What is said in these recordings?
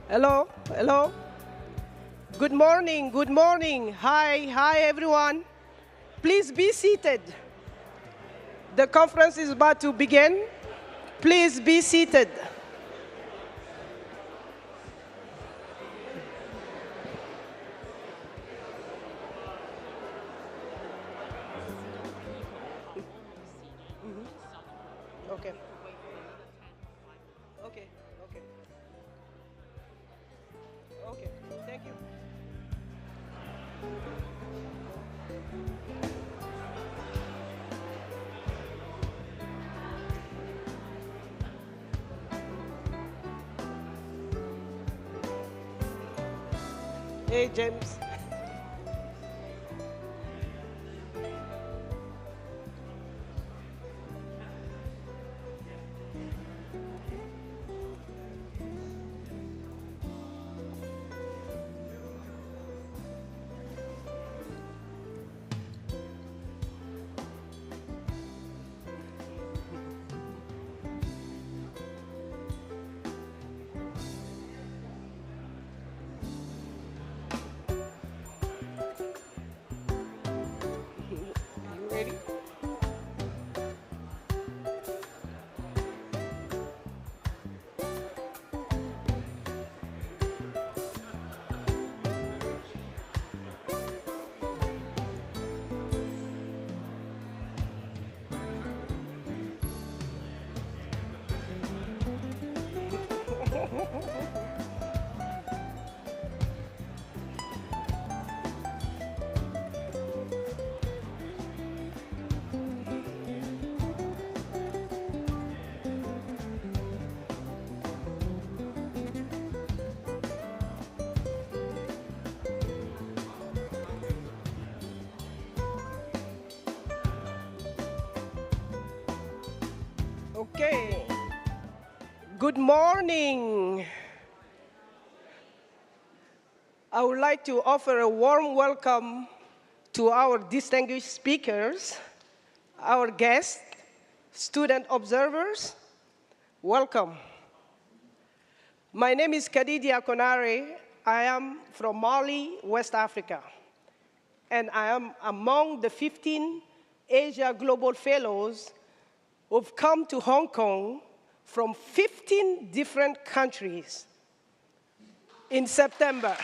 Hello, hello. Good morning, good morning. Hi, everyone. Please be seated. The conference is about to begin. Please be seated. Okay. Okay, okay. Okay, thank you. Hey, James. You ready? Okay. Good morning. I would like to offer a warm welcome to our distinguished speakers, our guests, student observers. Welcome. My name is Kadidia Konare. I am from Mali, West Africa, and I am among the 15 AsiaGlobal Fellows who've come to Hong Kong from 15 different countries in September.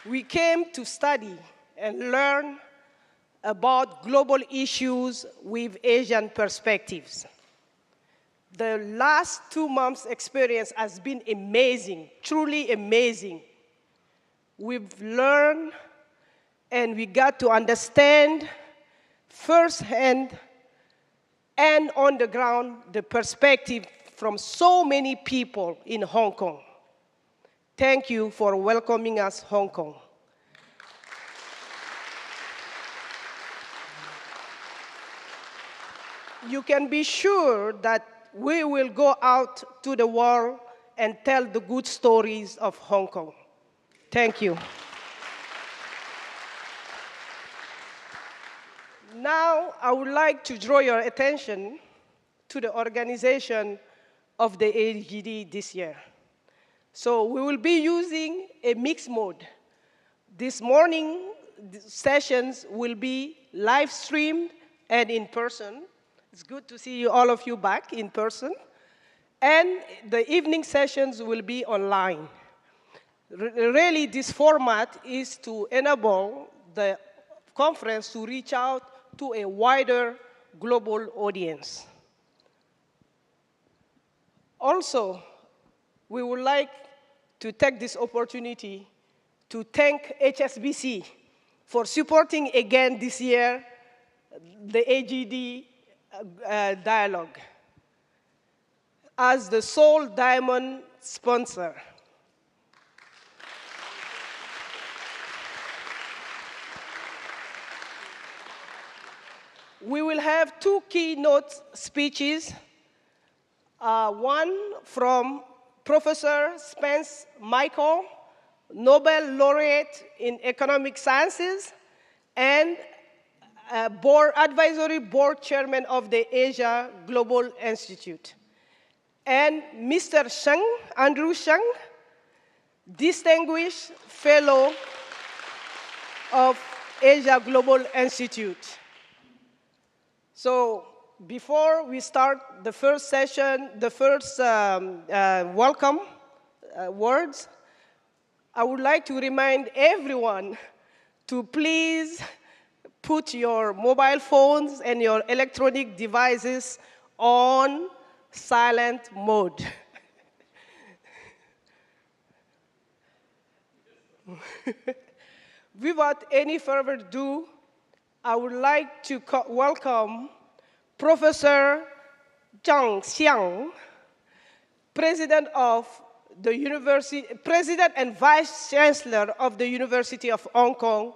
We came to study and learn about global issues with Asian perspectives. The last 2 months' experience has been amazing, truly amazing. We've learned and we got to understand firsthand and on the ground the perspective from so many people in Hong Kong. Thank you for welcoming us, Hong Kong. You can be sure that we will go out to the world and tell the good stories of Hong Kong. Thank you. Now, I would like to draw your attention to the organization of the AGD this year. So we will be using a mixed mode. This morning, the sessions will be live streamed and in person. It's good to see all of you back in person. And the evening sessions will be online. Really, this format is to enable the conference to reach out to a wider global audience. Also, we would like to take this opportunity to thank HSBC for supporting again this year the AGD dialogue as the sole diamond sponsor. We will have 2 keynote speeches, one from Professor Spence Michael, Nobel laureate in economic sciences, and advisory board chairman of the Asia Global Institute. And Mr. Sheng, Andrew Sheng, distinguished fellow of Asia Global Institute. So before we start the first session, the first welcome words, I would like to remind everyone to please put your mobile phones and your electronic devices on silent mode. Without any further ado, I would like to welcome Professor Zhang Xiang, President and Vice Chancellor of the University of Hong Kong,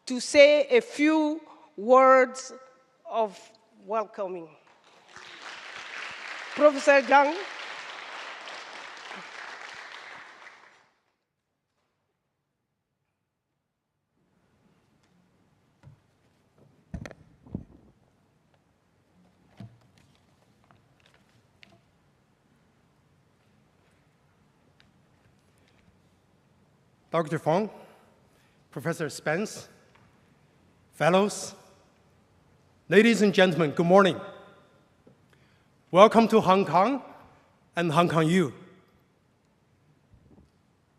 to say a few words of welcoming. Professor Zhang. Dr. Fong, Professor Spence, fellows, ladies and gentlemen, good morning. Welcome to Hong Kong and Hong Kong U.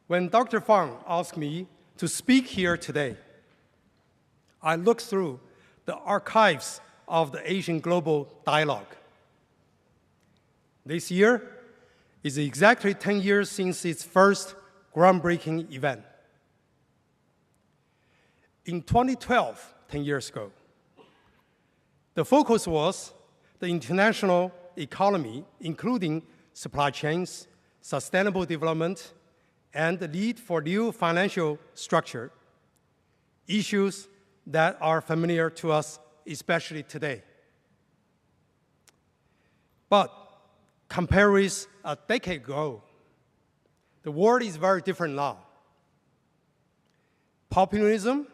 When Dr. Fong asked me to speak here today, I looked through the archives of the Asian Global Dialogue. This year is exactly 10 years since its first groundbreaking event. In 2012, 10 years ago, the focus was the international economy, including supply chains, sustainable development, and the need for new financial structure, issues that are familiar to us, especially today. But compared with a decade ago, the world is very different now. Populism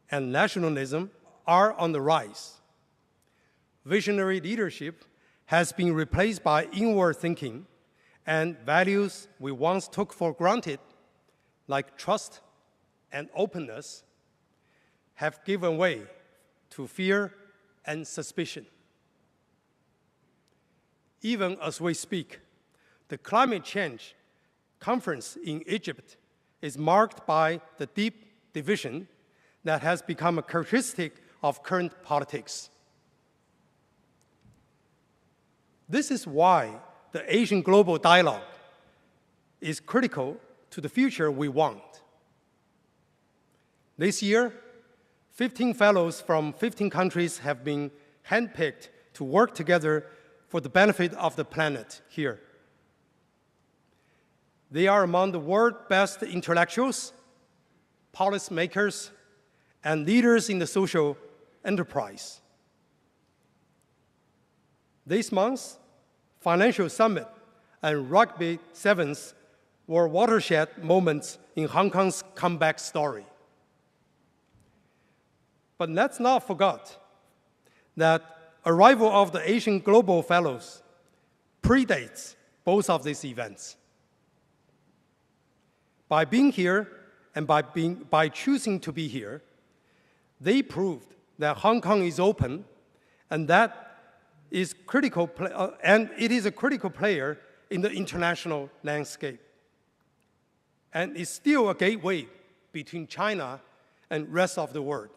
and nationalism are on the rise. Visionary leadership has been replaced by inward thinking, and values we once took for granted, like trust and openness, have given way to fear and suspicion. Even as we speak, the climate change conference in Egypt is marked by the deep division that has become a characteristic of current politics. This is why the Asian global dialogue is critical to the future we want. This year, 15 fellows from 15 countries have been handpicked to work together for the benefit of the planet here. They are among the world's best intellectuals, policymakers, and leaders in the social enterprise. This month's Financial Summit and Rugby Sevens were watershed moments in Hong Kong's comeback story. But let's not forget that arrival of the Asian Global Fellows predates both of these events. By being here and by choosing to be here, they proved that Hong Kong is open and that is critical, and it is a critical player in the international landscape. And is still a gateway between China and the rest of the world.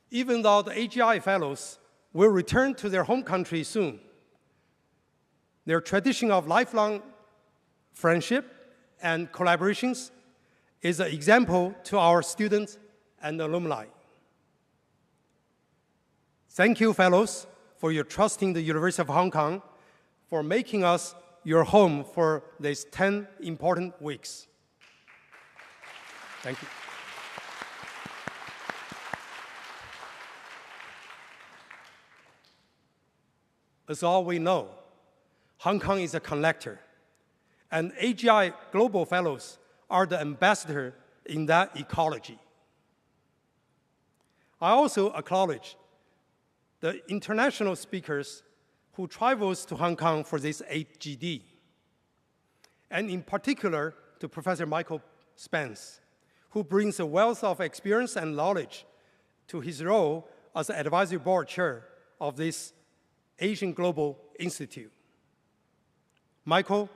Even though the AGI fellows will return to their home country soon, their tradition of lifelong friendship and collaborations is an example to our students and alumni. Thank you, fellows, for your trust in the University of Hong Kong, for making us your home for these 10 important weeks. Thank you. As all we know, Hong Kong is a connector, and AGI Global Fellows are the ambassador in that ecology. I also acknowledge the international speakers who travels to Hong Kong for this 8GD, and in particular to Professor Michael Spence, who brings a wealth of experience and knowledge to his role as the advisory board chair of this Asian Global Institute. Michael,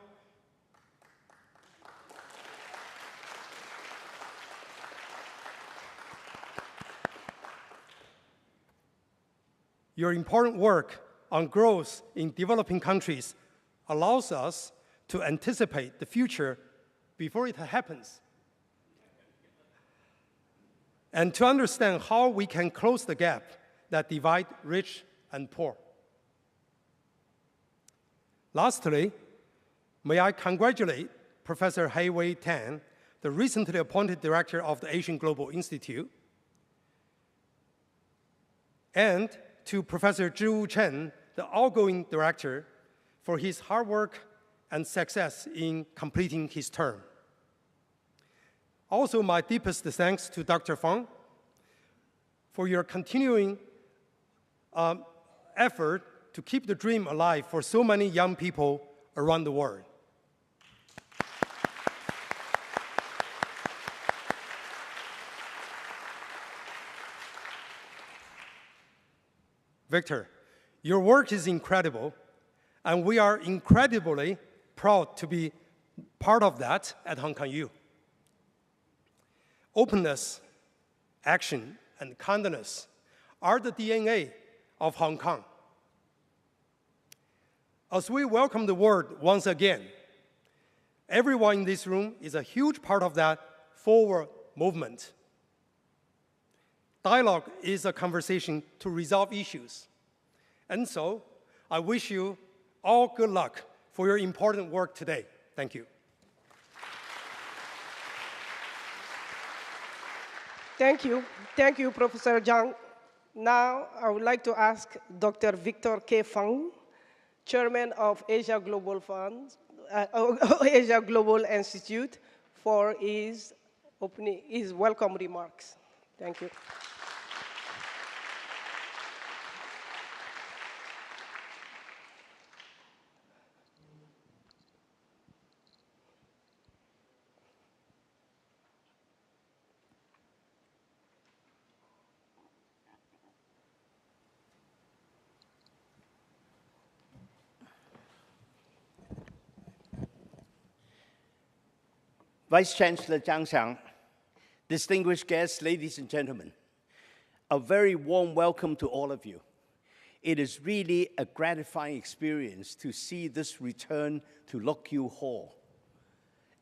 your important work on growth in developing countries allows us to anticipate the future before it happens, and to understand how we can close the gap that divides rich and poor. Lastly, may I congratulate Professor Hei-Wei Tan, the recently appointed director of the Asian Global Institute, and to Professor Zhiwu Chen, the outgoing director, for his hard work and success in completing his term. Also, my deepest thanks to Dr. Fang for your continuing effort to keep the dream alive for so many young people around the world. Victor, your work is incredible, and we are incredibly proud to be part of that at Hong Kong U. Openness, action, and kindness are the DNA of Hong Kong. As we welcome the world once again, everyone in this room is a huge part of that forward movement. Dialogue is a conversation to resolve issues. And so, I wish you all good luck for your important work today. Thank you. Thank you. Thank you, Professor Zhang. Now, I would like to ask Dr. Victor K. Fang, Chairman of AsiaGlobal Fund, AsiaGlobal Institute, for his welcome remarks. Thank you. Vice Chancellor Zhang Xiang, distinguished guests, ladies and gentlemen, a very warm welcome to all of you. It is really a gratifying experience to see this return to Lok Yu Hall,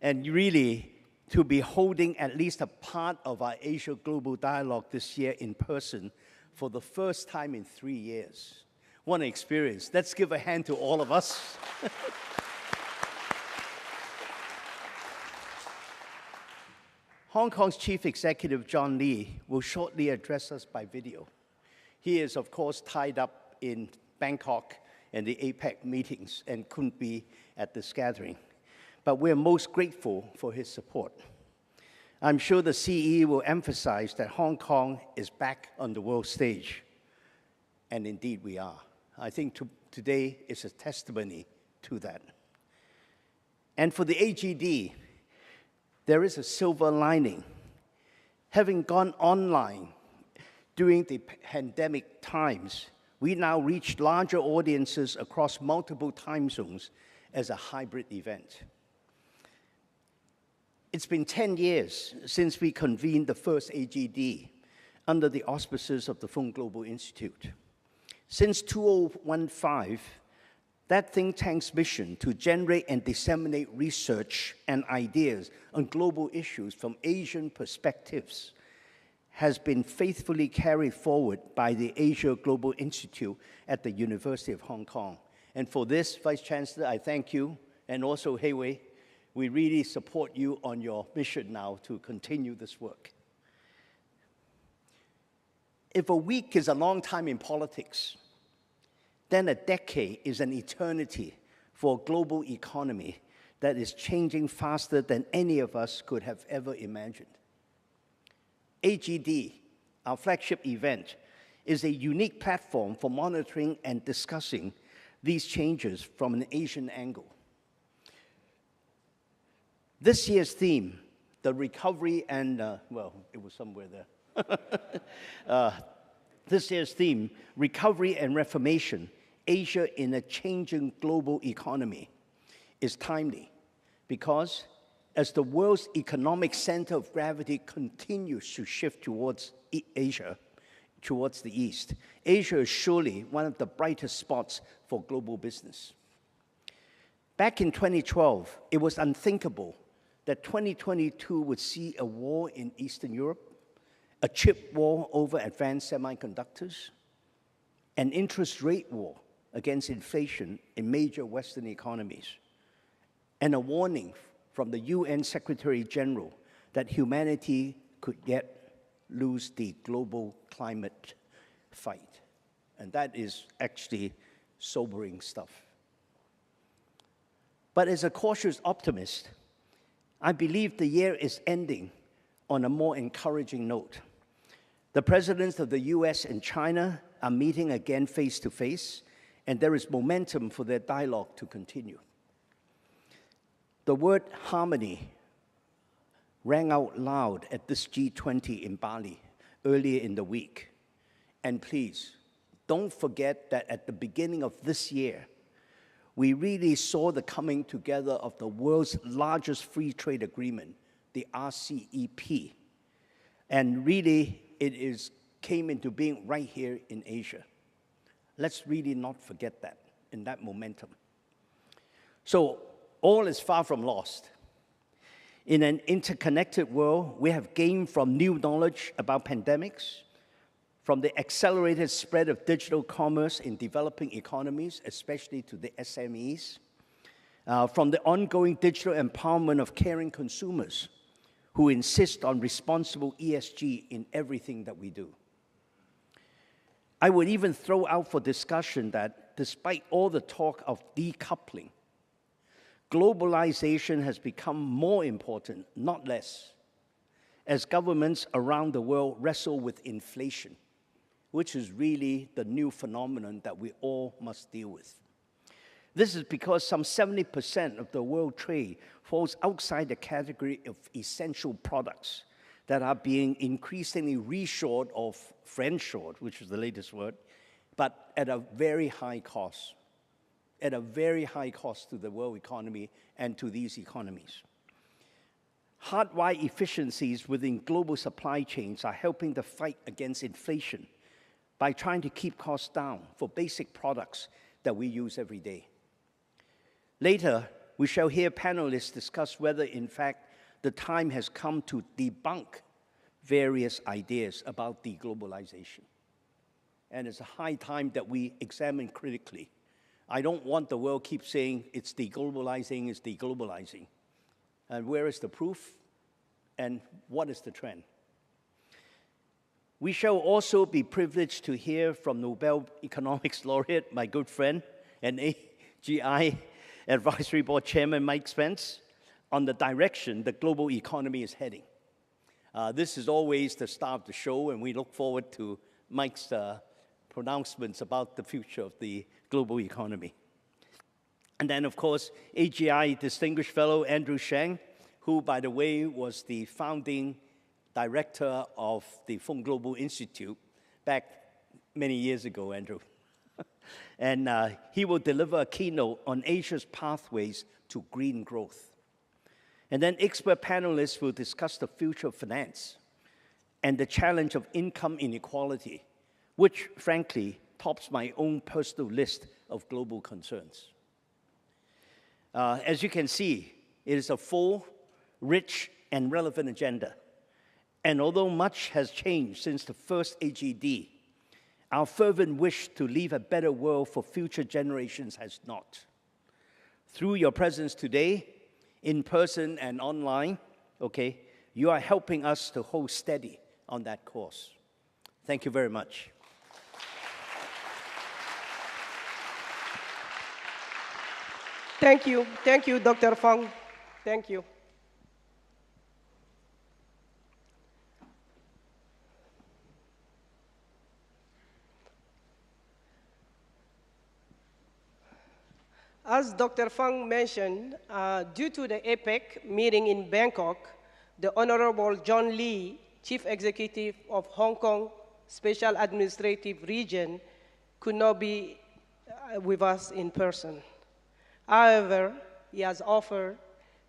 and really to be holding at least a part of our Asia Global Dialogue this year in person for the first time in 3 years. What an experience. Let's give a hand to all of us. Hong Kong's Chief Executive John Lee will shortly address us by video. He is, of course, tied up in Bangkok and the APEC meetings and couldn't be at this gathering. But we're most grateful for his support. I'm sure the CE will emphasize that Hong Kong is back on the world stage. And indeed we are. I think today is a testimony to that. And for the AGD, there is a silver lining. Having gone online during the pandemic times, we now reach larger audiences across multiple time zones as a hybrid event. It's been 10 years since we convened the first AGD under the auspices of the Fung Global Institute. Since 2015, that think tank's mission to generate and disseminate research and ideas on global issues from Asian perspectives has been faithfully carried forward by the Asia Global Institute at the University of Hong Kong. And for this, Vice Chancellor, I thank you, and also Hei Wei. We really support you on your mission now to continue this work. If a week is a long time in politics, then a decade is an eternity for a global economy that is changing faster than any of us could have ever imagined. AGD, our flagship event, is a unique platform for monitoring and discussing these changes from an Asian angle. This year's theme, the recovery and, well, it was somewhere there. This year's theme, recovery and reformation, Asia in a changing global economy, is timely because as the world's economic center of gravity continues to shift towards Asia, towards the East, Asia is surely one of the brightest spots for global business. Back in 2012, it was unthinkable that 2022 would see a war in Eastern Europe, a chip war over advanced semiconductors, an interest rate war against inflation in major Western economies, and a warning from the UN Secretary General that humanity could yet lose the global climate fight. And that is actually sobering stuff. But as a cautious optimist, I believe the year is ending on a more encouraging note. The presidents of the US and China are meeting again face to face, and there is momentum for their dialogue to continue. The word harmony rang out loud at this G20 in Bali earlier in the week. And please, don't forget that at the beginning of this year, we really saw the coming together of the world's largest free trade agreement, the RCEP. And really, came into being right here in Asia. Let's really not forget that, in that momentum. So, all is far from lost. In an interconnected world, we have gained from new knowledge about pandemics, from the accelerated spread of digital commerce in developing economies, especially to the SMEs, from the ongoing digital empowerment of caring consumers who insist on responsible ESG in everything that we do. I would even throw out for discussion that despite all the talk of decoupling, globalization has become more important, not less, as governments around the world wrestle with inflation, which is really the new phenomenon that we all must deal with. This is because some 70% of the world trade falls outside the category of essential products that are being increasingly reshored or friendshored, which is the latest word, but at a very high cost, at a very high cost to the world economy and to these economies. Hardwired efficiencies within global supply chains are helping the fight against inflation by trying to keep costs down for basic products that we use every day. Later, we shall hear panelists discuss whether, in fact, the time has come to debunk various ideas about deglobalization. And it's a high time that we examine critically. I don't want the world keep saying it's deglobalizing, it's deglobalizing. And where is the proof? And what is the trend? We shall also be privileged to hear from Nobel Economics laureate, my good friend, and AGI Advisory Board Chairman Mike Spence, on the direction the global economy is heading. This is always the star of the show, and we look forward to Mike's pronouncements about the future of the global economy. And then, of course, AGI Distinguished Fellow Andrew Sheng, who, by the way, was the founding director of the Fung Global Institute back many years ago, Andrew. And he will deliver a keynote on Asia's pathways to green growth. And then expert panelists will discuss the future of finance and the challenge of income inequality, which, frankly, tops my own personal list of global concerns. As you can see, it is a full, rich, and relevant agenda. And although much has changed since the first AGD, our fervent wish to leave a better world for future generations has not. Through your presence today, in person and online, okay, you are helping us to hold steady on that course. Thank you very much. Thank you, Dr. Fung. Thank you. As Dr. Fung mentioned, due to the APEC meeting in Bangkok, the Honorable John Lee, Chief Executive of Hong Kong Special Administrative Region, could not be with us in person. However, he has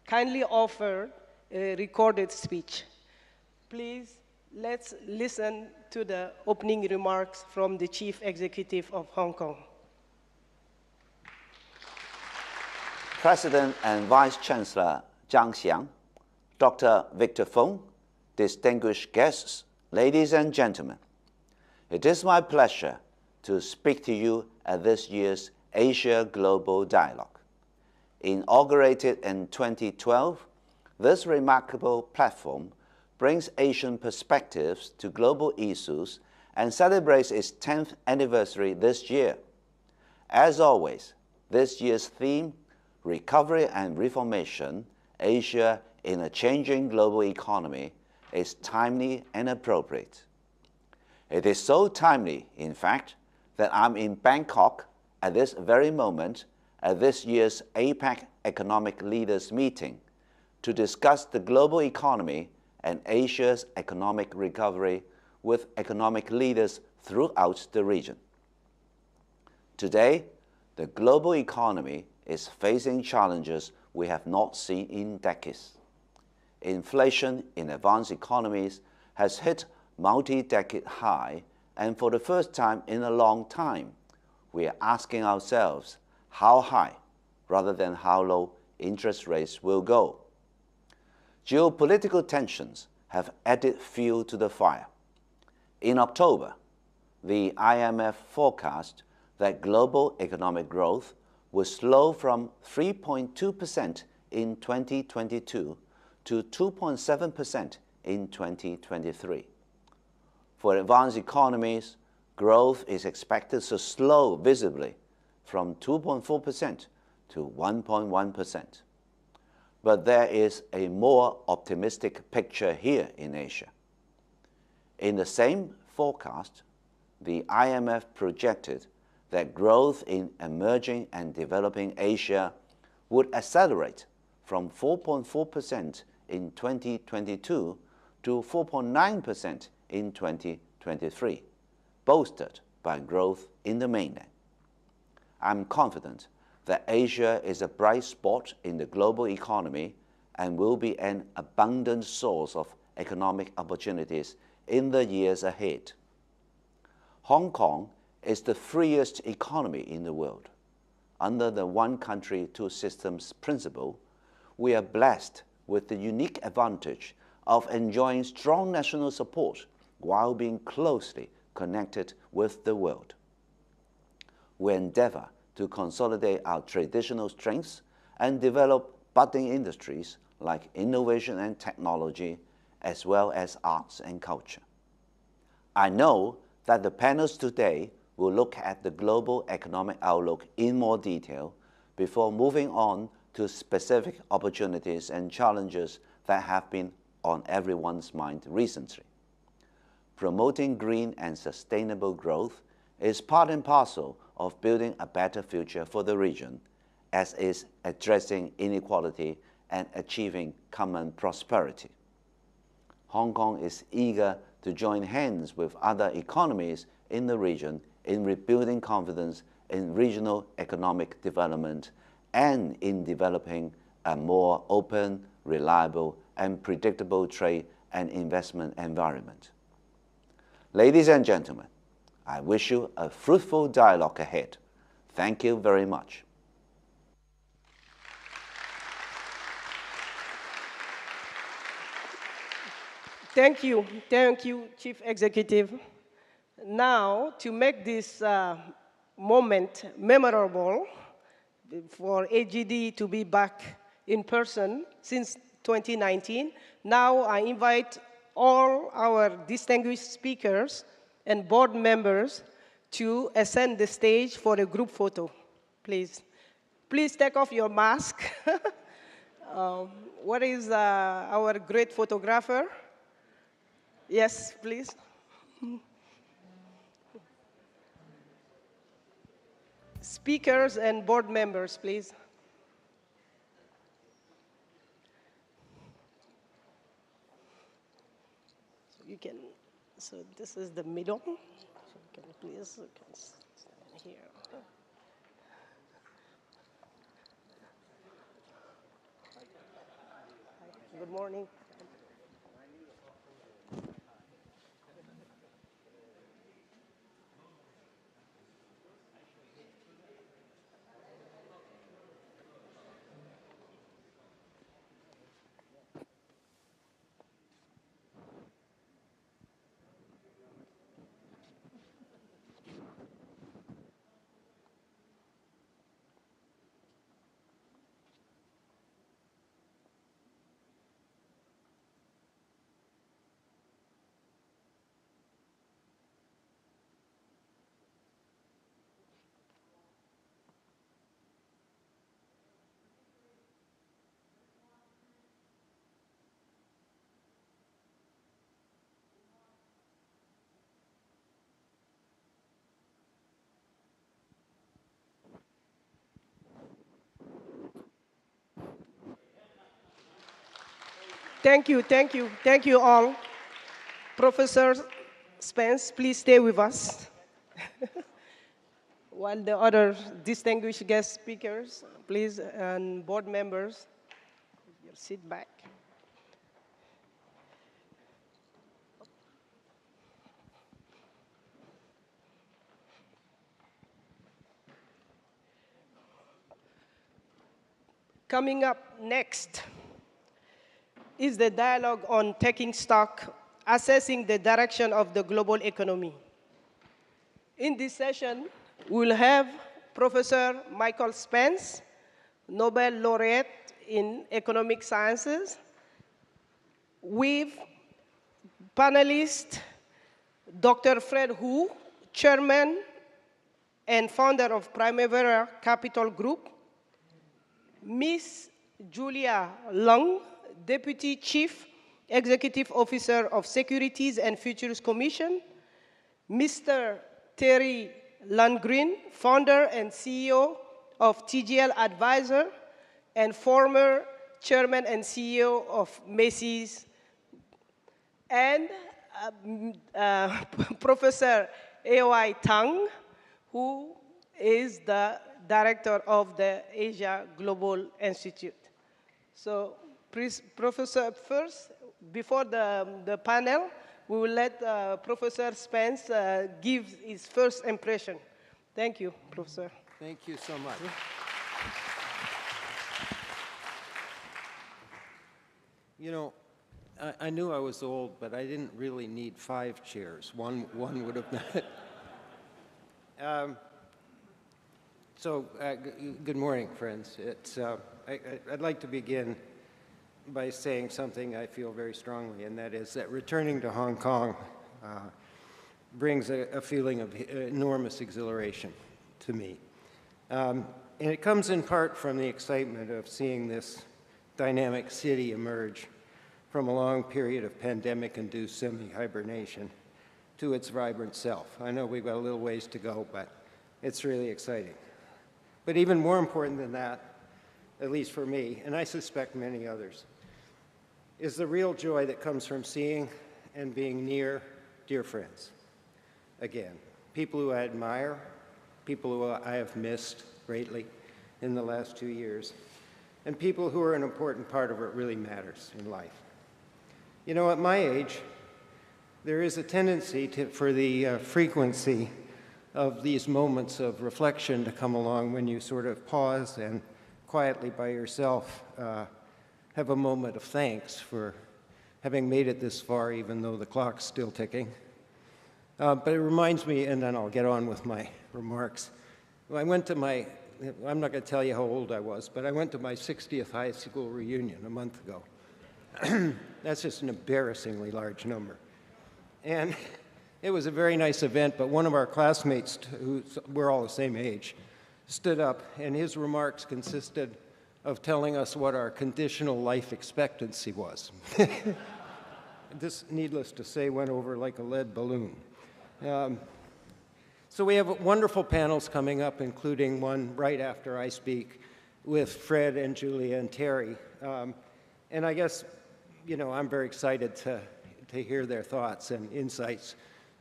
kindly offered a recorded speech. Please, let's listen to the opening remarks from the Chief Executive of Hong Kong. President and Vice Chancellor Zhang Xiang, Dr. Victor Fung, distinguished guests, ladies and gentlemen, it is my pleasure to speak to you at this year's Asia Global Dialogue. Inaugurated in 2012, this remarkable platform brings Asian perspectives to global issues and celebrates its 10th anniversary this year. As always, this year's theme, Recovery and Reformation, Asia in a Changing Global Economy, is timely and appropriate. It is so timely, in fact, that I'm in Bangkok at this very moment at this year's APEC Economic Leaders Meeting to discuss the global economy and Asia's economic recovery with economic leaders throughout the region. Today, the global economy is facing challenges we have not seen in decades. Inflation in advanced economies has hit multi-decade high, and for the first time in a long time, we are asking ourselves how high, rather than how low, interest rates will go. Geopolitical tensions have added fuel to the fire. In October, the IMF forecast that global economic growth will slow from 3.2% in 2022 to 2.7% in 2023. For advanced economies, growth is expected to slow visibly from 2.4% to 1.1%. But there is a more optimistic picture here in Asia. In the same forecast, the IMF projected that growth in emerging and developing Asia would accelerate from 4.4% in 2022 to 4.9% in 2023, bolstered by growth in the mainland. I'm confident that Asia is a bright spot in the global economy and will be an abundant source of economic opportunities in the years ahead. Hong Kong is the freest economy in the world. Under the one country, two systems principle, we are blessed with the unique advantage of enjoying strong national support while being closely connected with the world. We endeavor to consolidate our traditional strengths and develop budding industries like innovation and technology, as well as arts and culture. I know that the panels today will look at the global economic outlook in more detail before moving on to specific opportunities and challenges that have been on everyone's mind recently. Promoting green and sustainable growth is part and parcel of building a better future for the region, as is addressing inequality and achieving common prosperity. Hong Kong is eager to join hands with other economies in the region in rebuilding confidence in regional economic development and in developing a more open, reliable, and predictable trade and investment environment. Ladies and gentlemen, I wish you a fruitful dialogue ahead. Thank you very much. Thank you, Chief Executive. Now, to make this moment memorable for AGD to be back in person since 2019, now I invite all our distinguished speakers and board members to ascend the stage for a group photo, please. Please take off your mask. What is our great photographer? Yes, please. Speakers and board members, please. You can, so this is the middle. So you can please stand here. Good morning. Thank you all. Professor Spence, please stay with us. While the other distinguished guest speakers, please, and board members, sit back. Coming up next is the dialogue on taking stock, assessing the direction of the global economy. In this session, we'll have Professor Michael Spence, Nobel laureate in economic sciences, with panelist Dr. Fred Hu, chairman and founder of Primavera Capital Group. Ms. Julia Lung, Deputy Chief Executive Officer of Securities and Futures Commission. Mr. Terry Lundgren, founder and CEO of TGL Advisor and former chairman and CEO of Macy's, and Professor A.Y. Tang, who is the director of the AsiaGlobal Institute. So, please, Professor, first, before the panel, we will let Professor Spence give his first impression. Thank you, Professor. Thank you so much. You know, I knew I was old, but I didn't really need 5 chairs. One would have done it. Good morning, friends. I'd like to begin by saying something I feel very strongly, and that is that returning to Hong Kong brings a feeling of enormous exhilaration to me. And it comes in part from the excitement of seeing this dynamic city emerge from a long period of pandemic-induced semi-hibernation to its vibrant self. I know we've got a little ways to go, but it's really exciting. But even more important than that, at least for me, and I suspect many others, is the real joy that comes from seeing and being near dear friends. Again, people who I admire, people who I have missed greatly in the last 2 years, and people who are an important part of what really matters in life. You know, at my age, there is a tendency for the frequency of these moments of reflection to come along when you sort of pause and quietly by yourself have a moment of thanks for having made it this far, even though the clock's still ticking. But it reminds me, and then I'll get on with my remarks. I went to I'm not going to tell you how old I was, but I went to my 60th high school reunion a month ago. That's just an embarrassingly large number. And it was a very nice event, but one of our classmates, we're all the same age, stood up, and his remarks consisted of telling us what our conditional life expectancy was. This, needless to say, went over like a lead balloon. So we have wonderful panels coming up, including one right after I speak with Fred and Julia and Terry. And I guess, you know, I'm very excited to hear their thoughts and insights.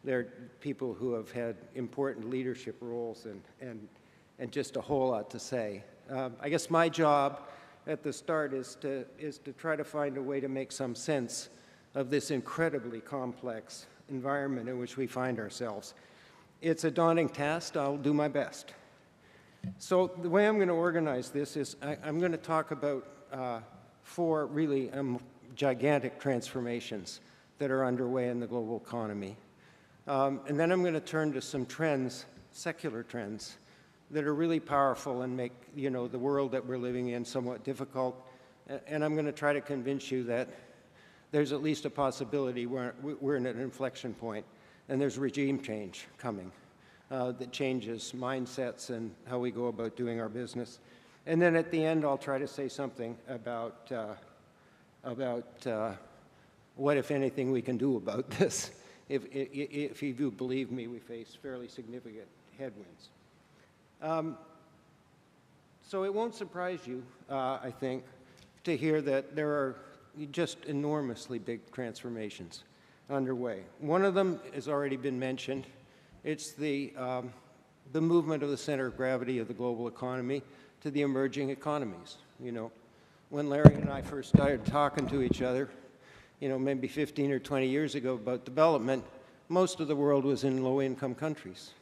They're people who have had important leadership roles and just a whole lot to say. I guess my job at the start is to try to find a way to make some sense of this incredibly complex environment in which we find ourselves. It's a daunting task. I'll do my best. So the way I'm going to organize this is I'm going to talk about 4 really gigantic transformations that are underway in the global economy. And then I'm going to turn to some trends, secular trends, that are really powerful and make, you know, the world that we're living in somewhat difficult. And I'm going to try to convince you that there's at least a possibility we're in an inflection point, and there's regime change coming that changes mindsets and how we go about doing our business. And then at the end, I'll try to say something about what, if anything, we can do about this. If you do believe me, we face fairly significant headwinds. So it won't surprise you, I think, to hear that there are just enormously big transformations underway. One of them has already been mentioned. It's the movement of the center of gravity of the global economy to the emerging economies. You know, when Larry and I first started talking to each other, you know, maybe 15 or 20 years ago about development, most of the world was in low-income countries.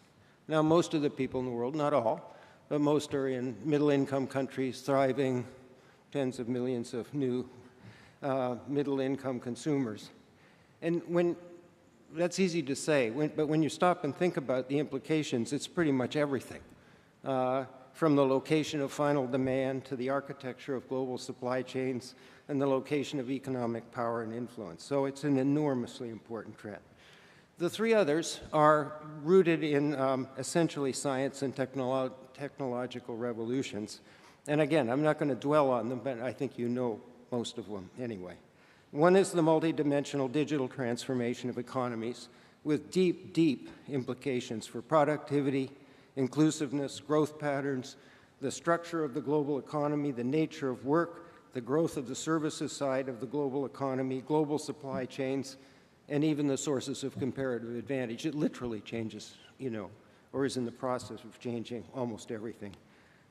Now, most of the people in the world, not all, but most are in middle-income countries, thriving, tens of millions of new middle-income consumers. And that's easy to say, but when you stop and think about the implications, it's pretty much everything. From the location of final demand to the architecture of global supply chains and the location of economic power and influence. So it's an enormously important trend. The 3 others are rooted in essentially science and technological revolutions. And again, I'm not going to dwell on them, but I think you know most of them anyway. One is the multidimensional digital transformation of economies with deep, deep implications for productivity, inclusiveness, growth patterns, the structure of the global economy, the nature of work, the growth of the services side of the global economy, global supply chains, and even the sources of comparative advantage. It literally changes, you know, or is in the process of changing almost everything,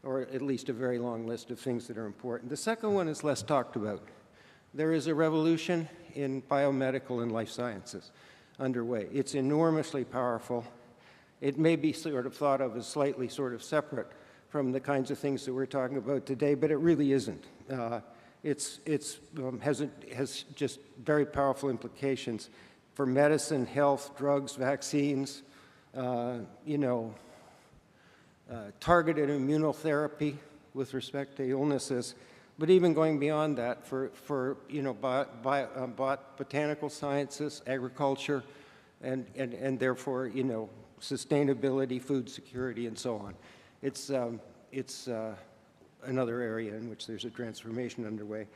or at least a very long list of things that are important. The second one is less talked about. There is a revolution in biomedical and life sciences underway. It's enormously powerful. It may be sort of thought of as slightly sort of separate from the kinds of things that we're talking about today, but it really isn't. Has just very powerful implications for medicine, health, drugs, vaccines, targeted immunotherapy with respect to illnesses, but even going beyond that for botanical sciences, agriculture, and therefore, you know, sustainability, food security, and so on. It's another area in which there's a transformation underway.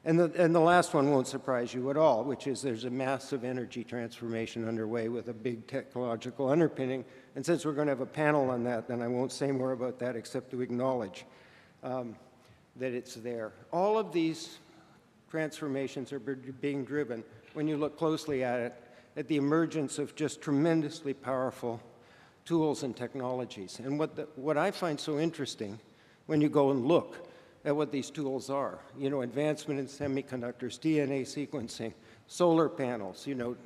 And the last one won't surprise you at all, which is there's a massive energy transformation underway with a big technological underpinning. And since we're going to have a panel on that, then I won't say more about that except to acknowledge that it's there. All of these transformations are being driven, when you look closely at it, at the emergence of just tremendously powerful tools and technologies. And what I find so interesting when you go and look at what these tools are, you know, advancement in semiconductors, DNA sequencing, solar panels, you know,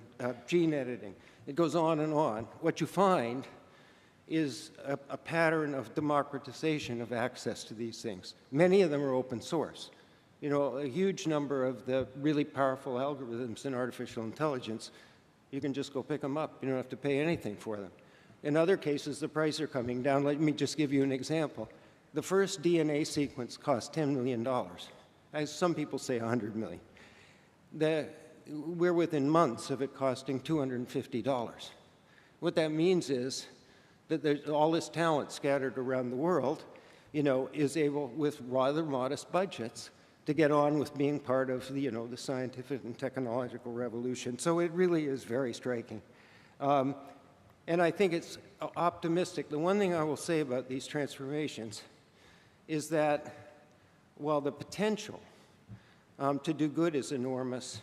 gene editing, it goes on and on. What you find is a pattern of democratization of access to these things. Many of them are open source. You know, a huge number of the really powerful algorithms in artificial intelligence, you can just go pick them up. You don't have to pay anything for them. In other cases, the prices are coming down. Let me just give you an example. The first DNA sequence cost $10 million. As some people say, $100 million. We're within months of it costing $250. What that means is that there's all this talent scattered around the world, you know, is able, with rather modest budgets, to get on with being part of the, you know, the scientific and technological revolution. So it really is very striking. And I think it's optimistic. The one thing I will say about these transformations is that while the potential to do good is enormous,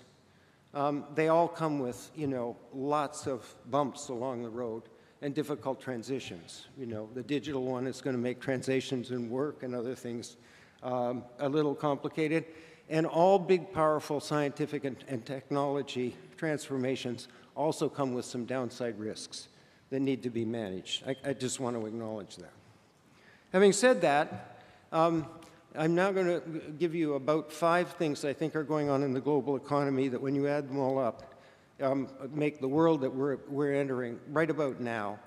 they all come with, you know, lots of bumps along the road and difficult transitions. You know, the digital one is going to make transitions in work and other things a little complicated. And all big, powerful scientific and technology transformations also come with some downside risks that need to be managed. I just want to acknowledge that. Having said that, I'm now going to give you about 5 things I think are going on in the global economy that when you add them all up, make the world that we're entering right about now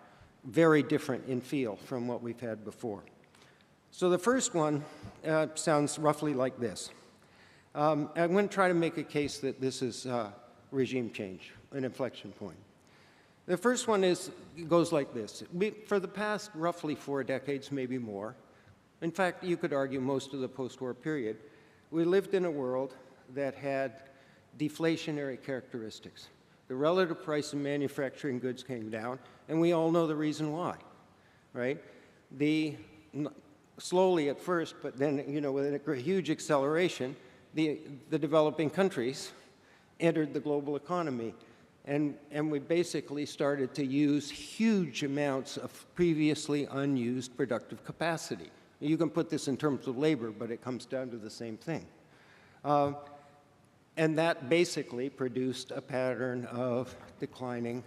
very different in feel from what we've had before. So the first one sounds roughly like this. I'm going to try to make a case that this is regime change, an inflection point. The first one goes like this. For the past roughly 4 decades, maybe more, in fact, you could argue most of the post-war period, we lived in a world that had deflationary characteristics. The relative price of manufacturing goods came down, and we all know the reason why, right? Slowly at first, but then, you know, with a huge acceleration, the developing countries entered the global economy. And we basically started to use huge amounts of previously unused productive capacity. You can put this in terms of labor, but it comes down to the same thing. And that basically produced a pattern of declining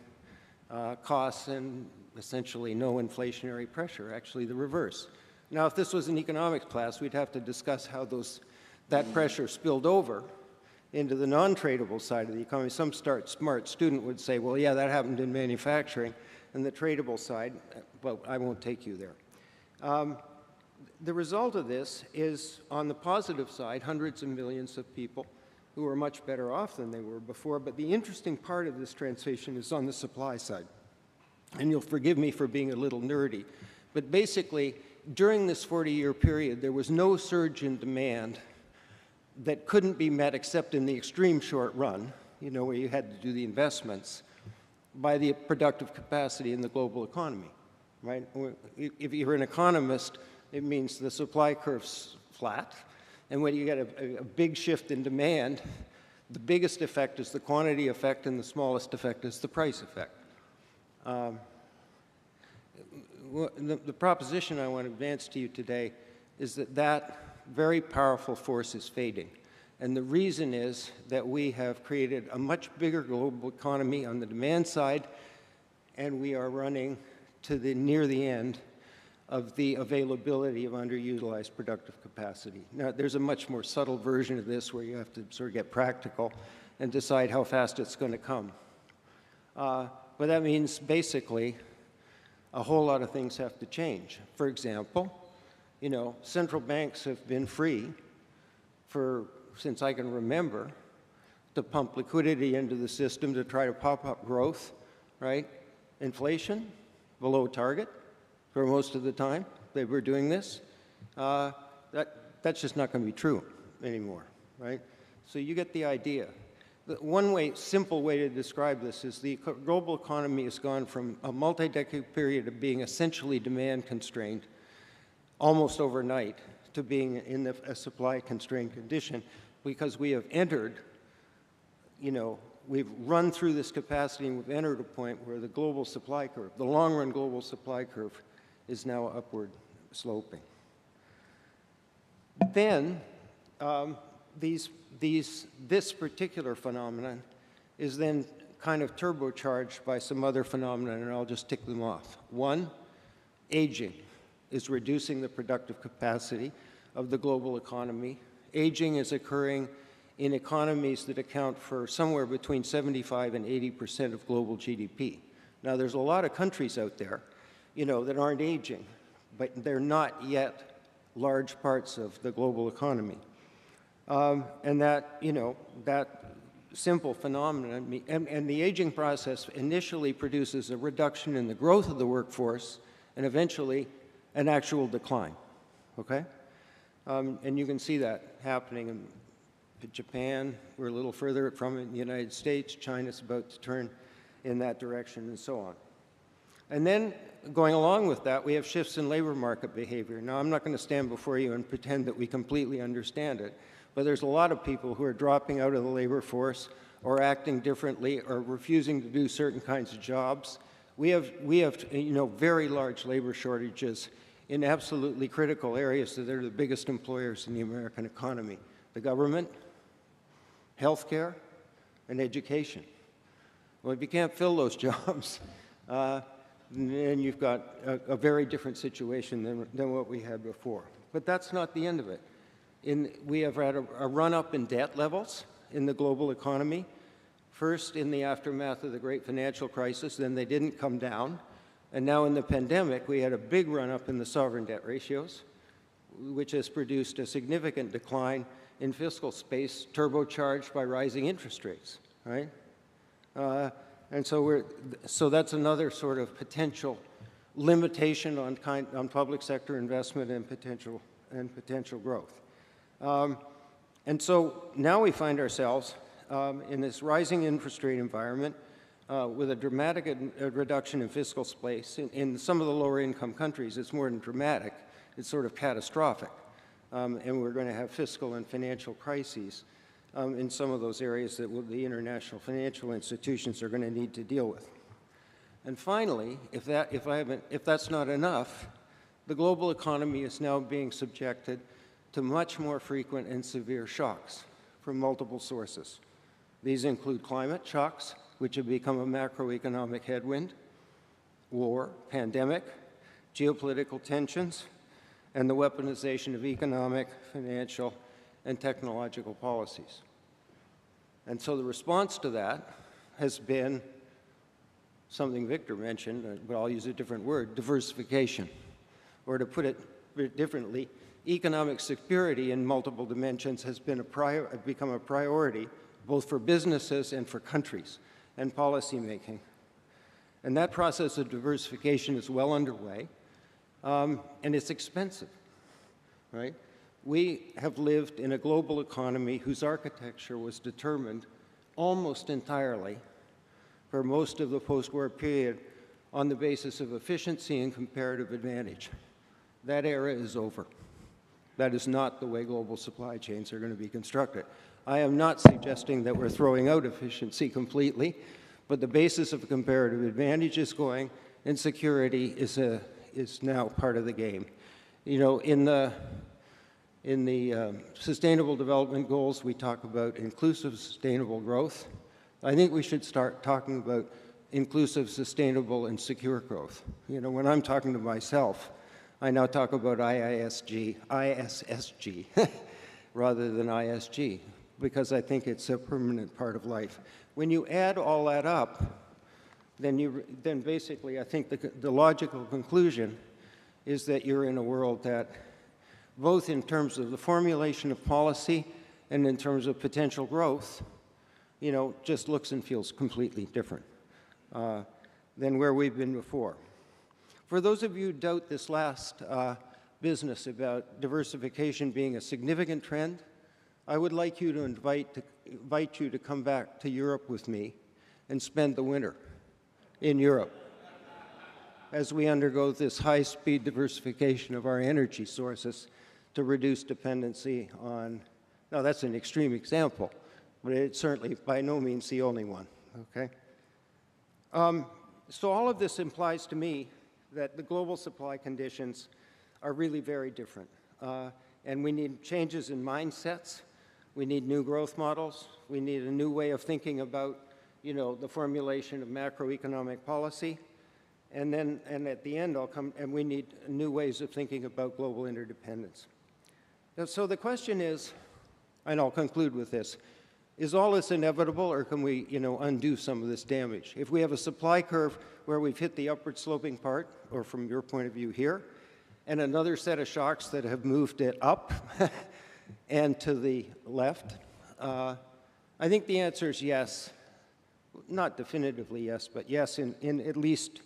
costs and essentially no inflationary pressure, actually the reverse. Now, if this was an economics class, we'd have to discuss how that pressure spilled over into the non-tradable side of the economy. Some smart student would say, well, yeah, that happened in manufacturing, and the tradable side, but I won't take you there. The result of this is, on the positive side, hundreds of millions of people who are much better off than they were before, but the interesting part of this transition is on the supply side. and you'll forgive me for being a little nerdy, but basically, during this 40-year period, there was no surge in demand that couldn't be met except in the extreme short run, you know, where you had to do the investments, by the productive capacity in the global economy, right? If you're an economist, it means the supply curve's flat, and when you get a big shift in demand, the biggest effect is the quantity effect, and the smallest effect is the price effect. The proposition I want to advance to you today is that that very powerful force is fading. And the reason is that we have created a much bigger global economy on the demand side, and we are running to near the end of the availability of underutilized productive capacity. Now, there's a much more subtle version of this where you have to sort of get practical and decide how fast it's going to come. But that means basically a whole lot of things have to change. For example, you know, central banks have been free since I can remember to pump liquidity into the system to try to pop up growth, right? Inflation below target for most of the time they were doing this. That's just not going to be true anymore, right? So you get the idea. One simple way to describe this is the global economy has gone from a multi-decade period of being essentially demand-constrained almost overnight to being in a supply-constrained condition because we have entered, you know, we've run through this capacity and we've entered a point where the global supply curve, the long-run global supply curve, is now upward sloping. Then, this particular phenomenon is then kind of turbocharged by some other phenomena, and I'll just tick them off. One, aging is reducing the productive capacity of the global economy. Aging is occurring in economies that account for somewhere between 75 and 80% of global GDP. Now, there's a lot of countries out there, you know, that aren't aging, but they're not yet large parts of the global economy. And that, you know, that simple phenomenon, and the aging process initially produces a reduction in the growth of the workforce and eventually an actual decline, okay? And you can see that happening in Japan. We're a little further from it in the United States. China's about to turn in that direction and so on. And then going along with that, we have shifts in labor market behavior. Now, I'm not going to stand before you and pretend that we completely understand it, but there's a lot of people who are dropping out of the labor force or acting differently or refusing to do certain kinds of jobs. We have you know, very large labor shortages in absolutely critical areas that are the biggest employers in the American economy: the government, healthcare, and education. Well, if you can't fill those jobs, then you've got a very different situation than what we had before. But that's not the end of it. We have had a run-up in debt levels in the global economy. First in the aftermath of the great financial crisis, then they didn't come down. And now in the pandemic, we had a big run-up in the sovereign debt ratios, which has produced a significant decline in fiscal space, turbocharged by rising interest rates, right? And so that's another sort of potential limitation on public sector investment and potential growth. And so now we find ourselves in this rising interest rate environment with a dramatic reduction in fiscal space. In some of the lower income countries, it's more than dramatic, it's sort of catastrophic. And we're going to have fiscal and financial crises in some of those areas that the international financial institutions are going to need to deal with. And finally, if that's not enough, the global economy is now being subjected to much more frequent and severe shocks from multiple sources. These include climate shocks, which have become a macroeconomic headwind, war, pandemic, geopolitical tensions, and the weaponization of economic, financial, and technological policies. And so the response to that has been something Victor mentioned, but I'll use a different word: diversification. Or to put it differently, economic security in multiple dimensions has become a priority both for businesses and for countries and policymaking. And that process of diversification is well underway, and it's expensive, right? We have lived in a global economy whose architecture was determined almost entirely for most of the post-war period on the basis of efficiency and comparative advantage. That era is over. That is not the way global supply chains are going to be constructed. I am not suggesting that we're throwing out efficiency completely, but the basis of comparative advantage is going, and security is now part of the game. You know, in the Sustainable Development Goals, we talk about inclusive, sustainable growth. I think we should start talking about inclusive, sustainable, and secure growth. You know, when I'm talking to myself, I now talk about ISSG, rather than ISG, because I think it's a permanent part of life. When you add all that up, then basically I think the logical conclusion is that you're in a world that, both in terms of the formulation of policy and in terms of potential growth, you know, just looks and feels completely different than where we've been before. For those of you who doubt this last business about diversification being a significant trend, I would like you to invite you to come back to Europe with me and spend the winter in Europe as we undergo this high-speed diversification of our energy sources to reduce dependency on, now that's an extreme example, but it's certainly by no means the only one, okay? So all of this implies to me that the global supply conditions are really very different. And we need changes in mindsets. We need new growth models. We need a new way of thinking about, you know, the formulation of macroeconomic policy. And at the end, we need new ways of thinking about global interdependence. And so the question is, and I'll conclude with this, is all this inevitable, or can we, you know, undo some of this damage? If we have a supply curve where we've hit the upward sloping part, or from your point of view here, and another set of shocks that have moved it up and to the left, I think the answer is yes. Not definitively yes, but yes in at least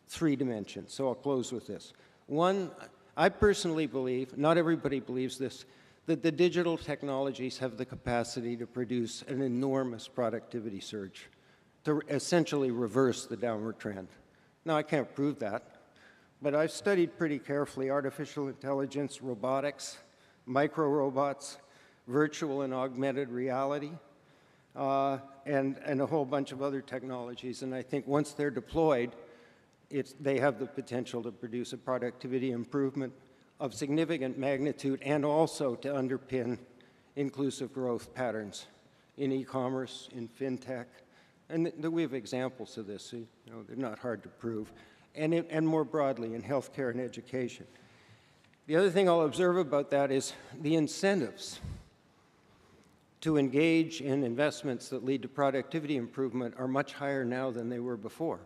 3 dimensions. So I'll close with this. One, I personally believe, not everybody believes this, that the digital technologies have the capacity to produce an enormous productivity surge, to essentially reverse the downward trend. Now, I can't prove that, but I've studied pretty carefully artificial intelligence, robotics, micro-robots, virtual and augmented reality, and a whole bunch of other technologies. And I think once they're deployed, they have the potential to produce a productivity improvement of significant magnitude, and also to underpin inclusive growth patterns in e-commerce, in fintech, and we have examples of this. So, you know, they're not hard to prove, and more broadly in healthcare and education. The other thing I'll observe about that is the incentives to engage in investments that lead to productivity improvement are much higher now than they were before.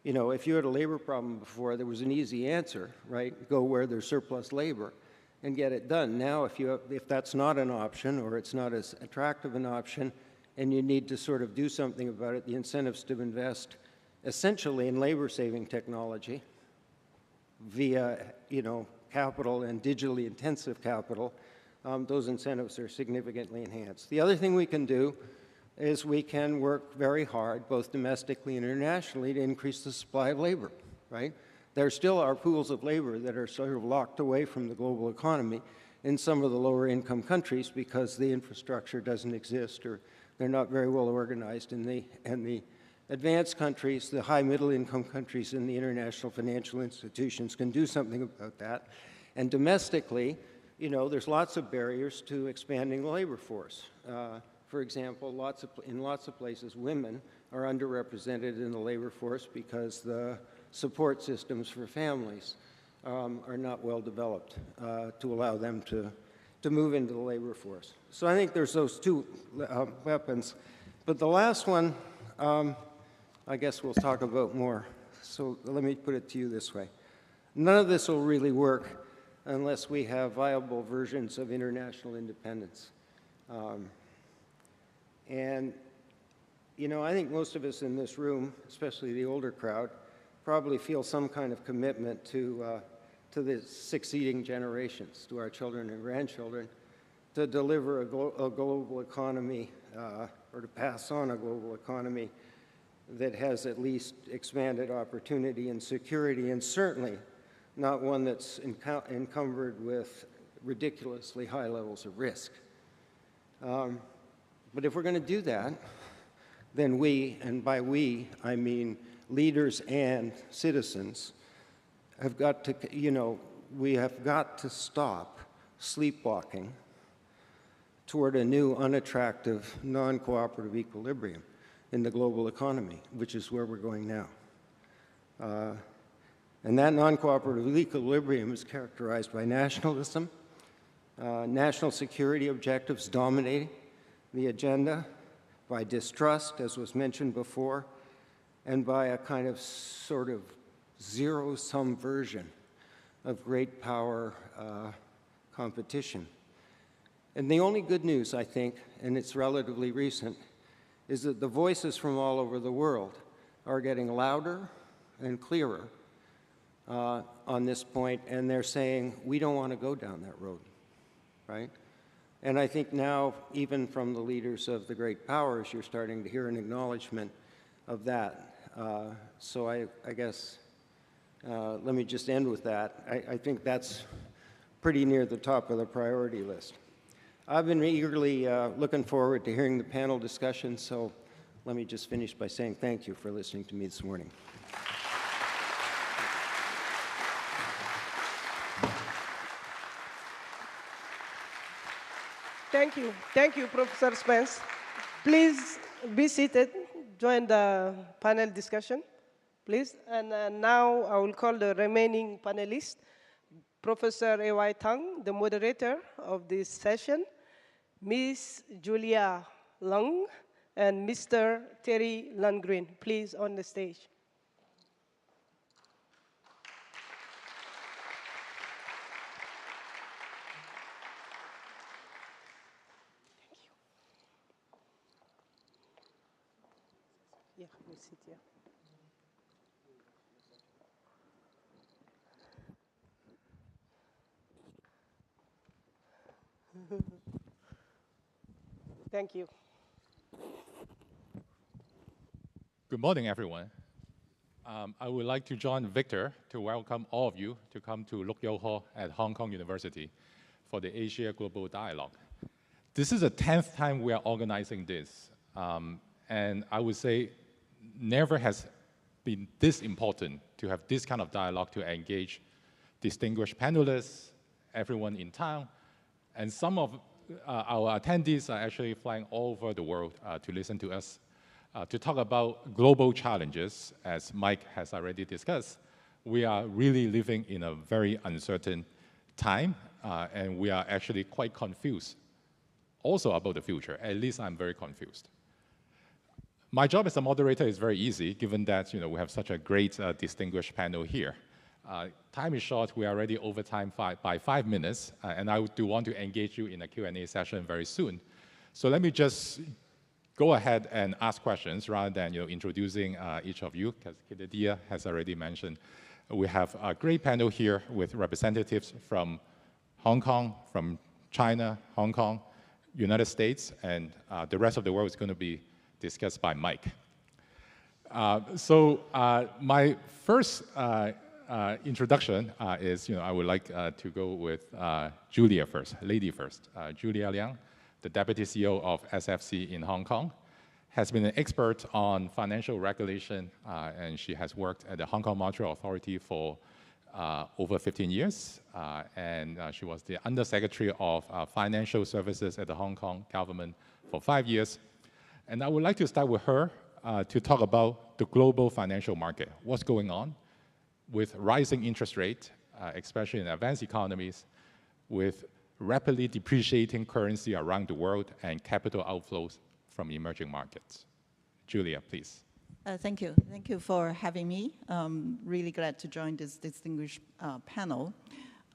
You know, if you had a labor problem before, there was an easy answer, right? Go where there's surplus labor and get it done. Now, if that's not an option, or it's not as attractive an option, and you need to sort of do something about it, the incentives to invest essentially in labor-saving technology via, you know, capital and digitally intensive capital, those incentives are significantly enhanced. The other thing we can do is we can work very hard, both domestically and internationally, to increase the supply of labor, right? There still are pools of labor that are sort of locked away from the global economy in some of the lower income countries because the infrastructure doesn't exist, or they're not very well organized. And the advanced countries, the high middle income countries, and the international financial institutions can do something about that. And domestically, you know, there's lots of barriers to expanding the labor force. For example, in lots of places, women are underrepresented in the labor force because the support systems for families are not well developed to allow them to move into the labor force. So I think there's those 2 weapons. But the last one, I guess we'll talk about more. So let me put it to you this way. None of this will really work unless we have viable versions of international independence. And, you know, I think most of us in this room, especially the older crowd, probably feel some kind of commitment to the succeeding generations, to our children and grandchildren, to deliver a global economy or to pass on a global economy that has at least expanded opportunity and security, and certainly not one that's encumbered with ridiculously high levels of risk. But if we're going to do that, then we, and by we, I mean leaders and citizens, have got to, we have got to stop sleepwalking toward a new, unattractive, non-cooperative equilibrium in the global economy, which is where we're going now. And that non-cooperative equilibrium is characterized by nationalism, national security objectives dominating the agenda, by distrust, as was mentioned before, and by a kind of sort of zero-sum version of great power competition. And the only good news, I think, and it's relatively recent, is that the voices from all over the world are getting louder and clearer on this point, and they're saying, we don't want to go down that road, right? And I think now, even from the leaders of the great powers, you're starting to hear an acknowledgement of that. So I guess, let me just end with that. I think that's pretty near the top of the priority list. I've been eagerly looking forward to hearing the panel discussion, so let me just finish by saying thank you for listening to me this morning. Thank you. Thank you, Professor Spence. Please be seated. Join the panel discussion, please. And now I will call the remaining panelists. Professor A.Y. Tang, the moderator of this session, Ms. Julia Lung, and Mr. Terry Lundgren, please on the stage. Yeah, we'll sit here. Thank you. Good morning, everyone. I would like to join Victor to welcome all of you to come to Luk Yo Hall at Hong Kong University for the AsiaGlobal Dialogue. This is the 10th time we are organizing this, and I would say never has been this important to have this kind of dialogue to engage distinguished panelists, everyone in town, and some of our attendees are actually flying all over the world to listen to us, to talk about global challenges. As Mike has already discussed, we are really living in a very uncertain time, and we are actually quite confused also about the future. At least I'm very confused. My job as a moderator is very easy, given that we have such a great distinguished panel here. Time is short. We are already over time by 5 minutes, and I do want to engage you in a Q&A session very soon. So let me just go ahead and ask questions rather than introducing each of you, because Kidedia has already mentioned. We have a great panel here with representatives from Hong Kong, from China, Hong Kong, United States, and the rest of the world is going to be discussed by Mike. My first introduction is, I would like to go with Julia first, lady first. Julia Liang, the Deputy CEO of SFC in Hong Kong, has been an expert on financial regulation, and she has worked at the Hong Kong Monetary Authority for over 15 years, and she was the Undersecretary of Financial Services at the Hong Kong government for 5 years. And I would like to start with her to talk about the global financial market. What's going on with rising interest rate, especially in advanced economies, with rapidly depreciating currency around the world and capital outflows from emerging markets. Julia, please. Thank you. Thank you for having me. Really glad to join this distinguished panel.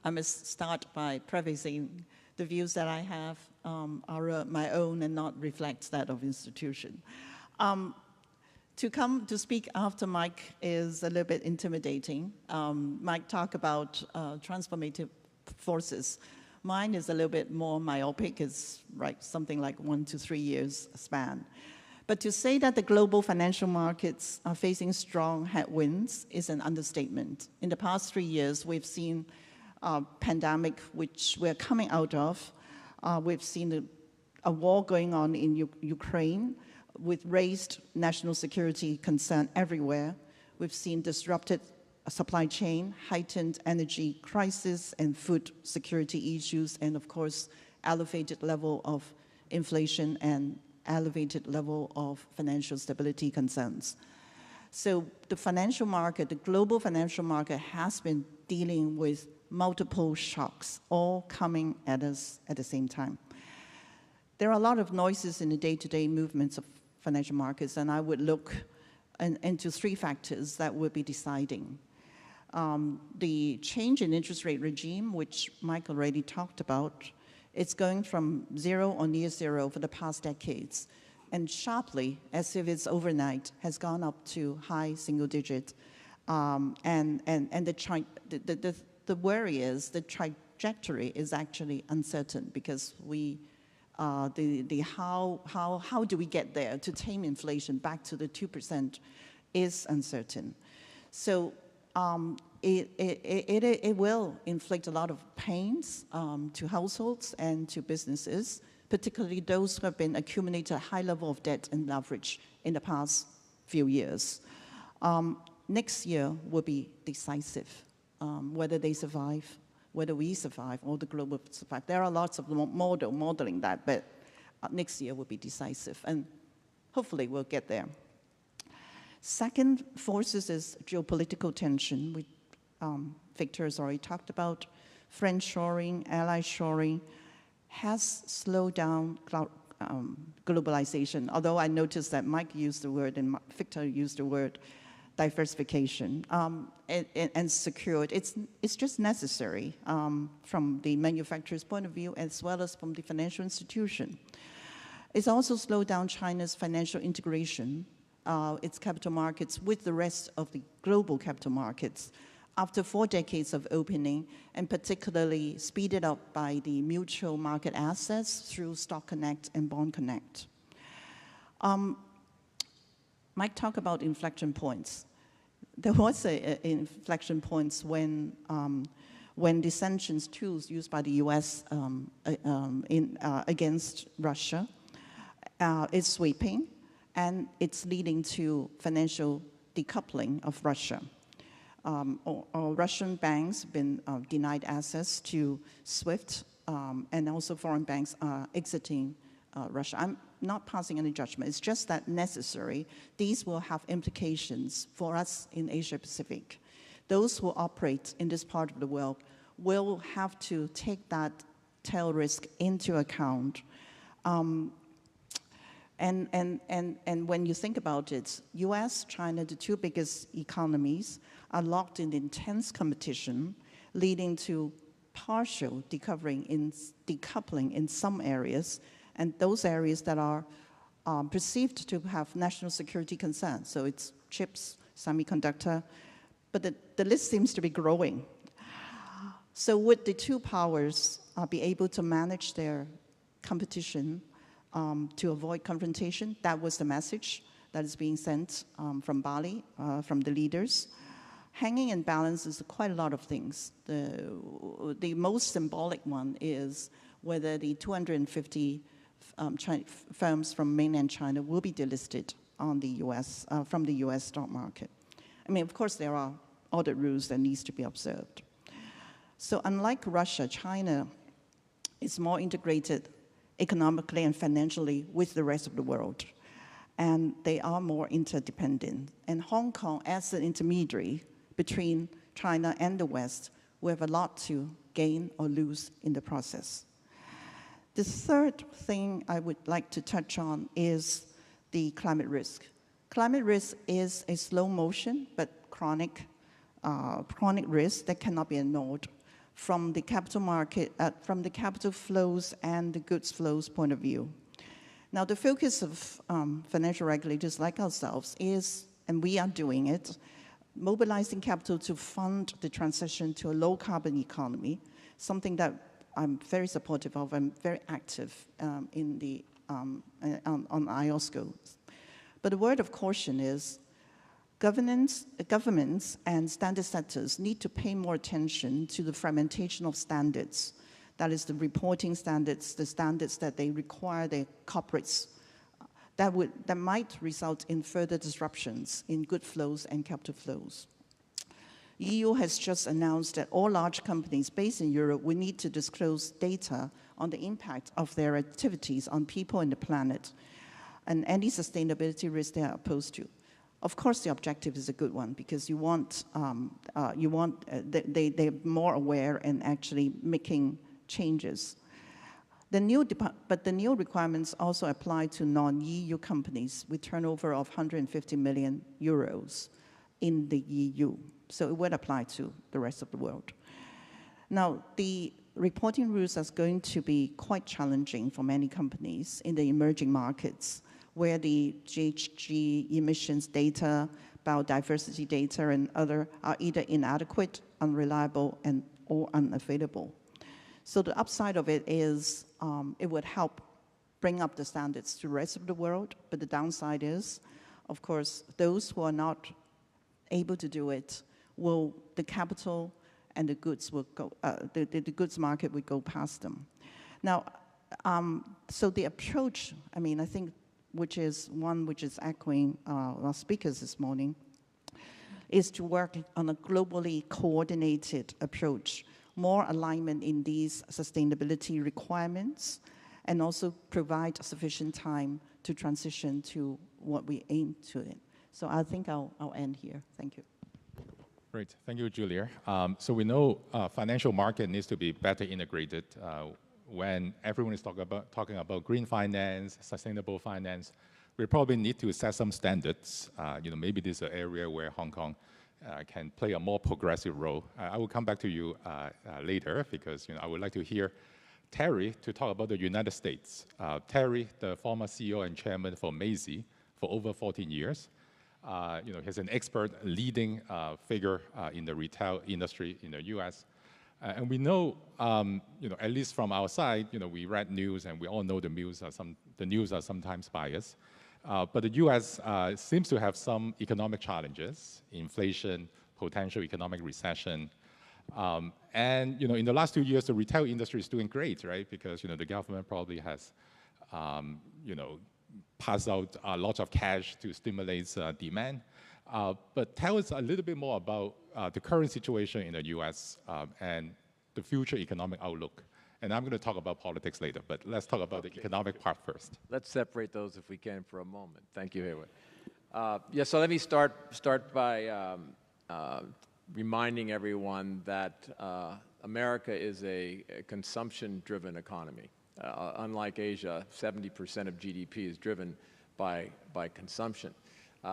I must start by prefacing the views that I have are my own and not reflects that of institution. To come to speak after Mike is a little bit intimidating. Mike talked about transformative forces. Mine is a little bit more myopic, it's right, something like 1 to 3 years span. But to say that the global financial markets are facing strong headwinds is an understatement. In the past 3 years, we've seen a pandemic, which we're coming out of. We've seen a war going on in Ukraine with raised national security concern everywhere. We've seen disrupted supply chain, heightened energy crisis and food security issues, and of course, elevated level of inflation and elevated level of financial stability concerns. So the financial market, the global financial market has been dealing with multiple shocks, all coming at us at the same time. There are a lot of noises in the day-to-day movements of financial markets, and I would look into 3 factors that will be deciding. The change in interest rate regime, which Mike already talked about, it's going from 0 or near 0 for the past decades, and sharply, as if it's overnight, has gone up to high single digit. And the worry is the trajectory is actually uncertain because how do we get there to tame inflation back to the 2% is uncertain. So it will inflict a lot of pains to households and to businesses, particularly those who have been accumulating a high level of debt and leverage in the past few years. Next year will be decisive, whether they survive, whether we survive, or the global survive. There are lots of modeling that, but next year will be decisive, and hopefully we'll get there. Second forces is geopolitical tension, which Victor has already talked about. Friend shoring, ally shoring has slowed down globalization, although I noticed that Mike used the word and Victor used the word diversification and secured. It's just necessary from the manufacturer's point of view as well as from the financial institution. It's also slowed down China's financial integration, its capital markets with the rest of the global capital markets after 4 decades of opening, and particularly speeded up by the mutual market access through Stock Connect and Bond Connect. Mike talked about inflection points. There was an inflection points when the sanctions tools used by the U.S. Against Russia is sweeping, and it's leading to financial decoupling of Russia. Russian banks have been denied access to SWIFT, and also foreign banks are exiting Russia. I'm not passing any judgment. It's just that necessary. These will have implications for us in Asia Pacific. Those who operate in this part of the world will have to take that tail risk into account. And when you think about it, US, China, the 2 biggest economies, are locked in intense competition, leading to partial decoupling in some areas, and those areas that are perceived to have national security concerns. So it's chips, semiconductor, but the list seems to be growing. So would the 2 powers be able to manage their competition to avoid confrontation? That was the message that is being sent from Bali, from the leaders. Hanging in balance is quite a lot of things. The most symbolic one is whether the 250 firms from mainland China will be delisted on the US, from the US stock market. I mean, of course, there are other rules that needs to be observed. So unlike Russia, China is more integrated economically and financially with the rest of the world, and they are more interdependent. And Hong Kong, as an intermediary between China and the West, will have a lot to gain or lose in the process. The third thing I would like to touch on is the climate risk. Climate risk is a slow motion but chronic risk that cannot be ignored from the capital market, from the capital flows and the goods flows point of view. Now, the focus of financial regulators like ourselves is, and we are doing it, mobilizing capital to fund the transition to a low-carbon economy, something that I'm very supportive of. I'm very active on IOSCO. But a word of caution is governments and standard setters need to pay more attention to the fragmentation of standards. That is the reporting standards, the standards that they require their corporates, that might result in further disruptions in good flows and capital flows. EU has just announced that all large companies based in Europe will need to disclose data on the impact of their activities on people and the planet and any sustainability risk they are opposed to. Of course, the objective is a good one because they're more aware and actually making changes. But the new requirements also apply to non-EU companies with turnover of 150 million euros in the EU. So it would apply to the rest of the world. Now, the reporting rules are going to be quite challenging for many companies in the emerging markets, where the GHG emissions data, biodiversity data, and other are either inadequate, unreliable, or unavailable. So the upside of it is it would help bring up the standards to the rest of the world, but the downside is, of course, those who are not able to do it, the capital and the goods will go, the goods market would go past them. Now, so the approach, I mean, I think, which is echoing our speakers this morning, is to work on a globally coordinated approach, more alignment in these sustainability requirements, and also provide sufficient time to transition to what we aim to it. So I think I'll end here. Thank you. Great, thank you, Julia. So we know financial market needs to be better integrated. When everyone is talking about green finance, sustainable finance, we probably need to set some standards. Maybe this is an area where Hong Kong can play a more progressive role. I will come back to you later because I would like to hear Terry to talk about the United States. Terry, the former CEO and chairman for Macy for over 14 years. He's an expert leading figure in the retail industry in the US. And we know, at least from our side, we read news and we all know the news are sometimes biased. But the US seems to have some economic challenges, inflation, potential economic recession. And in the last 2 years, the retail industry is doing great, right? Because the government probably has, passed out a lot of cash to stimulate demand. But tell us a little bit more about the current situation in the US and the future economic outlook. And I'm going to talk about politics later, but let's talk about the economic part first. Let's separate those if we can for a moment. Thank you, Hayward. So let me start by reminding everyone that America is a consumption-driven economy. Unlike Asia, 70% of GDP is driven by consumption.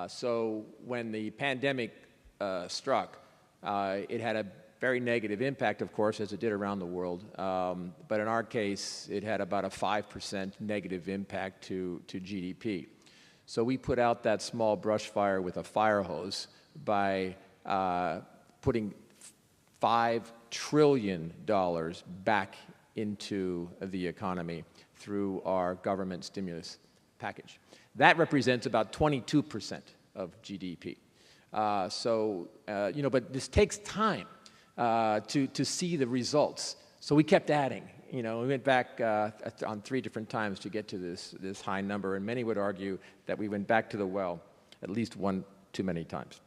So when the pandemic struck, it had a very negative impact, of course, as it did around the world. But in our case, it had about a 5% negative impact to GDP. So we put out that small brush fire with a fire hose by putting $5 trillion back into the economy through our government stimulus package. That represents about 22% of GDP. But this takes time to see the results. So we kept adding. We went back on 3 different times to get to this high number, and many would argue that we went back to the well at least one too many times.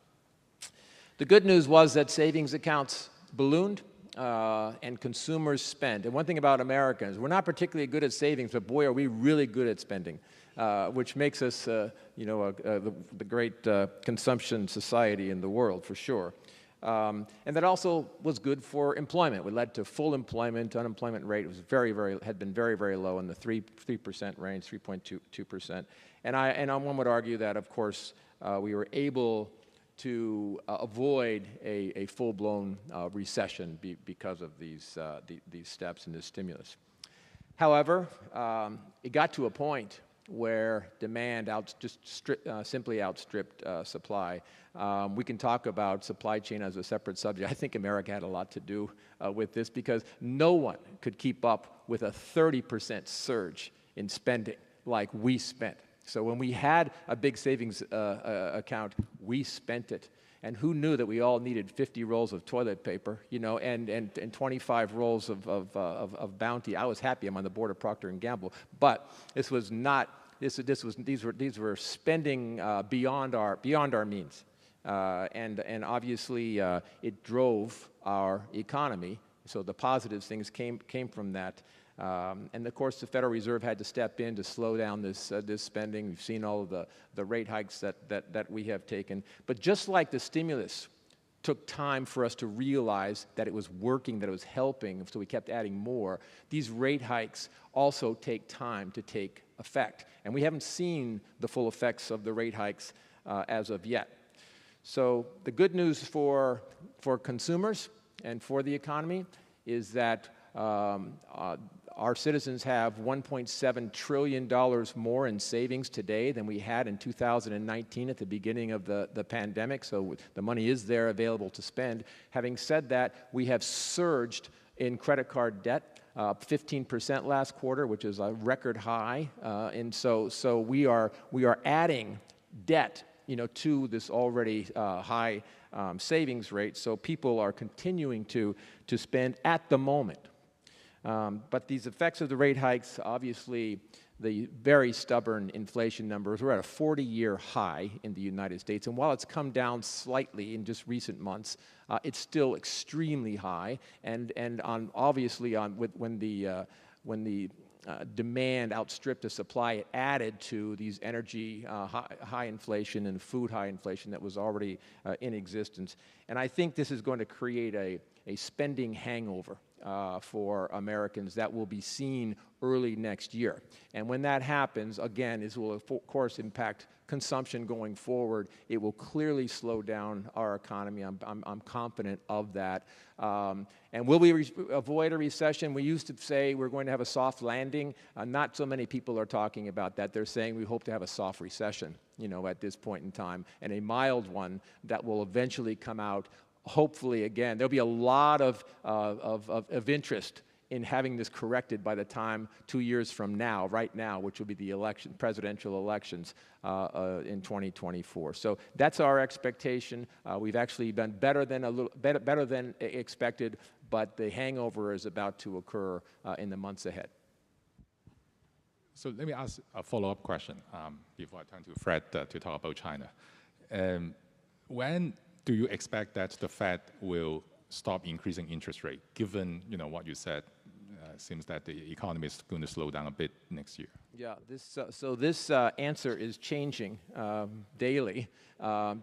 The good news was that savings accounts ballooned and consumers spent. And one thing about Americans, we're not particularly good at savings, but boy, are we really good at spending, which makes us, the great consumption society in the world, for sure. And that also was good for employment. It led to full employment. Unemployment rate was had been very, very low in the 3% range, 3.2%. And one would argue that, of course, we were able to avoid a full-blown recession because of these steps and this stimulus. However, it got to a point where demand simply outstripped supply. We can talk about supply chain as a separate subject. I think America had a lot to do with this because no one could keep up with a 30% surge in spending like we spent. So when we had a big savings account, we spent it. And who knew that we all needed 50 rolls of toilet paper, you know, and 25 rolls of Bounty? I was happy I'm on the board of Procter & Gamble, but this was not. These were spending beyond our means, and obviously it drove our economy. So the positive things came from that. And of course, the Federal Reserve had to step in to slow down this spending. We've seen all of the rate hikes that we have taken. But just like the stimulus took time for us to realize that it was working, that it was helping, so we kept adding more, these rate hikes also take time to take effect. And we haven't seen the full effects of the rate hikes as of yet. So the good news for consumers and for the economy is that our citizens have $1.7 trillion more in savings today than we had in 2019 at the beginning of the pandemic, so the money is there available to spend. Having said that, we have surged in credit card debt, 15% last quarter, which is a record high, and so we are adding debt, you know, to this already high savings rate, so people are continuing to spend at the moment. But these effects of the rate hikes, obviously, the very stubborn inflation numbers, we're at a 40-year high in the United States. And while it's come down slightly in just recent months, it's still extremely high. And obviously, when the demand outstripped the supply, it added to these energy high inflation and food high inflation that was already in existence. And I think this is going to create a spending hangover for Americans that will be seen early next year. And when that happens, again, this will, of course, impact consumption going forward. It will clearly slow down our economy. I'm confident of that. And will we avoid a recession? We used to say we're going to have a soft landing. Not so many people are talking about that. They're saying we hope to have a soft recession, you know, at this point in time, and a mild one that will eventually come out. Hopefully, again, there'll be a lot of interest in having this corrected by the time 2 years from now, right now, which will be the presidential elections in 2024. So that's our expectation. We've actually been better than expected, but the hangover is about to occur in the months ahead. So let me ask a follow-up question before I turn to Fred to talk about China. When do you expect that the Fed will stop increasing interest rate, given, you know, what you said? Seems that the economy is going to slow down a bit next year. Yeah, this answer is changing daily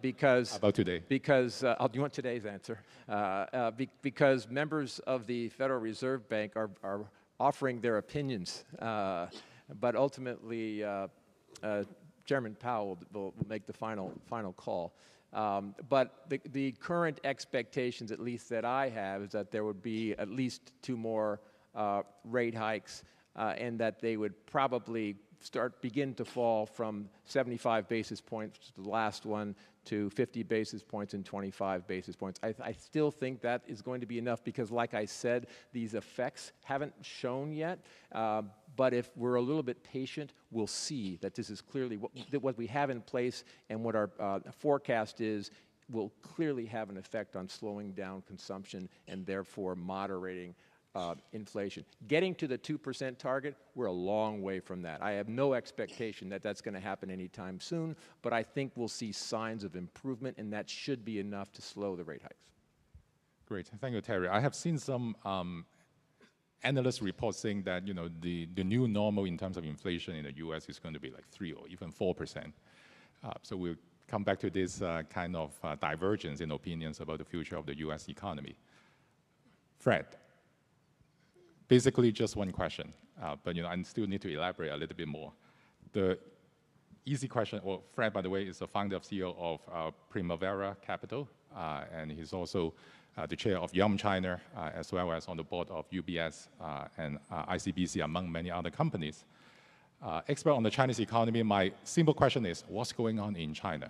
because... How about today? Because, do you want today's answer? Because members of the Federal Reserve Bank are offering their opinions, but ultimately Chairman Powell will make the final call. But the current expectations, at least that I have, is that there would be at least 2 more rate hikes, and that they would probably begin to fall from 75 basis points, the last one, to 50 basis points and 25 basis points. I still think that is going to be enough because, like I said, these effects haven't shown yet. But if we're a little bit patient, we'll see that this is clearly what we have in place, and what our forecast is will clearly have an effect on slowing down consumption and therefore moderating inflation. Getting to the 2% target, we're a long way from that. I have no expectation that that's going to happen anytime soon, but I think we'll see signs of improvement, and that should be enough to slow the rate hikes. Great, thank you, Terry. I have seen some analyst reports saying that, you know, the new normal in terms of inflation in the U.S. is going to be like 3 or even 4%. So we'll come back to this kind of divergence in opinions about the future of the U.S. economy. Fred. Basically, just one question, but, you know, I still need to elaborate a little bit more. The easy question, well, Fred, by the way, is the founder of CEO of Primavera Capital, and he's also the chair of Yum China, as well as on the board of UBS and ICBC, among many other companies. expert on the Chinese economy, my simple question is, what's going on in China?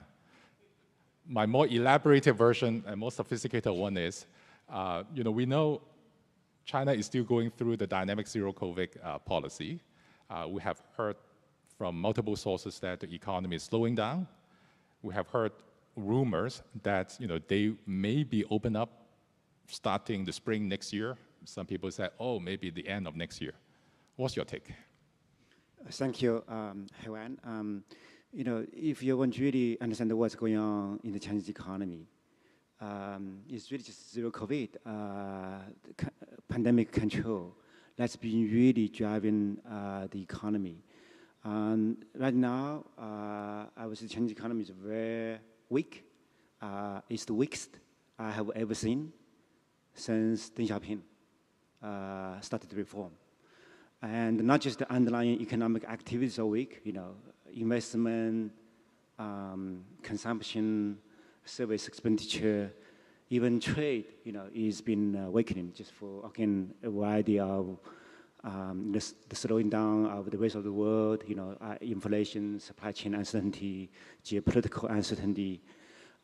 My more elaborated version and more sophisticated one is, we know China is still going through the dynamic zero COVID policy. We have heard from multiple sources that the economy is slowing down. We have heard rumors that they may be open up starting the spring next year. Some people say, oh, maybe the end of next year. What's your take? Thank you, Hewan. If you want to really understand what's going on in the Chinese economy, it's really just zero COVID pandemic control that's been really driving the economy. Right now, I would say the Chinese economy is very weak. It's the weakest I have ever seen since Deng Xiaoping started the reform. And not just the underlying economic activities are weak, investment, consumption, service expenditure, even trade, is been weakening just for, again, a variety of the slowing down of the rest of the world, inflation, supply chain uncertainty, geopolitical uncertainty.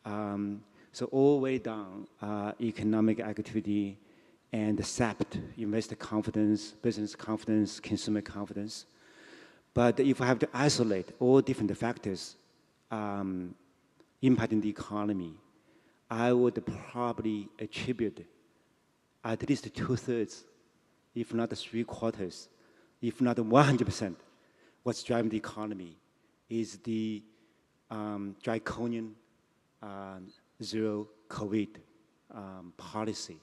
So all the way down, economic activity and sapped investor confidence, business confidence, consumer confidence. But if I have to isolate all different factors impacting the economy, I would probably attribute at least 2/3, if not 3/4, if not 100%, what's driving the economy is the draconian zero COVID policy.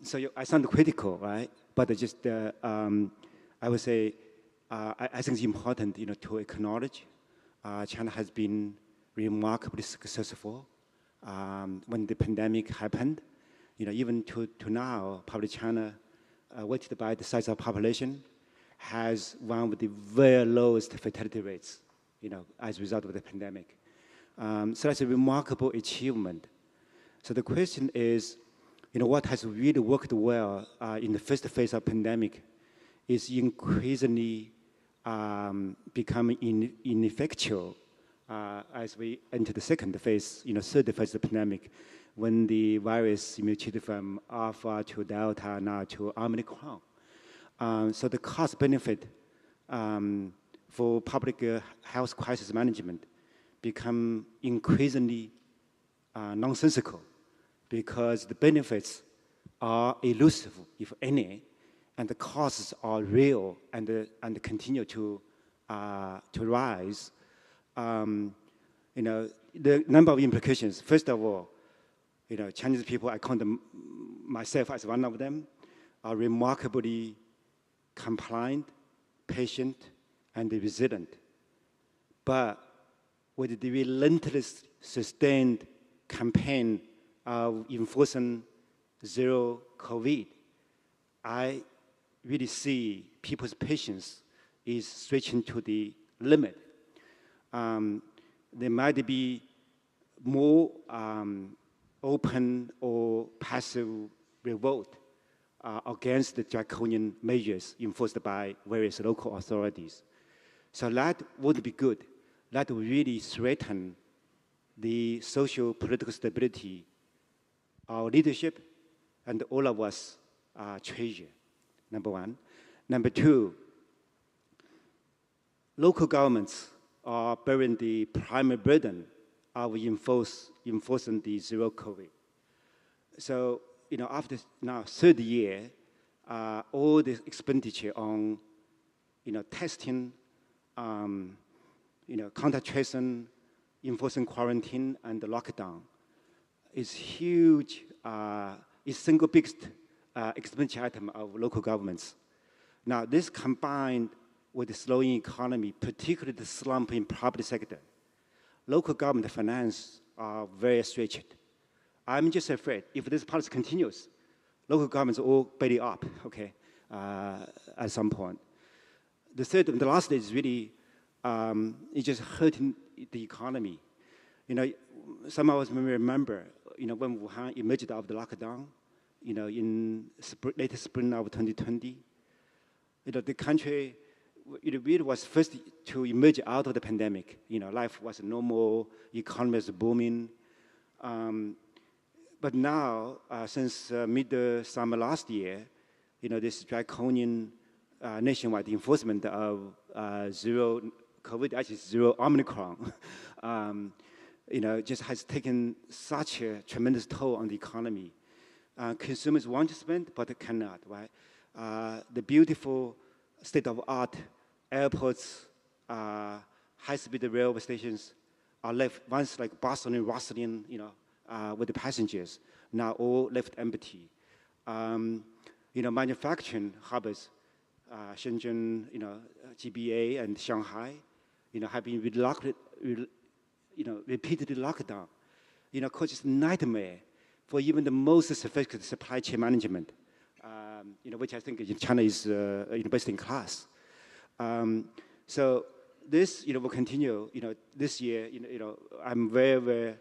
So I sound critical, right? But just I would say I think it's important, to acknowledge China has been remarkably successful when the pandemic happened. Even to now, probably China, weighted by the size of population, has one of the very lowest fatality rates, as a result of the pandemic. So that's a remarkable achievement. So the question is, what has really worked well in the first phase of pandemic is increasingly becoming ineffectual as we enter the second phase, third phase of the pandemic, when the virus mutated from Alpha to Delta, now to Omicron. So the cost benefit for public health crisis management become increasingly nonsensical, because the benefits are elusive, if any, and the costs are real and continue to rise. The number of implications. First of all, Chinese people, I count myself as one of them, are remarkably compliant, patient, and resilient. But with the relentless, sustained campaign of enforcing zero COVID, I really see people's patience is stretching to the limit. There might be more open or passive revolt against the draconian measures enforced by various local authorities. So that would be good. That would really threaten the social political stability our leadership and all of us treasure, number one. Number two, local governments are bearing the primary burden of enforcing the zero COVID. So, after now third year, all the expenditure on, testing, contact tracing, enforcing quarantine and the lockdown is huge. It's single biggest expenditure item of local governments. Now, this combined with the slowing economy, particularly the slump in property sector, local government finance are very stretched. I'm just afraid if this policy continues, local governments will belly up, okay, at some point. The last is really, it's just hurting the economy. Some of us may remember, when Wuhan emerged out of the lockdown, in late spring of 2020, the country it really was first to emerge out of the pandemic. Life was normal, economy was booming. But now, since mid-summer last year, this draconian nationwide enforcement of zero COVID, actually zero Omicron, just has taken such a tremendous toll on the economy. Consumers want to spend, but they cannot, right? The beautiful state-of-art airports, high-speed railway stations are left once like bustling, rustling, with the passengers, now all left empty. Manufacturing hubs, Shenzhen, GBA and Shanghai, have been repeatedly locked down, causes nightmare for even the most sophisticated supply chain management, which I think in China is best in class. So this, will continue. This year, I'm very, very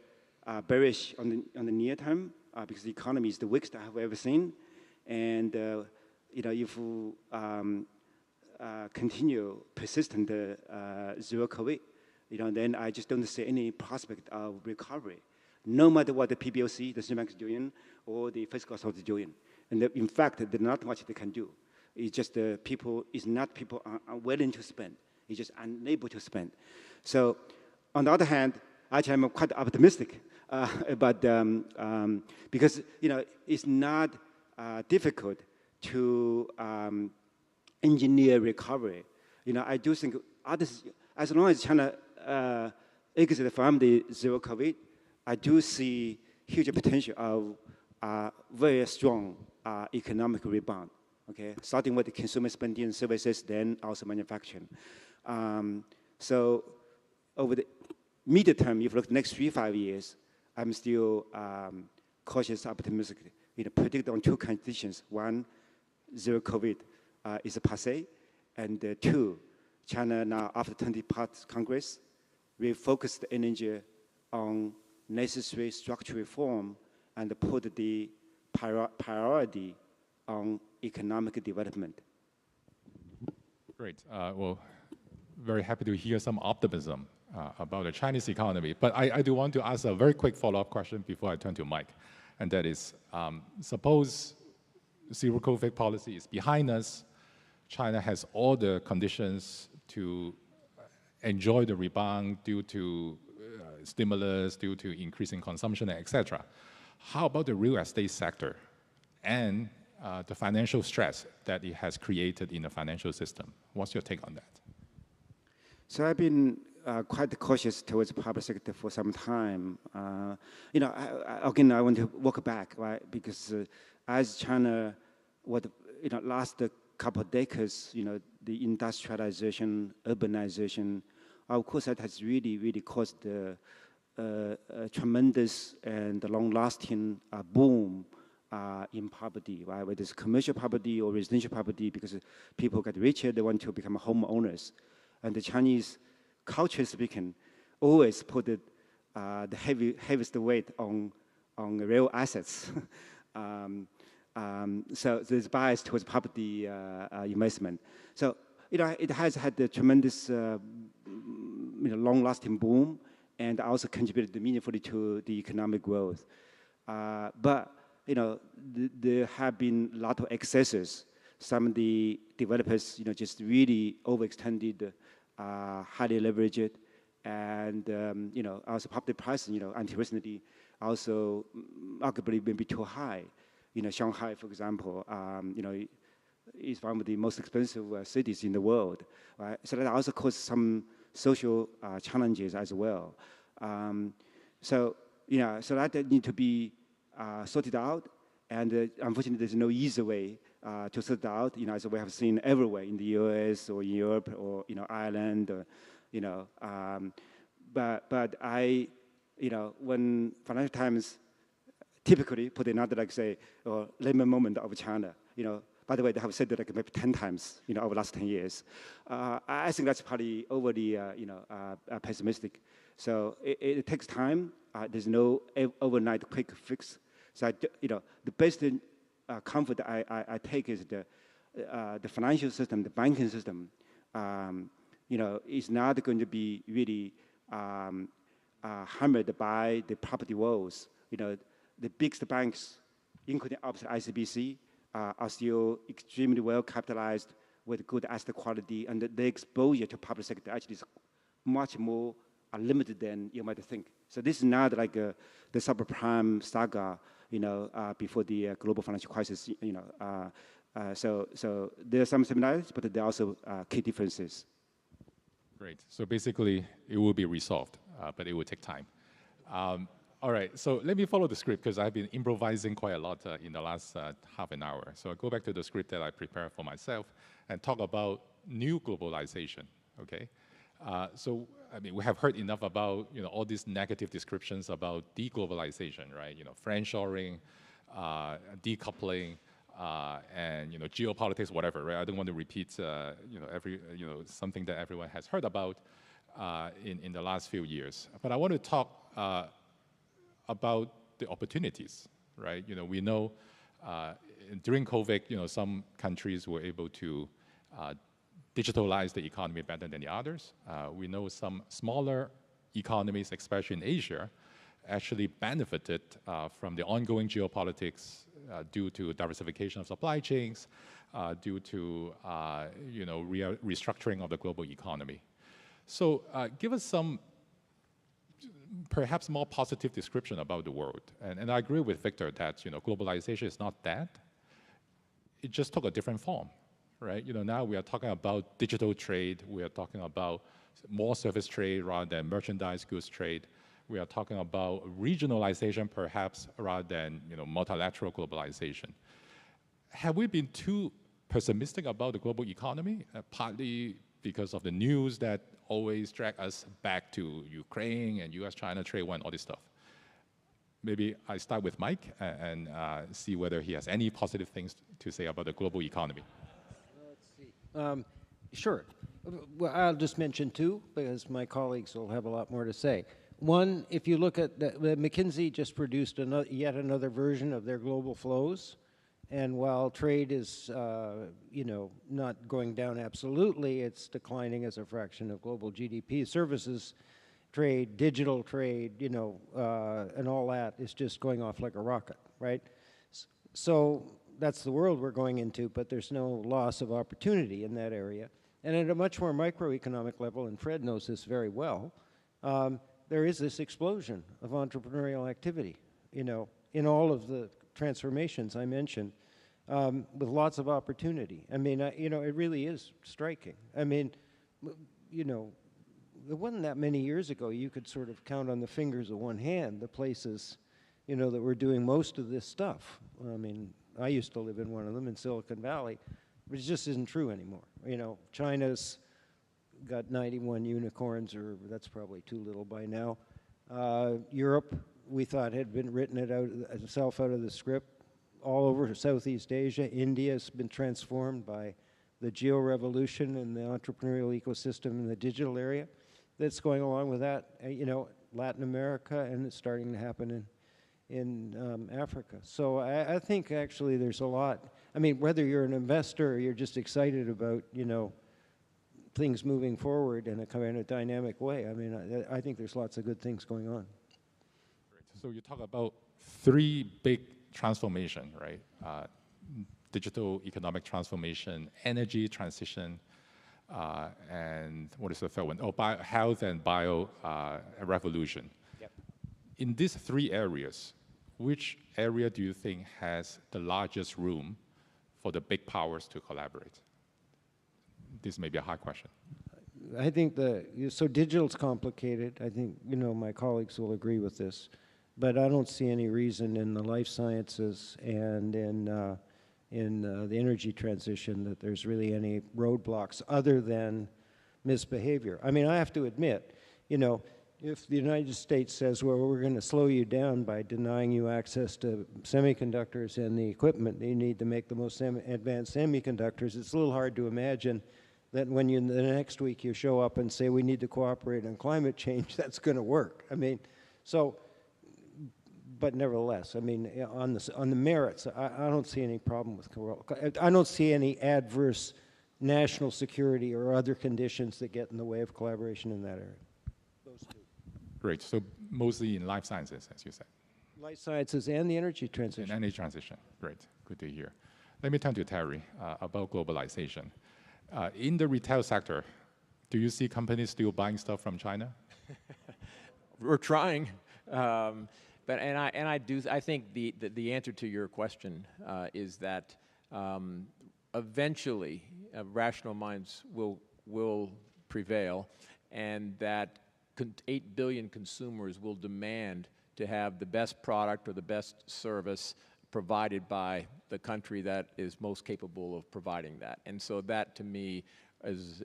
bearish on the near term because the economy is the weakest I have ever seen, and if we continue persistent zero COVID, then I just don't see any prospect of recovery, no matter what the PBOC, the central bank is doing, or the fiscal authority is doing. And in fact, there's not much they can do. It's just people are willing to spend. It's just unable to spend. So, on the other hand, actually, I'm quite optimistic about because it's not difficult to engineer recovery. I do think others, as long as China exits from the zero COVID, I do see huge potential of very strong economic rebound. Okay, starting with the consumer spending and services, then also manufacturing. So over the medium term, if you look at the next 3-5 years, I'm still cautious, optimistic. Predict on two conditions. One, zero COVID is a passé, and two, China now after 20-part Congress, we focus the energy on necessary structural reform and put the priority on economic development. Great. Well, very happy to hear some optimism about the Chinese economy. But I do want to ask a very quick follow-up question before I turn to Mike. And that is, suppose zero COVID policy is behind us, China has all the conditions to enjoy the rebound due to stimulus, due to increasing consumption, etc. How about the real estate sector and the financial stress that it has created in the financial system? What's your take on that? So I've been quite cautious towards the public sector for some time. Again, I want to walk back, right? Because as China, last couple of decades, the industrialization, urbanization, of course, that has really, really caused a tremendous and long-lasting boom in property, right? Whether it's commercial property or residential property, because people get richer, they want to become homeowners. And the Chinese, culturally speaking, always put the heaviest weight on real assets. So there's bias towards property investment. So it has had a tremendous, long-lasting boom, and also contributed meaningfully to the economic growth. But there have been a lot of excesses. Some of the developers, just really overextended, highly leveraged, and also property prices, until recently, also arguably maybe too high. Shanghai, for example, is one of the most expensive cities in the world, right? So that also caused some social challenges as well. So that need to be sorted out, and unfortunately, there's no easy way to sort it out. As we have seen everywhere in the U.S. or Europe or Ireland, but I, when Financial Times typically put another or lemon moment of China, by the way, they have said that maybe 10 times, over the last 10 years. I think that's probably overly, pessimistic. So it takes time. There's no overnight quick fix. So the best comfort I take is the financial system, the banking system, is not going to be really hammered by the property woes. The biggest banks, including obviously ICBC, are still extremely well capitalized with good asset quality, and the exposure to public sector actually is much more limited than you might think. So this is not like the subprime saga, before the global financial crisis. So there are some similarities, but there are also key differences. Great. So basically, it will be resolved, but it will take time. All right, so let me follow the script because I've been improvising quite a lot in the last half an hour. So I'll go back to the script that I prepared for myself and talk about new globalization, okay? We have heard enough about, all these negative descriptions about deglobalization, right? Friendshoring, decoupling, and, geopolitics, whatever, right? I don't want to repeat, something that everyone has heard about in the last few years. But I want to talk about the opportunities, right? We know during COVID, some countries were able to digitalize the economy better than the others. We know some smaller economies, especially in Asia, actually benefited from the ongoing geopolitics due to diversification of supply chains, due to restructuring of the global economy. So give us some perhaps more positive description about the world. And I agree with Victor that globalization is not dead. It just took a different form, right? Now we are talking about digital trade. We are talking about more service trade rather than merchandise goods trade. We are talking about regionalization perhaps rather than multilateral globalization. Have we been too pessimistic about the global economy? Partly because of the news that always drag us back to Ukraine and US-China trade war and all this stuff. Maybe I start with Mike and see whether he has any positive things to say about the global economy. Let's see. Sure. Well, I'll just mention two because my colleagues will have a lot more to say. One, if you look at McKinsey just produced yet another version of their global flows. And while trade is, not going down absolutely, it's declining as a fraction of global GDP. Services trade, digital trade, and all that is just going off like a rocket, right? So that's the world we're going into, but there's no loss of opportunity in that area. And at a much more microeconomic level, and Fred knows this very well, there is this explosion of entrepreneurial activity, in all of the transformations I mentioned, with lots of opportunity. I mean, it really is striking. I mean, it wasn't that many years ago you could sort of count on the fingers of one hand the places, that were doing most of this stuff. I mean, I used to live in one of them in Silicon Valley, but it just isn't true anymore. China's got 91 unicorns, or that's probably too little by now. Europe, we thought had been written itself out of the script. All over Southeast Asia, India's been transformed by the geo-revolution and the entrepreneurial ecosystem in the digital area that's going along with that. Latin America, and it's starting to happen in Africa. So I think actually there's a lot. I mean, whether you're an investor or you're just excited about, things moving forward in a kind of dynamic way, I mean, I think there's lots of good things going on. So you talk about three big transformation, right? Digital economic transformation, energy transition, and what is the third one? Oh, health and bio revolution. Yep. In these three areas, which area do you think has the largest room for the big powers to collaborate? This may be a hard question. I think so digital's complicated. I think, my colleagues will agree with this. But I don't see any reason in the life sciences and in the energy transition that there's really any roadblocks other than misbehavior. I mean, I have to admit, if the United States says, well, we're going to slow you down by denying you access to semiconductors and the equipment that you need to make the most advanced semiconductors, it's a little hard to imagine that when the next week you show up and say we need to cooperate on climate change, that's going to work. I mean, but nevertheless, I mean, on the merits, I don't see any problem with I don't see any adverse national security or other conditions that get in the way of collaboration in that area. Those two. Great. So mostly in life sciences, as you said. Life sciences and the energy transition. And energy transition. Great. Good to hear. Let me turn to Terry about globalization. In the retail sector, do you see companies still buying stuff from China? We're trying. I think the answer to your question is that eventually rational minds will prevail, and that 8 billion consumers will demand to have the best product or the best service provided by the country that is most capable of providing that. And so that, to me, is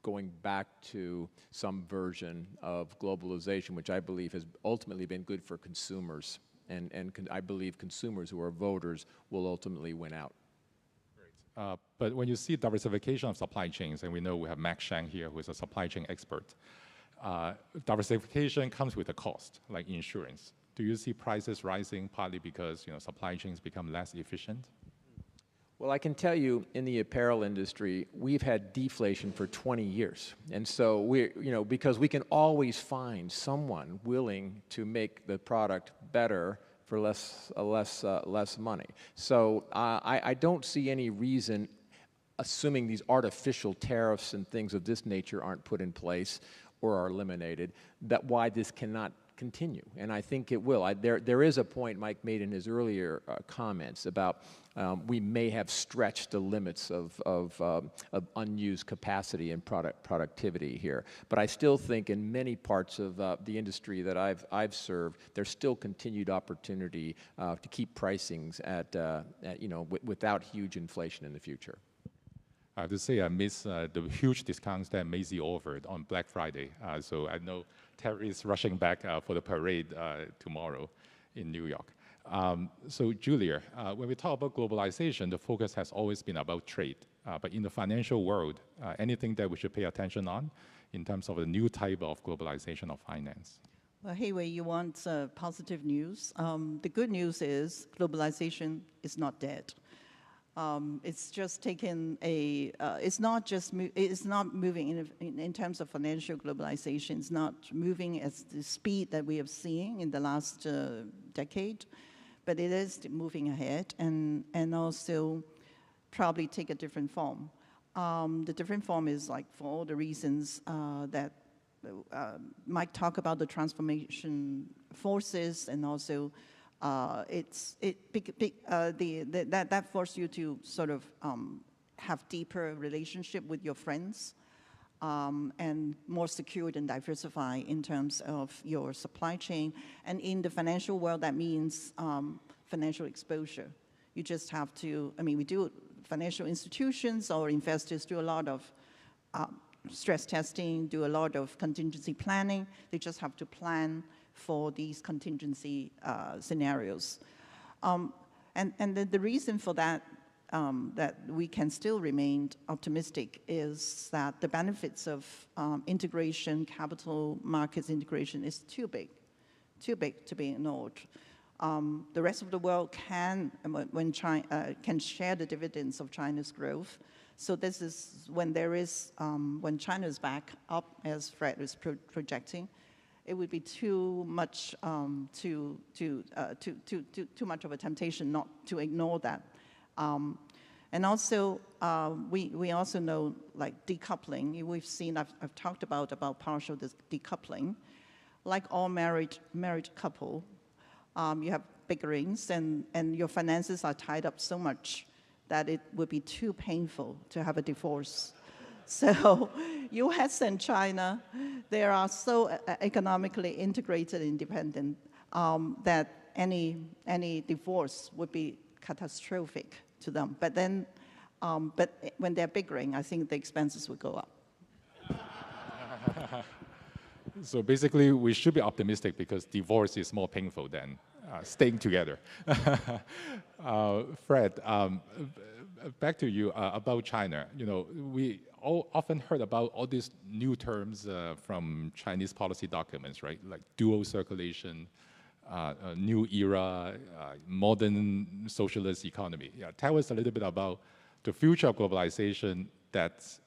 going back to some version of globalization, which I believe has ultimately been good for consumers. And I believe consumers who are voters will ultimately win out. Great. But when you see diversification of supply chains, and we know we have Max Shang here, who is a supply chain expert, diversification comes with a cost, like insurance. Do you see prices rising partly because supply chains become less efficient? Well, I can tell you, in the apparel industry, we've had deflation for 20 years. And so because we can always find someone willing to make the product better for less money. So I don't see any reason, assuming these artificial tariffs and things of this nature aren't put in place or are eliminated, that why this cannot continue. And I think it will. There is a point Mike made in his earlier comments about we may have stretched the limits of unused capacity and productivity here. But I still think in many parts of the industry that I've served, there's still continued opportunity to keep pricings at without huge inflation in the future. I have to say I miss the huge discounts that Macy offered on Black Friday. So I know Terry is rushing back for the parade tomorrow in New York. So Julia, when we talk about globalization, the focus has always been about trade. But in the financial world, anything that we should pay attention on in terms of a new type of globalization of finance? Well, Wei, you want positive news. The good news is globalization is not dead. It's just taken it's not moving in terms of financial globalization. It's not moving at the speed that we have seen in the last decade, but it is moving ahead and also probably take a different form. The different form is like for all the reasons that Mike talked about, the transformation forces, and also that forces you to sort of have deeper relationship with your friends and more secured and diversified in terms of your supply chain. And in the financial world, that means financial exposure. You just have to, we do, financial institutions or investors do a lot of stress testing, do a lot of contingency planning. They just have to plan for these contingency scenarios. And the reason for that, that we can still remain optimistic, is that the benefits of integration, capital markets integration, is too big to be ignored. The rest of the world can share the dividends of China's growth. So this is when when China is back up, as Fred is projecting, it would be too much too much of a temptation not to ignore that. And also, we also know, like decoupling. We've seen, I've talked about partial decoupling. Like all married couple, you have bickerings, and your finances are tied up so much that it would be too painful to have a divorce. So US and China, they are so economically integrated and independent that any divorce would be catastrophic to them. But then, but when they're bickering, I think the expenses would go up. So basically, we should be optimistic because divorce is more painful than staying together. Fred, back to you about China. We all often heard about all these new terms from Chinese policy documents, right? Like dual circulation, a new era, modern socialist economy. Yeah, tell us a little bit about the future of globalization that's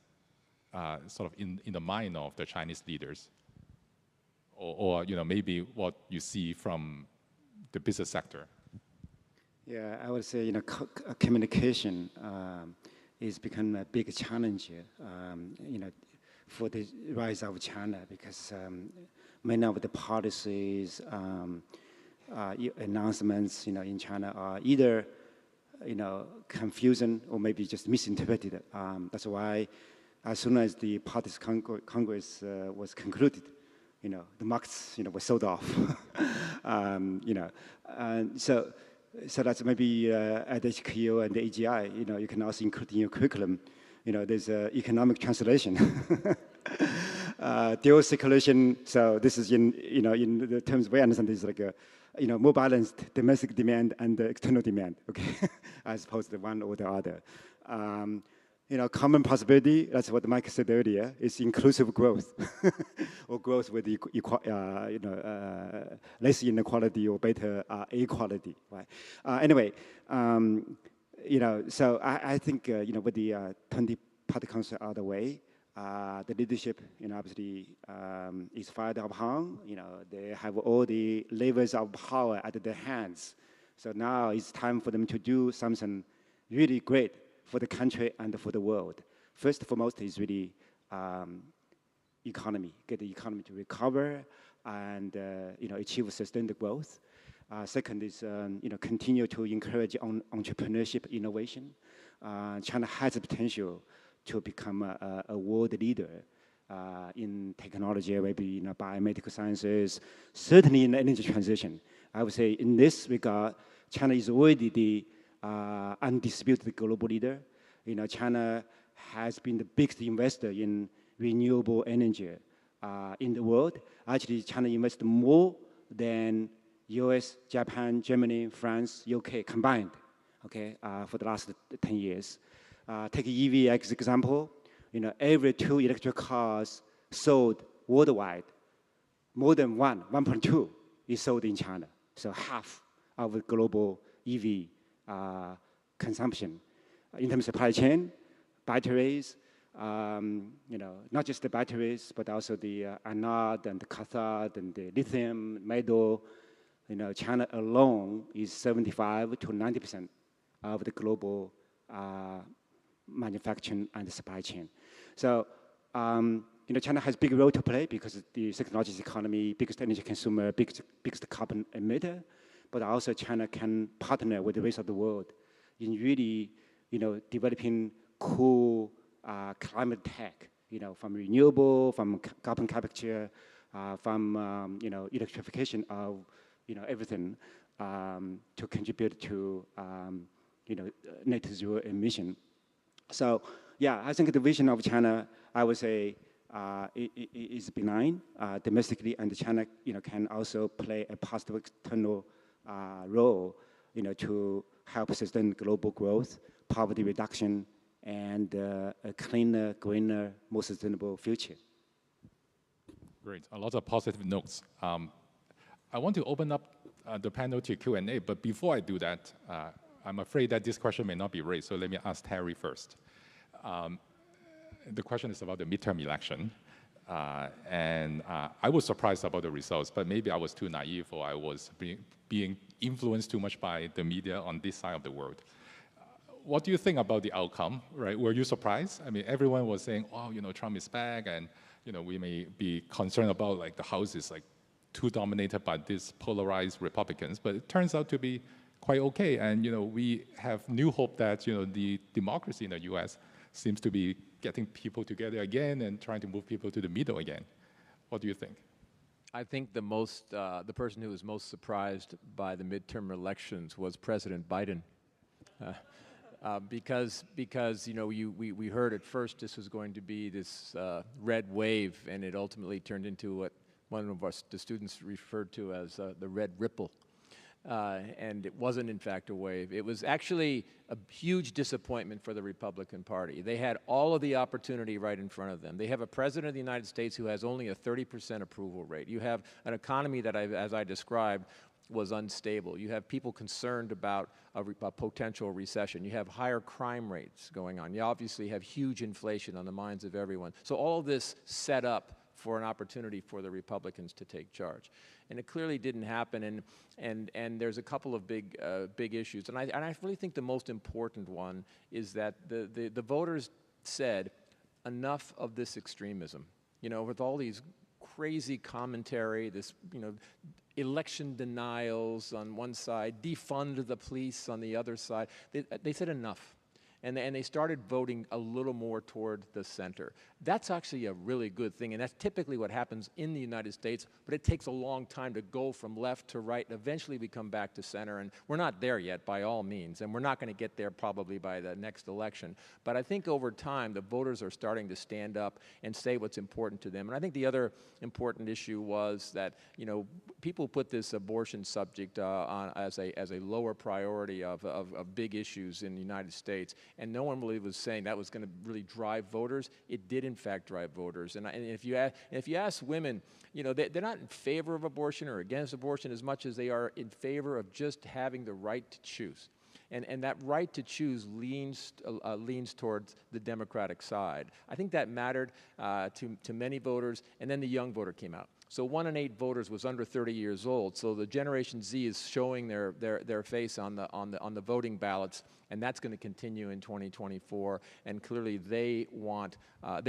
sort of in the mind of the Chinese leaders, or maybe what you see from the business sector. Yeah, I would say communication is becoming a big challenge for the rise of China, because many of the policies, announcements in China are either confusing or maybe just misinterpreted. That's why as soon as the Party's Congress was concluded, the markets were sold off. And so that's maybe at HQ and the AGI, you can also include in your curriculum, there's economic translation. Dual circulation, so this is in the terms we understand, is like a more balanced domestic demand and external demand, okay, as opposed to one or the other. Common possibility, that's what Mike said earlier, is inclusive growth, or growth with less inequality or better equality, right? Anyway, so I think, with the 20 Party Council out of the way, the leadership, obviously is fired upon. They have all the levers of power at their hands. So now it's time for them to do something really great for the country and for the world. First and foremost is really economy, get the economy to recover and achieve sustained growth. Second is continue to encourage entrepreneurship, innovation. China has the potential to become a world leader in technology, maybe biomedical sciences, certainly in energy transition. I would say in this regard, China is already the undisputed global leader. China has been the biggest investor in renewable energy in the world. Actually, China invests more than US, Japan, Germany, France, UK combined, okay, for the last 10 years. Take EV as example. Every 2 electric cars sold worldwide, more than 1.2 is sold in China. So half of the global EV consumption. In terms of supply chain, batteries, not just the batteries, but also the anode and the cathode and the lithium, metal. China alone is 75 to 90% of the global manufacturing and the supply chain. So, China has a big role to play because the technology economy, biggest energy consumer, biggest carbon emitter, but also China can partner with the rest of the world in really, developing cool climate tech, from renewable, from carbon capture, from, electrification of, everything to contribute to, net zero emission. So, yeah, I think the vision of China, I would say, is benign domestically, and China, can also play a positive external role, to help sustain global growth, poverty reduction, and a cleaner, greener, more sustainable future. Great, a lot of positive notes. I want to open up the panel to Q&A, but before I do that, I'm afraid that this question may not be raised, so let me ask Terry first. The question is about the midterm election, and I was surprised about the results, but maybe I was too naive or I was being influenced too much by the media on this side of the world. What do you think about the outcome, right? Were you surprised? I mean, everyone was saying, oh, Trump is back, and we may be concerned about the House is too dominated by these polarized Republicans, but it turns out to be quite okay, and we have new hope that the democracy in the U.S. seems to be getting people together again and trying to move people to the middle again. What do you think? I think the person who was most surprised by the midterm elections was President Biden, because we heard at first this was going to be this red wave, and it ultimately turned into what one of the students referred to as the red ripple. And it wasn't, in fact, a wave. It was actually a huge disappointment for the Republican Party. They had all of the opportunity right in front of them. They have a president of the United States who has only a 30% approval rate. You have an economy that, as I described, was unstable. You have people concerned about a potential recession. You have higher crime rates going on. You obviously have huge inflation on the minds of everyone. So all of this set up for an opportunity for the Republicans to take charge. And it clearly didn't happen, and there's a couple of big issues. And I really think the most important one is that the voters said, enough of this extremism. You know, with all these crazy commentary, this, you know, election denials on one side, defund the police on the other side, they said enough. And they started voting a little more toward the center. That's actually a really good thing, and that's typically what happens in the United States, but it takes a long time to go from left to right, and eventually we come back to center, and we're not there yet by all means, and we're not going to get there probably by the next election. But I think over time, the voters are starting to stand up and say what's important to them. And I think the other important issue was that, you know, people put this abortion subject on as a lower priority of big issues in the United States. And no one really was saying that was going to really drive voters. It did, in fact, drive voters. And if you ask women, you know, they're not in favor of abortion or against abortion as much as they are in favor of just having the right to choose. And that right to choose leans towards the Democratic side. I think that mattered to many voters. And then the young voter came out. So 1 in 8 voters was under 30 years old. So the Generation Z is showing their face on the voting ballots, and that's going to continue in 2024. And clearly, they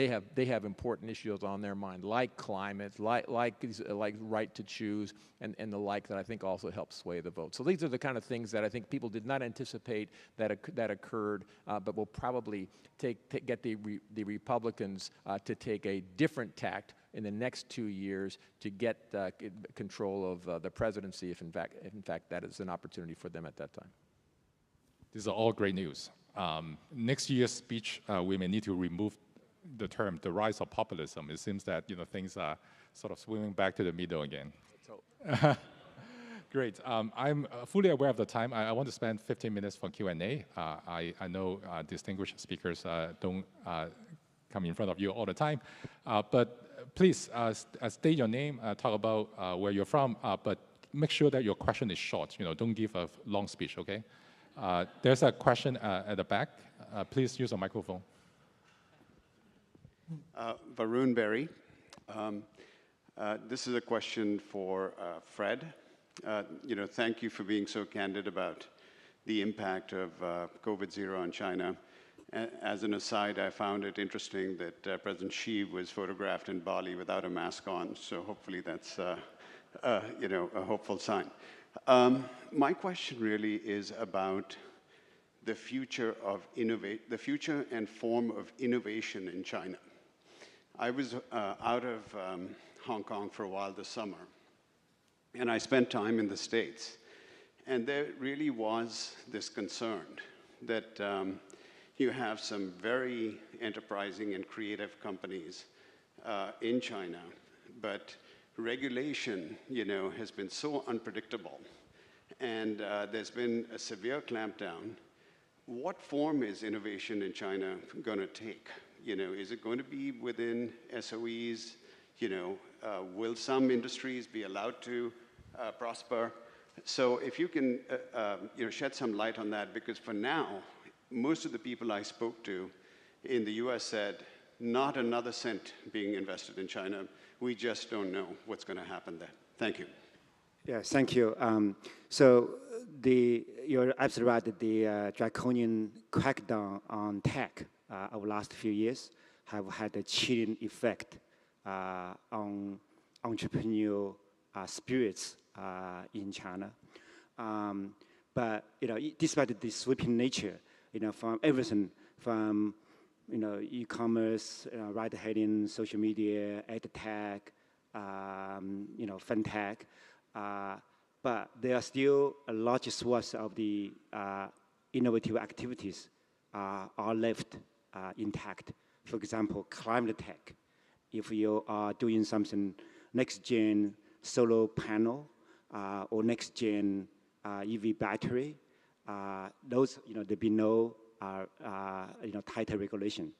have important issues on their mind, like climate, like right to choose, and the like, that I think also helps sway the vote. So these are the kind of things that I think people did not anticipate that occurred, but will probably get the Republicans to take a different tact in the next 2 years to get control of the presidency, if in fact that is an opportunity for them at that time. These are all great news. Next year's speech, we may need to remove the term "the rise of populism." It seems that, you know, things are sort of swimming back to the middle again. Let's hope. Great. I'm fully aware of the time. I want to spend 15 minutes for Q&A. I know distinguished speakers don't come in front of you all the time, but please state your name, talk about where you're from, but make sure that your question is short. You know, don't give a long speech, okay? There's a question at the back. Please use a microphone. Varun Berry. This is a question for Fred. You know, thank you for being so candid about the impact of COVID-0 on China. As an aside, I found it interesting that President Xi was photographed in Bali without a mask on, so hopefully that's you know, a hopeful sign. My question really is about the future of the future and form of innovation in China. I was out of Hong Kong for a while this summer, and I spent time in the States, and there really was this concern that you have some very enterprising and creative companies in China, but regulation, you know, has been so unpredictable, and there's been a severe clampdown. What form is innovation in China going to take? You know, is it going to be within SOEs? You know, will some industries be allowed to prosper? So if you can, you know, shed some light on that, because for now, most of the people I spoke to in the US said, not another cent being invested in China. We just don't know what's going to happen there. Thank you. Yes, thank you. You're absolutely right that the draconian crackdown on tech over the last few years have had a chilling effect on entrepreneurial spirits in China. But you know, despite the sweeping nature, you know, from everything from e-commerce, ride-hailing, social media, ad tech, you know, fintech, but there are still a large swath of the innovative activities are left intact. For example, climate tech. If you are doing something next-gen solar panel or next-gen EV battery, those, you know, there be no you know, tighter regulation.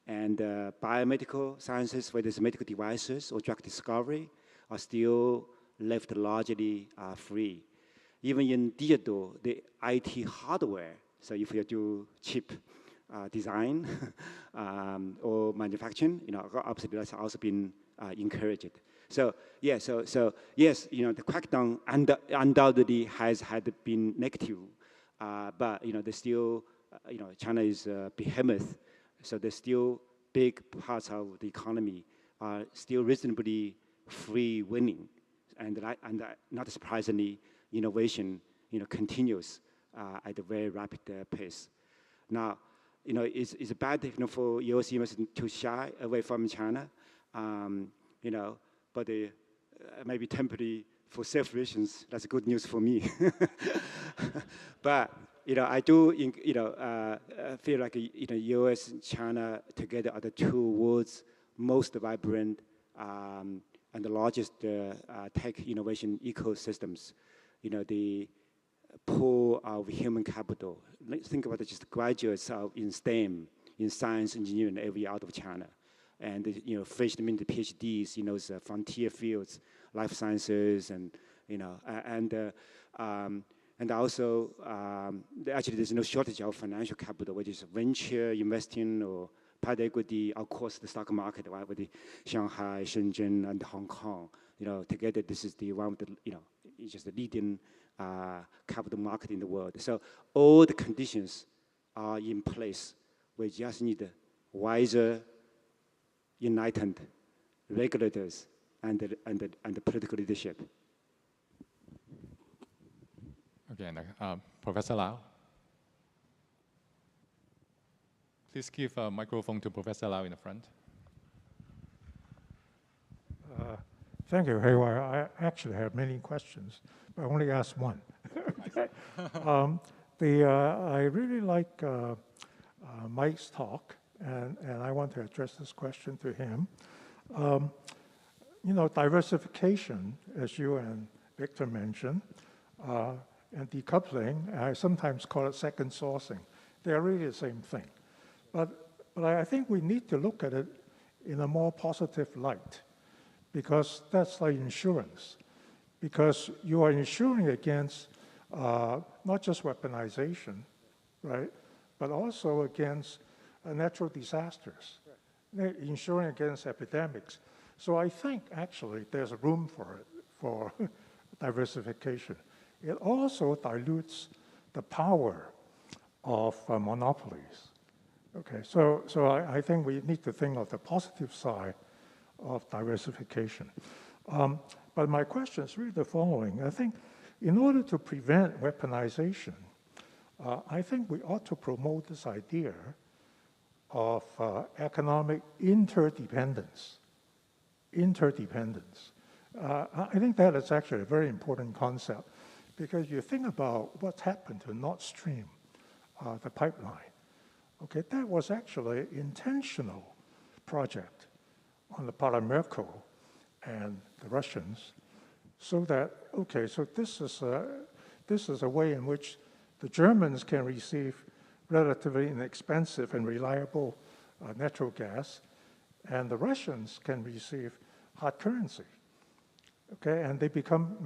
And biomedical sciences, whether it's medical devices or drug discovery, are still left largely free. even in digital, the IT hardware. So if you do chip design or manufacturing, obviously that's also been encouraged. So yeah, so yes, the crackdown undoubtedly has had been negative, but there's still, China is a behemoth, so there's still big parts of the economy are still reasonably free winning, and not surprisingly, innovation continues at a very rapid pace. Now, it's bad for U.S. investors to shy away from China, but maybe temporarily for safe reasons, that's good news for me. But I do feel like U.S. and China together are the two world's most vibrant and the largest tech innovation ecosystems. The pool of human capital. Let's think about it, just graduates in STEM, in science, engineering, every out of China. And freshman to PhDs in those frontier fields, life sciences, and also actually there's no shortage of financial capital, which is venture investing or private equity. Of course, the stock market, right, with the Shanghai, Shenzhen, and Hong Kong. Together this is the one of the it's just the leading capital market in the world. So all the conditions are in place. We just need wiser, enlightened regulators and the political leadership. Again, Professor Lau. Please give a microphone to Professor Lau in the front. Thank you, Hayward. I actually have many questions, but I only asked one. I really like Mike's talk, and I want to address this question to him. Diversification, as you and Victor mentioned, and decoupling, I sometimes call it second sourcing. They're really the same thing. But I think we need to look at it in a more positive light, because that's like insurance. Because you are insuring against not just weaponization, right, but also against natural disasters, insuring against epidemics. So I think actually there's room for it, for diversification. It also dilutes the power of monopolies. Okay, so I think we need to think of the positive side of diversification. But my question is really the following. I think in order to prevent weaponization, I think we ought to promote this idea of economic interdependence. I think that is actually a very important concept, because you think about what's happened to Nord Stream, the pipeline. Okay, that was actually an intentional project on the part of Merkel and the Russians, so that, okay, so this is a way in which the Germans can receive relatively inexpensive and reliable natural gas, and the Russians can receive hard currency. Okay, and they become,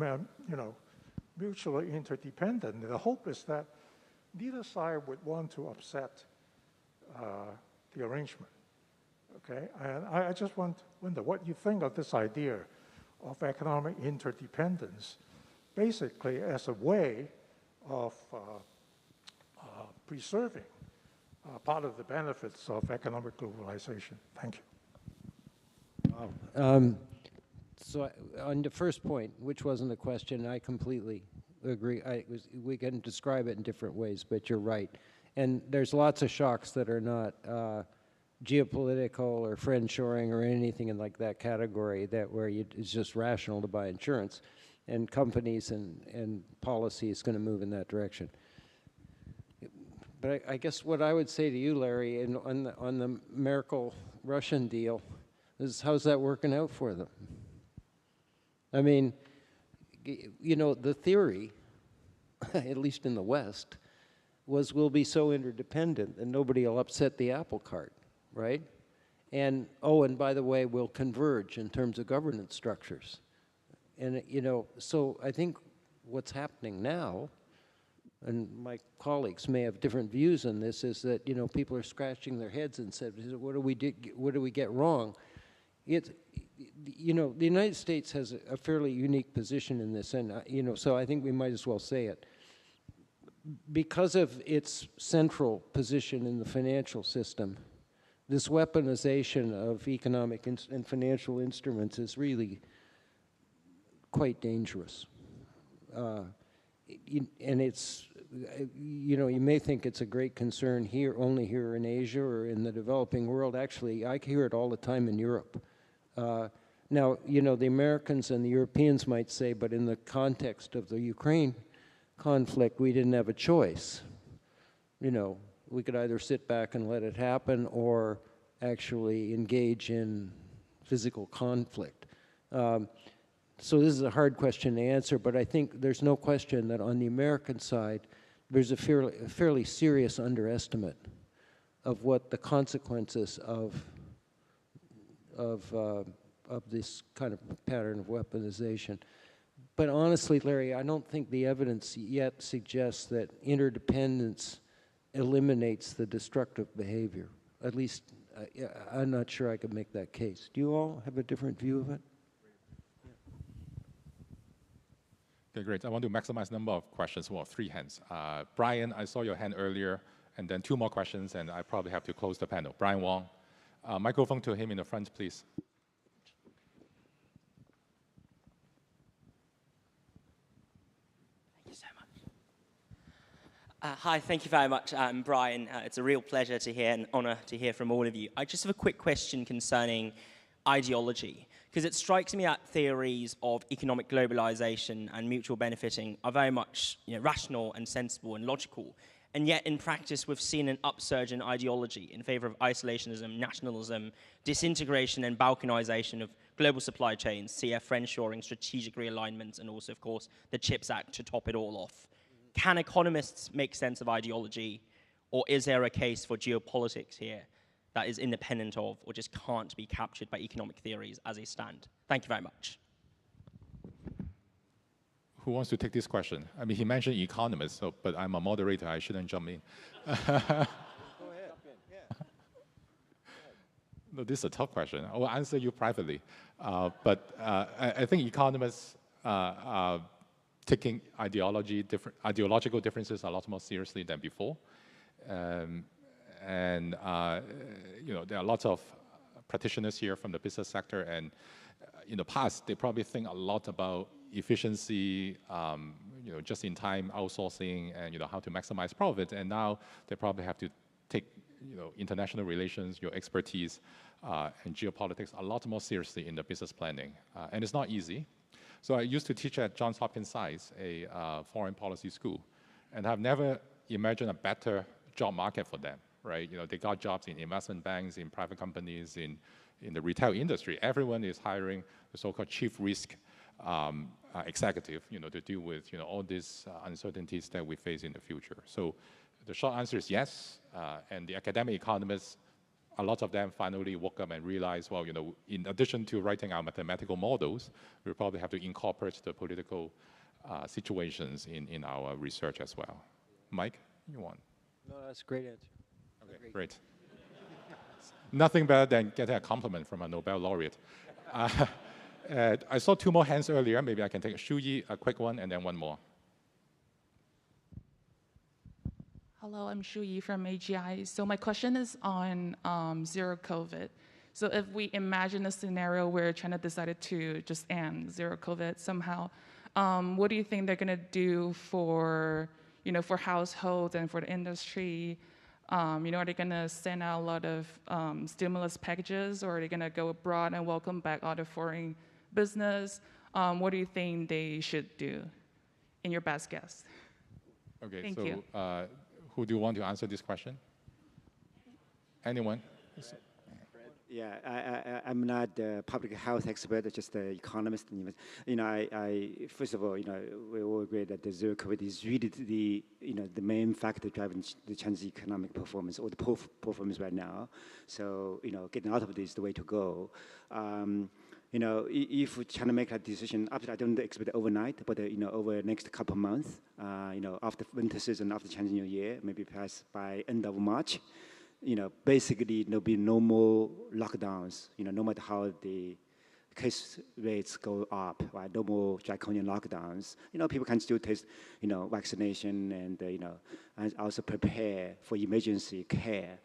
mutually interdependent. The hope is that neither side would want to upset the arrangement. Okay, and I just wonder what you think of this idea of economic interdependence, basically as a way of preserving part of the benefits of economic globalization. Thank you. Wow. So on the first point, which wasn't a question, I completely agree. We can describe it in different ways, but you're right. And there's lots of shocks that are not geopolitical or friendshoring or anything in like that category, that where it's just rational to buy insurance, and companies and policy is going to move in that direction. But I guess what I would say to you, Larry, on the Merkel-Russian deal is, how's that working out for them? I mean, the theory, at least in the West, was we'll be so interdependent that nobody will upset the apple cart, right? And, and by the way, we'll converge in terms of governance structures. And, so I think what's happening now, and my colleagues may have different views on this, is that, you know, people are scratching their heads and said, what do we get wrong? You know, the United States has a fairly unique position in this, and, you know, so I think we might as well say it. Because of its central position in the financial system, this weaponization of economic and financial instruments is really quite dangerous. And it's, you know, you may think it's a great concern here, only here in Asia or in the developing world. Actually, I hear it all the time in Europe. Now, you know, the Americans and the Europeans might say, but in the context of the Ukraine conflict, we didn't have a choice. You know, we could either sit back and let it happen or actually engage in physical conflict. So this is a hard question to answer, but I think there's no question that on the American side, there's a fairly serious underestimate of what the consequences of this kind of pattern of weaponization. But honestly, Larry, I don't think the evidence yet suggests that interdependence eliminates the destructive behavior. At least, I'm not sure I could make that case. Do you all have a different view of it? Okay, great. I want to maximize number of questions. Well, 3 hands. Brian, I saw your hand earlier, and then 2 more questions, and I probably have to close the panel. Brian Wong. Microphone to him in the front, please. Thank you so much. Hi, thank you very much, Brian. It's a real pleasure to hear and honor to hear from all of you. I just have a quick question concerning ideology, because it strikes me that theories of economic globalization and mutual benefiting are very much, you know, rational and sensible and logical. And yet, in practice, we've seen an upsurge in ideology in favor of isolationism, nationalism, disintegration and balkanization of global supply chains, CF friendshoring, strategic realignment, and also, of course, the CHIPS Act to top it all off. Can economists make sense of ideology, or is there a case for geopolitics here that is independent of or just can't be captured by economic theories as they stand? Thank you very much. Who wants to take this question? I mean, he mentioned economists, so, but I'm a moderator, I shouldn't jump in. Go ahead. No, this is a tough question. I will answer you privately. But I think economists are taking ideological differences a lot more seriously than before. You know, there are lots of practitioners here from the business sector, and in the past, they probably think a lot about efficiency, you know, just-in-time outsourcing, and, you know, how to maximize profit. And now they probably have to take, you know, international relations, your expertise, and geopolitics a lot more seriously in the business planning. And it's not easy. So I used to teach at Johns Hopkins SAIS, a foreign policy school, and I've never imagined a better job market for them, right? You know, they got jobs in investment banks, in private companies, in the retail industry. Everyone is hiring the so-called chief risk executive, you know, to deal with, you know, all these uncertainties that we face in the future. So the short answer is yes. And the academic economists, a lot of them finally woke up and realized, well, you know, in addition to writing our mathematical models, we probably have to incorporate the political situations in our research as well. Mike, you want? No, that's a great answer. Okay, great. Nothing better than getting a compliment from a Nobel laureate. I saw 2 more hands earlier. Maybe I can take Shu Yi, a quick one, and then 1 more. Hello, I'm Shu Yi from AGI. So my question is on zero COVID. So if we imagine a scenario where China decided to just end zero COVID somehow, what do you think they're going to do for, you know, for households and for the industry? You know, are they going to send out a lot of stimulus packages, or are they going to go abroad and welcome back all the foreign business? What do you think they should do, in your best guess? Okay, Thank so you. who do you want to answer this question? Anyone? Yeah, I'm not a public health expert, just an economist. You know, I first of all, you know, we all agree that the zero COVID is really the, you know, the main factor driving the Chinese economic performance, or the performance right now. So, you know, getting out of this is the way to go. if China make that decision, I don't expect it overnight, but over the next couple of months, after winter season, after Chinese New Year, maybe perhaps by end of March, basically there'll be no more lockdowns. No matter how the case rates go up, right? No more draconian lockdowns. People can still take, vaccination and also prepare for emergency care,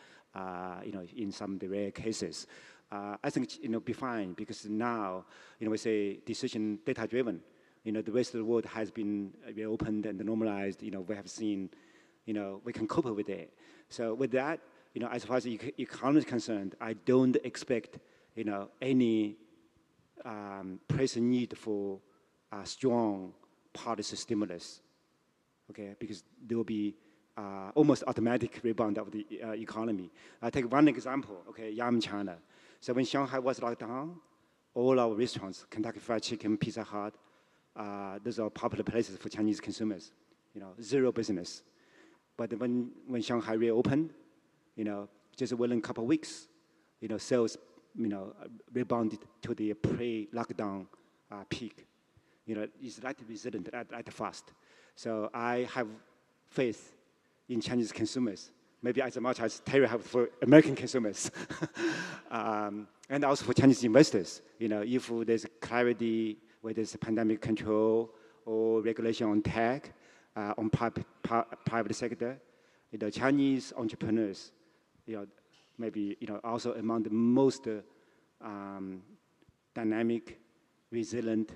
in some of the rare cases. I think, be fine, because now, we say decision data-driven. The rest of the world has been reopened and normalized. We have seen, we can cope with it. So with that, as far as the economy is concerned, I don't expect, any pressing need for a strong policy stimulus, okay? Because there will be almost automatic rebound of the economy. I'll take one example, okay, Yam China. So when Shanghai was locked down, all our restaurants, Kentucky Fried Chicken, Pizza Hut, those are popular places for Chinese consumers, zero business. But when Shanghai reopened, just within a couple of weeks, sales, rebounded to the pre-lockdown peak. It's that resilient, that fast. So I have faith in Chinese consumers, maybe as much as Terry have for American consumers, and also for Chinese investors. If there's clarity, whether it's pandemic control or regulation on tech, on private sector, Chinese entrepreneurs, maybe also among the most dynamic, resilient,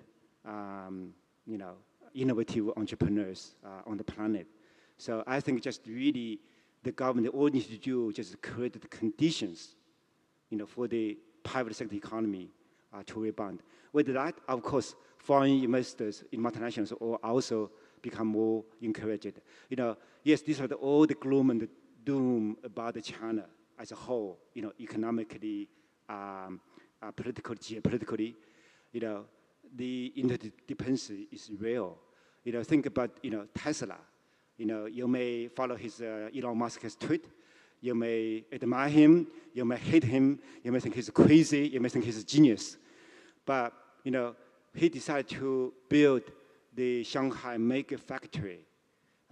innovative entrepreneurs on the planet. So I think just really the government all needs to do just create the conditions, for the private sector economy to rebound. With that, of course, foreign investors in multinationals will also become more encouraged. Yes, these are all the gloom and the doom about China as a whole, economically, politically, geopolitically, the interdependency is real. Think about, Tesla. You may follow his Elon Musk's tweet. You may admire him. You may hate him. You may think he's crazy. You may think he's a genius. But, he decided to build the Shanghai mega factory,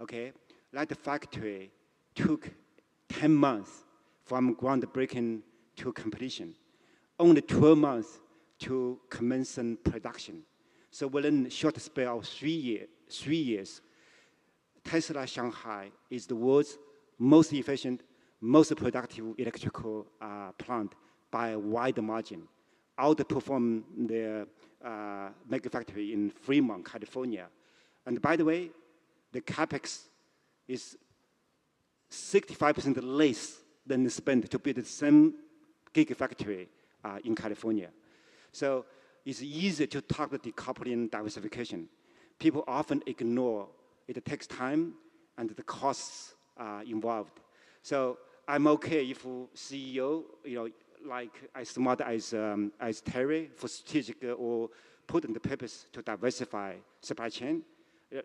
okay? That factory took 10 months from groundbreaking to completion. Only 12 months to commence production. So within a short spell of 3 years, Tesla Shanghai is the world's most efficient, most productive electrical plant by a wide margin, outperform the mega factory in Fremont, California. And by the way, the capex is 65% less than spent to build the same gigafactory in California. So it's easy to talk about decoupling diversification. People often ignore it takes time and the costs involved. So I'm okay if CEO, like as smart as Terry for strategic or put in the purpose to diversify supply chain.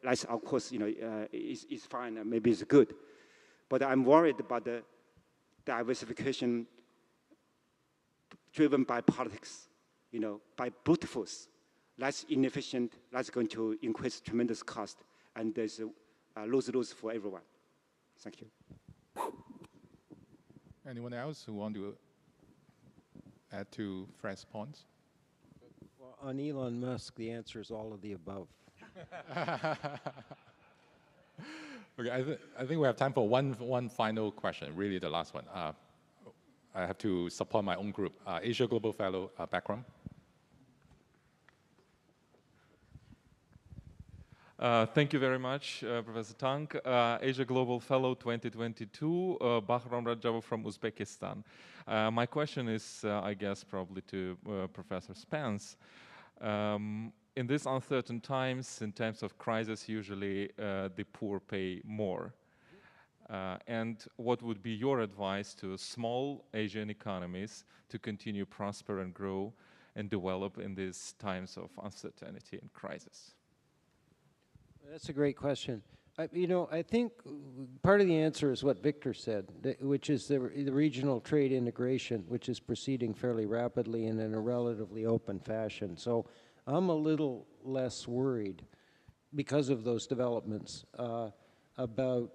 That's of course, is fine. Maybe it's good, but I'm worried about the diversification driven by politics, by brute force. That's inefficient. That's going to increase tremendous cost, and there's a lose-lose for everyone. Thank you. Anyone else who want to add to Fred's points? Well, on Elon Musk, the answer is all of the above. Okay, I think we have time for one final question, really the last one. I have to support my own group. AsiaGlobal Fellow, background. Thank you very much, Professor Tang. AsiaGlobal Fellow 2022, Bahram Rajabu from Uzbekistan. My question is, I guess, probably to Professor Spence. In these uncertain times, in times of crisis, usually the poor pay more. And what would be your advice to small Asian economies to continue prosper and grow and develop in these times of uncertainty and crisis? That's a great question. I think part of the answer is what Victor said, which is the regional trade integration, which is proceeding fairly rapidly and in a relatively open fashion. So I'm a little less worried because of those developments about,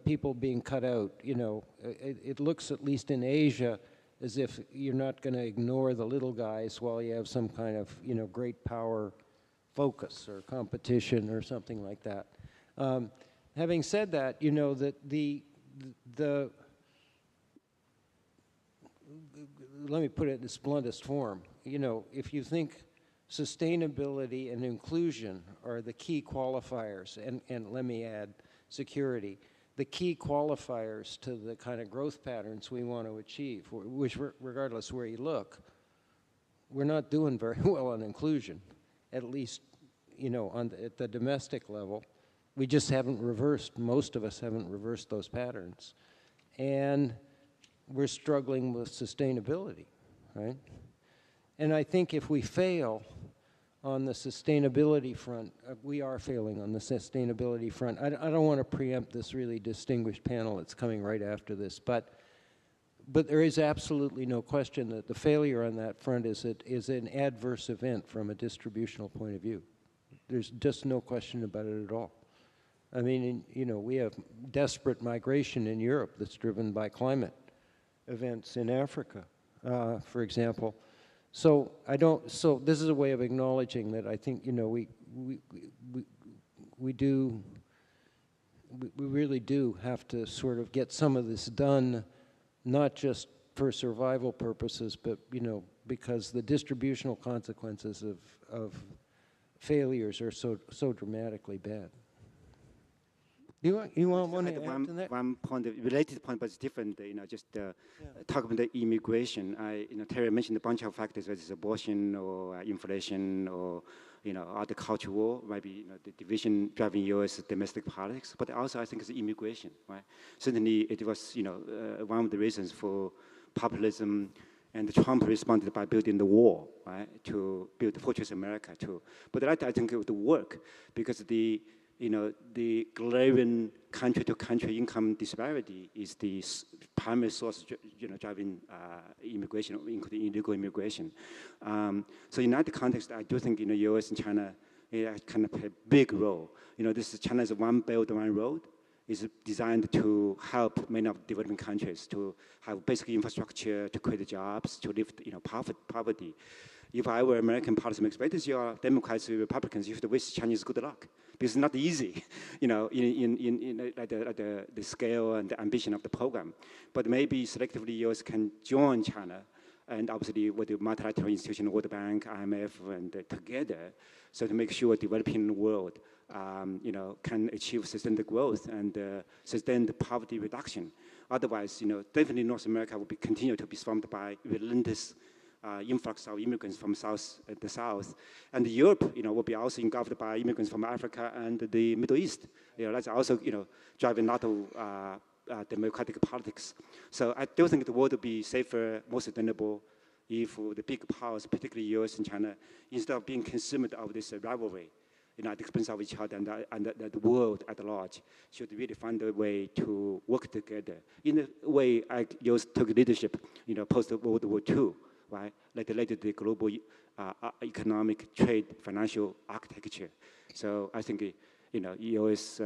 people being cut out. It looks, at least in Asia, as if you're not going to ignore the little guys while you have some kind of, great power focus or competition or something like that. Having said that, that let me put it in its bluntest form. If you think sustainability and inclusion are the key qualifiers, and let me add security, the key qualifiers to the kind of growth patterns we want to achieve, which regardless where you look, we're not doing very well on inclusion, at least, at the domestic level. We just haven't reversed, most of us haven't reversed those patterns. And we're struggling with sustainability, right? And I think if we fail on the sustainability front, we are failing on the sustainability front. I don't want to preempt this really distinguished panel that's coming right after this, but there is absolutely no question that the failure on that front is an adverse event from a distributional point of view. There's just no question about it at all. I mean, we have desperate migration in Europe that's driven by climate events in Africa, for example. So this is a way of acknowledging that I think, we really do have to sort of get some of this done, not just for survival purposes, but, because the distributional consequences of failures are so dramatically bad. You want to add to that? One point, related point, but it's different. Talk about the immigration. Terry mentioned a bunch of factors, whether it's abortion or inflation or other culture war, maybe the division driving U.S. domestic politics. But also, I think it's immigration, right? Certainly, it was one of the reasons for populism. And Trump responded by building the wall, right, to build the Fortress America too. But that, I think, it would work because the glaring country-to-country income disparity is the primary source, driving immigration, including illegal immigration. So in that context, I do think, U.S. and China kind of play a big role. China's One Belt, One Road is designed to help many of the developing countries to have basic infrastructure, to create jobs, to lift, poverty. If I were American policymakers, whether you're Democrats or Republicans, you have to wish Chinese good luck. Because it's not easy, in the scale and the ambition of the program. But maybe selectively, U.S. can join China, and obviously with the multilateral institution, World Bank, IMF, and together, so to make sure developing world, can achieve sustained growth and sustained poverty reduction. Otherwise, definitely North America will continue to be swamped by relentless influx of immigrants from the south, and Europe, will be also engulfed by immigrants from Africa and the Middle East. That's also, driving a lot of democratic politics. So I do think the world will be safer, more sustainable, if the big powers, particularly U.S. and China, instead of being consumed of this rivalry, at the expense of each other, and the world at large should really find a way to work together in a way like U.S. took leadership, post World War II. Right, like the global economic, trade, financial architecture. So I think, U.S.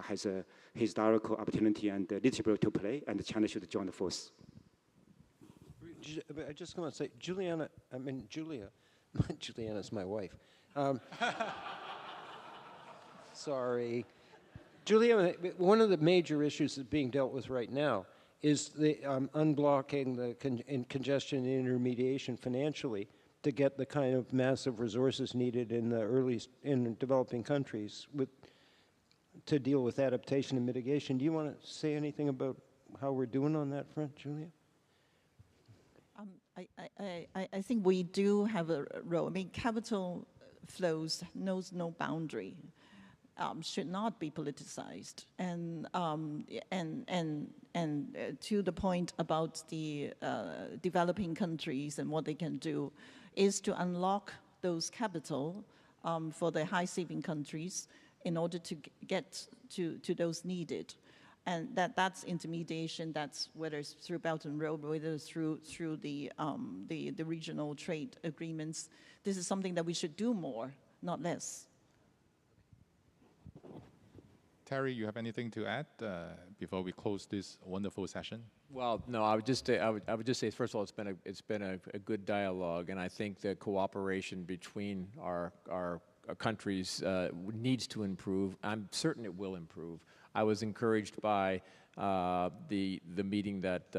has a historical opportunity and leadership role to play, and China should join the force. I just want to say, Julia, Juliana's my wife. Sorry. Julia, one of the major issues that's being dealt with right now is the unblocking the congestion and intermediation financially to get the kind of massive resources needed in developing countries to deal with adaptation and mitigation. Do you want to say anything about how we're doing on that front, Julia? I think we do have a role. I mean, capital flows knows no boundary. Should not be politicized, and to the point about the developing countries and what they can do, is to unlock those capital for the high-saving countries in order to get to those needed. And that's intermediation, that's whether it's through Belt and Road, whether it's through the regional trade agreements. This is something that we should do more, not less. Terry, you have anything to add before we close this wonderful session? Well, no, I would just say, first of all, it's been a good dialogue, and I think the cooperation between our countries needs to improve. I'm certain it will improve. I was encouraged by the meeting that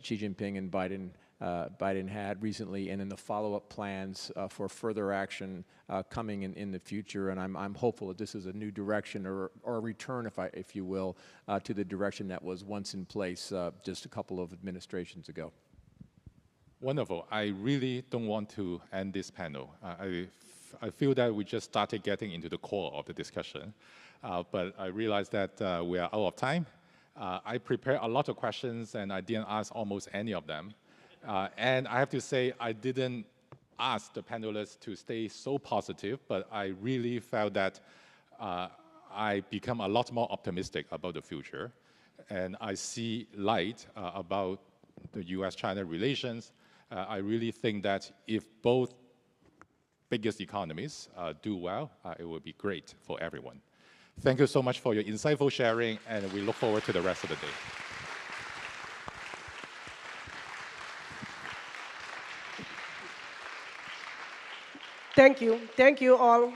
Xi Jinping and Biden had recently, and in the follow-up plans for further action coming in the future. And I'm hopeful that this is a new direction or a return, if you will, to the direction that was once in place just a couple of administrations ago. Wonderful. I really don't want to end this panel. I feel that we just started getting into the core of the discussion, but I realize that we are out of time. I prepared a lot of questions, and I didn't ask almost any of them. And I have to say, I didn't ask the panelists to stay so positive, but I really felt that I become a lot more optimistic about the future. And I see light about the US-China relations. I really think that if both biggest economies do well, it will be great for everyone. Thank you so much for your insightful sharing, and we look forward to the rest of the day. Thank you. Thank you all.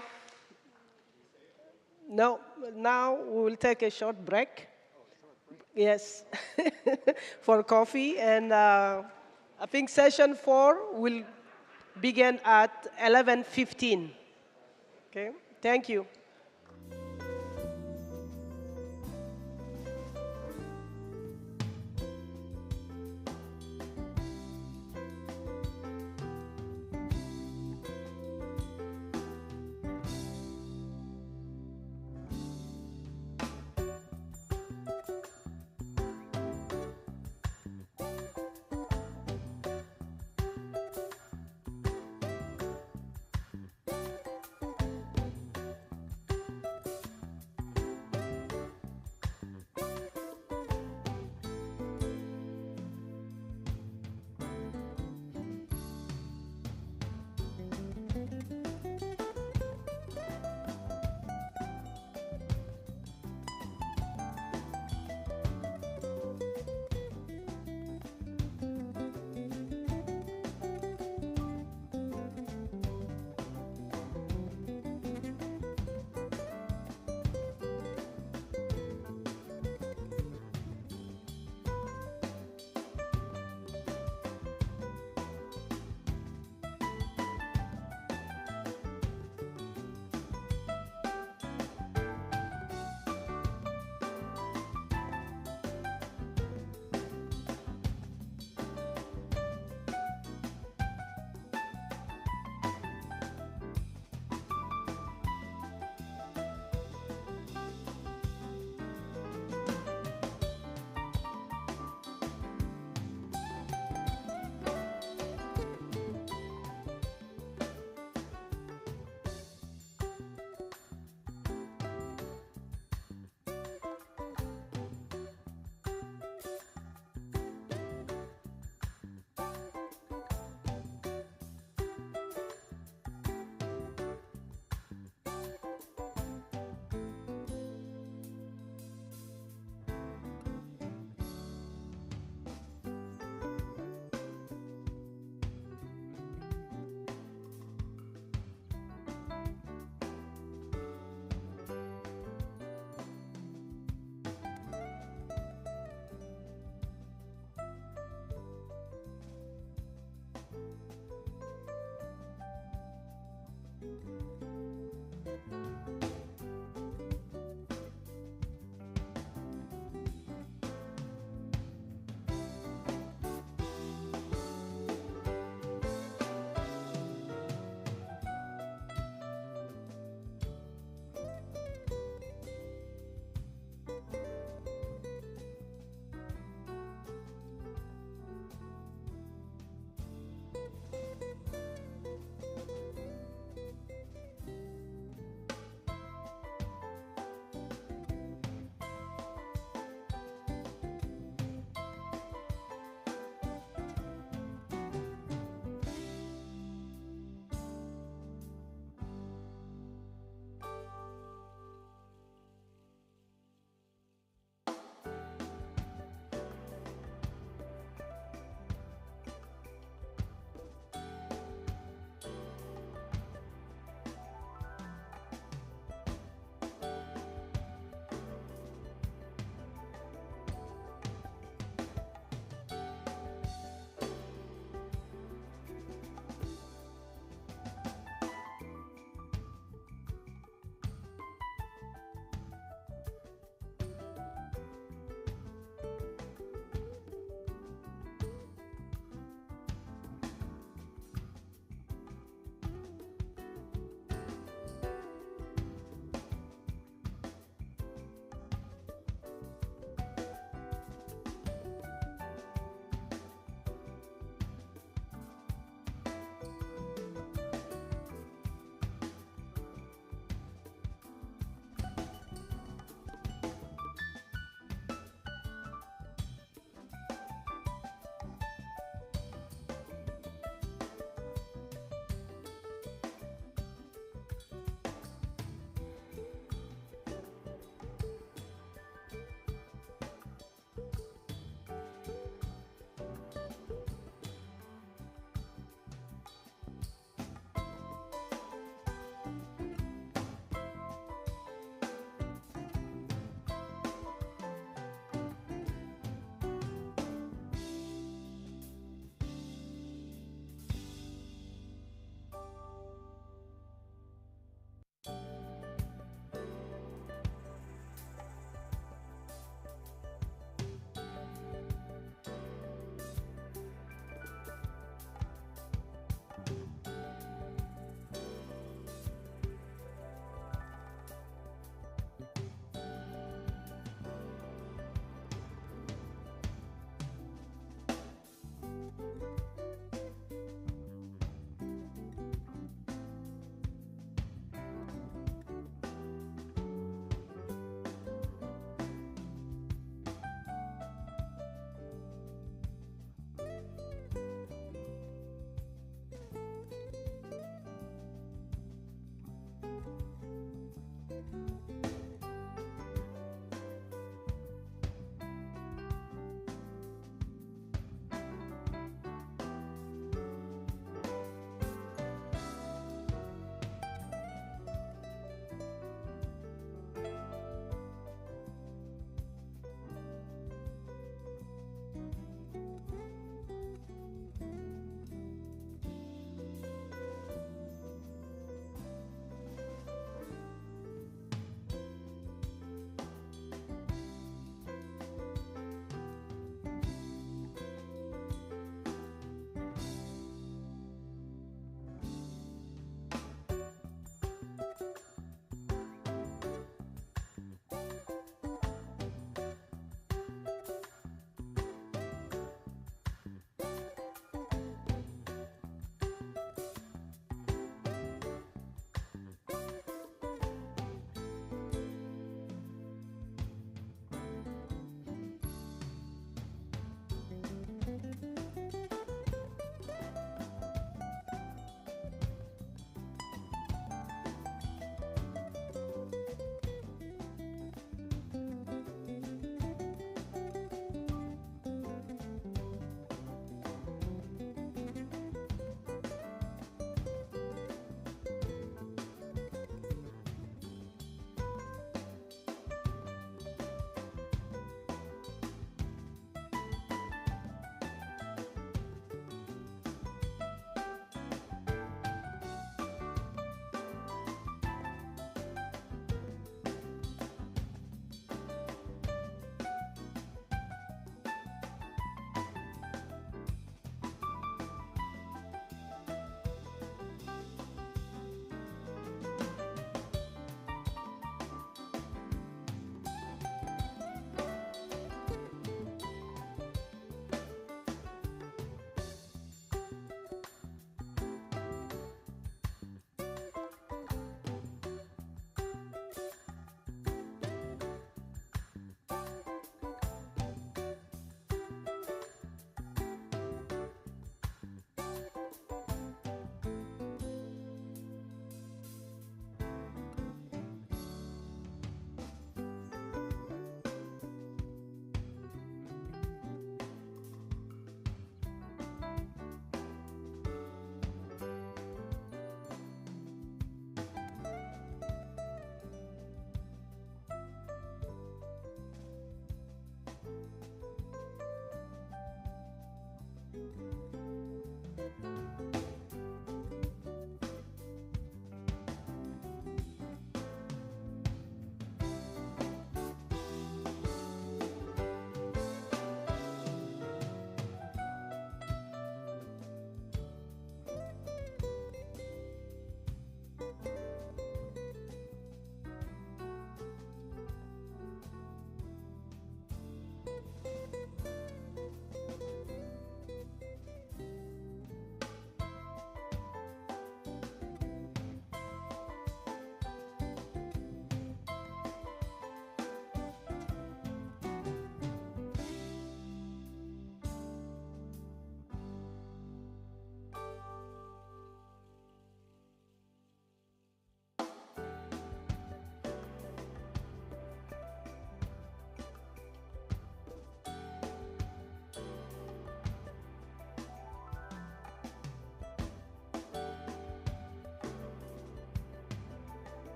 Now we will take a short break. Yes, for coffee. And I think session 4 will begin at 11:15. Okay, thank you.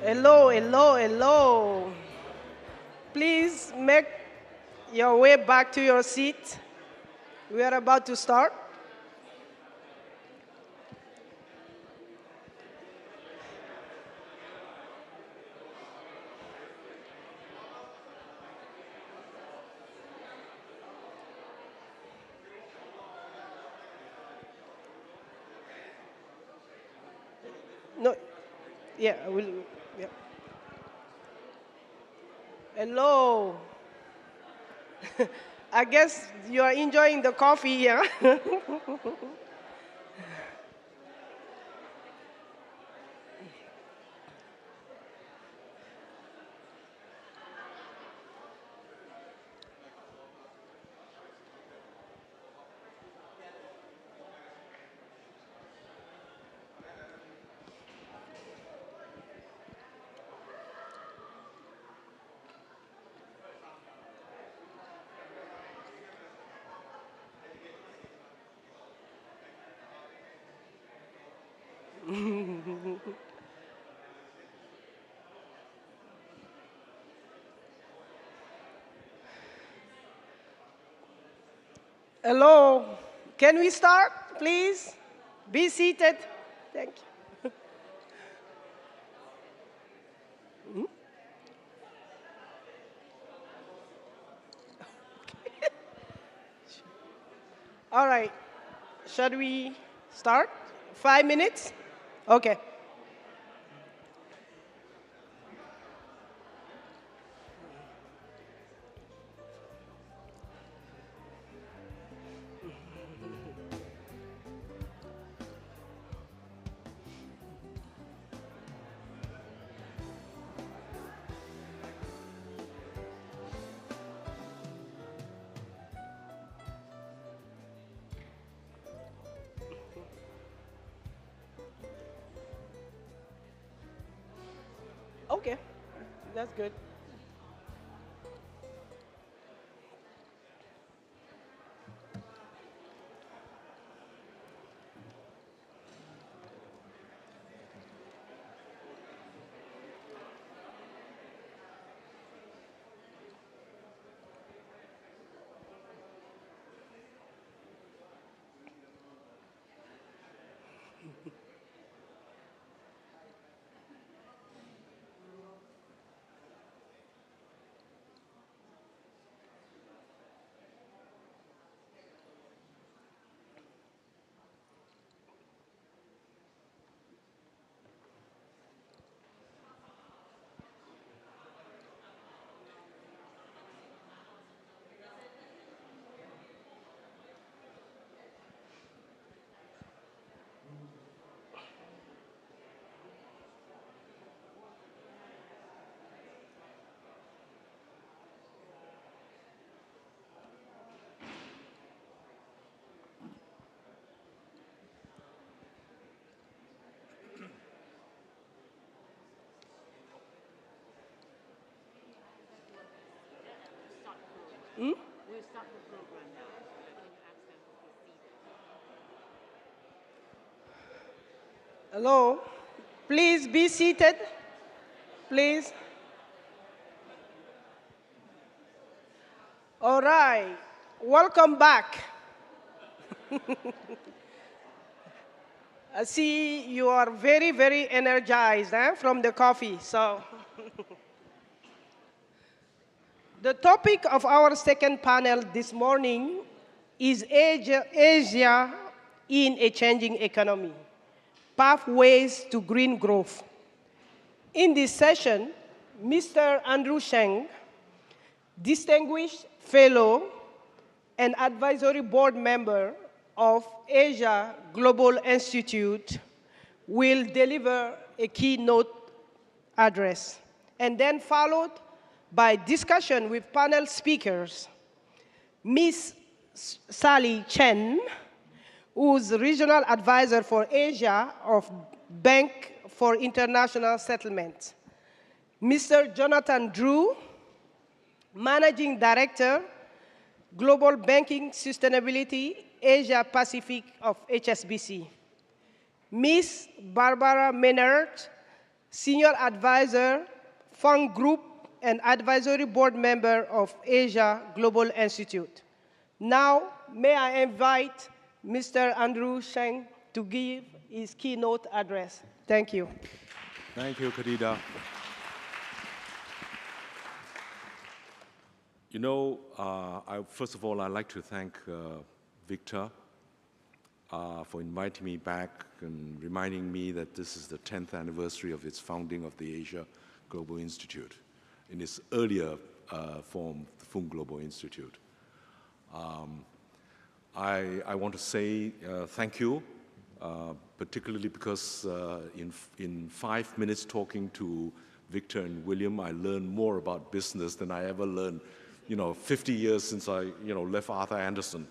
Hello, hello, hello. Please make your way back to your seat. We are about to start. No, yeah, I will. Yeah. Hello. I guess you are enjoying the coffee here. Hello. Can we start, please? Be seated. Thank you. Hmm? All right. Shall we start? 5 minutes? Okay. Okay. That's good. Hmm? We'll start the program now. Can you ask them to be seated? Hello. Please be seated. Please. All right. Welcome back. I see you are very, very energized from the coffee. So, the topic of our second panel this morning is Asia in a changing economy, pathways to green growth. In this session, Mr. Andrew Sheng, distinguished fellow and advisory board member of Asia Global Institute, will deliver a keynote address, and then followed by discussion with panel speakers. Ms. Sally Chen, who's regional advisor for Asia of Bank for International Settlement. Mr. Jonathan Drew, managing director, Global Banking Sustainability, Asia Pacific of HSBC. Ms. Barbara Maynard, Senior Advisor, Fund Group, and Advisory Board Member of Asia Global Institute. Now, may I invite Mr. Andrew Sheng to give his keynote address. Thank you. Thank you, Khadija. You know, first of all, I'd like to thank Victor for inviting me back and reminding me that this is the 10th anniversary of its founding of the Asia Global Institute in its earlier form, the Fung Global Institute. I want to say thank you, particularly because in 5 minutes talking to Victor and William, I learned more about business than I ever learned, 50 years since I, left Arthur Andersen.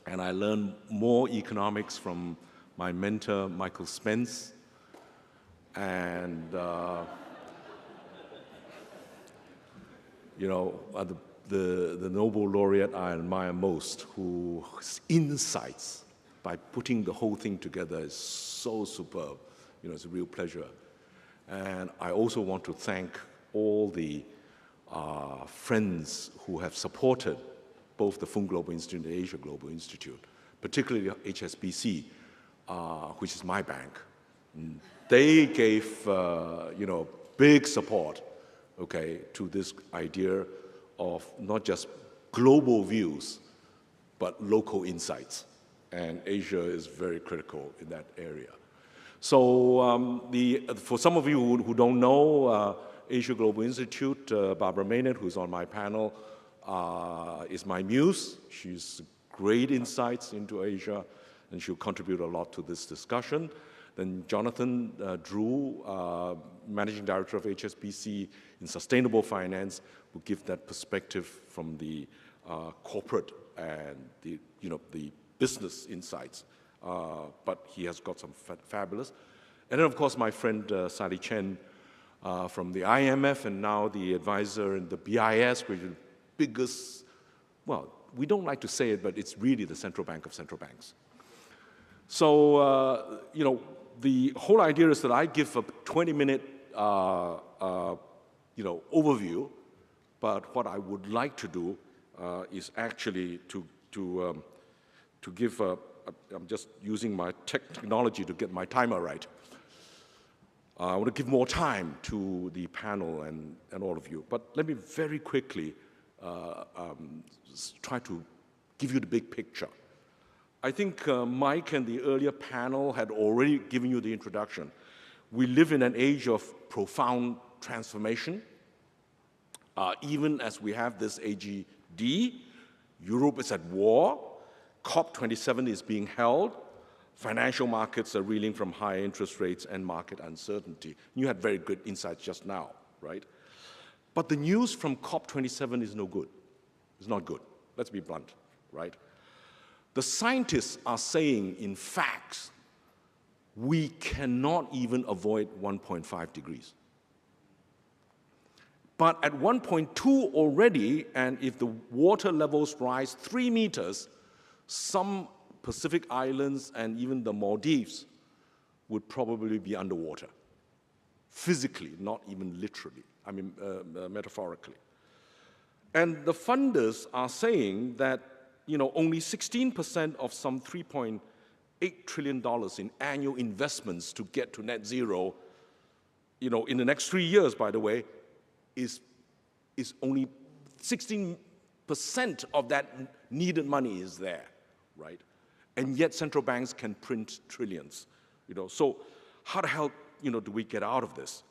And I learned more economics from my mentor, Michael Spence, and the Nobel laureate I admire most, whose insights by putting the whole thing together is so superb. It's a real pleasure. And I also want to thank all the friends who have supported both the Fung Global Institute and the Asia Global Institute, particularly HSBC, which is my bank. They gave, big support, to this idea of not just global views, but local insights. And Asia is very critical in that area. So for some of you who don't know, Asia Global Institute, Barbara Maynard, who's on my panel, is my muse. She's great insights into Asia, and she'll contribute a lot to this discussion. Then Jonathan Drew, Managing Director of HSBC in Sustainable Finance, will give that perspective from the corporate and the business insights. But he has got some fabulous. And then, of course, my friend Sally Chen from the IMF, and now the advisor in the BIS, which is the biggest, well, we don't like to say it, but it's really the central bank of central banks. So, the whole idea is that I give a 20-minute, overview, but what I would like to do is actually to give I'm just using my technology to get my timer right. I want to give more time to the panel and all of you. But let me very quickly try to give you the big picture. I think Mike and the earlier panel had already given you the introduction. We live in an age of profound transformation. Even as we have this AGD, Europe is at war. COP27 is being held. Financial markets are reeling from high interest rates and market uncertainty. You had very good insights just now, right? But the news from COP27 is no good. It's not good. Let's be blunt, right? The scientists are saying, in fact, we cannot even avoid 1.5 degrees. But at 1.2 already, and if the water levels rise 3 meters, some Pacific islands and even the Maldives would probably be underwater. Physically, not even literally, metaphorically. And the funders are saying that, only 16% of some $3.8 trillion in annual investments to get to net zero, in the next 3 years, by the way, is only 16% of that needed money is there, right? And yet central banks can print trillions, So how the hell, do we get out of this?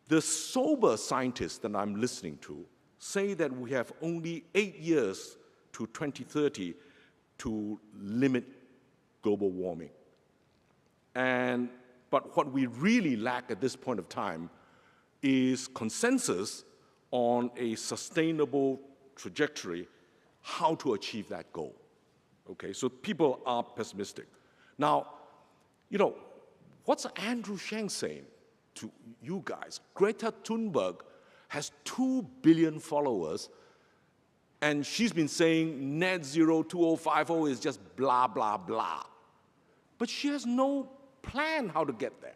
The sober scientists that I'm listening to say that we have only 8 years to 2030 to limit global warming. But what we really lack at this point of time is consensus on a sustainable trajectory, how to achieve that goal. Okay, so people are pessimistic. Now, what's Andrew Sheng saying to you guys? Greta Thunberg has 2 billion followers, and she's been saying net zero 2050 is just blah, blah, blah. But she has no plan how to get there.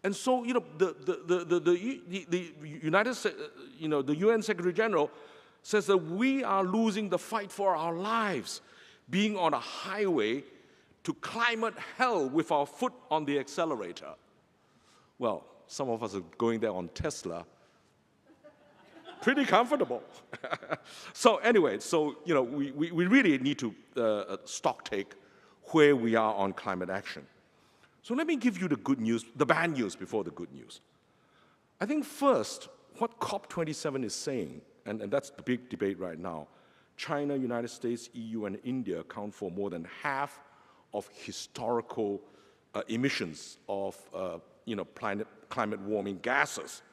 And so, you know, the United States, you know, the UN Secretary General says that we are losing the fight for our lives, being on a highway to climate hell with our foot on the accelerator. Well, some of us are going there on Tesla. Pretty comfortable. So anyway, so, you know, we really need to stock take where we are on climate action. So let me give you the good news, the bad news before the good news. I think first, what COP27 is saying, and that's the big debate right now, China, United States, EU, and India account for more than half of historical emissions of you know, climate warming gases.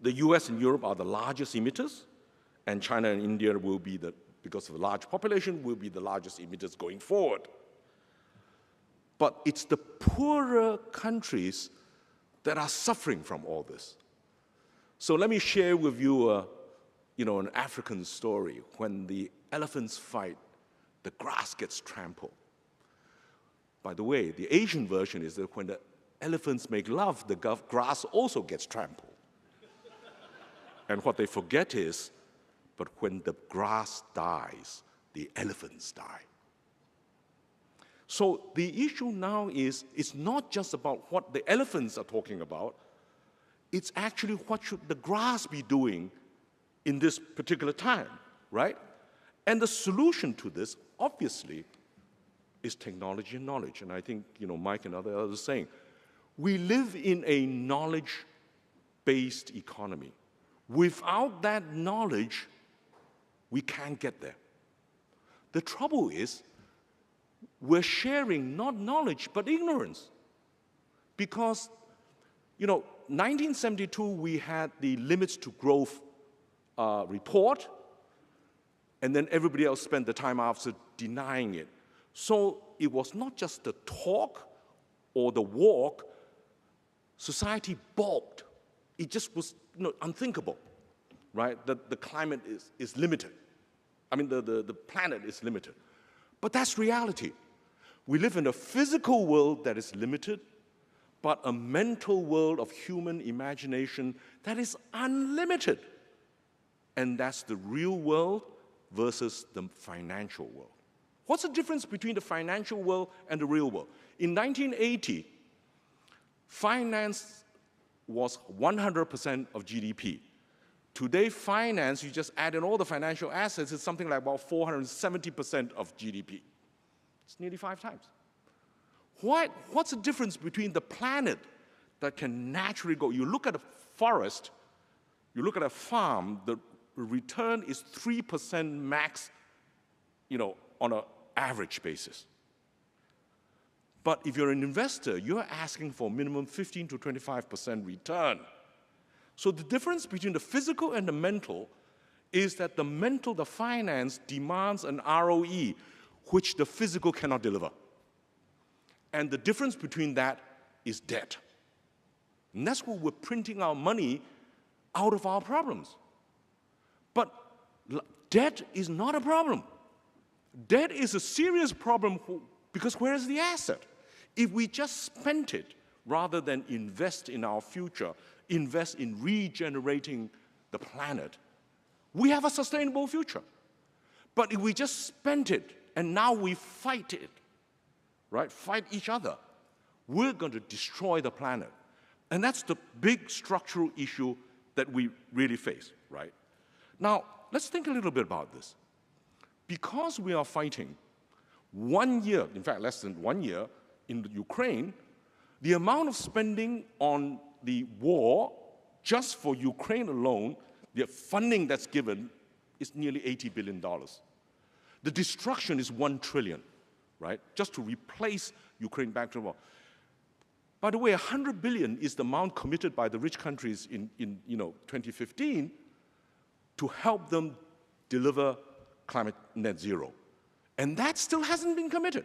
The US and Europe are the largest emitters, and China and India will be because of the large population, will be the largest emitters going forward. But it's the poorer countries that are suffering from all this. So let me share with you, you know, an African story. When the elephants fight, the grass gets trampled. By the way, the Asian version is that when the elephants make love, the grass also gets trampled. And what they forget is, but when the grass dies, the elephants die. So the issue now is, it's not just about what the elephants are talking about, it's actually what should the grass be doing in this particular time, right? And the solution to this, obviously, is technology and knowledge. And I think, you know, Mike and others are saying, we live in a knowledge-based economy. Without that knowledge, we can't get there. The trouble is, we're sharing not knowledge, but ignorance. Because, you know, 1972, we had the limits to growth report, and then everybody else spent the time after denying it. So it was not just the talk or the walk, society balked. It just was, you know, unthinkable, right? That the climate is limited. I mean, the planet is limited. But that's reality. We live in a physical world that is limited, but a mental world of human imagination that is unlimited. And that's the real world versus the financial world. What's the difference between the financial world and the real world? In 1980, finance was 100% of GDP. Today, finance, you just add in all the financial assets, is something like about 470% of GDP. It's nearly 5 times. What's the difference between the planet that can naturally go? You look at a forest, you look at a farm, the return is 3% max, you know, on an average basis. But if you're an investor, you're asking for minimum 15 to 25% return. So the difference between the physical and the mental is that the mental, the finance, demands an ROE, which the physical cannot deliver. And the difference between that is debt. And that's why we're printing our money out of our problems. But debt is not a problem. Debt is a serious problem because where is the asset? If we just spent it rather than invest in our future, invest in regenerating the planet, we have a sustainable future. But if we just spent it and now we fight it, right, fight each other, we're going to destroy the planet. And that's the big structural issue that we really face, right? Now, let's think a little bit about this. Because we are fighting 1 year, in fact, less than 1 year, in Ukraine, the amount of spending on the war, just for Ukraine alone, the funding that's given is nearly $80 billion. The destruction is $1 trillion, right? Just to replace Ukraine back to the war. By the way, $100 billion is the amount committed by the rich countries in 2015 to help them deliver climate net zero. And that still hasn't been committed,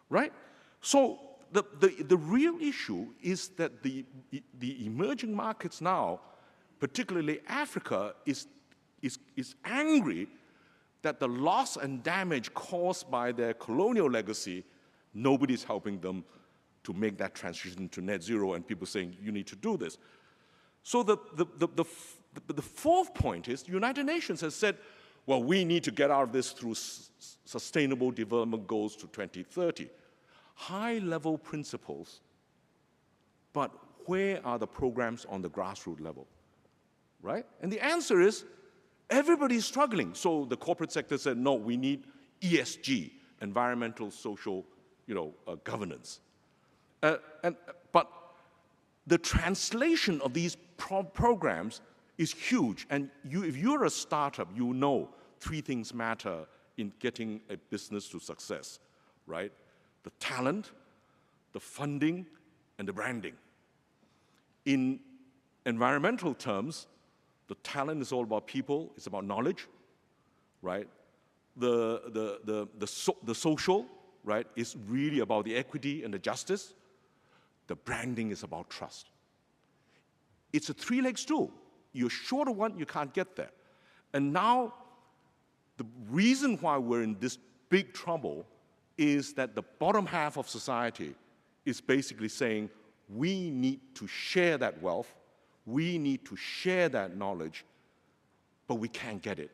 right? So the real issue is that the emerging markets now, particularly Africa, is angry that the loss and damage caused by their colonial legacy Nobody's helping them to make that transition to net zero, and people saying, you need to do this. So the fourth point is the United Nations has said, well, we need to get out of this through sustainable development goals to 2030. High-level principles, but where are the programs on the grassroots level, right? And the answer is, everybody's struggling. So the corporate sector said, no, we need ESG, environmental, social, governance. But the translation of these programs is huge. And if you're a startup, you know 3 things matter in getting a business to success, right? The talent, the funding, and the branding. In environmental terms, the talent is all about people, it's about knowledge, right? The social, right, is really about the equity and the justice. The branding is about trust. It's a 3-leg stool. You're short of one, you can't get there. And now, the reason why we're in this big trouble is that the bottom half of society is basically saying, we need to share that wealth, we need to share that knowledge, but we can't get it.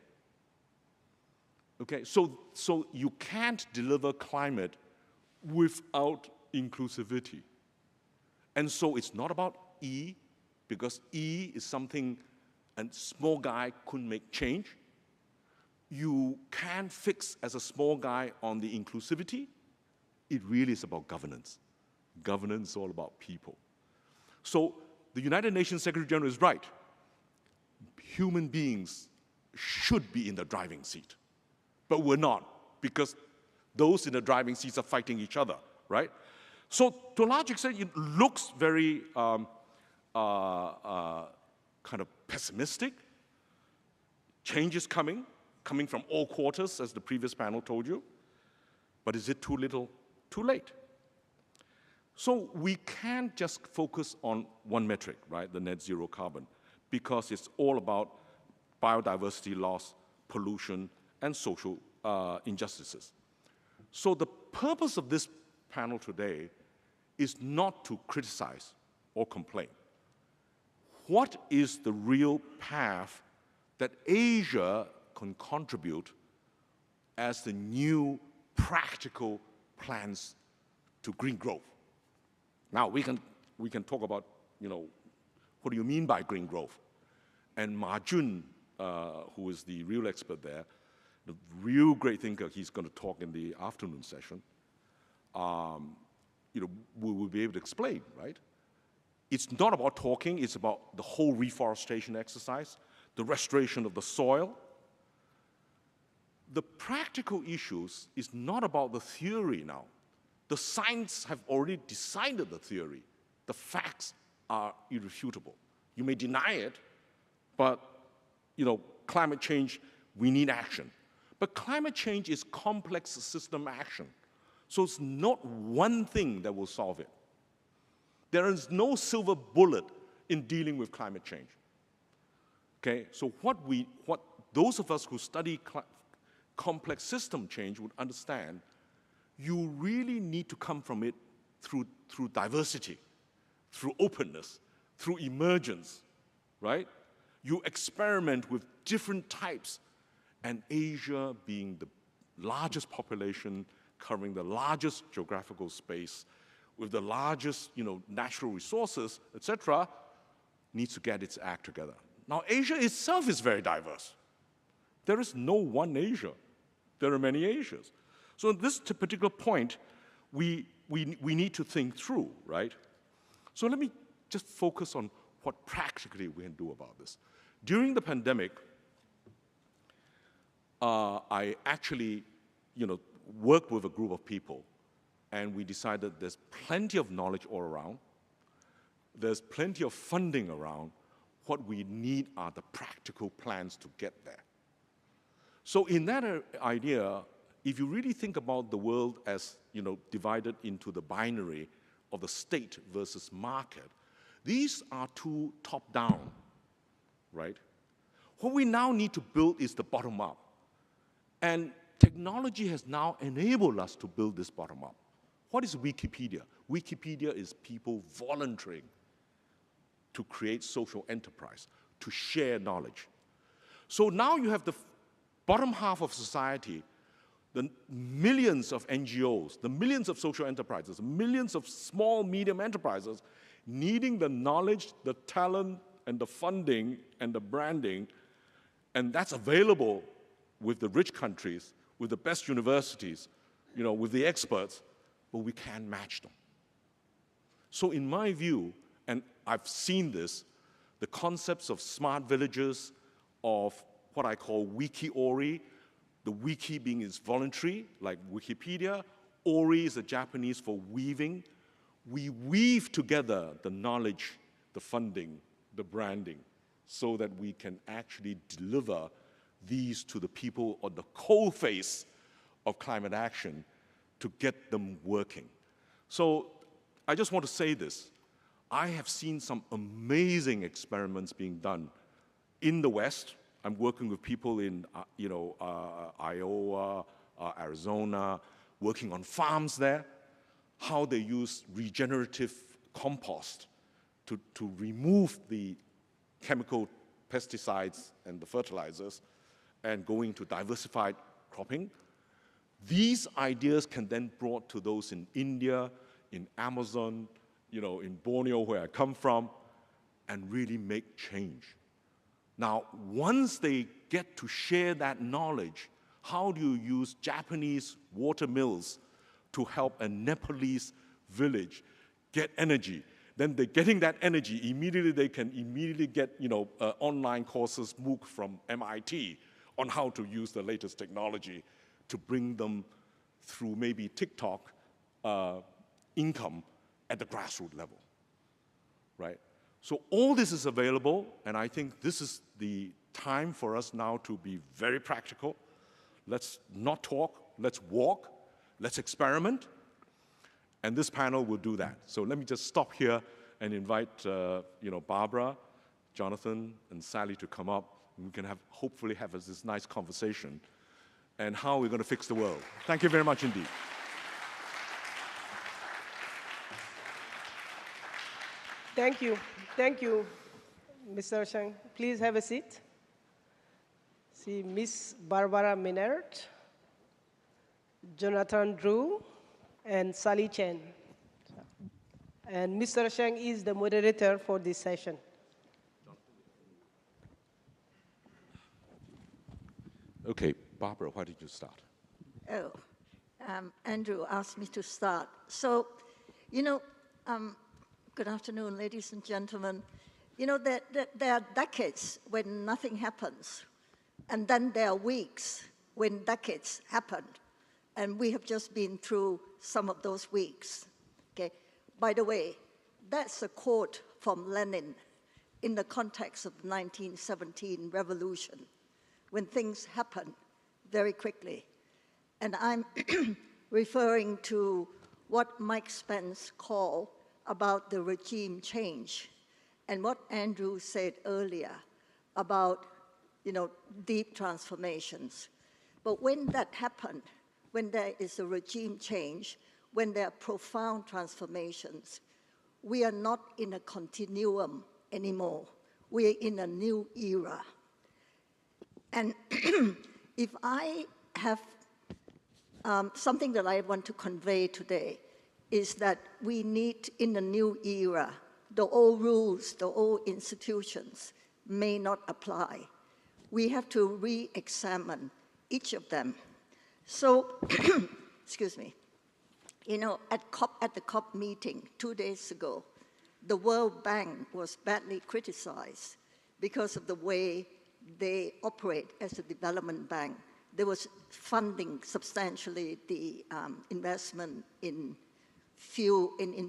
Okay, so you can't deliver climate without inclusivity. And so it's not about E, because E is something a small guy couldn't make change. You can't fix as a small guy on the inclusivity. It really is about governance. Governance is all about people. So the United Nations Secretary General is right. Human beings should be in the driving seat. But we're not, because those in the driving seats are fighting each other, right? So to a large extent, it looks very kind of pessimistic. Change is coming from all quarters, as the previous panel told you. But is it too little, too late? So we can't just focus on one metric, right, the net zero carbon, because it's all about biodiversity loss, pollution, and social injustices. So the purpose of this panel today is not to criticize or complain. What is the real path that Asia can contribute as the new practical plans to green growth? Now, we can talk about, what do you mean by green growth? And Ma Jun, who is the real expert there, the real great thinker, he's going to talk in the afternoon session, we will be able to explain, right? It's not about talking, it's about the whole reforestation exercise, the restoration of the soil. The practical issues is not about the theory now. The science have already decided the theory. The facts are irrefutable. You may deny it, but climate change, we need action. But climate change is complex system action. So it's not one thing that will solve it. There is no silver bullet in dealing with climate change. Okay, so what those of us who study complex system change would understand, you really need to come from it through diversity, through openness, through emergence, right? You experiment with different types, and Asia being the largest population, covering the largest geographical space, with the largest, natural resources, etc., needs to get its act together. Now, Asia itself is very diverse. There is no one Asia. There are many Asias. So at this particular point, we need to think through, right? So let me just focus on what practically we can do about this. During the pandemic, I actually, worked with a group of people, and we decided there's plenty of knowledge all around. There's plenty of funding around. What we need are the practical plans to get there. So in that idea, if you really think about the world as, divided into the binary of the state versus market, these are two top-down, right? What we now need to build is the bottom-up. And technology has now enabled us to build this bottom-up, What is Wikipedia? Wikipedia is people volunteering to create social enterprise, to share knowledge. So now you have the bottom half of society, the millions of NGOs, the millions of social enterprises, millions of small, medium enterprises needing the knowledge, the talent, and the funding, and the branding, and that's available with the rich countries, with the best universities, with the experts, but we can't match them. So in my view, and I've seen this, the concepts of smart villages, of what I call wiki-ori, the wiki being is voluntary, like Wikipedia. Ori is a Japanese for weaving. We weave together the knowledge, the funding, the branding, so that we can actually deliver these to the people on the cold face of climate action to get them working. So I just want to say this. I have seen some amazing experiments being done in the West. I'm working with people in Iowa, Arizona, working on farms there, how they use regenerative compost to remove the chemical pesticides and the fertilizers and going to diversified cropping. These ideas can then be brought to those in India, in Amazon, in Borneo, where I come from, and really make change. Now, once they get to share that knowledge, how do you use Japanese water mills to help a Nepalese village get energy? Then they're getting that energy, immediately they can immediately get online courses, MOOC from MIT, on how to use the latest technology to bring them through maybe TikTok income at the grassroots level, right? So all this is available, and I think this is the time for us now to be very practical. Let's not talk, let's walk, let's experiment, and this panel will do that. So let me just stop here and invite Barbara, Jonathan, and Sally to come up, and we can hopefully have this nice conversation and how we're going to fix the world. Thank you very much indeed. Thank you. Thank you, Mr. Sheng. Please have a seat. See Miss Barbara Minert, Jonathan Drew, and Sally Chen. And Mr. Sheng is the moderator for this session. Okay, Barbara, why did you start? Oh, Andrew asked me to start. So, good afternoon, ladies and gentlemen. There are decades when nothing happens, and then there are weeks when decades happened, and we have just been through some of those weeks. Okay. By the way, that's a quote from Lenin in the context of the 1917 revolution, when things happen very quickly. And I'm referring to what Mike Spence called about the regime change, and what Andrew said earlier about, deep transformations. But when that happened, when there is a regime change, when there are profound transformations, we are not in a continuum anymore. We are in a new era. And if I have something that I want to convey today, is that we need, in the new era, the old rules, the old institutions may not apply. We have to re-examine each of them. So, excuse me, at the COP meeting 2 days ago, the World Bank was badly criticized because of the way they operate as a development bank. There was funding substantially the investment in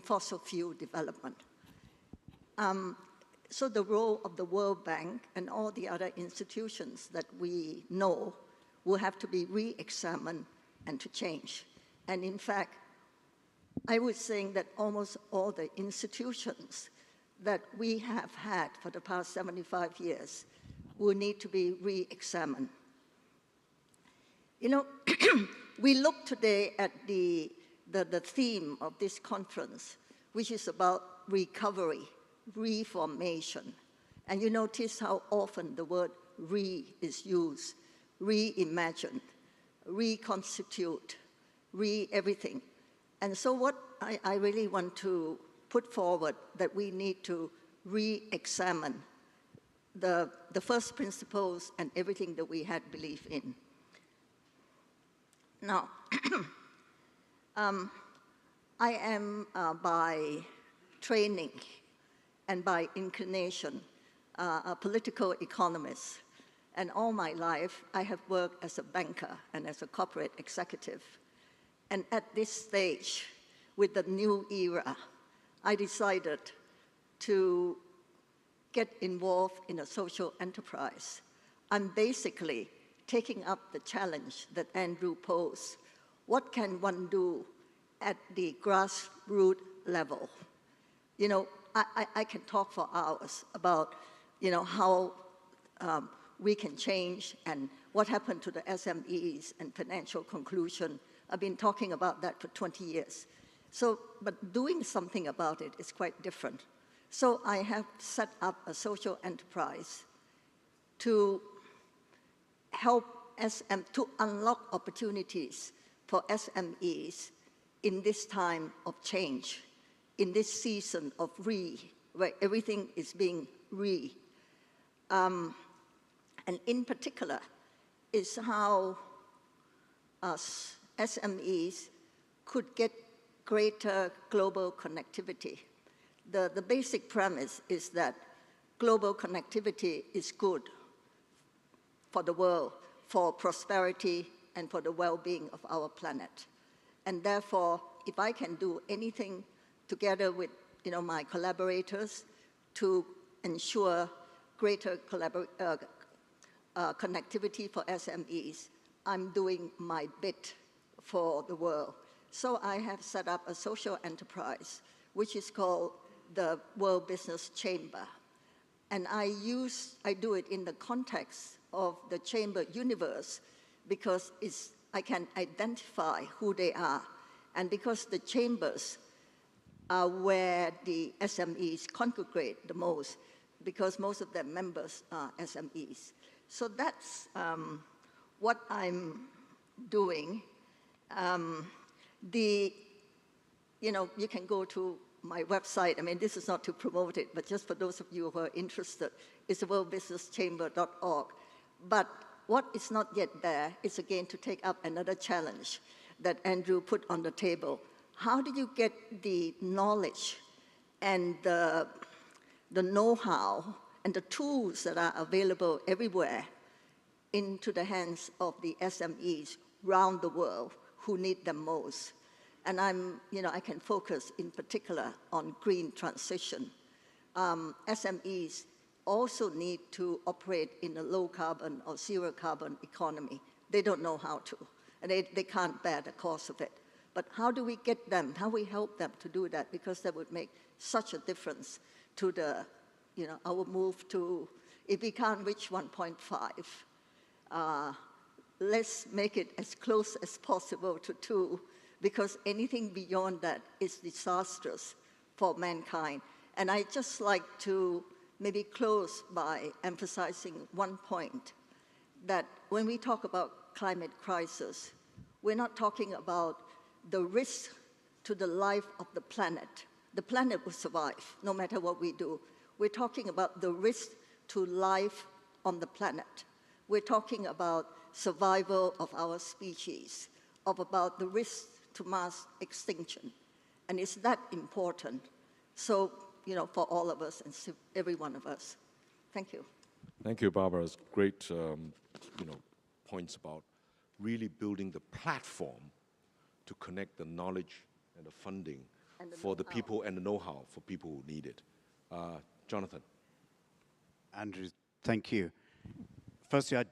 fossil fuel development. So the role of the World Bank and all the other institutions that we know will have to be re-examined and to change. And in fact, I was saying that almost all the institutions that we have had for the past 75 years will need to be re-examined. We look today at the the theme of this conference, which is about recovery, reformation. And you notice how often the word re is used, reimagine, reconstitute, everything. And so what I really want to put forward that we need to re-examine the first principles and everything that we had belief in. Now, I am by training and by inclination a political economist. And all my life, I have worked as a banker and as a corporate executive. And at this stage, with the new era, I decided to get involved in a social enterprise. I'm basically taking up the challenge that Andrew posed. What can one do at the grassroots level? You know, I can talk for hours about, you know, how we can change and what happened to the SMEs and financial conclusion. I've been talking about that for 20 years. So, but doing something about it is quite different. So I have set up a social enterprise to help to unlock opportunities for SMEs in this time of change, in this season of where everything is being and in particular is how us SMEs could get greater global connectivity. The basic premise is that global connectivity is good for the world, for prosperity, and for the well-being of our planet. And therefore, if I can do anything together with, you know, my collaborators to ensure greater connectivity for SMEs, I'm doing my bit for the world. So I have set up a social enterprise, which is called the World Business Chamber. And I do it in the context of the chamber universe because I can identify who they are. And because the chambers are where the SMEs congregate the most, because most of their members are SMEs. So that's what I'm doing. You know, you can go to my website. I mean, this is not to promote it, but just for those of you who are interested, it's worldbusinesschamber.org. But what is not yet there is, again, to take up another challenge that Andrew put on the table. How do you get the knowledge and the know-how and the tools that are available everywhere into the hands of the SMEs around the world who need them most? And I can focus in particular on green transition. SMEs also need to operate in a low carbon or zero carbon economy. They don't know how to, and they can't bear the cost of it. But how do we get them, how we help them to do that? Because that would make such a difference to our move to, if we can't reach 1.5, let's make it as close as possible to 2, because anything beyond that is disastrous for mankind. And I just like to maybe close by emphasizing one point, that when we talk about climate crisis, we're not talking about the risk to the life of the planet. The planet will survive no matter what we do. We're talking about the risk to life on the planet. We're talking about survival of our species, about the risk to mass extinction. And it's that important. So, for all of us and every one of us. Thank you. Thank you, Barbara. It's great, points about really building the platform to connect the knowledge and the funding and for the people and the know-how for people who need it. Jonathan. Andrew, thank you. Firstly, I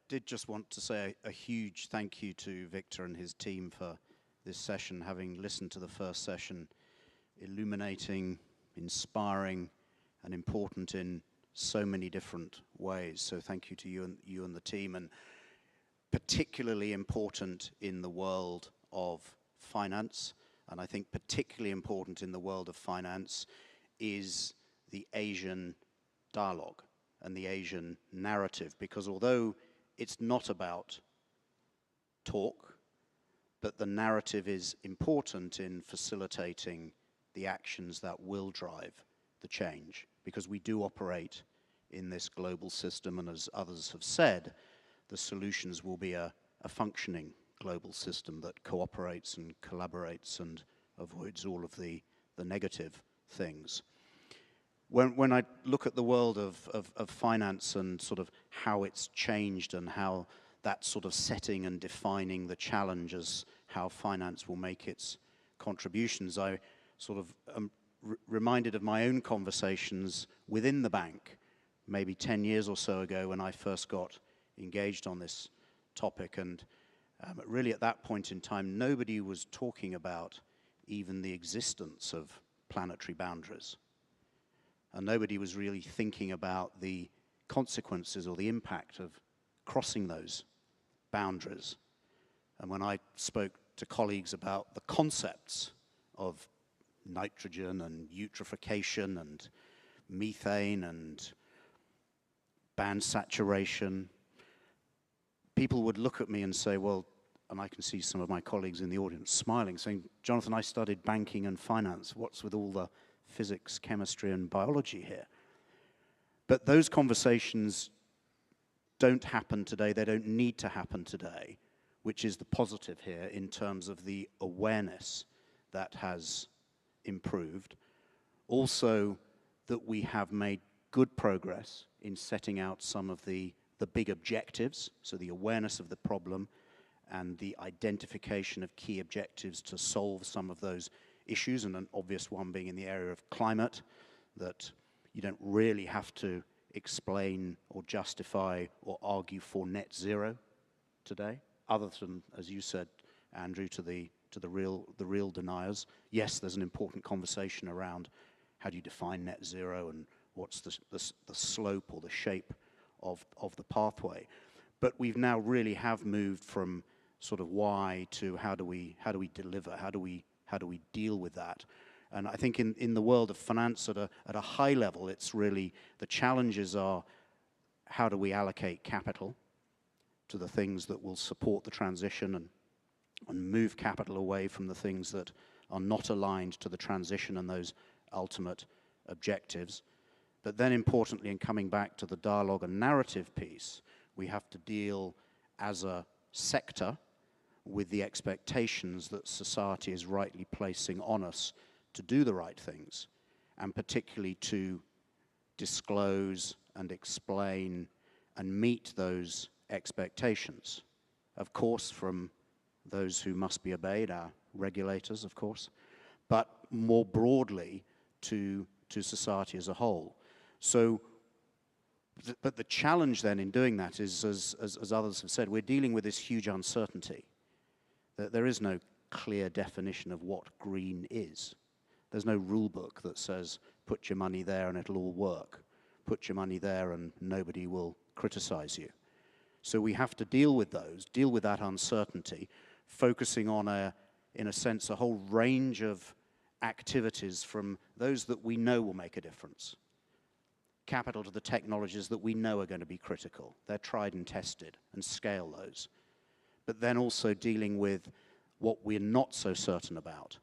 did just want to say a huge thank you to Victor and his team for this session, having listened to the first session, illuminating, inspiring, and important in so many different ways. So thank you to you and the team, and particularly important in the world of finance, and I think particularly important in the world of finance is the Asian dialogue and the Asian narrative, because although it's not about talk, but the narrative is important in facilitating the actions that will drive the change, because we do operate in this global system, and as others have said, the solutions will be a functioning global system that cooperates and collaborates and avoids all of the negative things. When I look at the world of finance and sort of how it's changed and how that's sort of setting and defining the challenges, how finance will make its contributions, I sort of am reminded of my own conversations within the bank maybe 10 years or so ago when I first got engaged on this topic. And really at that point in time, nobody was talking about even the existence of planetary boundaries. And nobody was really thinking about the consequences or the impact of crossing those boundaries. And when I spoke to colleagues about the concepts of nitrogen and eutrophication and methane and band saturation, people would look at me and say, well, and I can see some of my colleagues in the audience smiling, saying, Jonathan, I studied banking and finance. What's with all the physics, chemistry, and biology here? But those conversations don't happen today. They don't need to happen today, which is the positive here in terms of the awareness that has improved. Also, that we have made good progress in setting out some of the big objectives, so the awareness of the problem and the identification of key objectives to solve some of those issues, and an obvious one being in the area of climate, that you don't really have to explain or justify or argue for net zero today, other than, as you said, Andrew, to the real deniers. Yes, there's an important conversation around how do you define net zero and what's the slope or the shape of the pathway. But we've now really have moved from sort of why to how do we deliver, how do we deal with that. And I think in the world of finance at a high level, it's really, the challenges are how do we allocate capital to the things that will support the transition and move capital away from the things that are not aligned to the transition and those ultimate objectives. But then importantly, in coming back to the dialogue and narrative piece, we have to deal as a sector with the expectations that society is rightly placing on us to do the right things, and particularly to disclose and explain and meet those expectations. Of course, from those who must be obeyed, our regulators, of course, but more broadly to society as a whole. So, but the challenge then in doing that is, as others have said, we're dealing with this huge uncertainty. That there is no clear definition of what green is. There's no rule book that says, put your money there and it'll all work. Put your money there and nobody will criticize you. So we have to deal with those, deal with that uncertainty, focusing on, in a sense, a whole range of activities from those that we know will make a difference. Capital to the technologies that we know are going to be critical. They're tried and tested, and scale those. But then also dealing with what we're not so certain about.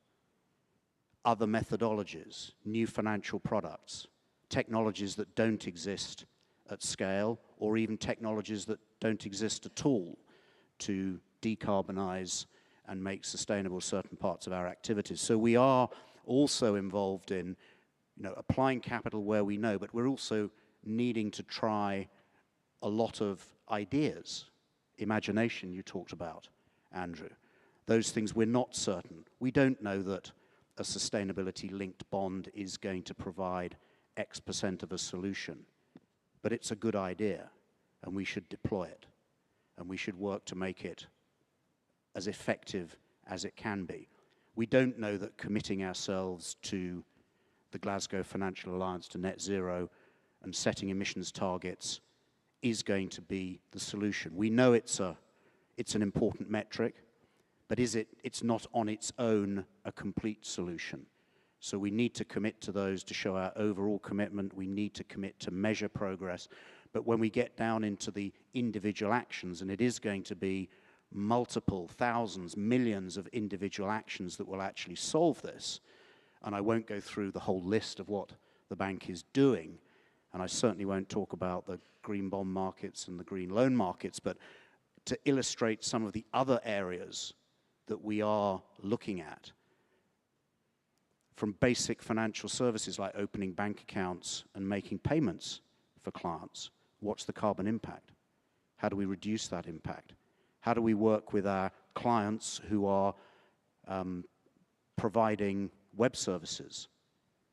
Other methodologies, new financial products, technologies that don't exist at scale, or even technologies that don't exist at all to decarbonize and make sustainable certain parts of our activities. So we are also involved in applying capital where we know, but we're also needing to try a lot of ideas. Imagination you talked about, Andrew. Those things we're not certain. We don't know that a sustainability-linked bond is going to provide X% of a solution, but it's a good idea, and we should deploy it, and we should work to make it as effective as it can be. We don't know that committing ourselves to the Glasgow Financial Alliance to net zero and setting emissions targets is going to be the solution. We know it's an important metric, but it's not on its own a complete solution. So we need to commit to those to show our overall commitment. We need to commit to measure progress. But when we get down into the individual actions, and it is going to be multiple thousands, millions of individual actions that will actually solve this, and I won't go through the whole list of what the bank is doing, and I certainly won't talk about the green bond markets and the green loan markets, but to illustrate some of the other areas that we are looking at, from basic financial services like opening bank accounts and making payments for clients. What's the carbon impact? How do we reduce that impact? How do we work with our clients who are providing web services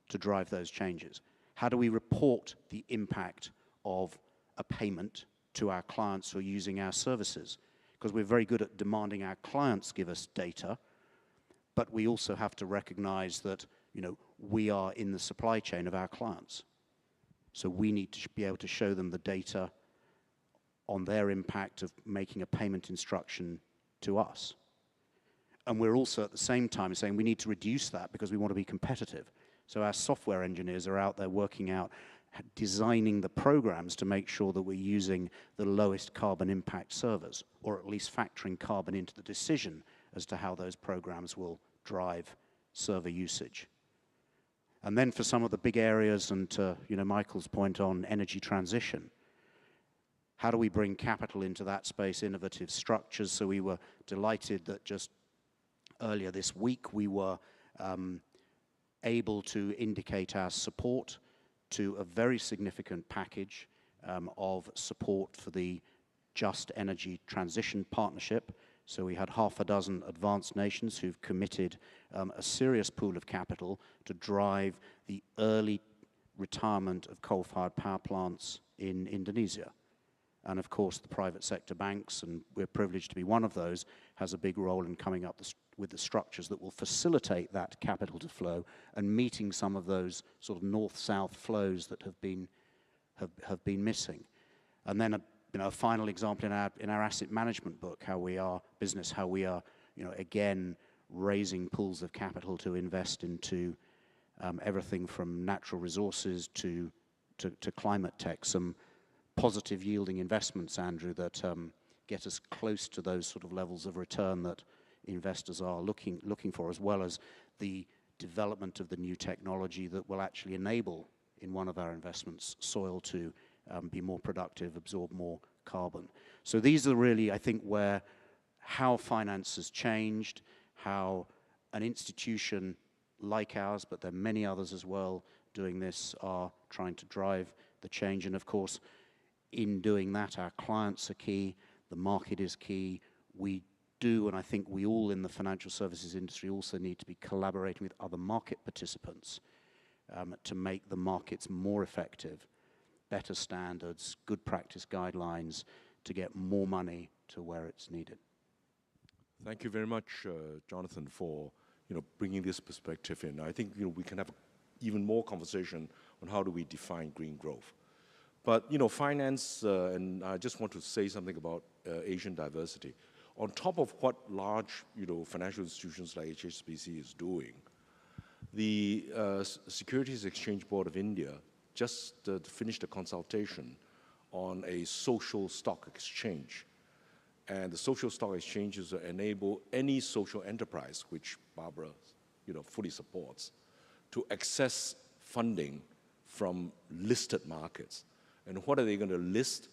to drive those changes? How do we report the impact of a payment to our clients who are using our services? Because we're very good at demanding our clients give us data, but we also have to recognize that, you know, we are in the supply chain of our clients. So we need to be able to show them the data on their impact of making a payment instruction to us. And we're also at the same time saying we need to reduce that because we want to be competitive. So our software engineers are out there working out, designing the programs to make sure that we're using the lowest carbon impact servers, or at least factoring carbon into the decision as to how those programs will drive server usage. And then for some of the big areas, and to, you know, Michael's point on energy transition, how do we bring capital into that space, innovative structures? So we were delighted that just earlier this week we were able to indicate our support to a very significant package of support for the Just Energy Transition Partnership. So we had half a dozen advanced nations who've committed a serious pool of capital to drive the early retirement of coal-fired power plants in Indonesia. And of course, the private sector banks, and we're privileged to be one of those, has a big role in coming up with the structures that will facilitate that capital to flow and meeting some of those sort of north-south flows that have been missing. And then a final example in our asset management book, how we are again raising pools of capital to invest into everything from natural resources to climate tech. Some positive yielding investments, Andrew, that get us close to those sort of levels of return that investors are looking for, as well as the development of the new technology that will actually enable, in one of our investments, soil to be more productive, absorb more carbon. So these are really, I think, where how finance has changed, how an institution like ours, but there are many others as well doing this, are trying to drive the change. And of course, in doing that, our clients are key, the market is key. We do, and I think we all in the financial services industry also need to be collaborating with other market participants to make the markets more effective, better standards, good practice guidelines to get more money to where it's needed. Thank you very much, Jonathan, for bringing this perspective in. I think we can have even more conversation on how do we define green growth. But finance, and I just want to say something about Asian diversity. On top of what large financial institutions like HSBC is doing, the Securities Exchange Board of India just finished a consultation on a social stock exchange. And the social stock exchanges enable any social enterprise, which Barbara fully supports, to access funding from listed markets. And what are they going to list?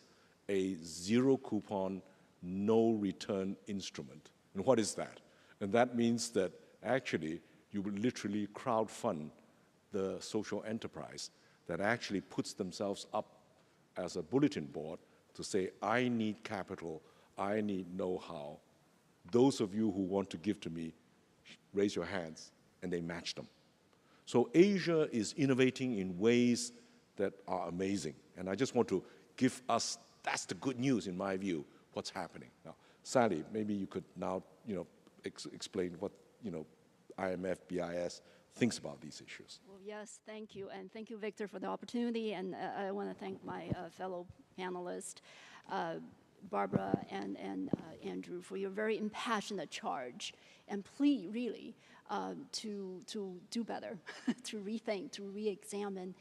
A zero coupon, no return instrument. And what is that? And that means that actually you will literally crowdfund the social enterprise that actually puts themselves up as a bulletin board to say, I need capital, I need know-how. Those of you who want to give to me, raise your hands, and they match them. So Asia is innovating in ways that are amazing. And I just want to give us, that's the good news in my view, what's happening. Now, Sally, maybe you could now explain what IMF, BIS thinks about these issues. Well, yes, thank you. And thank you, Victor, for the opportunity. And I want to thank my fellow panelists. Barbara and Andrew, for your very impassioned charge and plea, really, to do better, to rethink, to re-examine.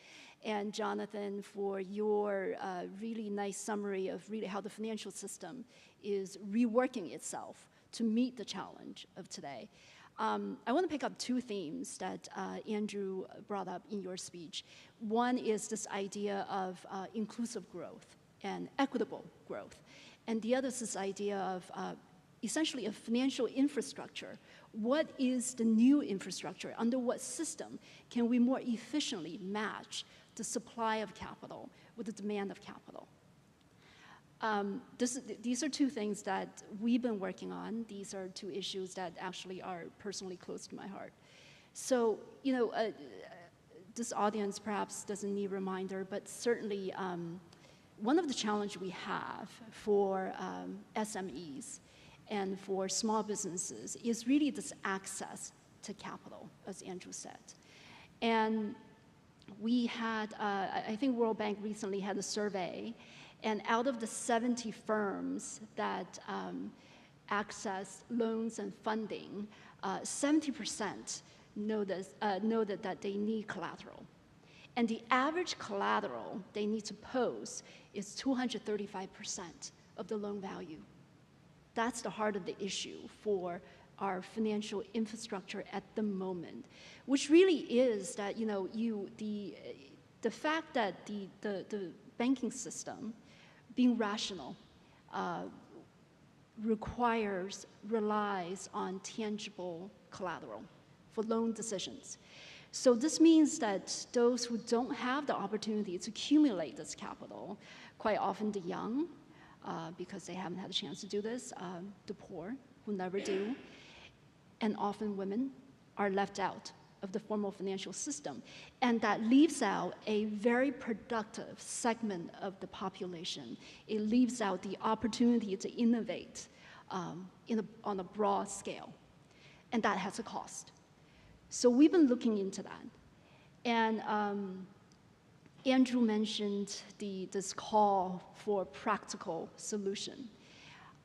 And Jonathan, for your really nice summary of really how the financial system is reworking itself to meet the challenge of today. I want to pick up two themes that Andrew brought up in your speech. One is this idea of inclusive growth and equitable growth. And the other is this idea of essentially a financial infrastructure. What is the new infrastructure? Under what system can we more efficiently match the supply of capital with the demand of capital? These are two things that we've been working on. These are two issues that actually are personally close to my heart. So, this audience perhaps doesn't need a reminder, but certainly one of the challenges we have for SMEs and for small businesses is really this access to capital, as Andrew said. And we had, I think World Bank recently had a survey, and out of the 70 firms that access loans and funding, 70% noted that they need collateral. And the average collateral they need to post is 235% of the loan value. That's the heart of the issue for our financial infrastructure at the moment, which really is that the fact that the banking system being rational relies on tangible collateral for loan decisions. So this means that those who don't have the opportunity to accumulate this capital, quite often the young, because they haven't had a chance to do this, the poor, who never do, and often women are left out of the formal financial system. And that leaves out a very productive segment of the population. It leaves out the opportunity to innovate on a broad scale. And that has a cost. So we've been looking into that. And Andrew mentioned this call for practical solution.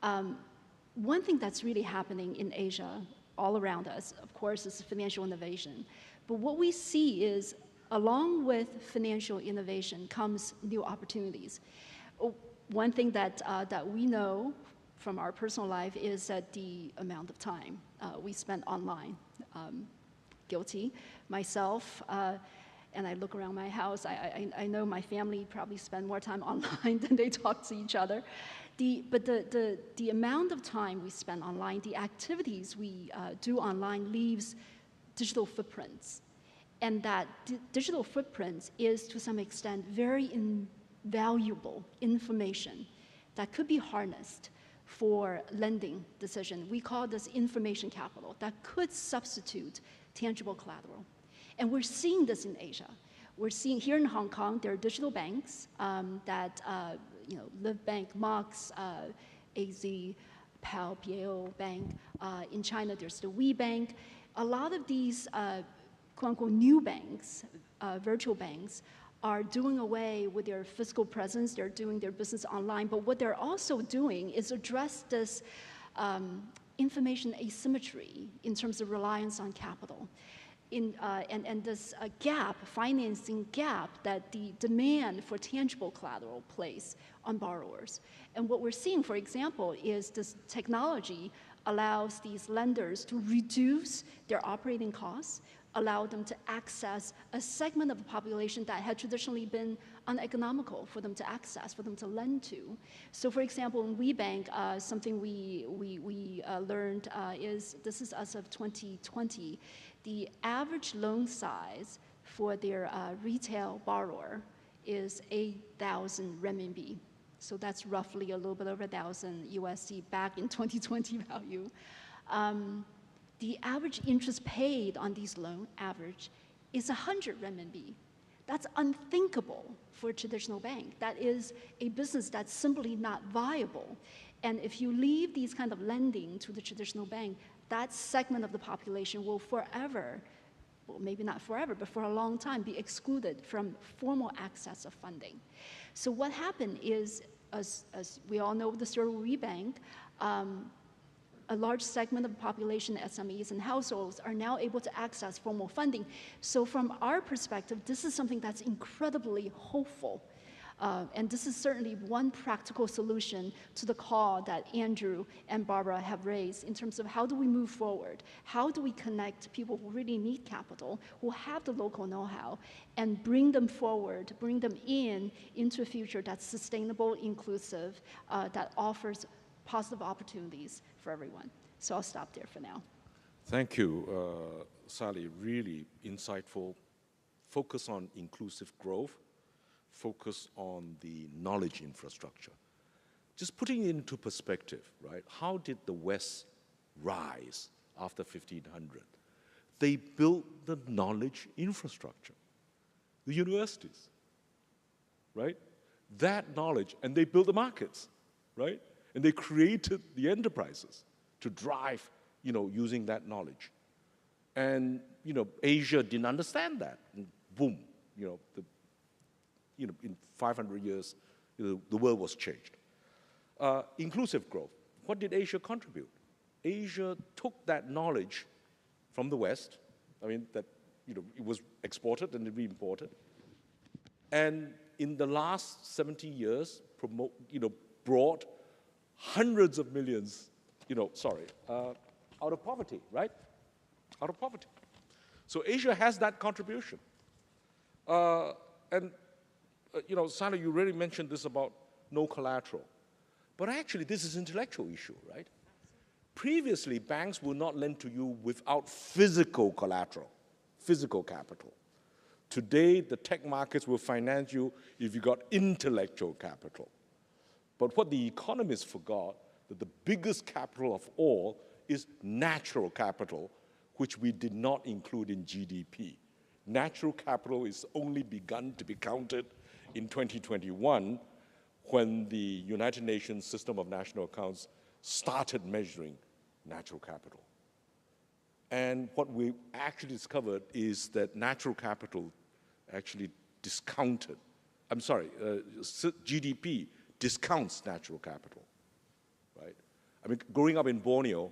One thing that's really happening in Asia, all around us, of course, is financial innovation. But what we see is, along with financial innovation comes new opportunities. One thing that we know from our personal life is that the amount of time we spend online. Guilty myself, and I look around my house, I know my family probably spend more time online than they talk to each other. But the amount of time we spend online, the activities we do online leaves digital footprints. And that digital footprints is, to some extent, very invaluable information that could be harnessed for lending decision. We call this information capital that could substitute tangible collateral. And we're seeing this in Asia. We're seeing here in Hong Kong, there are digital banks that, Live Bank, Mox, AZ, PAL, PAO Bank. In China, there's the WeBank. A lot of these, quote unquote, new banks, virtual banks, are doing away with their physical presence. They're doing their business online. But what they're also doing is address this information asymmetry in terms of reliance on capital. And this financing gap that the demand for tangible collateral place on borrowers. And what we're seeing, for example, is this technology allows these lenders to reduce their operating costs, allow them to access a segment of the population that had traditionally been uneconomical for them to access, for them to lend to. So for example, in WeBank, something we learned is, this is as of 2020, the average loan size for their retail borrower is 8,000 renminbi. So that's roughly a little bit over 1,000 USD back in 2020 value. The average interest paid on these loans is 100 renminbi. That's unthinkable for a traditional bank. That is a business that's simply not viable. And if you leave these kind of lending to the traditional bank, that segment of the population will forever, well, maybe not forever, but for a long time, be excluded from formal access of funding. So what happened is as we all know, the Zero We Bank, a large segment of the population, SMEs and households, are now able to access formal funding. So from our perspective, this is something that's incredibly hopeful. And this is certainly one practical solution to the call that Andrew and Barbara have raised in terms of how do we move forward? How do we connect people who really need capital, who have the local know-how, and bring them forward, bring them into a future that's sustainable, inclusive, that offers positive opportunities for everyone. So I'll stop there for now. Thank you, Sally. Really insightful. Focus on inclusive growth. Focus on the knowledge infrastructure. Just putting it into perspective, right? How did the West rise after 1500? They built the knowledge infrastructure, the universities, right? That knowledge, and they built the markets, right? And they created the enterprises to drive, using that knowledge. And, Asia didn't understand that. And boom, in 500 years, the world was changed. Inclusive growth. What did Asia contribute? Asia took that knowledge from the West. That it was exported and reimported. And in the last 70 years, brought hundreds of millions, out of poverty, right? Out of poverty. So Asia has that contribution. Sally, you already mentioned this about no collateral. But actually, this is an intellectual issue, right? Previously, banks will not lend to you without physical collateral, physical capital. Today, the tech markets will finance you if you got intellectual capital. But what the economists forgot, that the biggest capital of all is natural capital, which we did not include in GDP. Natural capital is only begun to be counted in 2021, when the United Nations System of National Accounts started measuring natural capital. And what we actually discovered is that natural capital actually discounted, GDP discounts natural capital, right? Growing up in Borneo,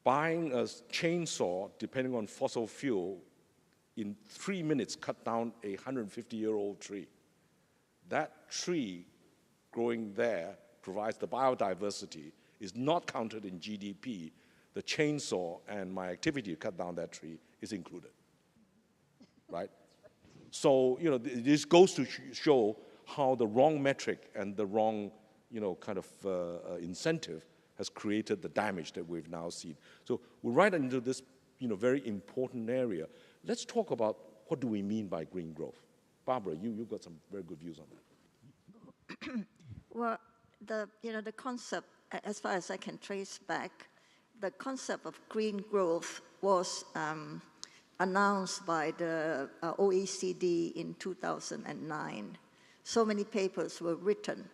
buying a chainsaw, depending on fossil fuel, in 3 minutes cut down a 150-year-old tree. That tree growing there provides the biodiversity, is not counted in GDP. The chainsaw and my activity to cut down that tree is included, right? So, this goes to show how the wrong metric and the wrong, incentive has created the damage that we've now seen. So we're right into this, very important area. Let's talk about what do we mean by green growth. Barbara, you've got some very good views on that. Well, the concept, as far as I can trace back, the concept of green growth was announced by the OECD in 2009. So many papers were written,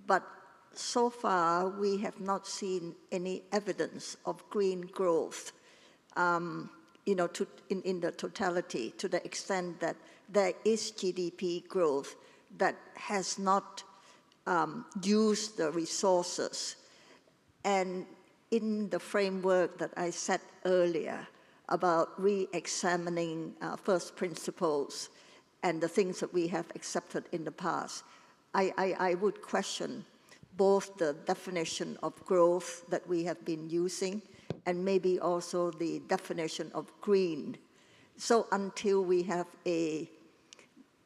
but so far we have not seen any evidence of green growth in the totality, to the extent that there is GDP growth that has not used the resources. And in the framework that I said earlier about re-examining first principles and the things that we have accepted in the past, I would question both the definition of growth that we have been using and maybe also the definition of green. So until we have a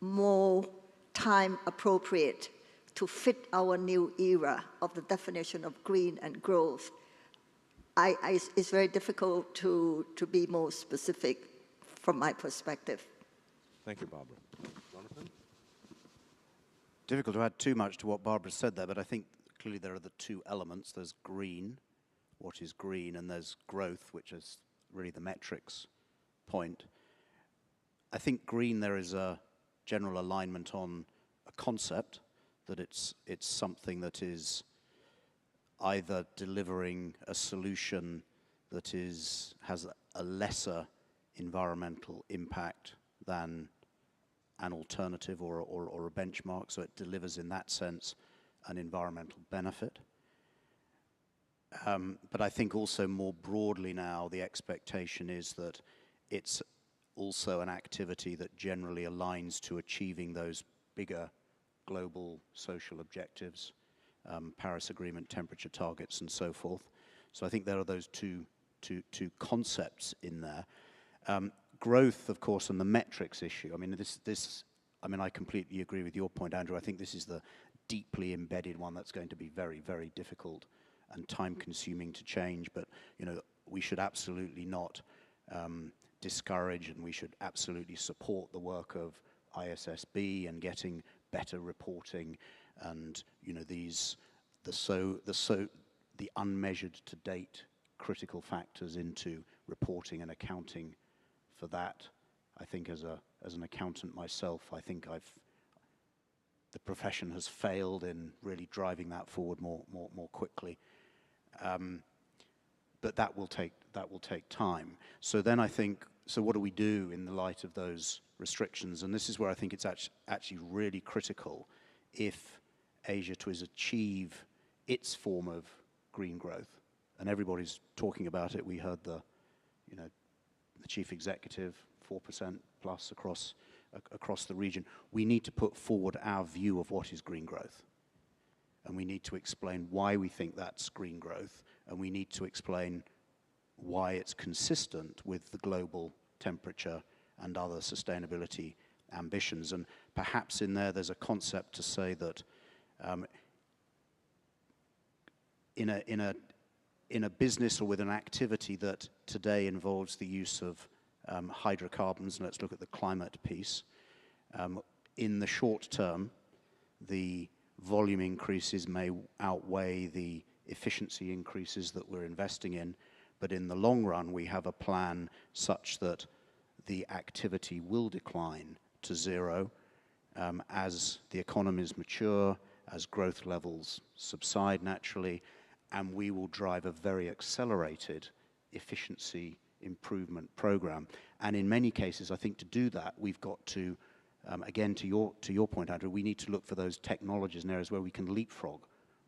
more time appropriate to fit our new era of the definition of green and growth, it's very difficult to be more specific from my perspective. Thank you, Barbara. Jonathan? Difficult to add too much to what Barbara said there, but I think clearly there are the two elements. There's green, what is green, and there's growth, which is really the metrics point. I think green, there is a general alignment on a concept, that it's something that is either delivering a solution that has a lesser environmental impact than an alternative or a benchmark, so it delivers in that sense an environmental benefit. But I think also more broadly now, the expectation is that it's also an activity that generally aligns to achieving those bigger global social objectives, Paris Agreement, temperature targets, and so forth. So I think there are those two concepts in there. Growth, of course, and the metrics issue. I mean, I completely agree with your point, Andrew. I think this is the deeply embedded one that's going to be very, very difficult and time-consuming to change. But we should absolutely not discourage, and we should absolutely support the work of ISSB and getting better reporting, and the unmeasured to date critical factors into reporting and accounting for that. I think as an accountant myself, I think the profession has failed in really driving that forward more quickly. But that will take time. So then I think, so what do we do in the light of those restrictions? And this is where I think it's actually really critical if Asia to achieve its form of green growth. And everybody's talking about it. We heard the chief executive, 4% plus across the region. We need to put forward our view of what is green growth. And we need to explain why we think that's green growth. And we need to explain why it's consistent with the global temperature and other sustainability ambitions. And perhaps in there's a concept to say that in a business or with an activity that today involves the use of hydrocarbons, and let's look at the climate piece, in the short term, the volume increases may outweigh the efficiency increases that we're investing in, but in the long run, we have a plan such that the activity will decline to zero as the economies mature, as growth levels subside naturally, and we will drive a very accelerated efficiency improvement program. And in many cases, I think to do that, we've got to, again, to your point, Andrew, we need to look for those technologies and areas where we can leapfrog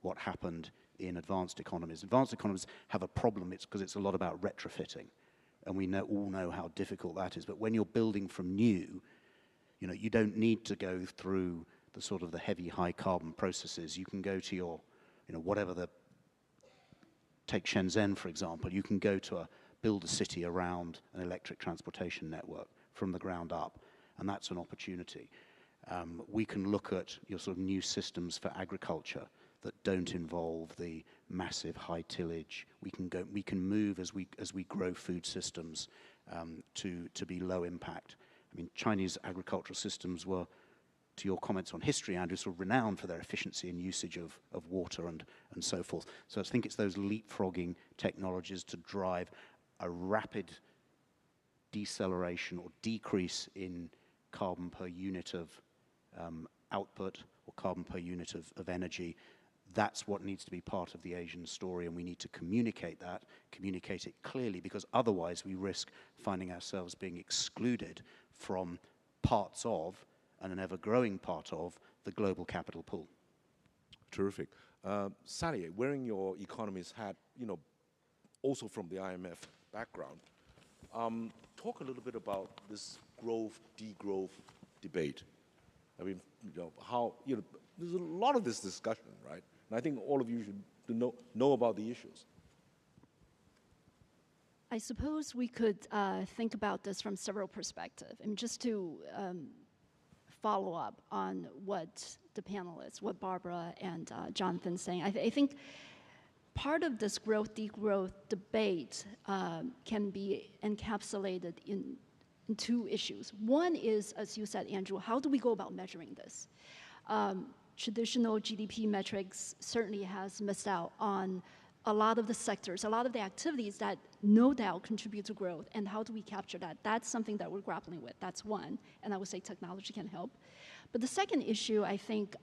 what happened in advanced economies. Advanced economies have a problem, it's because it's a lot about retrofitting. And we all know how difficult that is. But when you're building from new, you don't need to go through the sort of the heavy high carbon processes. You can go to your, take Shenzhen, for example, you can go to build a city around an electric transportation network from the ground up, and that's an opportunity. We can look at your sort of new systems for agriculture that don't involve the massive high tillage. We can move as we grow food systems to be low impact. I mean, Chinese agricultural systems were, to your comments on history, Andrew, sort of renowned for their efficiency and usage of water and so forth. So I think it's those leapfrogging technologies to drive a rapid deceleration or decrease in carbon per unit of output or carbon per unit of energy. That's what needs to be part of the Asian story, and we need to communicate it clearly, because otherwise we risk finding ourselves being excluded from parts of, and an ever-growing part of, the global capital pool. Terrific. Sally, wearing your economist hat, also from the IMF background, talk a little bit about this growth, degrowth debate. I mean, there's a lot of this discussion, right? And I think all of you should know about the issues. I suppose we could think about this from several perspectives. And just to follow up on what the panelists, what Barbara and Jonathan saying, I think part of this growth, degrowth debate can be encapsulated in two issues. One is, as you said, Andrew, how do we go about measuring this? Traditional GDP metrics certainly has missed out on a lot of the sectors, a lot of the activities that no doubt contribute to growth, and how do we capture that? That's something that we're grappling with. That's one, and I would say technology can help. But the second issue, I think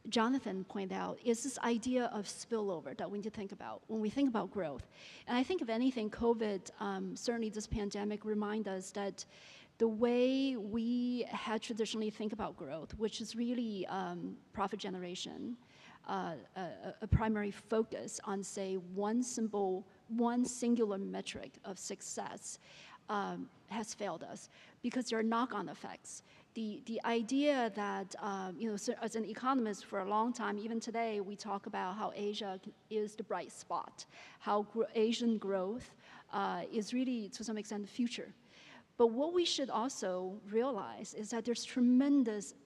Jonathan pointed out, is this idea of spillover that we need to think about when we think about growth. And I think if anything, COVID, certainly this pandemic, remind us that the way we had traditionally think about growth, which is really profit generation, a primary focus on, say, one singular metric of success, has failed us because there are knock-on effects. The idea that, so as an economist for a long time, even today, we talk about how Asia is the bright spot, how Asian growth is really, to some extent, the future. But what we should also realize is that there's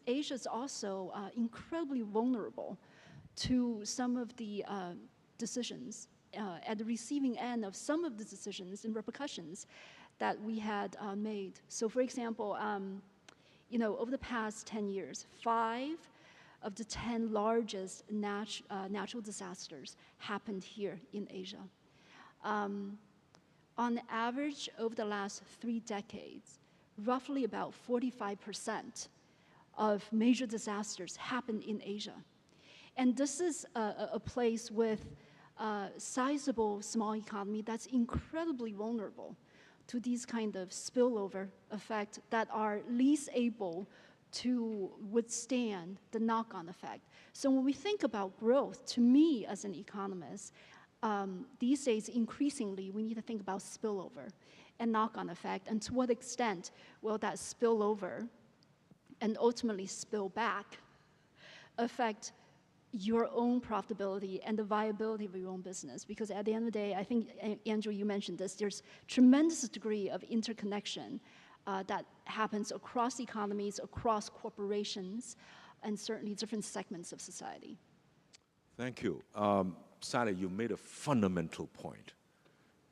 Asia is also incredibly vulnerable to some of the decisions, at the receiving end of some of the decisions and repercussions that we had made. So for example, over the past 10 years, 5 of the 10 largest natural disasters happened here in Asia. On average, over the last 3 decades, roughly about 45% of major disasters happened in Asia. And this is a place with a sizable small economy that's incredibly vulnerable to these kind of spillover effects that are least able to withstand the knock-on effect. So when we think about growth, to me as an economist, these days increasingly we need to think about spillover and knock-on effect, and to what extent will that spillover and ultimately spill back affect your own profitability and the viability of your own business. Because at the end of the day, I think, Andrew, you mentioned this, there's tremendous degree of interconnection that happens across economies, across corporations, and certainly different segments of society. Thank you. Sally, you made a fundamental point.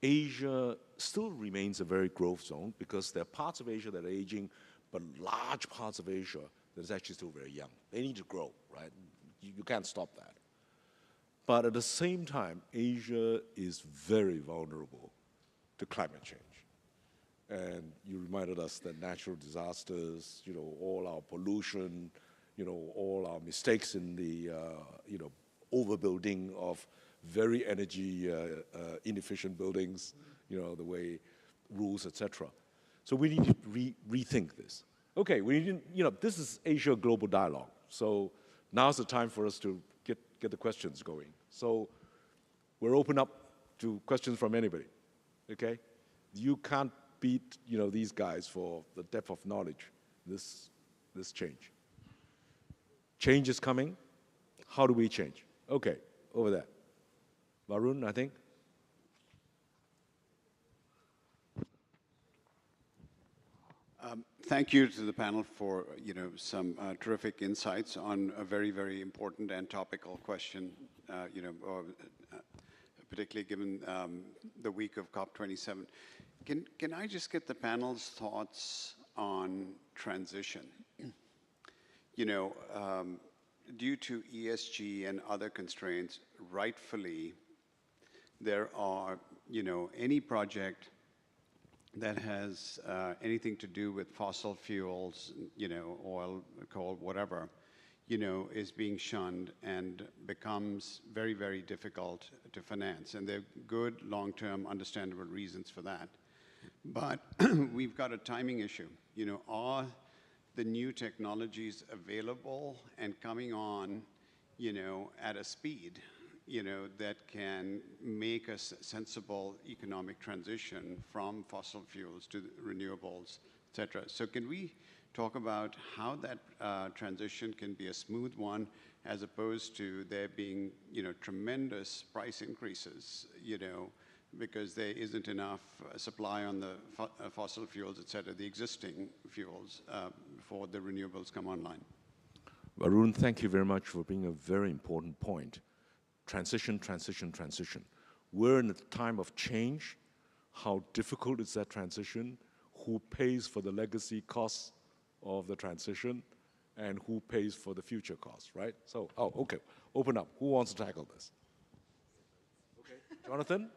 Asia still remains a very growth zone because there are parts of Asia that are aging, but large parts of Asia that is actually still very young. They need to grow, right? You can't stop that. But at the same time, Asia is very vulnerable to climate change. And you reminded us that natural disasters, all our pollution, all our mistakes in the, overbuilding of very energy inefficient buildings, the way rules, etc. So we need to rethink this. Okay, this is Asia Global Dialogue. So now's the time for us to get the questions going. So we're open up to questions from anybody, okay? You can't beat, these guys for the depth of knowledge, this change. Change is coming. How do we change? Okay, over there. Varun, I think. Thank you to the panel for some terrific insights on a very, very important and topical question, particularly given the week of COP27. Can I just get the panel's thoughts on transition? Due to ESG and other constraints, rightfully, there are, any project that has anything to do with fossil fuels, oil, coal, whatever, is being shunned and becomes very, very difficult to finance. And there are good, long-term, understandable reasons for that. But we've got a timing issue. Are the new technologies available and coming on, at a speed, that can make a sensible economic transition from fossil fuels to renewables, et cetera. So can we talk about how that transition can be a smooth one, as opposed to there being, tremendous price increases, because there isn't enough supply on the fossil fuels, et cetera, the existing fuels, before the renewables come online? Varun, thank you very much for bringing a very important point. Transition, transition, transition. We're in a time of change. How difficult is that transition? Who pays for the legacy costs of the transition? And who pays for the future costs, right? So, okay, open up. Who wants to tackle this? Okay, Jonathan,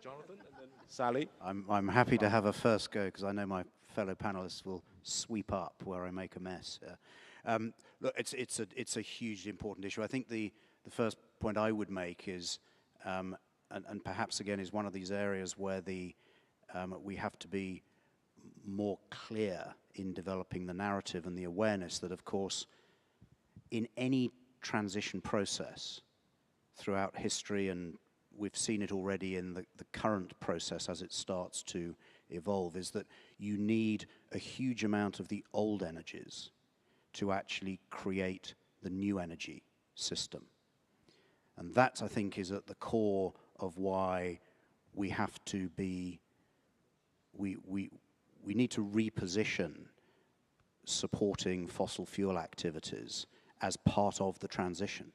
and then Sally. I'm happy to have a first go, because I know my fellow panelists will sweep up where I make a mess. Look, it's a hugely important issue. I think the first point I would make is, and perhaps again is one of these areas where we have to be more clear in developing the narrative and the awareness that, of course, in any transition process throughout history, and we've seen it already in the current process as it starts to evolve, is that you need a huge amount of the old energies to actually create the new energy system. And that, I think, is at the core of why we have to be, we need to reposition supporting fossil fuel activities as part of the transition.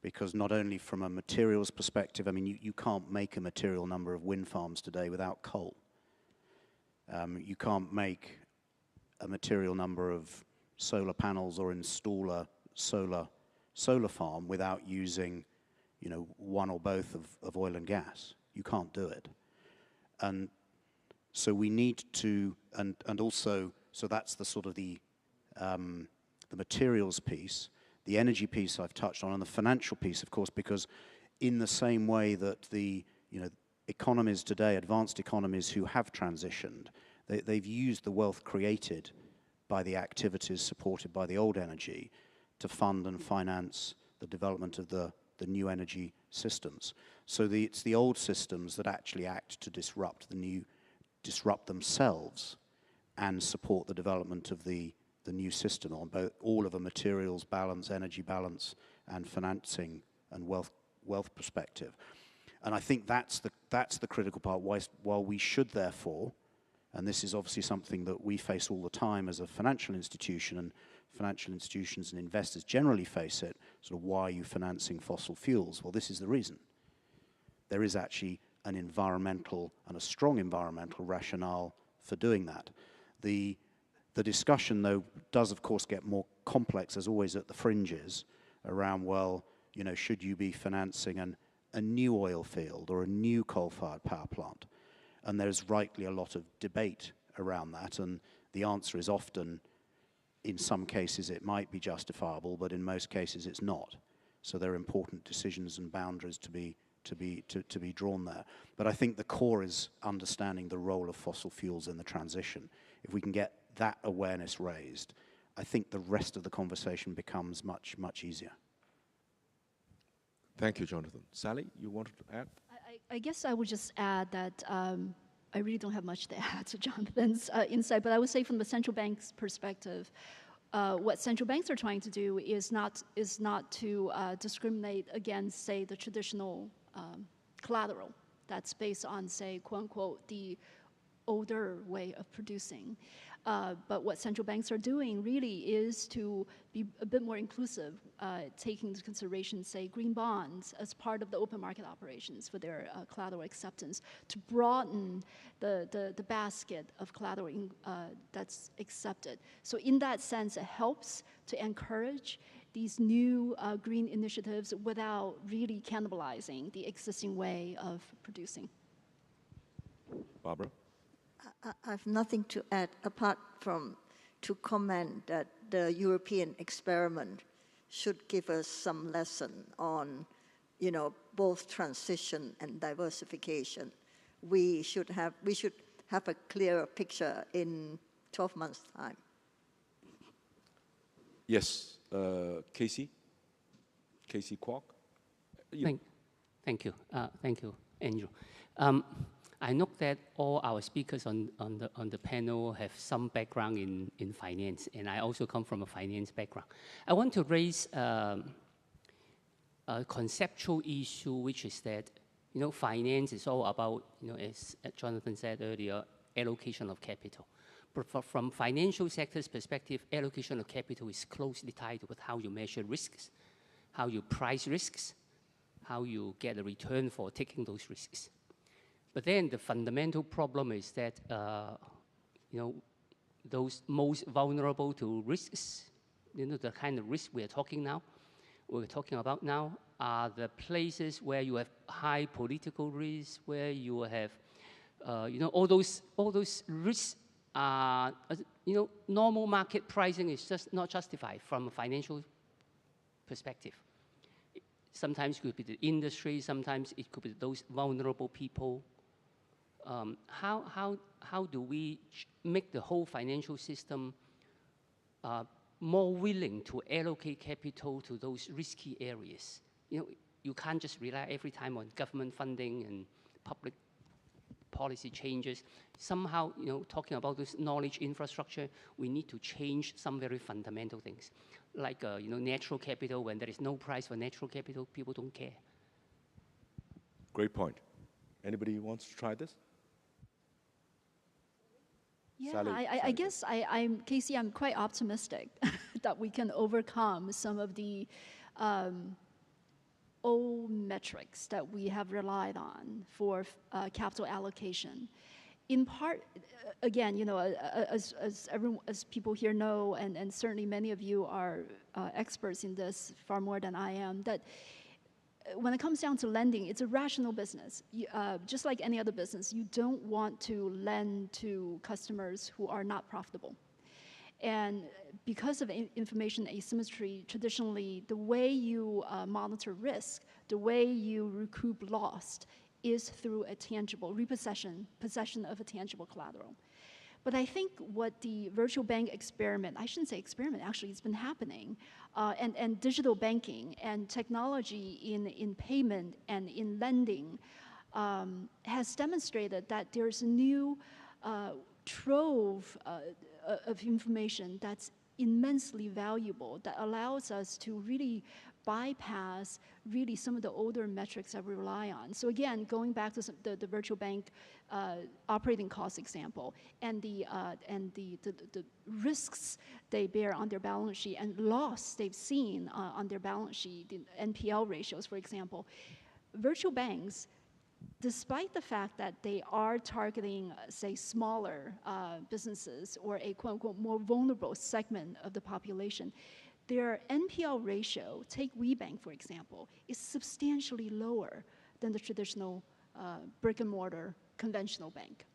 Because not only from a materials perspective, I mean, you can't make a material number of wind farms today without coal. You can't make a material number of solar panels or install a solar farm without using, you know, one or both of oil and gas. You can't do it. And so we need to, and also, so that's the sort of the materials piece. The energy piece I've touched on, and the financial piece, of course, because in the same way that the, you know, economies today, advanced economies who have transitioned, they've used the wealth created by the activities supported by the old energy to fund and finance the development of the new energy systems. So it's the old systems that actually act to disrupt disrupt themselves and support the development of the new system on all of a materials balance, energy balance, and financing and wealth perspective. And I think that's the critical part. While we should therefore, and this is obviously something that we face all the time as a financial institution, and financial institutions and investors generally face it, sort of, why are you financing fossil fuels? Well, this is the reason. There is actually an environmental and a strong environmental rationale for doing that. The discussion, though, does of course get more complex, as always at the fringes, around, well, you know, should you be financing a new oil field or a new coal-fired power plant? And there's rightly a lot of debate around that, and the answer is often, in some cases it might be justifiable, but in most cases it's not. So there are important decisions and boundaries to be drawn there. But I think the core is understanding the role of fossil fuels in the transition. If we can get that awareness raised, I think the rest of the conversation becomes much, much easier. Thank you, Jonathan. Sally, you wanted to add? I guess I would just add that I really don't have much to add to Jonathan's insight, but I would say from the central bank's perspective, what central banks are trying to do is not to discriminate against, say, the traditional collateral that's based on, say, quote unquote, the older way of producing. But what central banks are doing really is to be a bit more inclusive, taking into consideration, say, green bonds as part of the open market operations for their collateral acceptance, to broaden the basket of collateral that's accepted. So in that sense, it helps to encourage these new green initiatives without really cannibalizing the existing way of producing. Barbara? I have nothing to add apart from to comment that the European experiment should give us some lesson on, you know, both transition and diversification. We should have a clearer picture in 12 months' time. Yes, Casey Kwok. Thank you, Andrew. I note that all our speakers on the panel have some background in finance, and I also come from a finance background. I want to raise a conceptual issue, which is that, you know, finance is all about, you know, as Jonathan said earlier, allocation of capital. But from financial sector's perspective, allocation of capital is closely tied with how you measure risks, how you price risks, how you get a return for taking those risks. But then the fundamental problem is that, you know, those most vulnerable to risks, you know, the kind of risk we're talking about now, are the places where you have high political risks, where you have, you know, all those risks are, you know, normal market pricing is just not justified from a financial perspective. Sometimes it could be the industry, sometimes it could be those vulnerable people. how do we make the whole financial system more willing to allocate capital to those risky areas? You know, you can't just rely every time on government funding and public policy changes. Somehow, you know, talking about this knowledge infrastructure, we need to change some very fundamental things, like you know, natural capital. When there is no price for natural capital, people don't care. Great point. Anybody wants to try this? Yeah, Sally, I guess I'm Casey. I'm quite optimistic that we can overcome some of the old metrics that we have relied on for capital allocation. In part, again, you know, as people here know, and certainly many of you are experts in this far more than I am, that when it comes down to lending, it's a rational business. Just like any other business, you don't want to lend to customers who are not profitable. And because of information asymmetry, traditionally, the way you monitor risk, the way you recoup loss is through a tangible possession of a tangible collateral. But I think what the virtual bank experiment, I shouldn't say experiment, actually it's been happening, and digital banking and technology in payment and in lending has demonstrated that there's a new trove of information that's immensely valuable, that allows us to really bypass really some of the older metrics that we rely on. So again, going back to the virtual bank operating cost example and the risks they bear on their balance sheet and loss they've seen on their balance sheet, the NPL ratios, for example, virtual banks, despite the fact that they are targeting, say, smaller businesses or a quote-unquote more vulnerable segment of the population, their NPL ratio, take WeBank, for example, is substantially lower than the traditional brick-and-mortar conventional bank.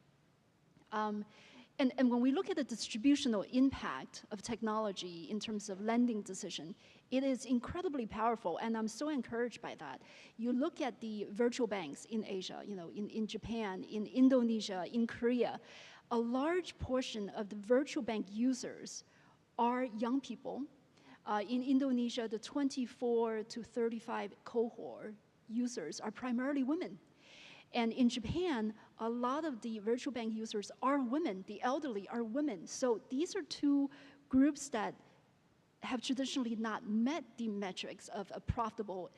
And when we look at the distributional impact of technology in terms of lending decision, it is incredibly powerful, and I'm so encouraged by that. You look at the virtual banks in Asia, you know, in Japan, in Indonesia, in Korea, a large portion of the virtual bank users are young people. In Indonesia, the 24 to 35 cohort users are primarily women. And in Japan, a lot of the virtual bank users are women. The elderly are women. So these are two groups that have traditionally not met the metrics of a profitable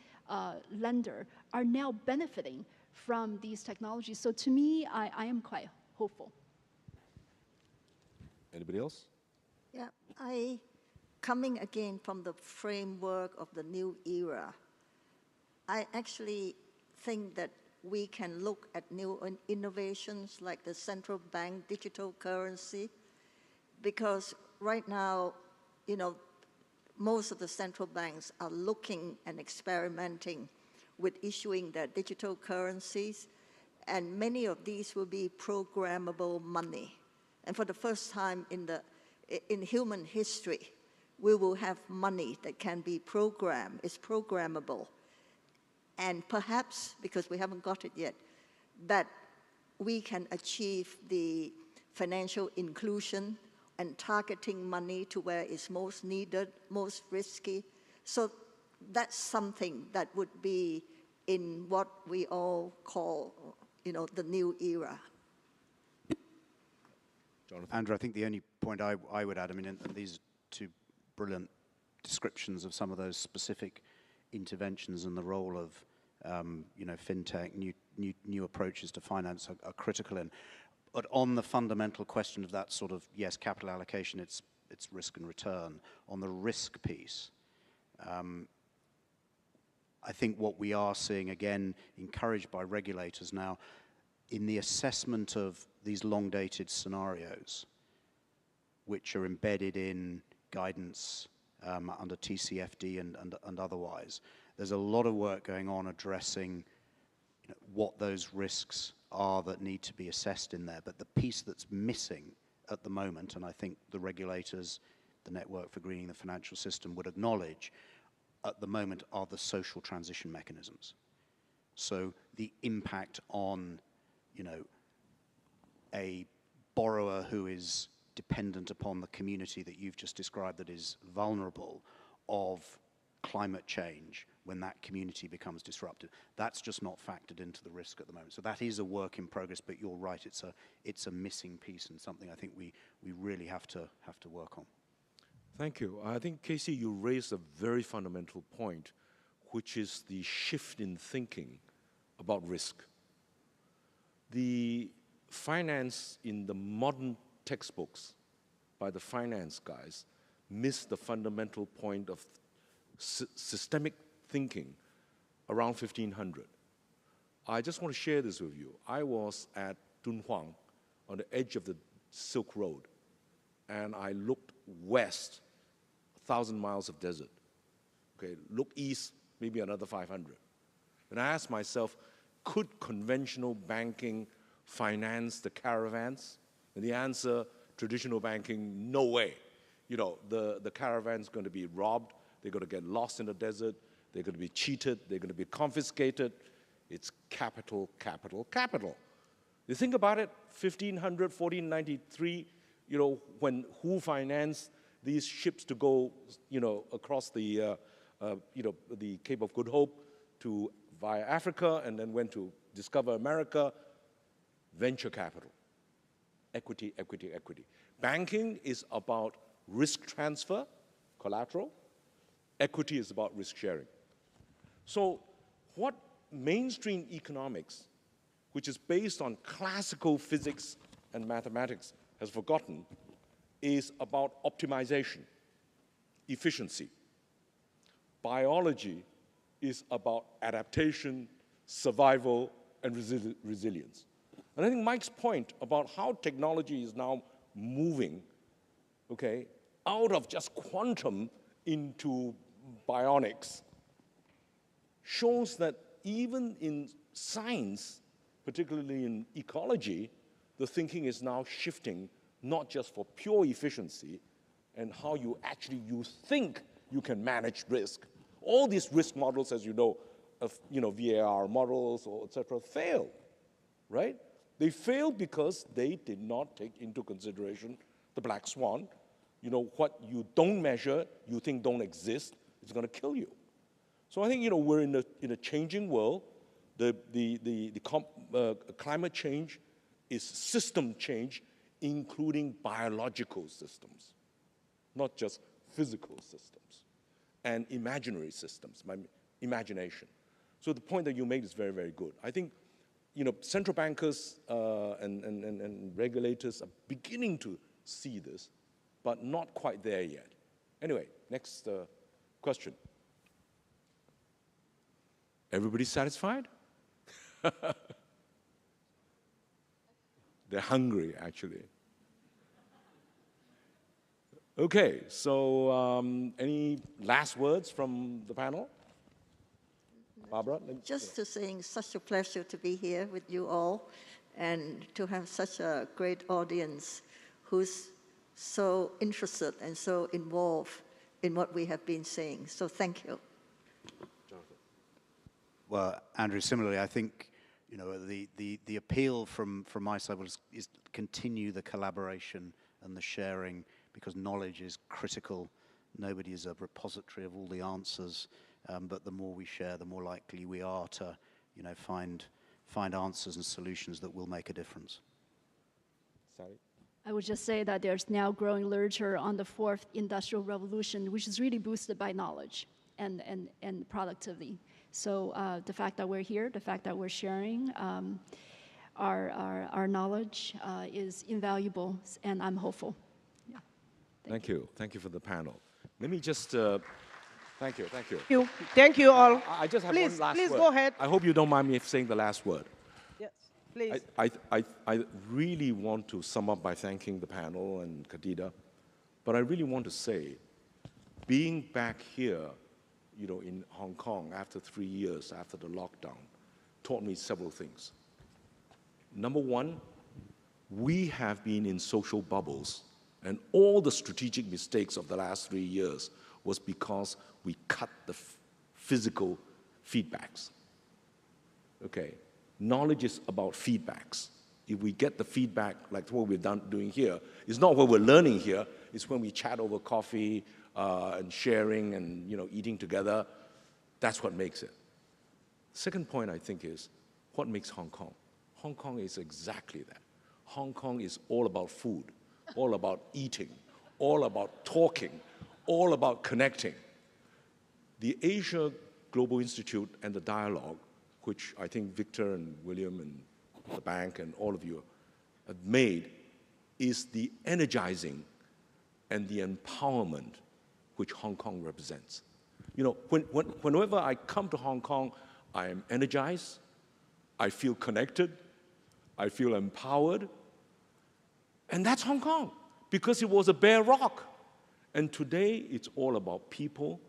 lender, are now benefiting from these technologies. So to me, I am quite hopeful. Anybody else? Yeah, coming again from the framework of the new era, I actually think that we can look at new innovations like the central bank digital currency, because right now, you know, most of the central banks are looking and experimenting with issuing their digital currencies, and many of these will be programmable money. And for the first time in human history, we will have money that can be programmed, is programmable. And perhaps, because we haven't got it yet, that we can achieve the financial inclusion and targeting money to where it's most needed, most risky. So that's something that would be in what we all call, you know, the new era. Jonathan. Andrew, I think the only point I would add, I mean, and these two brilliant descriptions of some of those specific interventions and the role of, you know, fintech, new approaches to finance are critical in. But on the fundamental question of that sort of, yes, capital allocation, it's risk and return. On the risk piece, I think what we are seeing, again, encouraged by regulators now, in the assessment of these long-dated scenarios, which are embedded in guidance under TCFD and otherwise, there's a lot of work going on addressing, you know, what those risks are that need to be assessed in there. But the piece that's missing at the moment, and I think the regulators, the Network for Greening the Financial System would acknowledge, at the moment are the social transition mechanisms. So the impact on, you know, a borrower who is dependent upon the community that you've just described that is vulnerable of climate change when that community becomes disrupted. That's just not factored into the risk at the moment. So that is a work in progress, but you're right, it's a missing piece and something I think we really have to work on. Thank you. I think, Casey, you raised a very fundamental point, which is the shift in thinking about risk. The finance in the modern textbooks by the finance guys miss the fundamental point of systemic thinking around 1500. I just want to share this with you. I was at Dunhuang on the edge of the Silk Road, and I looked west, 1,000 miles of desert. Okay, look east, maybe another 500. And I asked myself, could conventional banking finance the caravans? And the answer, traditional banking, no way. You know, the caravan's going to be robbed, they're going to get lost in the desert, they're going to be cheated, they're going to be confiscated. It's capital, capital, capital. You think about it, 1500, 1493, you know, when who financed these ships to go, you know, across the, the Cape of Good Hope via Africa and then went to discover America? Venture capital, equity, equity, equity. Banking is about risk transfer, collateral. Equity is about risk sharing. So what mainstream economics, which is based on classical physics and mathematics, has forgotten is about optimization, efficiency. Biology is about adaptation, survival, and resilience. And I think Mike's point about how technology is now moving, okay, out of just quantum into bionics shows that even in science, particularly in ecology, the thinking is now shifting not just for pure efficiency and how you think you can manage risk. All these risk models, as you know, of VAR models or et cetera, fail, right? They failed because they did not take into consideration the black swan. You know, what you don't measure, you think don't exist, it's going to kill you. So I think, you know, we're in a changing world. Climate change is system change, including biological systems, not just physical systems, and imaginary systems, imagination. So the point that you made is very, very good. I think, you know, central bankers and regulators are beginning to see this, but not quite there yet. Anyway, next question. Everybody satisfied? They're hungry, actually. Okay, so any last words from the panel? Barbara? Just to say it's such a pleasure to be here with you all and to have such a great audience who's so interested and so involved in what we have been saying. So thank you. Jonathan. Well, Andrew, similarly, I think, you know, the appeal from my side is to continue the collaboration and the sharing, because knowledge is critical. Nobody is a repository of all the answers, but the more we share, the more likely we are to, you know, find answers and solutions that will make a difference. Sally? I would just say that there's now growing literature on the fourth industrial revolution, which is really boosted by knowledge and productivity. So the fact that we're here, the fact that we're sharing our knowledge is invaluable, and I'm hopeful. Yeah. Thank you. Thank you for the panel. Let me just, thank you. Thank you all. I just have one last please word. Go ahead. I hope you don't mind me saying the last word. Yes, please. I really want to sum up by thanking the panel and Khadija, but I really want to say, being back here, you know, in Hong Kong after 3 years after the lockdown, taught me several things. Number one, we have been in social bubbles, and all the strategic mistakes of the last 3 years was because we cut the physical feedbacks. Okay, knowledge is about feedbacks. if we get the feedback like what we're doing here, it's not what we're learning here, it's when we chat over coffee and sharing and eating together. That's what makes it. Second point, I think, is what makes Hong Kong. Hong Kong is exactly that. Hong Kong is all about food, all about eating, all about talking, all about connecting. The Asia Global Institute and the dialogue, which I think Victor and William and the bank and all of you have made, is the energizing and the empowerment which Hong Kong represents. Whenever I come to Hong Kong, I am energized, I feel connected, I feel empowered, and that's Hong Kong, because it was a bare rock. And today, it's all about people,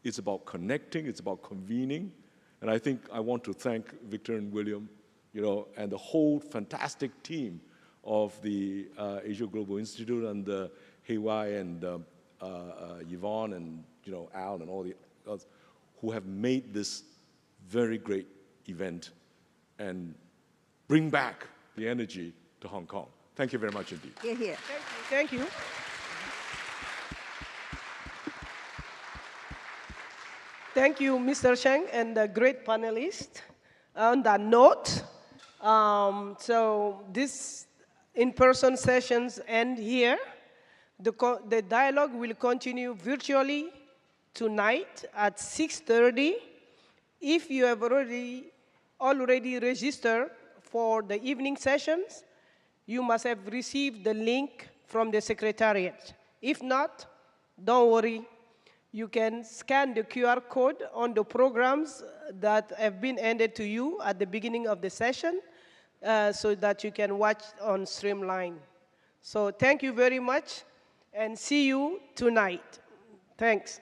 it's about connecting, it's about convening, and I think I want to thank Victor and William, and the whole fantastic team of the Asia Global Institute and Hei Wai and Yvonne and Al and all the others who have made this very great event and bring back the energy to Hong Kong. Thank you very much indeed. Hear, hear. Thank you. Thank you, Mr. Cheng and the great panelists. On that note, so this in-person sessions end here. The dialogue will continue virtually tonight at 6:30. If you have already registered for the evening sessions, you must have received the link from the Secretariat. If not, don't worry. You can scan the QR code on the programs that have been handed to you at the beginning of the session so that you can watch on Streamline. So thank you very much, and see you tonight. Thanks.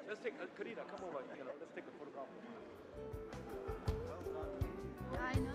Let's take, Karina, come over, let's take a photograph. I know.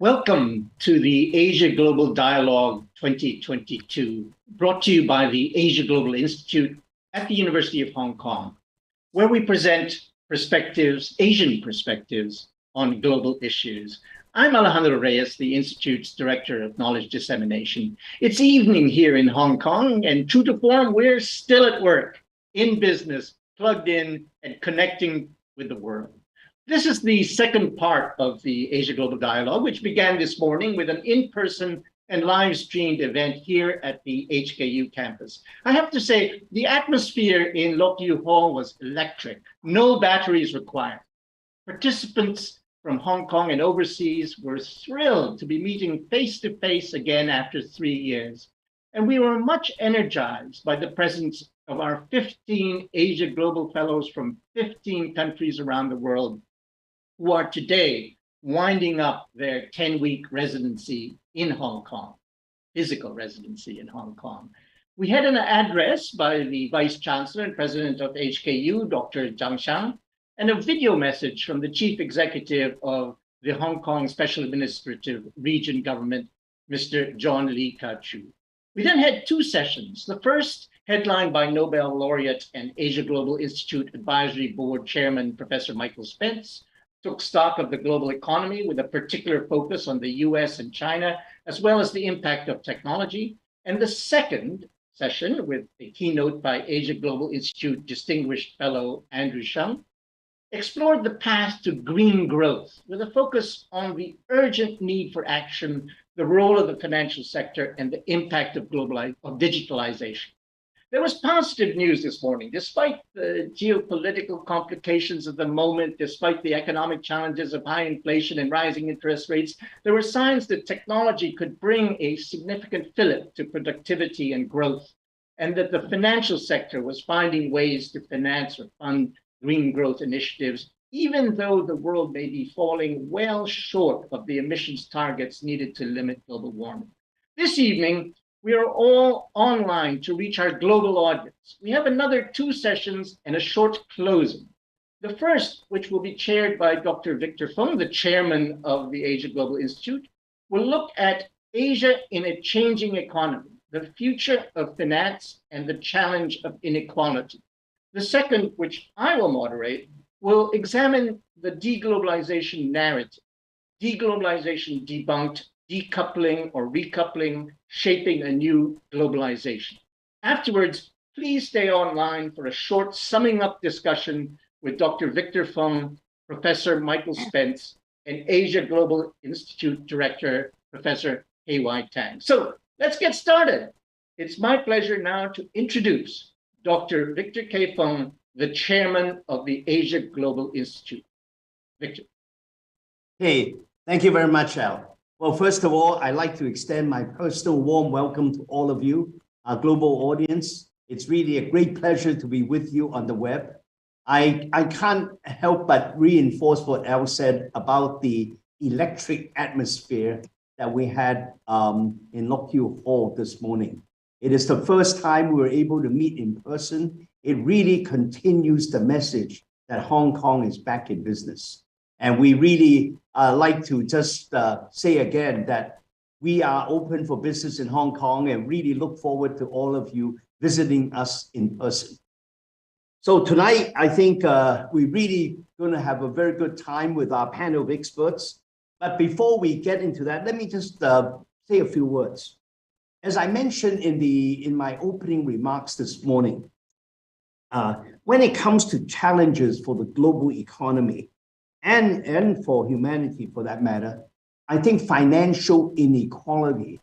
Welcome to the Asia Global Dialogue 2022, brought to you by the Asia Global Institute at the University of Hong Kong, where we present Asian perspectives on global issues. I'm Alejandro Reyes, the Institute's Director of Knowledge Dissemination. It's evening here in Hong Kong, and true to form, we're still at work, in business, plugged in, and connecting with the world. This is the second part of the Asia Global Dialogue, which began this morning with an in-person and live-streamed event here at the HKU campus. I have to say, the atmosphere in Lok Yew Hall was electric. No batteries required. Participants from Hong Kong and overseas were thrilled to be meeting face-to-face again after 3 years. And we were much energized by the presence of our 15 Asia Global Fellows from 15 countries around the world, who are today winding up their 10-week residency in Hong Kong, physical residency in Hong Kong. We had an address by the Vice Chancellor and President of HKU, Dr. Zhang Xiang, and a video message from the Chief Executive of the Hong Kong Special Administrative Region Government, Mr. John Lee Ka-Chu. We then had 2 sessions. The first, headlined by Nobel laureate and Asia Global Institute Advisory Board Chairman, Professor Michael Spence, took stock of the global economy with a particular focus on the US and China, as well as the impact of technology. And the second session, with a keynote by Asia Global Institute Distinguished Fellow Andrew Shum, explored the path to green growth with a focus on the urgent need for action, the role of the financial sector, and the impact of digitalization. There was positive news this morning. Despite the geopolitical complications of the moment, despite the economic challenges of high inflation and rising interest rates, there were signs that technology could bring a significant fillip to productivity and growth, and that the financial sector was finding ways to finance or fund green growth initiatives, even though the world may be falling well short of the emissions targets needed to limit global warming. This evening, we are all online to reach our global audience. We have another 2 sessions and a short closing. The first, which will be chaired by Dr. Victor Fung, the chairman of the Asia Global Institute, will look at Asia in a changing economy, the future of finance and the challenge of inequality. The second, which I will moderate, will examine the deglobalization narrative, deglobalization debunked, decoupling or recoupling, shaping a new globalization. Afterwards, please stay online for a short summing up discussion with Dr. Victor Fung, Professor Michael Spence, and Asia Global Institute Director, Professor Hei-Wai Tang. So let's get started. It's my pleasure now to introduce Dr. Victor K. Fung, the chairman of the Asia Global Institute. Victor. Hey, thank you very much, Al. Well, first of all, I'd like to extend my personal warm welcome to all of you, our global audience. It's really a great pleasure to be with you on the web. I can't help but reinforce what Al said about the electric atmosphere that we had in Lok Yew Hall this morning. It is the first time we were able to meet in person. It really continues the message that Hong Kong is back in business. And we really like to just say again that we are open for business in Hong Kong and really look forward to all of you visiting us in person. So tonight, I think we're really going to have a very good time with our panel of experts. But before we get into that, let me just say a few words. As I mentioned in my opening remarks this morning, when it comes to challenges for the global economy, and for humanity for that matter, I think financial inequality,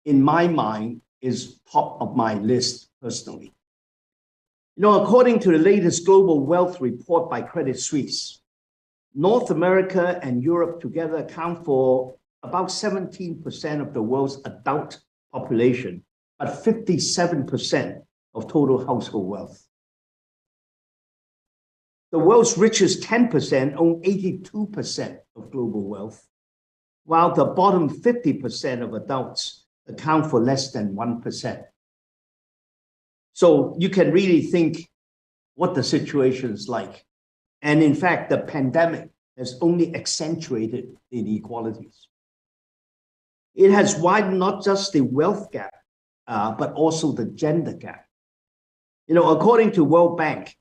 in my mind, is top of my list personally. You know, according to the latest global wealth report by Credit Suisse, North America and Europe together account for about 17% of the world's adult population, but 57% of total household wealth. The world's richest 10% own 82% of global wealth, while the bottom 50% of adults account for less than 1%. So you can really think what the situation is like. And in fact, the pandemic has only accentuated inequalities. It has widened not just the wealth gap, but also the gender gap. According to World Bank,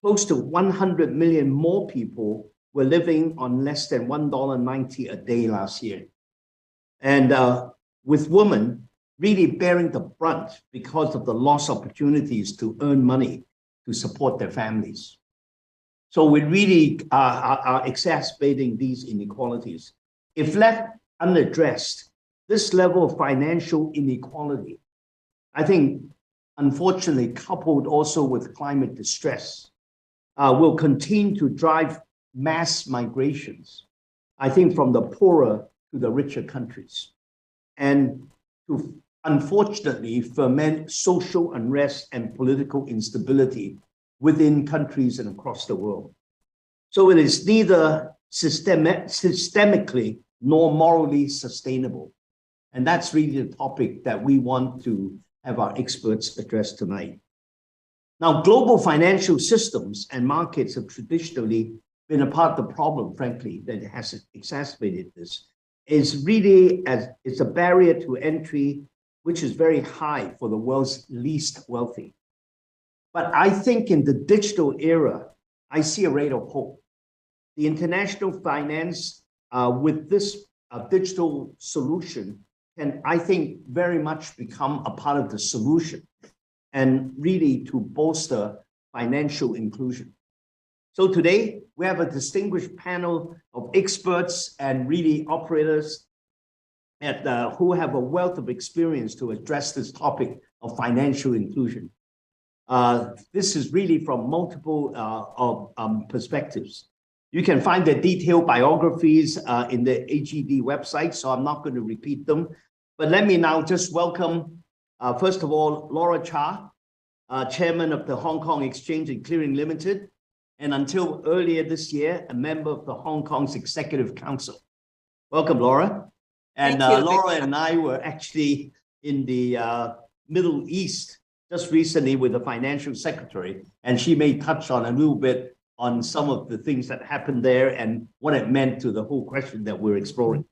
close to 100 million more people were living on less than $1.90 a day last year. And with women really bearing the brunt because of the lost opportunities to earn money to support their families. So we really are exacerbating these inequalities. If left unaddressed, this level of financial inequality, I think, unfortunately, coupled also with climate distress, will continue to drive mass migrations, I think, from the poorer to the richer countries, and to unfortunately ferment social unrest and political instability within countries and across the world. So it is neither systemically nor morally sustainable. And that's really the topic that we want to have our experts address tonight. Now, global financial systems and markets have traditionally been a part of the problem, frankly, that has exacerbated this. It's a barrier to entry, which is very high for the world's least wealthy. But I think in the digital era, I see a ray of hope. The international finance with this digital solution can, I think, very much become a part of the solution and really to bolster financial inclusion. So today, we have a distinguished panel of experts and really operators who have a wealth of experience to address this topic of financial inclusion. This is really from multiple perspectives. You can find the detailed biographies in the AGD website, so I'm not going to repeat them. But let me now just welcome, first of all, Laura Cha, Chairman of the Hong Kong Exchange and Clearing Limited, and until earlier this year, a member of the Hong Kong's Executive Council. Welcome, Laura. And Laura and I were actually in the Middle East just recently with the financial secretary, and she may touch on a little bit on some of the things that happened there and what it meant to the whole question that we're exploring.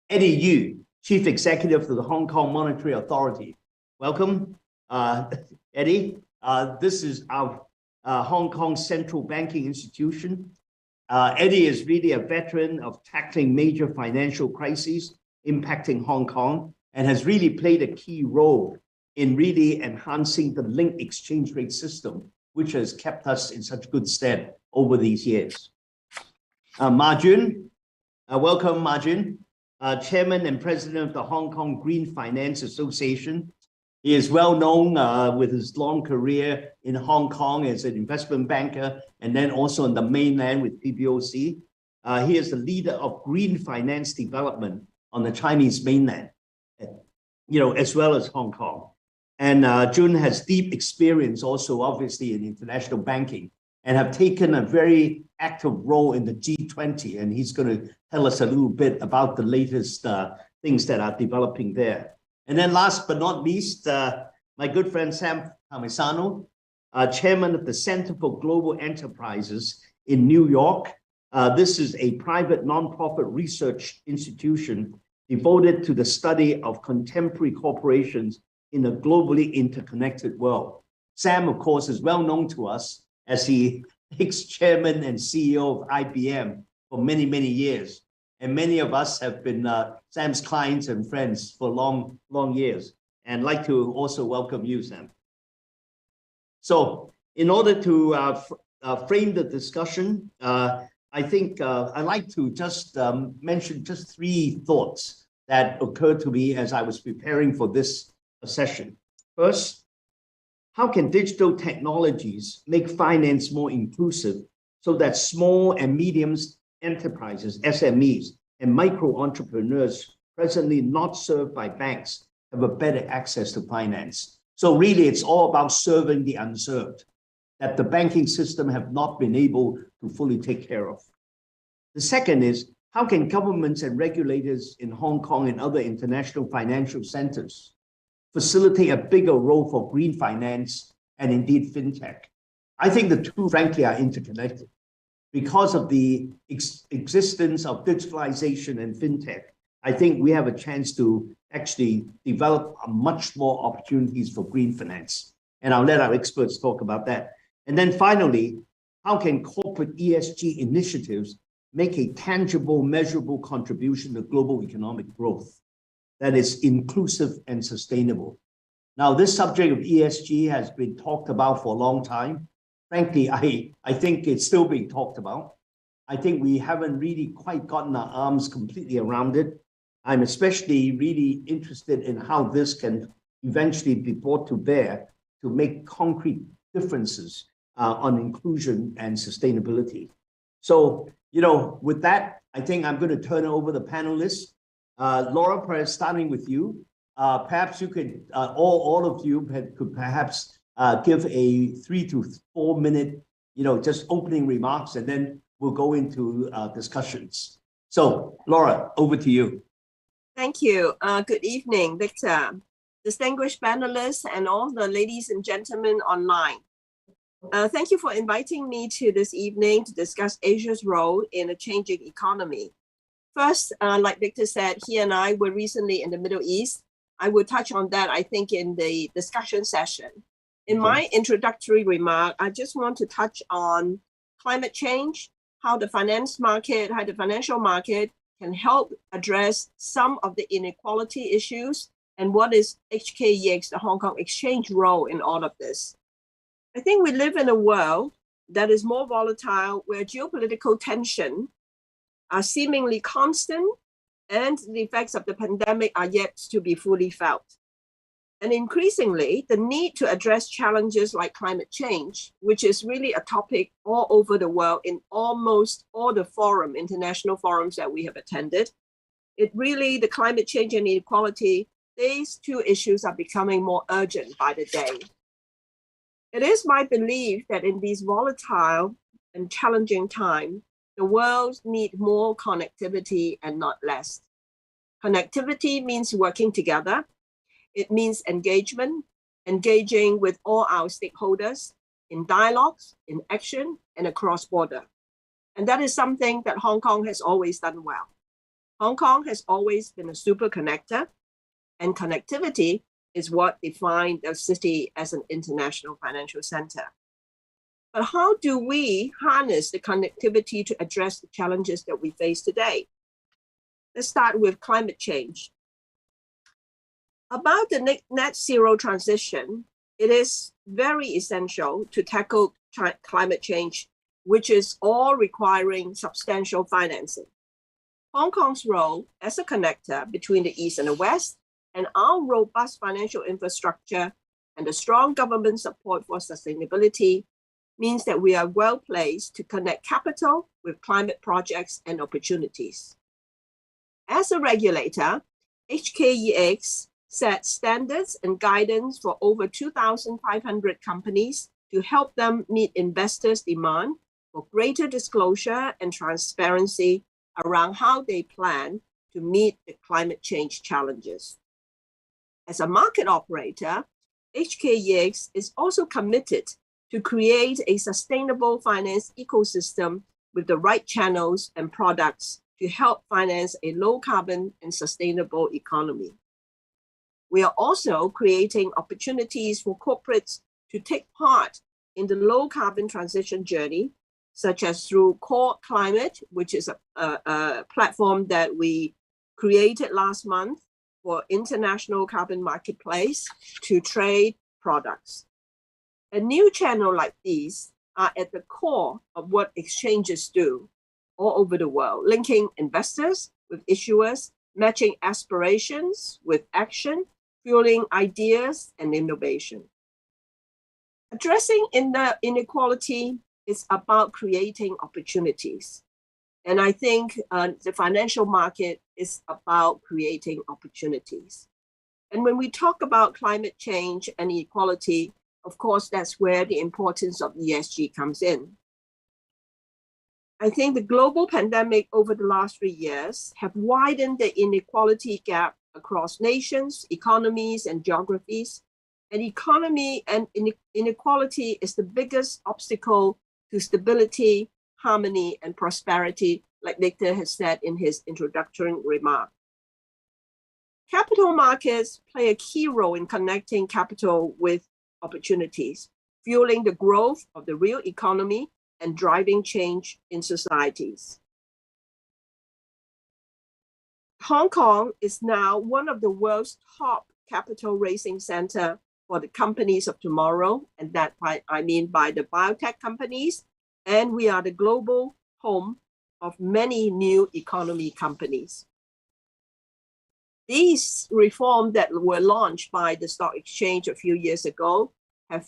Eddie Yu, Chief Executive of the Hong Kong Monetary Authority. Welcome, Eddie. This is our Hong Kong Central Banking Institution. Eddie is really a veteran of tackling major financial crises impacting Hong Kong and has really played a key role in really enhancing the linked exchange rate system, which has kept us in such good stead over these years. Ma Jun, welcome, Ma Jun, Chairman and President of the Hong Kong Green Finance Association. He is well known with his long career in Hong Kong as an investment banker and then also on the mainland with PBOC. He is the leader of green finance development on the Chinese mainland, as well as Hong Kong. And Jun has deep experience also, obviously, in international banking and have taken a very active role in the G20. And he's going to tell us a little bit about the latest things that are developing there. And then last but not least, my good friend Sam Palmisano, Chairman of the Center for Global Enterprises in New York. This is a private nonprofit research institution devoted to the study of contemporary corporations in a globally interconnected world. Sam, of course, is well known to us as the ex-chairman and CEO of IBM for many, many years. And many of us have been Sam's clients and friends for long, long years. And I'd like to also welcome you, Sam. So in order to frame the discussion, I think I'd like to just mention just three thoughts that occurred to me as I was preparing for this session. First, how can digital technologies make finance more inclusive so that small and medium enterprises, SMEs, and micro entrepreneurs presently not served by banks have a better access to finance? So really, it's all about serving the unserved that the banking system have not been able to fully take care of. The second is, how can governments and regulators in Hong Kong and other international financial centers facilitate a bigger role for green finance and indeed fintech? I think the two, frankly, are interconnected. Because of the existence of digitalization and fintech, I think we have a chance to actually develop much more opportunities for green finance. And I'll let our experts talk about that. And then finally, how can corporate ESG initiatives make a tangible, measurable contribution to global economic growth that is inclusive and sustainable? Now, this subject of ESG has been talked about for a long time. Frankly, I think it's still being talked about. I think we haven't really quite gotten our arms completely around it. I'm especially really interested in how this can eventually be brought to bear to make concrete differences on inclusion and sustainability. So, with that, I think I'm going to turn over the panelists. Laura, perhaps starting with you, perhaps you could, all of you could perhaps give a 3 to 4 minute, just opening remarks, and then we'll go into discussions. So, Laura, over to you. Thank you. Good evening, Victor, distinguished panelists, and all the ladies and gentlemen online. Thank you for inviting me to this evening to discuss Asia's role in a changing economy. First, like Victor said, he and I were recently in the Middle East. I will touch on that, I think, in the discussion session. In my introductory remark, I just want to touch on climate change, how the financial market can help address some of the inequality issues, and what is HKEX, the Hong Kong Exchange, role in all of this. I think we live in a world that is more volatile, where geopolitical tension are seemingly constant, and the effects of the pandemic are yet to be fully felt. And increasingly, the need to address challenges like climate change, which is really a topic all over the world in almost all the international forums that we have attended. The climate change and inequality, these two issues are becoming more urgent by the day. It is my belief that in these volatile and challenging times, the world needs more connectivity and not less. Connectivity means working together. It means engaging with all our stakeholders in dialogues, in action, and across border. And that is something that Hong Kong has always done well. Hong Kong has always been a super connector, and connectivity is what defined the city as an international financial center. But how do we harness the connectivity to address the challenges that we face today? Let's start with climate change. About the net zero transition, it is very essential to tackle climate change, which is all requiring substantial financing. Hong Kong's role as a connector between the East and the West, and our robust financial infrastructure and the strong government support for sustainability means that we are well placed to connect capital with climate projects and opportunities. As a regulator, HKEX set standards and guidance for over 2,500 companies to help them meet investors' demand for greater disclosure and transparency around how they plan to meet the climate change challenges. As a market operator, HKEX is also committed to create a sustainable finance ecosystem with the right channels and products to help finance a low carbon and sustainable economy. We are also creating opportunities for corporates to take part in the low carbon transition journey, such as through Core Climate, which is a platform that we created last month for international carbon marketplace to trade products. A new channel like these are at the core of what exchanges do all over the world, linking investors with issuers, matching aspirations with action, fueling ideas and innovation. Addressing inequality is about creating opportunities. And I think the financial market is about creating opportunities. And when we talk about climate change and equality, of course, that's where the importance of ESG comes in. I think the global pandemic over the last 3 years have widened the inequality gap across nations, economies, and geographies. And economy and inequality is the biggest obstacle to stability, harmony, and prosperity, like Victor has said in his introductory remark. Capital markets play a key role in connecting capital with opportunities, fueling the growth of the real economy and driving change in societies. Hong Kong is now one of the world's top capital raising center for the companies of tomorrow, and that I mean by the biotech companies, and we are the global home of many new economy companies. These reforms that were launched by the stock exchange a few years ago have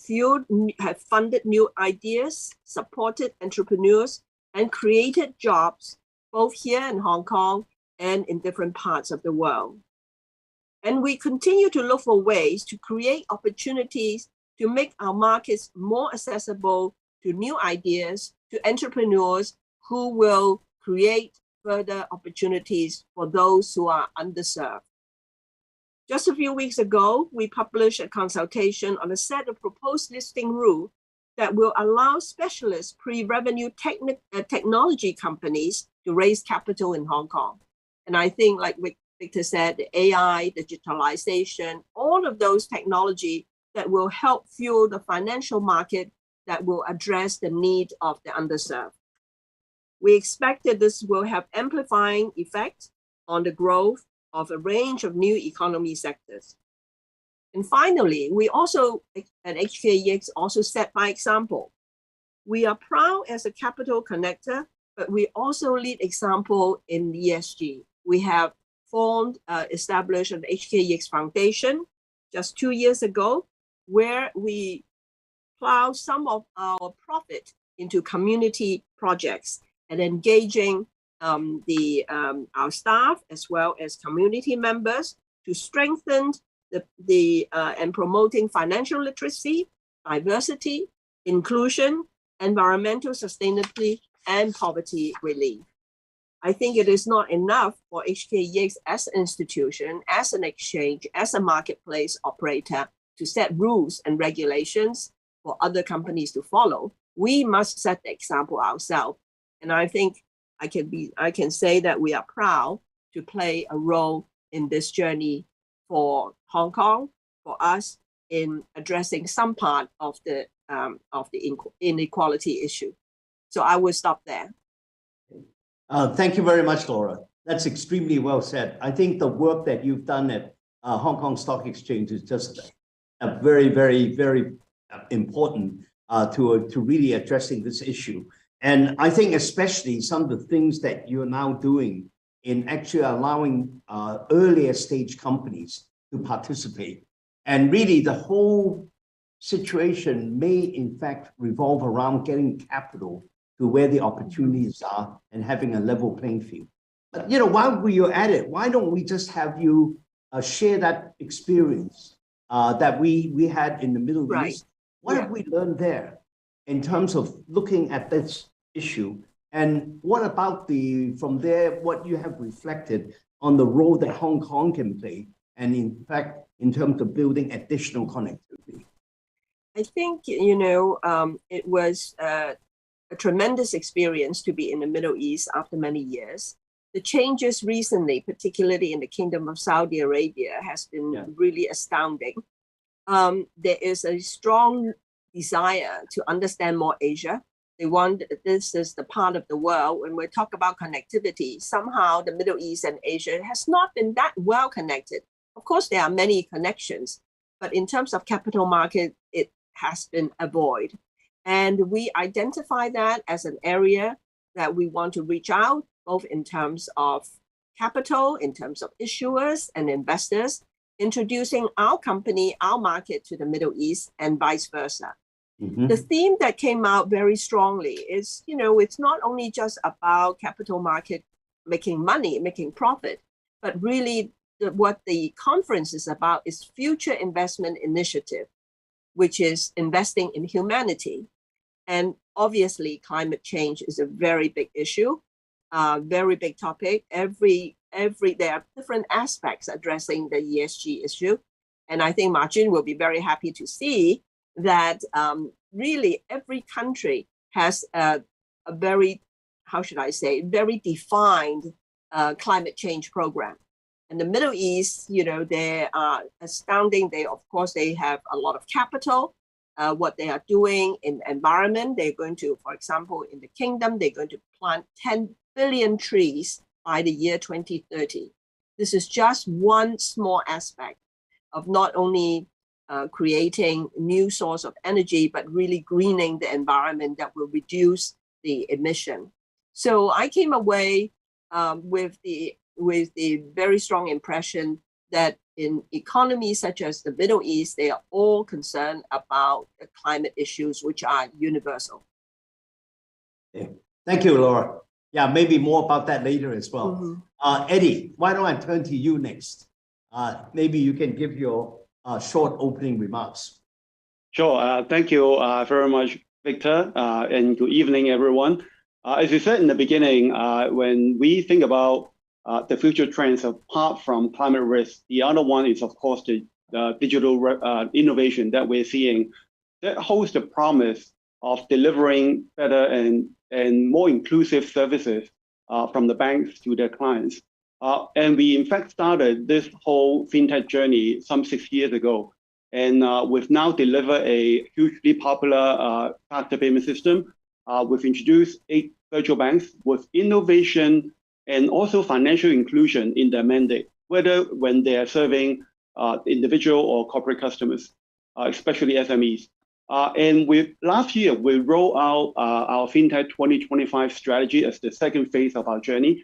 funded new ideas, supported entrepreneurs, and created jobs both here in Hong Kong and in different parts of the world. And we continue to look for ways to create opportunities to make our markets more accessible to new ideas, to entrepreneurs who will create further opportunities for those who are underserved. Just a few weeks ago, we published a consultation on a set of proposed listing rules that will allow specialist pre-revenue technology companies to raise capital in Hong Kong. And I think, like Victor said, the AI, digitalization, all of those technology that will help fuel the financial market that will address the need of the underserved. We expect that this will have amplifying effect on the growth of a range of new economy sectors. And finally, we also, at HKEX, also set by example. We are proud as a capital connector, but we also lead example in ESG. We have established an HKEX Foundation just 2 years ago, where we plow some of our profit into community projects and engaging our staff as well as community members to strengthen and promoting financial literacy, diversity, inclusion, environmental sustainability, and poverty relief. I think it is not enough for HKEX as an institution, as an exchange, as a marketplace operator to set rules and regulations for other companies to follow. We must set the example ourselves. And I think I can say that we are proud to play a role in this journey for Hong Kong, for us in addressing some part of the inequality issue. So I will stop there. Thank you very much, Laura. That's extremely well said. I think the work that you've done at Hong Kong Stock Exchange is just a very, very, very important to really addressing this issue. And I think especially some of the things that you're now doing in actually allowing earlier stage companies to participate. And really the whole situation may in fact revolve around getting capital to where the opportunities are and having a level playing field. But while we're at it, why don't we just have you share that experience that we had in the Middle East? What have we learned there in terms of looking at this issue? And what about from there, what you have reflected on the role that Hong Kong can play, and in fact, in terms of building additional connectivity? I think, it was a tremendous experience to be in the Middle East after many years. The changes recently, particularly in the Kingdom of Saudi Arabia, has been really astounding. There is a strong desire to understand more Asia. This is the part of the world when we talk about connectivity, somehow the Middle East and Asia has not been that well connected. Of course, there are many connections, but in terms of capital market, it has been a void. And we identify that as an area that we want to reach out, both in terms of capital, in terms of issuers and investors, introducing our company, our market to the Middle East and vice versa. Mm-hmm. The theme that came out very strongly is, it's not only just about capital market making money, making profit, but really what the conference is about is future investment initiative, which is investing in humanity. And obviously, climate change is a very big issue, very big topic. There are different aspects addressing the ESG issue. And I think Martin will be very happy to see that really every country has a very, very defined climate change program. And the Middle East, they are astounding. Of course, they have a lot of capital. What they are doing in the environment, they're going to, for example, in the kingdom, they're going to plant 10 billion trees by the year 2030. This is just one small aspect of not only creating new source of energy, but really greening the environment that will reduce the emission. So I came away with the very strong impression that in economies such as the Middle East, they are all concerned about the climate issues, which are universal. Okay. Thank you, Laura. Yeah, maybe more about that later as well. Eddie, why don't I turn to you next? Maybe you can give your short opening remarks. Sure. Thank you very much, Victor, and good evening, everyone. As you said in the beginning, when we think about the future trends apart from climate risk, the other one is, of course, the digital innovation that we're seeing that holds the promise of delivering better and more inclusive services from the banks to their clients. And we, in fact, started this whole fintech journey some 6 years ago. And we've now delivered a hugely popular faster payment system. We've introduced 8 virtual banks with innovation and also financial inclusion in their mandate, whether when they are serving individual or corporate customers, especially SMEs. And last year, we rolled out our FinTech 2025 strategy as the second phase of our journey.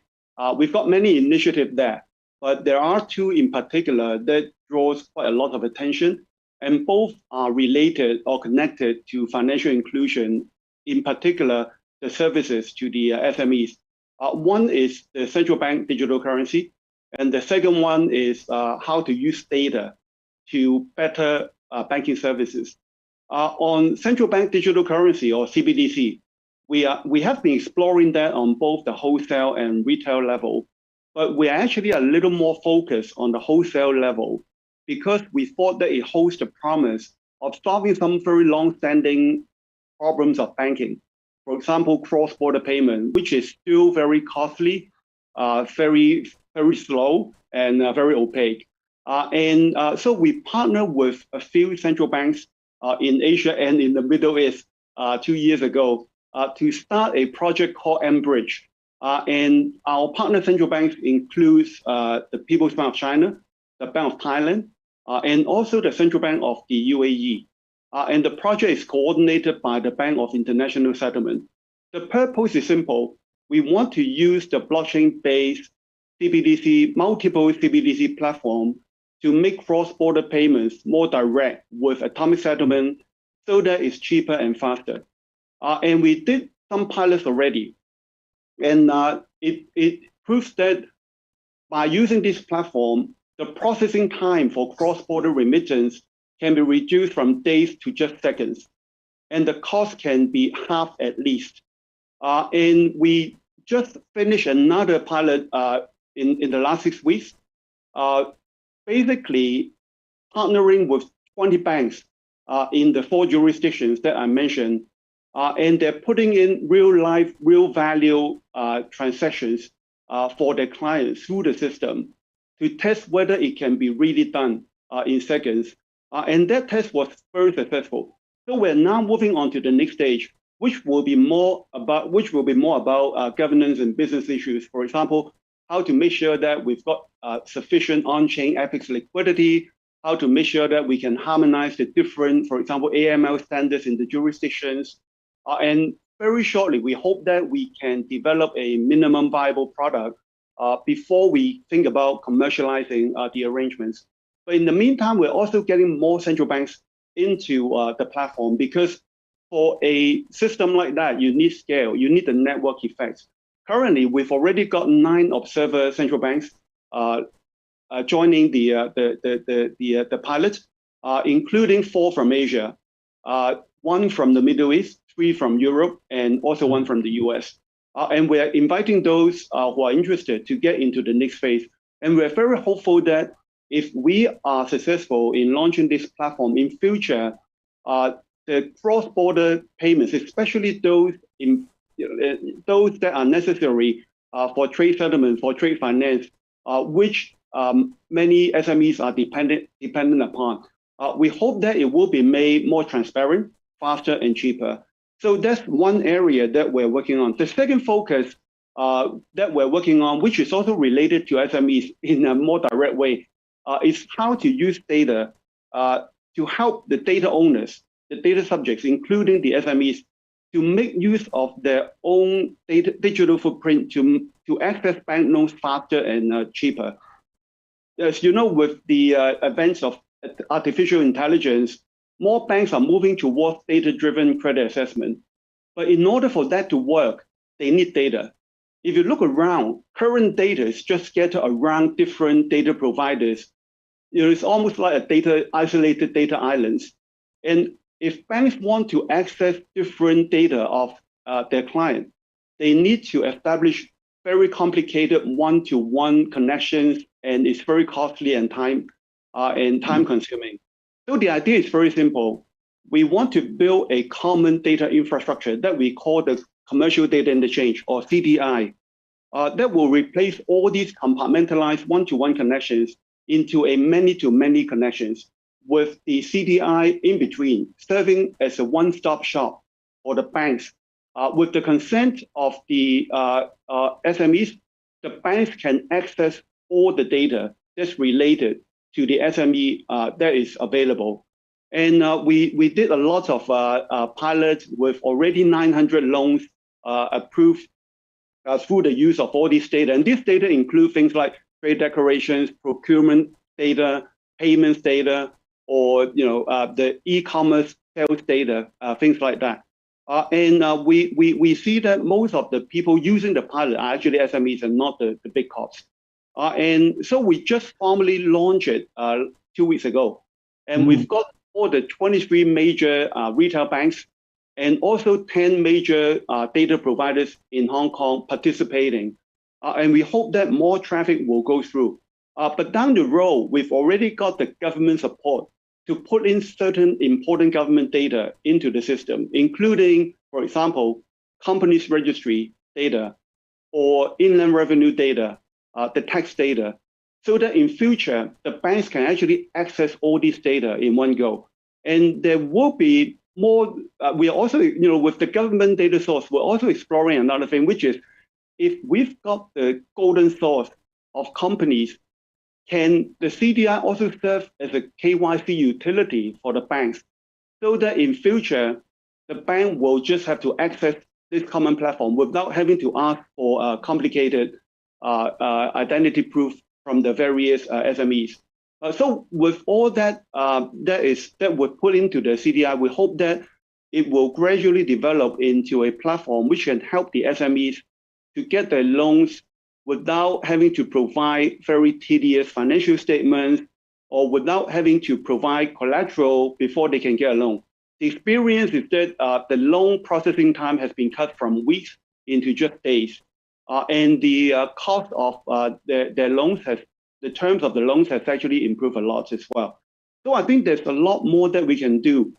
We've got many initiatives there, but there are 2 in particular that draws quite a lot of attention, and both are related or connected to financial inclusion, in particular, the services to the SMEs. One is the central bank digital currency, and the second one is how to use data to better banking services. On central bank digital currency, or CBDC, we have been exploring that on both the wholesale and retail level, but we're actually a little more focused on the wholesale level because we thought that it holds the promise of solving some very long-standing problems of banking. For example, cross-border payment, which is still very costly, very slow, and very opaque. So we partner with a few central banks in Asia and in the Middle East 2 years ago to start a project called mBridge. And our partner central banks includes the People's Bank of China, the Bank of Thailand, and also the Central Bank of the UAE. And the project is coordinated by the Bank of International Settlement. The purpose is simple. We want to use the blockchain-based CBDC, multiple CBDC platform to make cross-border payments more direct with atomic settlement so that it's cheaper and faster. And we did some pilots already. And it proves that by using this platform, the processing time for cross-border remittance can be reduced from days to just seconds. And the cost can be half at least. And we just finished another pilot in the last 6 weeks, basically partnering with 20 banks in the 4 jurisdictions that I mentioned. And they're putting in real life, real value transactions for their clients through the system to test whether it can be really done in seconds. And that test was very successful. So we're now moving on to the next stage, which will be more about governance and business issues. For example, how to make sure that we've got sufficient on-chain FX liquidity, how to make sure that we can harmonize the different, for example, AML standards in the jurisdictions. And very shortly, we hope that we can develop a minimum viable product before we think about commercializing the arrangements. But in the meantime, we're also getting more central banks into the platform because for a system like that, you need scale, you need the network effects. Currently, we've already got 9 observer central banks joining the pilot, including 4 from Asia, 1 from the Middle East, 3 from Europe, and also 1 from the US. And we're inviting those who are interested to get into the next phase. And we're very hopeful that if we are successful in launching this platform in future, the cross-border payments, especially those that are necessary for trade settlement, for trade finance, which many SMEs are dependent upon. We hope that it will be made more transparent, faster, and cheaper. So that's one area that we're working on. The second focus that we're working on, which is also related to SMEs in a more direct way, is how to use data to help the data owners, the data subjects, including the SMEs, to make use of their own digital footprint to access bank loans faster and cheaper. As you know, with the advance of artificial intelligence, more banks are moving towards data-driven credit assessment. But in order for that to work, they need data. If you look around, current data is just scattered around different data providers. It's almost like isolated data islands. And if banks want to access different data of their client, they need to establish very complicated one-to-one connections, and it's very costly and time consuming. So the idea is very simple. We want to build a common data infrastructure that we call the Commercial Data Interchange, or CDI, that will replace all these compartmentalized one-to-one connections into a many-to-many connections, with the CDI in between, serving as a one-stop shop for the banks. With the consent of the SMEs, the banks can access all the data that's related to the SME that is available. And we did a lot of pilots with already 900 loans approved through the use of all this data. And this data include things like trade declarations, procurement data, payments data, or the e-commerce sales data, things like that. We see that most of the people using the pilot are actually SMEs and not the big corps. And so we just formally launched it 2 weeks ago. And we've got all the 23 major retail banks and also 10 major data providers in Hong Kong participating. And we hope that more traffic will go through. But down the road, we've already got the government support to put in certain important government data into the system, including, for example, companies registry data or inland revenue data, the tax data, so that in future, the banks can actually access all these data in one go. And there will be more, we are also, with the government data source, we're also exploring another thing, which is if we've got the golden source of companies, can the CDI also serve as a KYC utility for the banks, so that in future, the bank will just have to access this common platform without having to ask for complicated identity proof from the various SMEs. So with all that that was put into the CDI, we hope that it will gradually develop into a platform which can help the SMEs to get their loans without having to provide very tedious financial statements or without having to provide collateral before they can get a loan. The experience is that the loan processing time has been cut from weeks into just days. And the cost of their loans the terms of the loans has actually improved a lot as well. So I think there's a lot more that we can do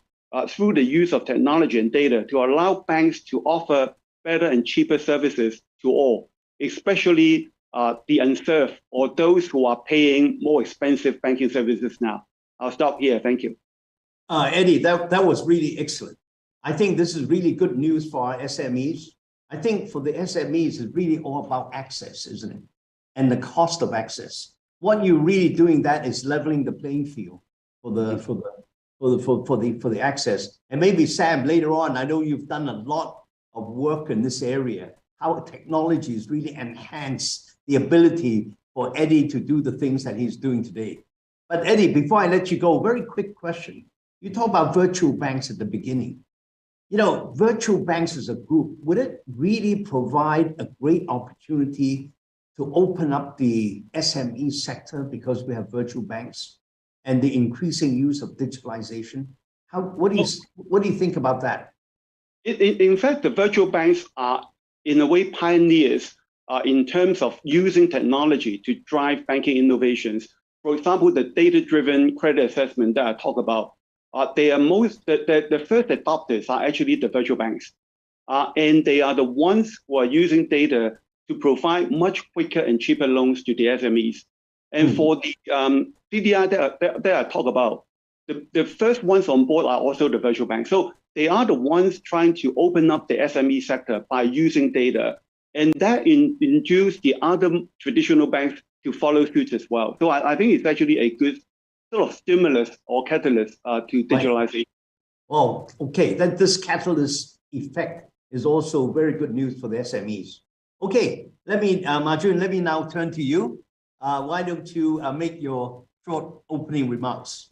through the use of technology and data to allow banks to offer better and cheaper services to all, especially the unserved or those who are paying more expensive banking services now. I'll stop here. Thank you. Eddie, that was really excellent. I think this is really good news for our SMEs. I think for the SMEs, it's really all about access, isn't it? And the cost of access. What you're really doing that is leveling the playing field for the access. And maybe Sam, later on, I know you've done a lot of work in this area, how technology has really enhanced the ability for Eddie to do the things that he's doing today. But Eddie, before I let you go, very quick question. You talk about virtual banks at the beginning. Virtual banks as a group, would it really provide a great opportunity to open up the SME sector because we have virtual banks and the increasing use of digitalization? What do you think about that? In fact, the virtual banks are, in a way, pioneers in terms of using technology to drive banking innovations. For example, the data-driven credit assessment that I talk about, the first adopters are actually the virtual banks. And they are the ones who are using data to provide much quicker and cheaper loans to the SMEs. And for the CDI that I talk about, the first ones on board are also the virtual banks. So they are the ones trying to open up the SME sector by using data. And that induced the other traditional banks to follow suit as well. So I think it's actually a good sort of stimulus or catalyst to digitalization. Oh, okay. Then this catalyst effect is also very good news for the SMEs. Okay, Marjun, let me now turn to you. Why don't you make your short opening remarks?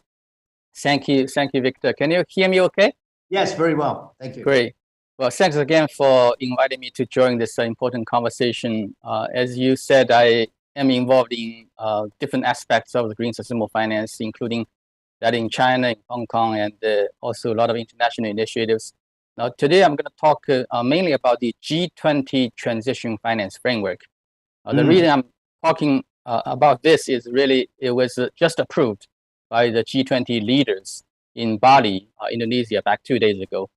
Thank you, Victor. Can you hear me okay? Yes, very well. Thank you. Great. Well, thanks again for inviting me to join this important conversation. As you said, I am involved in different aspects of the green sustainable finance, including that in China, in Hong Kong, and also a lot of international initiatives. Now, today I'm going to talk mainly about the G20 transition finance framework. The reason I'm talking about this is really it was just approved by the G20 leaders in Bali, Indonesia, back 2 days ago.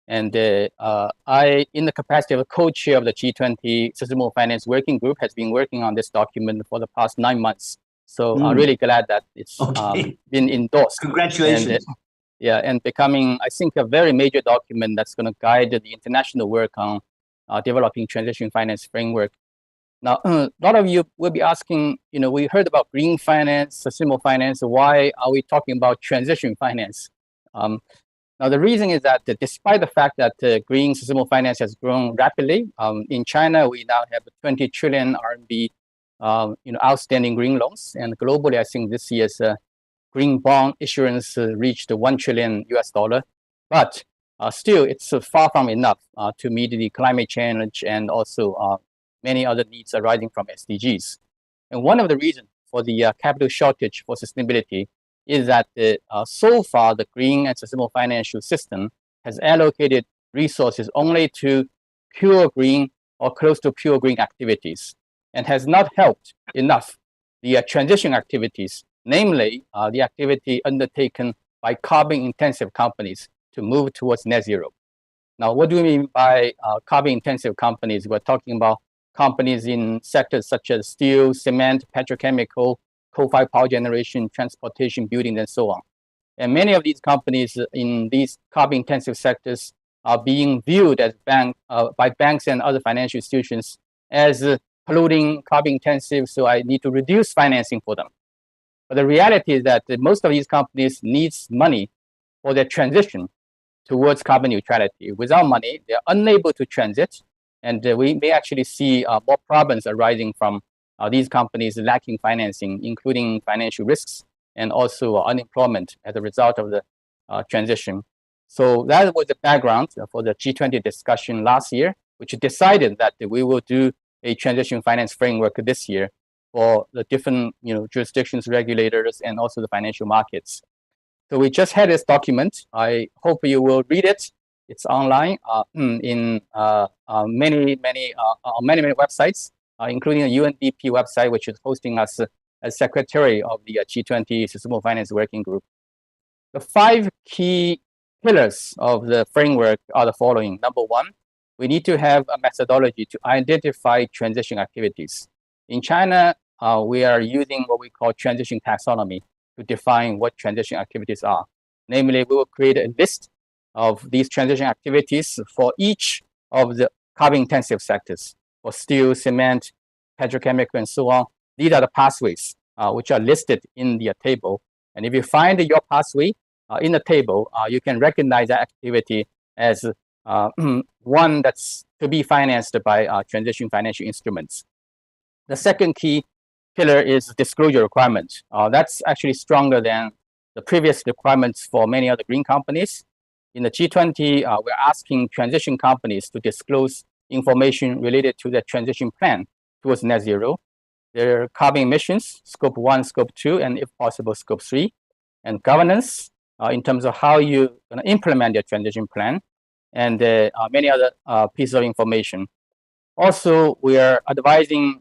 And I, in the capacity of a co-chair of the G20 Sustainable Finance Working Group, has been working on this document for the past 9 months. So I'm really glad that it's been endorsed. Congratulations. And, and becoming, I think, a very major document that's going to guide the international work on developing transition finance framework. Now, a lot of you will be asking, we heard about green finance, sustainable finance. Why are we talking about transition finance? Now, the reason is that despite the fact that green sustainable finance has grown rapidly, in China, we now have 20 trillion RMB outstanding green loans. And globally, I think this year's green bond issuance reached $1 trillion US. But still, it's far from enough to meet the climate change and also many other needs arising from SDGs. And one of the reasons for the capital shortage for sustainability is that so far the green and sustainable financial system has allocated resources only to pure green or close to pure green activities and has not helped enough the transition activities, namely the activity undertaken by carbon-intensive companies to move towards net zero. Now, what do we mean by carbon-intensive companies? We're talking about companies in sectors such as steel, cement, petrochemical, coal-fired power generation, transportation, building, and so on. And many of these companies in these carbon-intensive sectors are being viewed as by banks and other financial institutions as polluting, carbon-intensive, so I need to reduce financing for them. But the reality is that most of these companies need money for their transition towards carbon neutrality. Without money, they're unable to transit, and we may actually see more problems arising from these companies lacking financing, including financial risks and also unemployment as a result of the transition. So that was the background for the G20 discussion last year, which decided that we will do a transition finance framework this year for the different jurisdictions, regulators, and also the financial markets. So we just had this document. I hope you will read it. It's online in many websites, including the UNDP website, which is hosting us as secretary of the G20 Sustainable Finance Working Group. The 5 key pillars of the framework are the following. Number 1, we need to have a methodology to identify transition activities. In China, we are using what we call transition taxonomy to define what transition activities are. Namely, we will create a list of these transition activities for each of the carbon-intensive sectors, for steel, cement, petrochemical, and so on. These are the pathways which are listed in the table. And if you find your pathway in the table, you can recognize that activity as one that's to be financed by transition financial instruments. The second key pillar is disclosure requirements. That's actually stronger than the previous requirements for many other green companies. In the G20, we're asking transition companies to disclose information related to their transition plan towards net zero, their carbon emissions, scope 1, scope 2, and if possible, scope 3, and governance in terms of how you're going to implement your transition plan, and many other pieces of information. Also, we are advising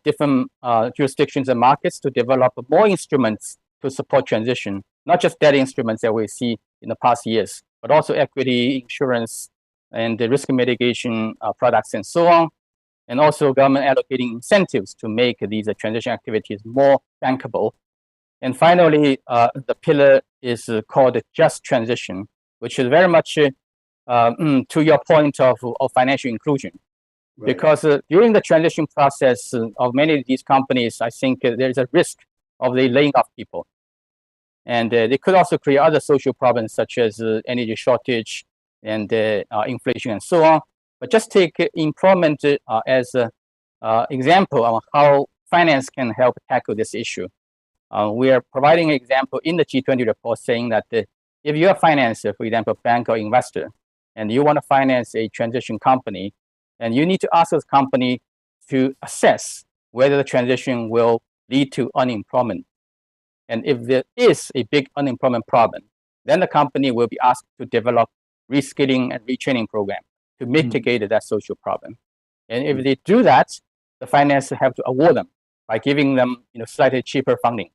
different jurisdictions and markets to develop more instruments to support transition, not just debt instruments that we see in the past years, but also equity, insurance, and the risk mitigation products and so on. and also government allocating incentives to make these transition activities more bankable. And finally, the pillar is called just transition, which is very much to your point of financial inclusion. Right. Because during the transition process of many of these companies, I think there's a risk of they laying off people. And they could also create other social problems such as energy shortage and inflation and so on. But just take employment as an example of how finance can help tackle this issue. We are providing an example in the G20 report saying that if you're a financer, for example, bank or investor, and you want to finance a transition company, and you need to ask this company to assess whether the transition will lead to unemployment. And if there is a big unemployment problem, then the company will be asked to develop reskilling and retraining program to mitigate that social problem. And if they do that, the financiers have to award them by giving them slightly cheaper funding.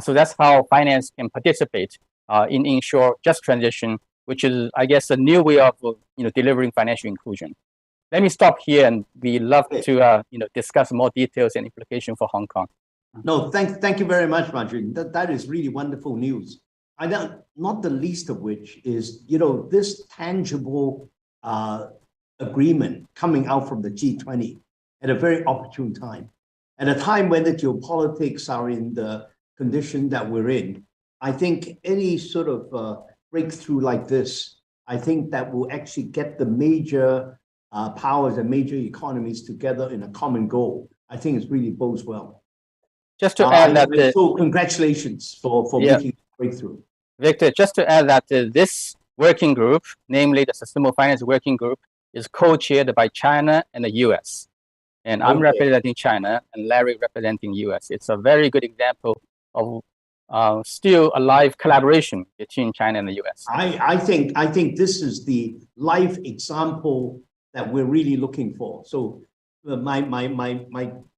So that's how finance can participate in ensure just transition, which is, I guess, a new way of delivering financial inclusion. Let me stop here, and we love to discuss more details and implications for Hong Kong. No, thank you very much, Marjorie. That is really wonderful news. Not the least of which is, this tangible agreement coming out from the G20 at a very opportune time. At a time when the geopolitics are in the condition that we're in, I think any sort of breakthrough like this, I think that will actually get the major powers and major economies together in a common goal. I think it really bodes well. Just to add that, so congratulations for making a breakthrough. Victor, just to add that this working group, namely the Sustainable Finance Working Group, is co-chaired by China and the US. And I'm representing China and Larry representing US. It's a very good example of still a live collaboration between China and the US. I think this is the live example that we're really looking for. So my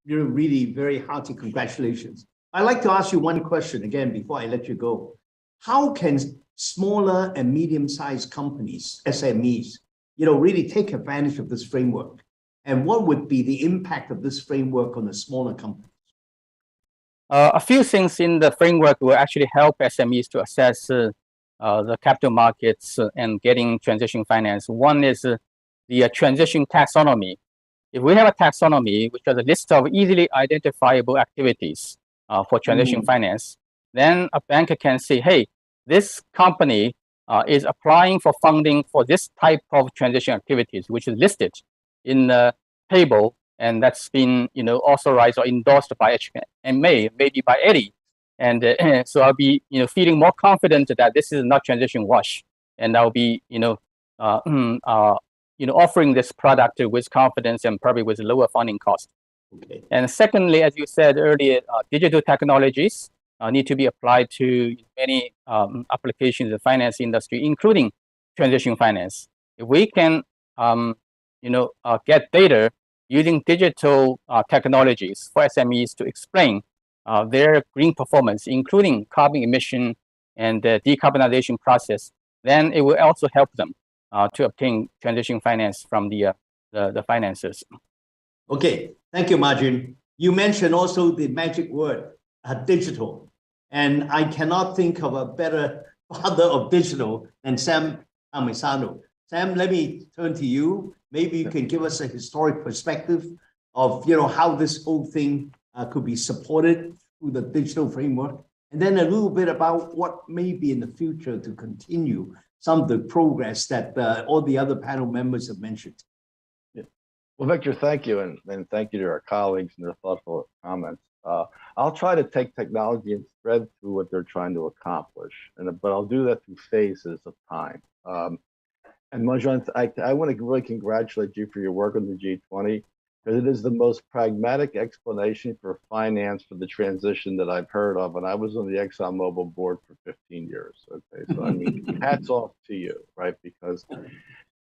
really very hearty congratulations. I'd like to ask you one question again before I let you go. How can smaller and medium-sized companies, SMEs, really take advantage of this framework? And what would be the impact of this framework on the smaller companies? A few things in the framework will actually help SMEs to assess the capital markets and getting transition finance. One is the transition taxonomy. If we have a taxonomy, which has a list of easily identifiable activities for transition finance, then a bank can say, hey, this company is applying for funding for this type of transition activities, which is listed in the table, and that's been authorized or endorsed by HMA, maybe by Eddie. And so I'll be feeling more confident that this is not transition wash, and I'll be offering this product with confidence and probably with lower funding cost. Okay. And secondly, as you said earlier, digital technologies need to be applied to many applications in the finance industry, including transition finance. If we can, get data using digital technologies for SMEs to explain their green performance, including carbon emission and the decarbonization process, then it will also help them to obtain transition finance from the financiers. Okay, thank you, Marjorie. You mentioned also the magic word, digital. And I cannot think of a better father of digital than Sam Amisano. Sam, let me turn to you. Maybe you can give us a historic perspective of how this whole thing could be supported through the digital framework. And then a little bit about what may be in the future to continue some of the progress that all the other panel members have mentioned. Well, Victor, thank you. And thank you to our colleagues and their thoughtful comments. I'll try to take technology and thread through what they're trying to accomplish, but I'll do that through phases of time. And Marjorie, I want to really congratulate you for your work on the G20, because it is the most pragmatic explanation for finance for the transition that I've heard of. And I was on the ExxonMobil board for 15 years. Okay, so I mean, hats off to you, right? Because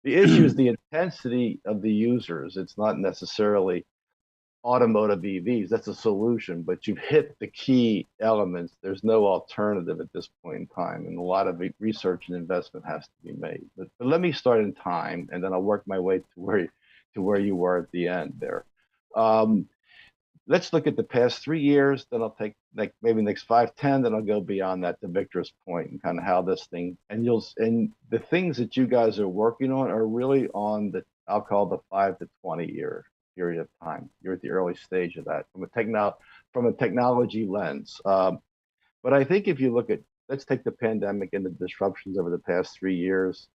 the issue is the intensity of the users. It's not necessarily automotive EVs. That's a solution, but you've hit the key elements. There's no alternative at this point in time, and a lot of research and investment has to be made. But let me start in time, and then I'll work my way to to where you were at the end there. Let's look at the past 3 years, then I'll take like maybe the next 5, 10, then I'll go beyond that to Victor's point and kind of how this thing, and the things that you guys are working on are really on the, I'll call the 5 to 20 year period of time. You're at the early stage of that from a technology lens. But I think if you look at, let's take the pandemic and the disruptions over the past 3 years,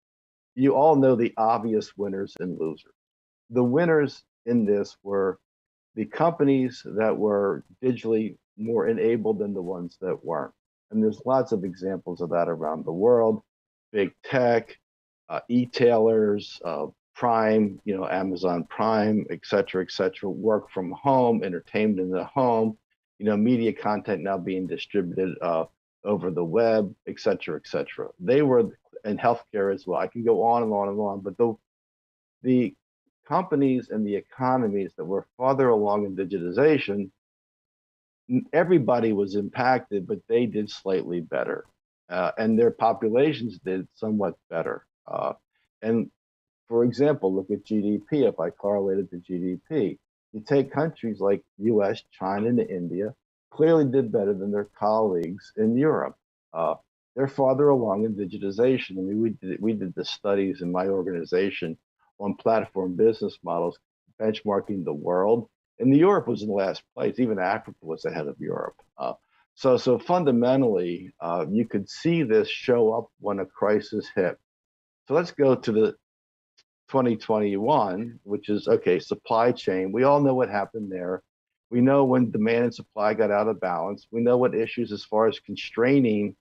you all know the obvious winners and losers. The winners in this were the companies that were digitally more enabled than the ones that weren't. And there's lots of examples of that around the world. Big tech, e-tailers, Prime, Amazon Prime, et cetera, work from home, entertainment in the home, media content now being distributed over the web, et cetera, They were in healthcare as well. I can go on and on and on, but the companies and the economies that were farther along in digitization, everybody was impacted, but they did slightly better. And their populations did somewhat better. And for example, look at GDP. If I correlated to GDP, you take countries like US, China, and India, clearly did better than their colleagues in Europe. They're farther along in digitization. I mean, we did the studies in my organization on platform business models, benchmarking the world. And Europe was in last place. Even Africa was ahead of Europe. So fundamentally, you could see this show up when a crisis hit. So let's go to the 2021, which is, okay, supply chain. We all know what happened there. We know when demand and supply got out of balance. We know what issues as far as constraining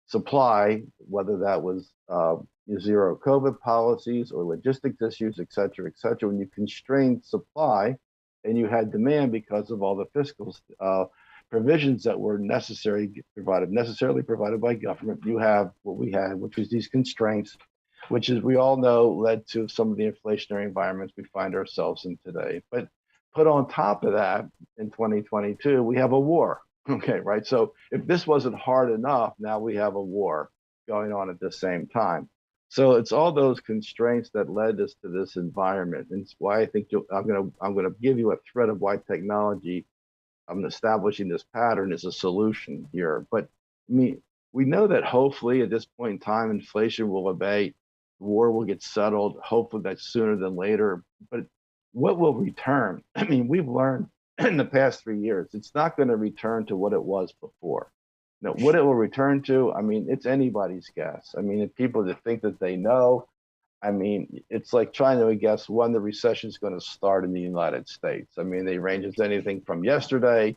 supply, whether that was zero COVID policies or logistics issues, et cetera, when you constrained supply and you had demand because of all the fiscal provisions that were necessarily provided by government, you have what we had, which was these constraints, which is we all know led to some of the inflationary environments we find ourselves in today. But put on top of that, in 2022, we have a war. Okay, right? So if this wasn't hard enough, now we have a war going on at the same time. So it's all those constraints that led us to this environment. And it's why I think I'm gonna give you a thread of why technology, I'm establishing this pattern is a solution here. But I mean, we know that hopefully at this point in time, inflation will abate, the war will get settled. Hopefully that's sooner than later. But what will return? I mean, we've learned in the past 3 years, it's not going to return to what it was before. Now, what it will return to, I mean, it's anybody's guess. I mean, if people that think that they know, I mean, it's like trying to guess when the recession is going to start in the United States. I mean, they ranges anything from yesterday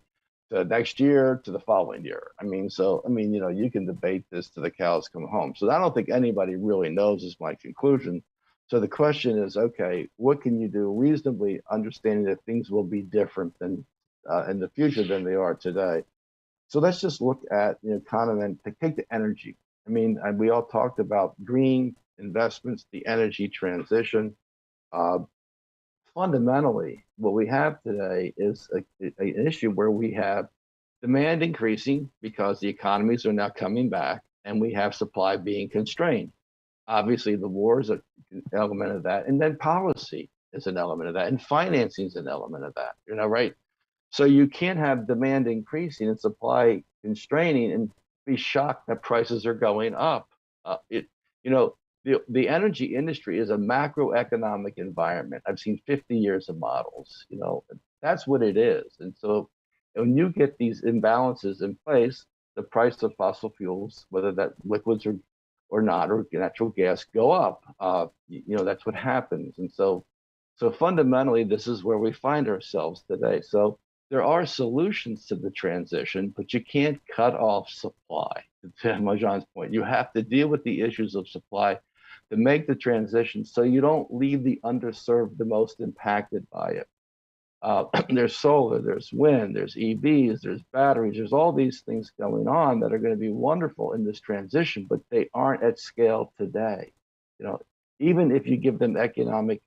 to next year to the following year. I mean, you can debate this till the cows come home. So I don't think anybody really knows is my conclusion. So the question is, okay, what can you do reasonably, understanding that things will be different than in the future than they are today? So let's just look at, kind of, and take the energy. I mean, we all talked about green investments, the energy transition. Fundamentally, what we have today is an issue where we have demand increasing because the economies are now coming back and we have supply being constrained. Obviously, the war is an element of that, and then policy is an element of that, and financing is an element of that. Right? So you can't have demand increasing and supply constraining and be shocked that prices are going up. The energy industry is a macroeconomic environment. I've seen 50 years of models. That's what it is. And so when you get these imbalances in place, the price of fossil fuels, whether that liquids or not, or natural gas, go up. That's what happens. And so fundamentally, this is where we find ourselves today. So there are solutions to the transition, but you can't cut off supply. To Majan's point, you have to deal with the issues of supply to make the transition so you don't leave the underserved the most impacted by it. There's solar, there's wind, there's EVs, there's batteries, there's all these things going on that are going to be wonderful in this transition, but they aren't at scale today. Even if you give them economic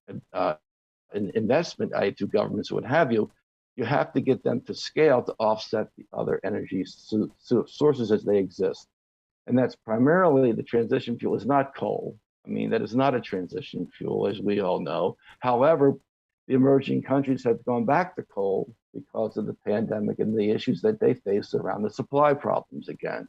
investment aid to governments, what have you, you have to get them to scale to offset the other energy sources as they exist. And that's primarily the transition fuel is not coal. I mean, that is not a transition fuel, as we all know. However, The emerging countries have gone back to coal because of the pandemic and the issues that they face around the supply problems again.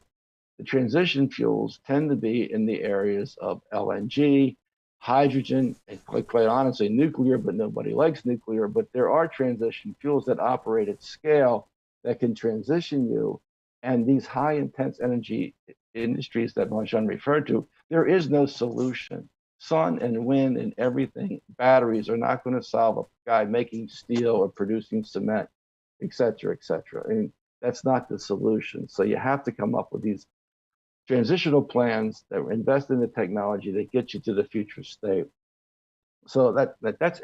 The transition fuels tend to be in the areas of LNG, hydrogen, and quite honestly, nuclear, but nobody likes nuclear. But there are transition fuels that operate at scale that can transition you. And these high intense energy industries that Marjan referred to, there is no solution. Sun and wind and everything, batteries are not going to solve a guy making steel or producing cement, et cetera, et cetera. And that's not the solution. So you have to come up with these transitional plans that invest in the technology that get you to the future state. So that's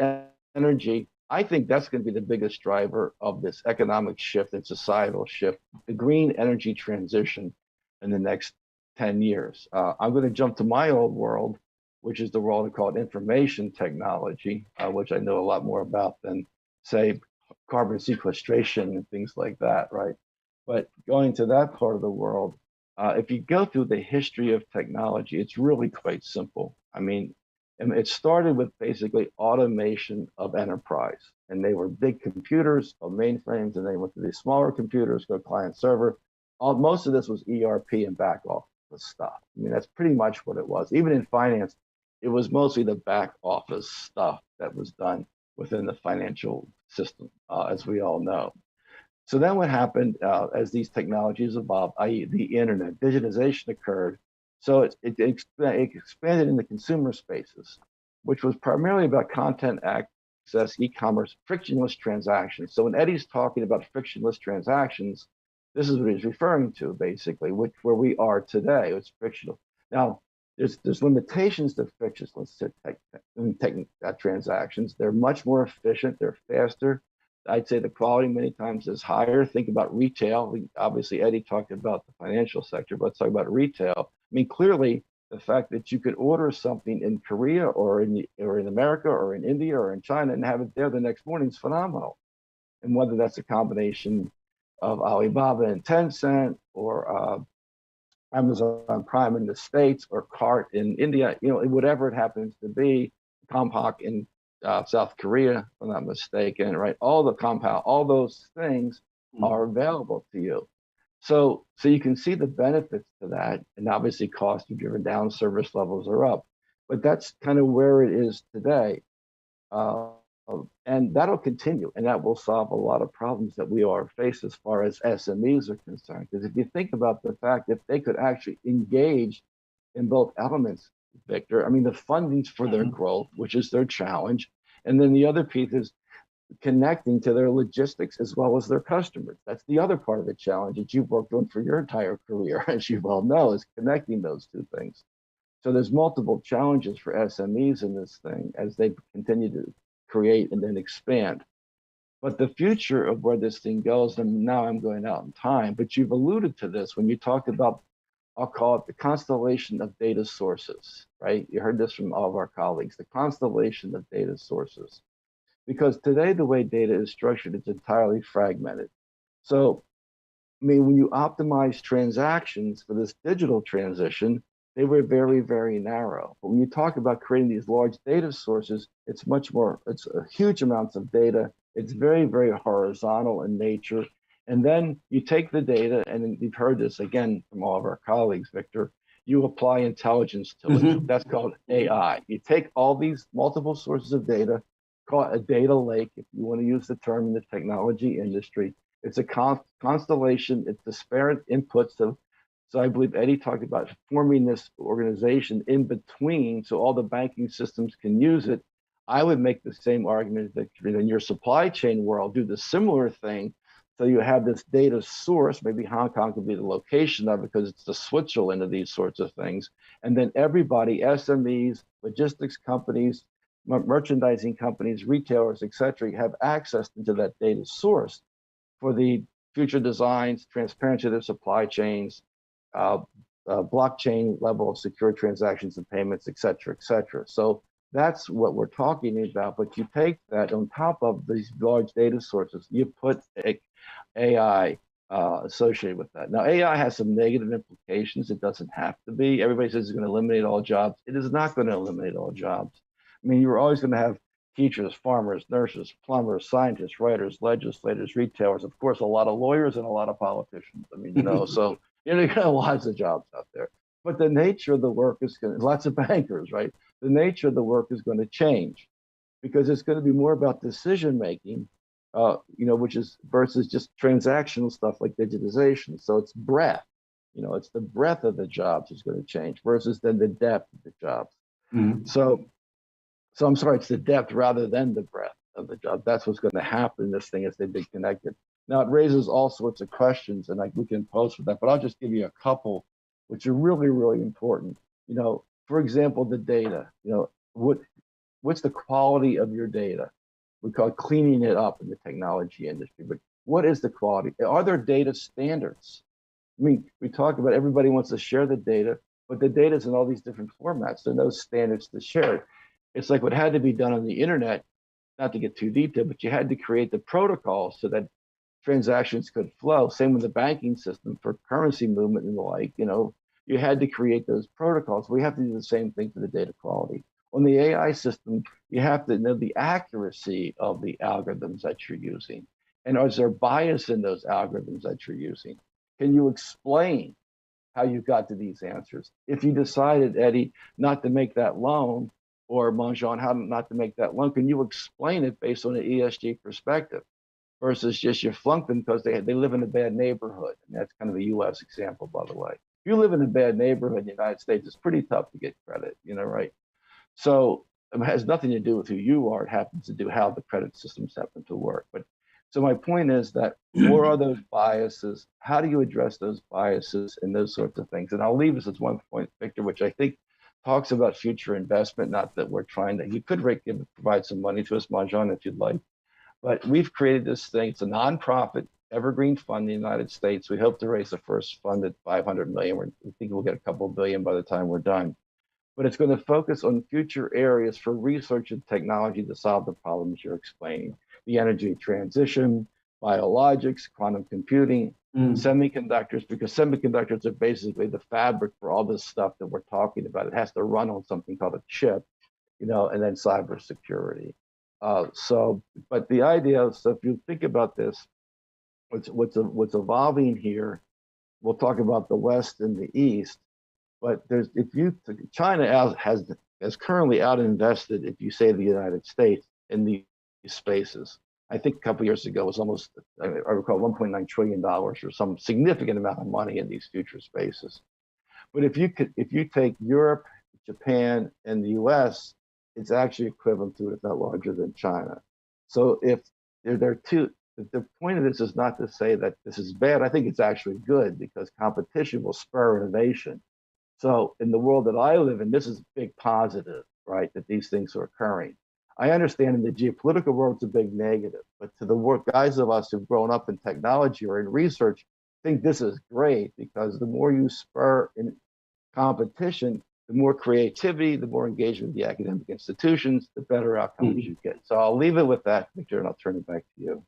energy. I think that's going to be the biggest driver of this economic shift and societal shift, the green energy transition in the next 10 years. I'm going to jump to my old world, which is the world called information technology, which I know a lot more about than, say, carbon sequestration and things like that, right? But going to that part of the world, if you go through the history of technology, it's really quite simple. I mean, it started with basically automation of enterprise. And they were big computers or mainframes, and they went to these smaller computers, go client server. Most of this was ERP and back office stuff. I mean, that's pretty much what it was. Even in finance, it was mostly the back office stuff that was done within the financial system, as we all know. So then what happened as these technologies evolved, i.e. the internet, digitization occurred. So it expanded into consumer spaces, which was primarily about content access, e-commerce, frictionless transactions. So when Eddie's talking about frictionless transactions, this is what he's referring to, basically, where we are today. It's frictional. Now, there's limitations to frictionless transactions. They're much more efficient. They're faster. I'd say the quality many times is higher. Think about retail. Obviously, Eddie talked about the financial sector, but let's talk about retail. I mean, clearly, the fact that you could order something in Korea or in America or in India or in China and have it there the next morning is phenomenal. And whether that's a combination of Alibaba and Tencent or Amazon Prime in the States or Cart in India, whatever it happens to be, Compaq in South Korea, if I'm not mistaken, right? All those things are available to you. So you can see the benefits to that, and obviously costs are driven down, service levels are up, but that's kind of where it is today. And that'll continue, and that will solve a lot of problems that we are faced as far as SMEs are concerned. Because if you think about the fact that they could actually engage in both elements, Victor, I mean, the funding's for their growth, which is their challenge. And then the other piece is connecting to their logistics as well as their customers. That's the other part of the challenge that you've worked on for your entire career, as you well know, is connecting those two things. So there's multiple challenges for SMEs in this thing as they continue to create and then expand. But the future of where this thing goes, and now I'm going out in time, but you've alluded to this when you talked about, I'll call it the constellation of data sources, right? You heard this from all of our colleagues, the constellation of data sources. Because today, the way data is structured, it's entirely fragmented. So, I mean, when you optimize transactions for this digital transition, they were very, very narrow. But when you talk about creating these large data sources, it's much more, it's huge amounts of data. It's very, very horizontal in nature. And then you take the data, and you've heard this again from all of our colleagues, Victor, you apply intelligence to it. That's called AI. You take all these multiple sources of data, call it a data lake, if you want to use the term in the technology industry. It's a constellation, it's disparate inputs. So I believe Eddie talked about forming this organization in between so all the banking systems can use it. I would make the same argument that in your supply chain world, do the similar thing. So you have this data source, maybe Hong Kong could be the location of it because it's the Switzerland of these sorts of things. And then everybody, SMEs, logistics companies, merchandising companies, retailers, et cetera, have access to that data source for the future designs, transparency of their supply chains, blockchain level of secure transactions and payments, et cetera, et cetera. So that's what we're talking about. But you take that on top of these large data sources, you put AI associated with that. Now, AI has some negative implications. It doesn't have to be. Everybody says it's going to eliminate all jobs. It is not going to eliminate all jobs. I mean, you're always going to have teachers, farmers, nurses, plumbers, scientists, writers, legislators, retailers, of course, a lot of lawyers and a lot of politicians. I mean, so, you got lots of jobs out there. But the nature of the work is going to, lots of bankers, right? The nature of the work is going to change because it's going to be more about decision making, which is versus just transactional stuff like digitization. So it's breadth, it's the breadth of the jobs is going to change versus then the depth of the jobs. Mm-hmm. So I'm sorry, it's the depth rather than the breadth of the job. That's what's going to happen in this thing as they be connected. Now it raises all sorts of questions, and we can pose for that. But I'll just give you a couple, which are really, really important. For example, the data. What's the quality of your data? We call it cleaning it up in the technology industry. But what is the quality? Are there data standards? I mean, we talk about everybody wants to share the data, but the data is in all these different formats. There are no standards to share it. It's like what had to be done on the internet, not to get too detailed, but you had to create the protocols so that transactions could flow. Same with the banking system for currency movement and the like, you had to create those protocols. We have to do the same thing for the data quality. On the AI system, you have to know the accuracy of the algorithms that you're using. And is there bias in those algorithms that you're using? Can you explain how you got to these answers? If you decided, Eddie, not to make that loan, or Manjan, how not to make that loan, can you explain it based on an ESG perspective versus just you flunked them because they live in a bad neighborhood? And that's kind of a US example, by the way. If you live in a bad neighborhood in the United States, it's pretty tough to get credit, right? So it has nothing to do with who you are. It happens to do how the credit systems happen to work. But so my point is that where are those biases? How do you address those biases and those sorts of things? And I'll leave this as one point, Victor, which I think talks about future investment. Not that we're trying to, you could provide some money to us, Manjan, if you'd like. But we've created this thing. It's a nonprofit evergreen fund in the United States. We hope to raise the first fund at 500 million. We think we'll get a couple of billion by the time we're done. But it's going to focus on future areas for research and technology to solve the problems you're explaining. The energy transition, biologics, quantum computing, semiconductors, because semiconductors are basically the fabric for all this stuff that we're talking about. It has to run on something called a chip, and then cybersecurity. But the idea is, so if you think about this, what's evolving here, we'll talk about the West and the East, but China has currently out invested, if you say the United States, in these spaces. I think a couple of years ago it was almost, I recall, $1.9 trillion or some significant amount of money in these future spaces. But if you take Europe, Japan, and the US, it's actually equivalent to it, if not larger than China. So if there are two, the point of this is not to say that this is bad. I think it's actually good because competition will spur innovation. So in the world that I live in, this is a big positive, right, that these things are occurring. I understand in the geopolitical world it's a big negative, but to the guys of us who've grown up in technology or in research, I think this is great because the more you spur in competition, the more creativity, the more engagement with the academic institutions, the better outcomes you get. So I'll leave it with that, Victor, and I'll turn it back to you.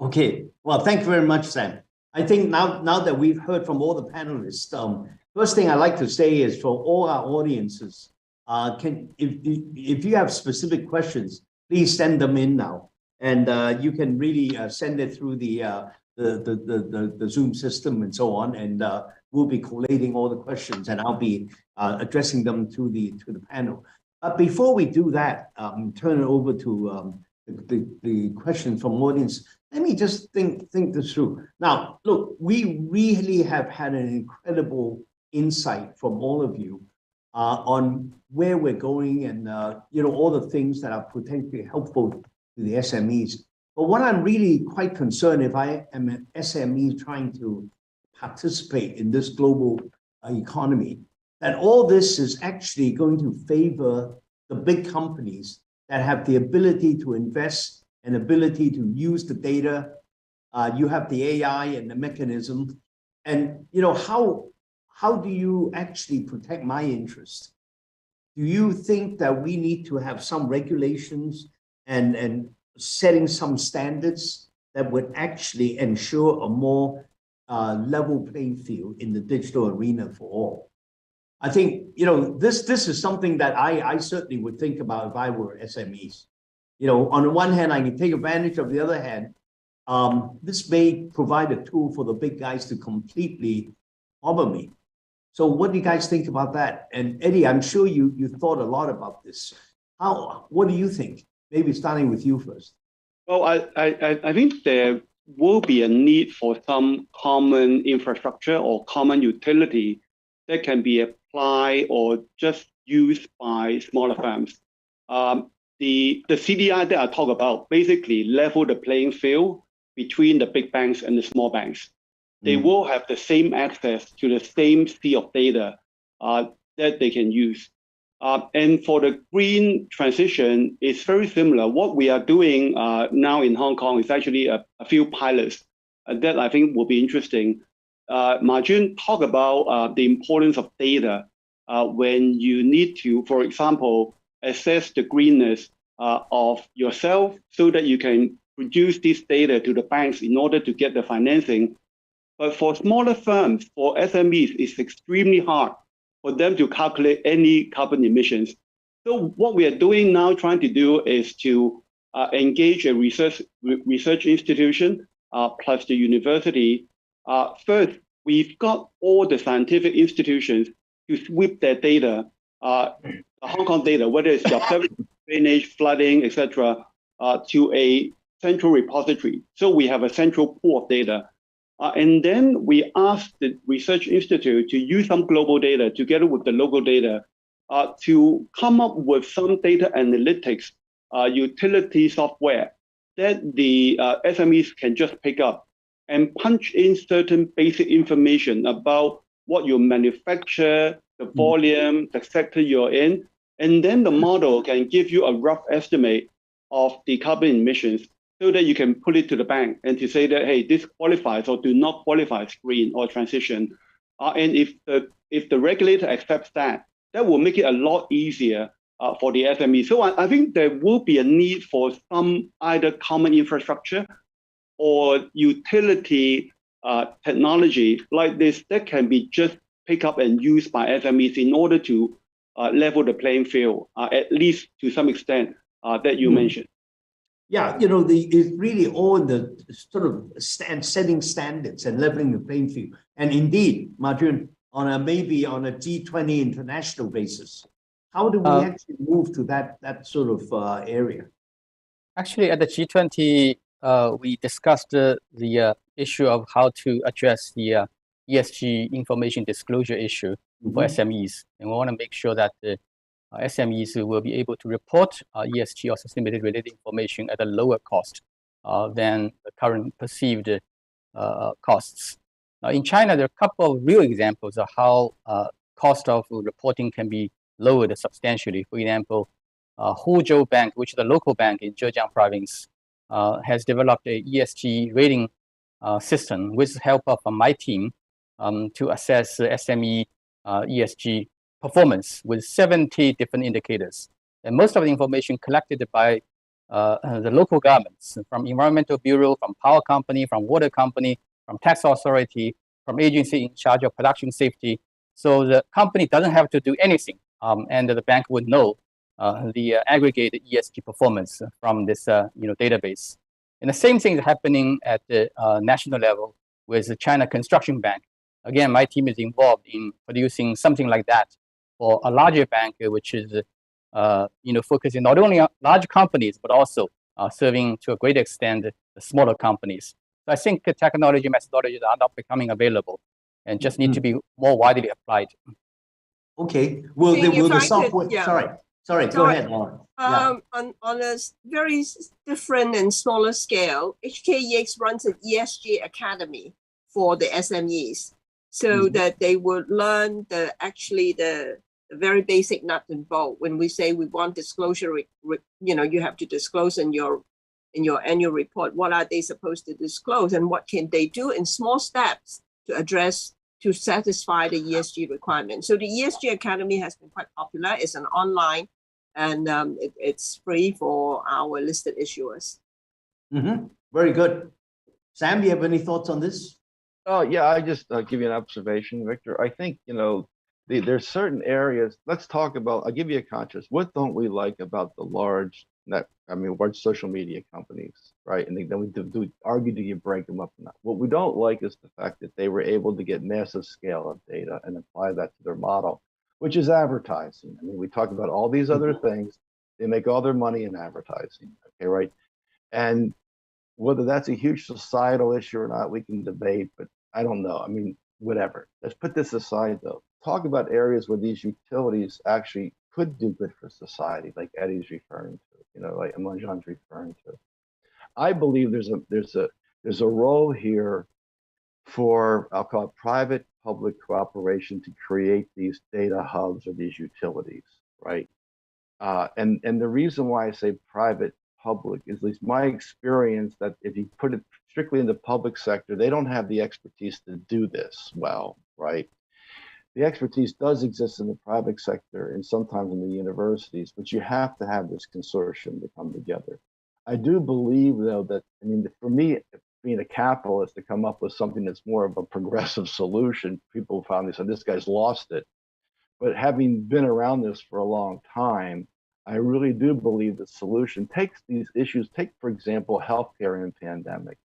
Okay, well, thank you very much, Sam. I think now that we've heard from all the panelists, first thing I'd like to say is for all our audiences, if you have specific questions, please send them in now, and you can really send it through the Zoom system and so on, and we'll be collating all the questions, and I'll be addressing them to the panel. But before we do that, turn it over to the questions from audience. Let me just think this through. Now, look, we really have had an incredible insight from all of you on where we're going and all the things that are potentially helpful to the SMEs. But what I'm really quite concerned, if I am an SME trying to participate in this global economy, that all this is actually going to favor the big companies that have the ability to invest and ability to use the data. You have the AI and the mechanism. And how do you actually protect my interest? Do you think that we need to have some regulations and setting some standards that would actually ensure a more level playing field in the digital arena for all? I think this is something that I certainly would think about if I were SMEs. On the one hand, I can take advantage of the other hand. This may provide a tool for the big guys to completely harbor me. So what do you guys think about that? And Eddie, I'm sure you thought a lot about this. What do you think? Maybe starting with you first. Well, I think there will be a need for some common infrastructure or common utility that can be applied or just used by smaller firms. The CDI that I talk about basically level the playing field between the big banks and the small banks. They will have the same access to the same sea of data that they can use. And for the green transition, it's very similar. What we are doing now in Hong Kong is actually a few pilots that I think will be interesting. Ma Jun talked about the importance of data when you need to, for example, assess the greenness of yourself so that you can produce this data to the banks in order to get the financing. But for smaller firms, for SMEs, it's extremely hard for them to calculate any carbon emissions. So what we are doing now, trying to do is to engage a research institution plus the university. First, we've got all the scientific institutions to sweep their data, Hong Kong data, whether it's job service, drainage, flooding, etc., to a central repository. So we have a central pool of data. And then we asked the research institute to use some global data together with the local data to come up with some data analytics utility software that the SMEs can just pick up and punch in certain basic information about what you manufacture, the volume, the sector you're in. And then the model can give you a rough estimate of the carbon emissions so that you can put it to the bank and to say that, hey, this qualifies or do not qualify as green or transition. And if the regulator accepts that, that will make it a lot easier for the SME. So I think there will be a need for some either common infrastructure or utility technology like this that can be just picked up and used by SMEs in order to level the playing field, at least to some extent that you mentioned. Yeah, it's really all in the sort of setting standards and leveling the playing field. And indeed, Ma Jun, maybe on a G20 international basis, how do we actually move to that sort of area? Actually, at the G20, we discussed the issue of how to address the ESG information disclosure issue for SMEs. And we want to make sure that the SMEs will be able to report ESG or sustainability-related information at a lower cost than the current perceived costs. In China, there are a couple of real examples of how cost of reporting can be lowered substantially. For example, Huzhou Bank, which is a local bank in Zhejiang province, has developed a ESG rating system with the help of my team to assess SME ESG performance with 70 different indicators. And most of the information collected by the local governments, from environmental bureau, from power company, from water company, from tax authority, from agency in charge of production safety. So the company doesn't have to do anything, and the bank would know the aggregated ESG performance from this database. And the same thing is happening at the national level with the China Construction Bank. Again, my team is involved in producing something like that for a larger bank, which is focusing not only on large companies, but also serving to a great extent the smaller companies. So I think technology methodologies are not becoming available and just need to be more widely applied. Okay. Will the software? Sorry. Go ahead, Laura. On a very different and smaller scale, HKEX runs an ESG academy for the SMEs, so that they would learn the very basic nut and bolt. When we say we want disclosure, you have to disclose in your annual report. What are they supposed to disclose, and what can they do in small steps to satisfy the ESG requirements? So the ESG Academy has been quite popular. It's an online, and it's free for our listed issuers. Very good. Sam, do you have any thoughts on this? Yeah, I just give you an observation, Victor. I think, there's certain areas. Let's talk about, I'll give you a contrast. What don't we like about the large large social media companies, right? And then we do argue, do you break them up or not? What we don't like is the fact that they were able to get massive scale of data and apply that to their model, which is advertising. I mean, we talk about all these other things. They make all their money in advertising, okay, right? And whether that's a huge societal issue or not, we can debate, but I don't know. I mean, whatever. Let's put this aside, though. Talk about areas where these utilities actually could do good for society, like Eddie's referring to, like Amanjan's referring to. I believe there's a role here for, I'll call it private-public cooperation to create these data hubs or these utilities, right? And the reason why I say private-public is, at least my experience, that if you put it strictly in the public sector, they don't have the expertise to do this well, right? The expertise does exist in the private sector and sometimes in the universities, but you have to have this consortium to come together. I do believe, though, that, I mean, for me, being a capitalist, to come up with something that's more of a progressive solution, people found this, and this guy's lost it. But having been around this for a long time, I really do believe the solution takes these issues. Take, for example, healthcare in a pandemic.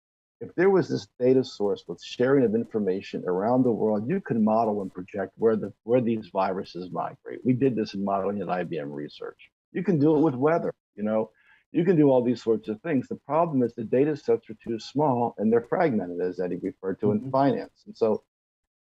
If there was this data source with sharing of information around the world, you could model and project where these viruses migrate. We did this in modeling at IBM Research. You can do it with weather, you can do all these sorts of things. The problem is the data sets are too small and they're fragmented, as Eddie referred to in finance. And so,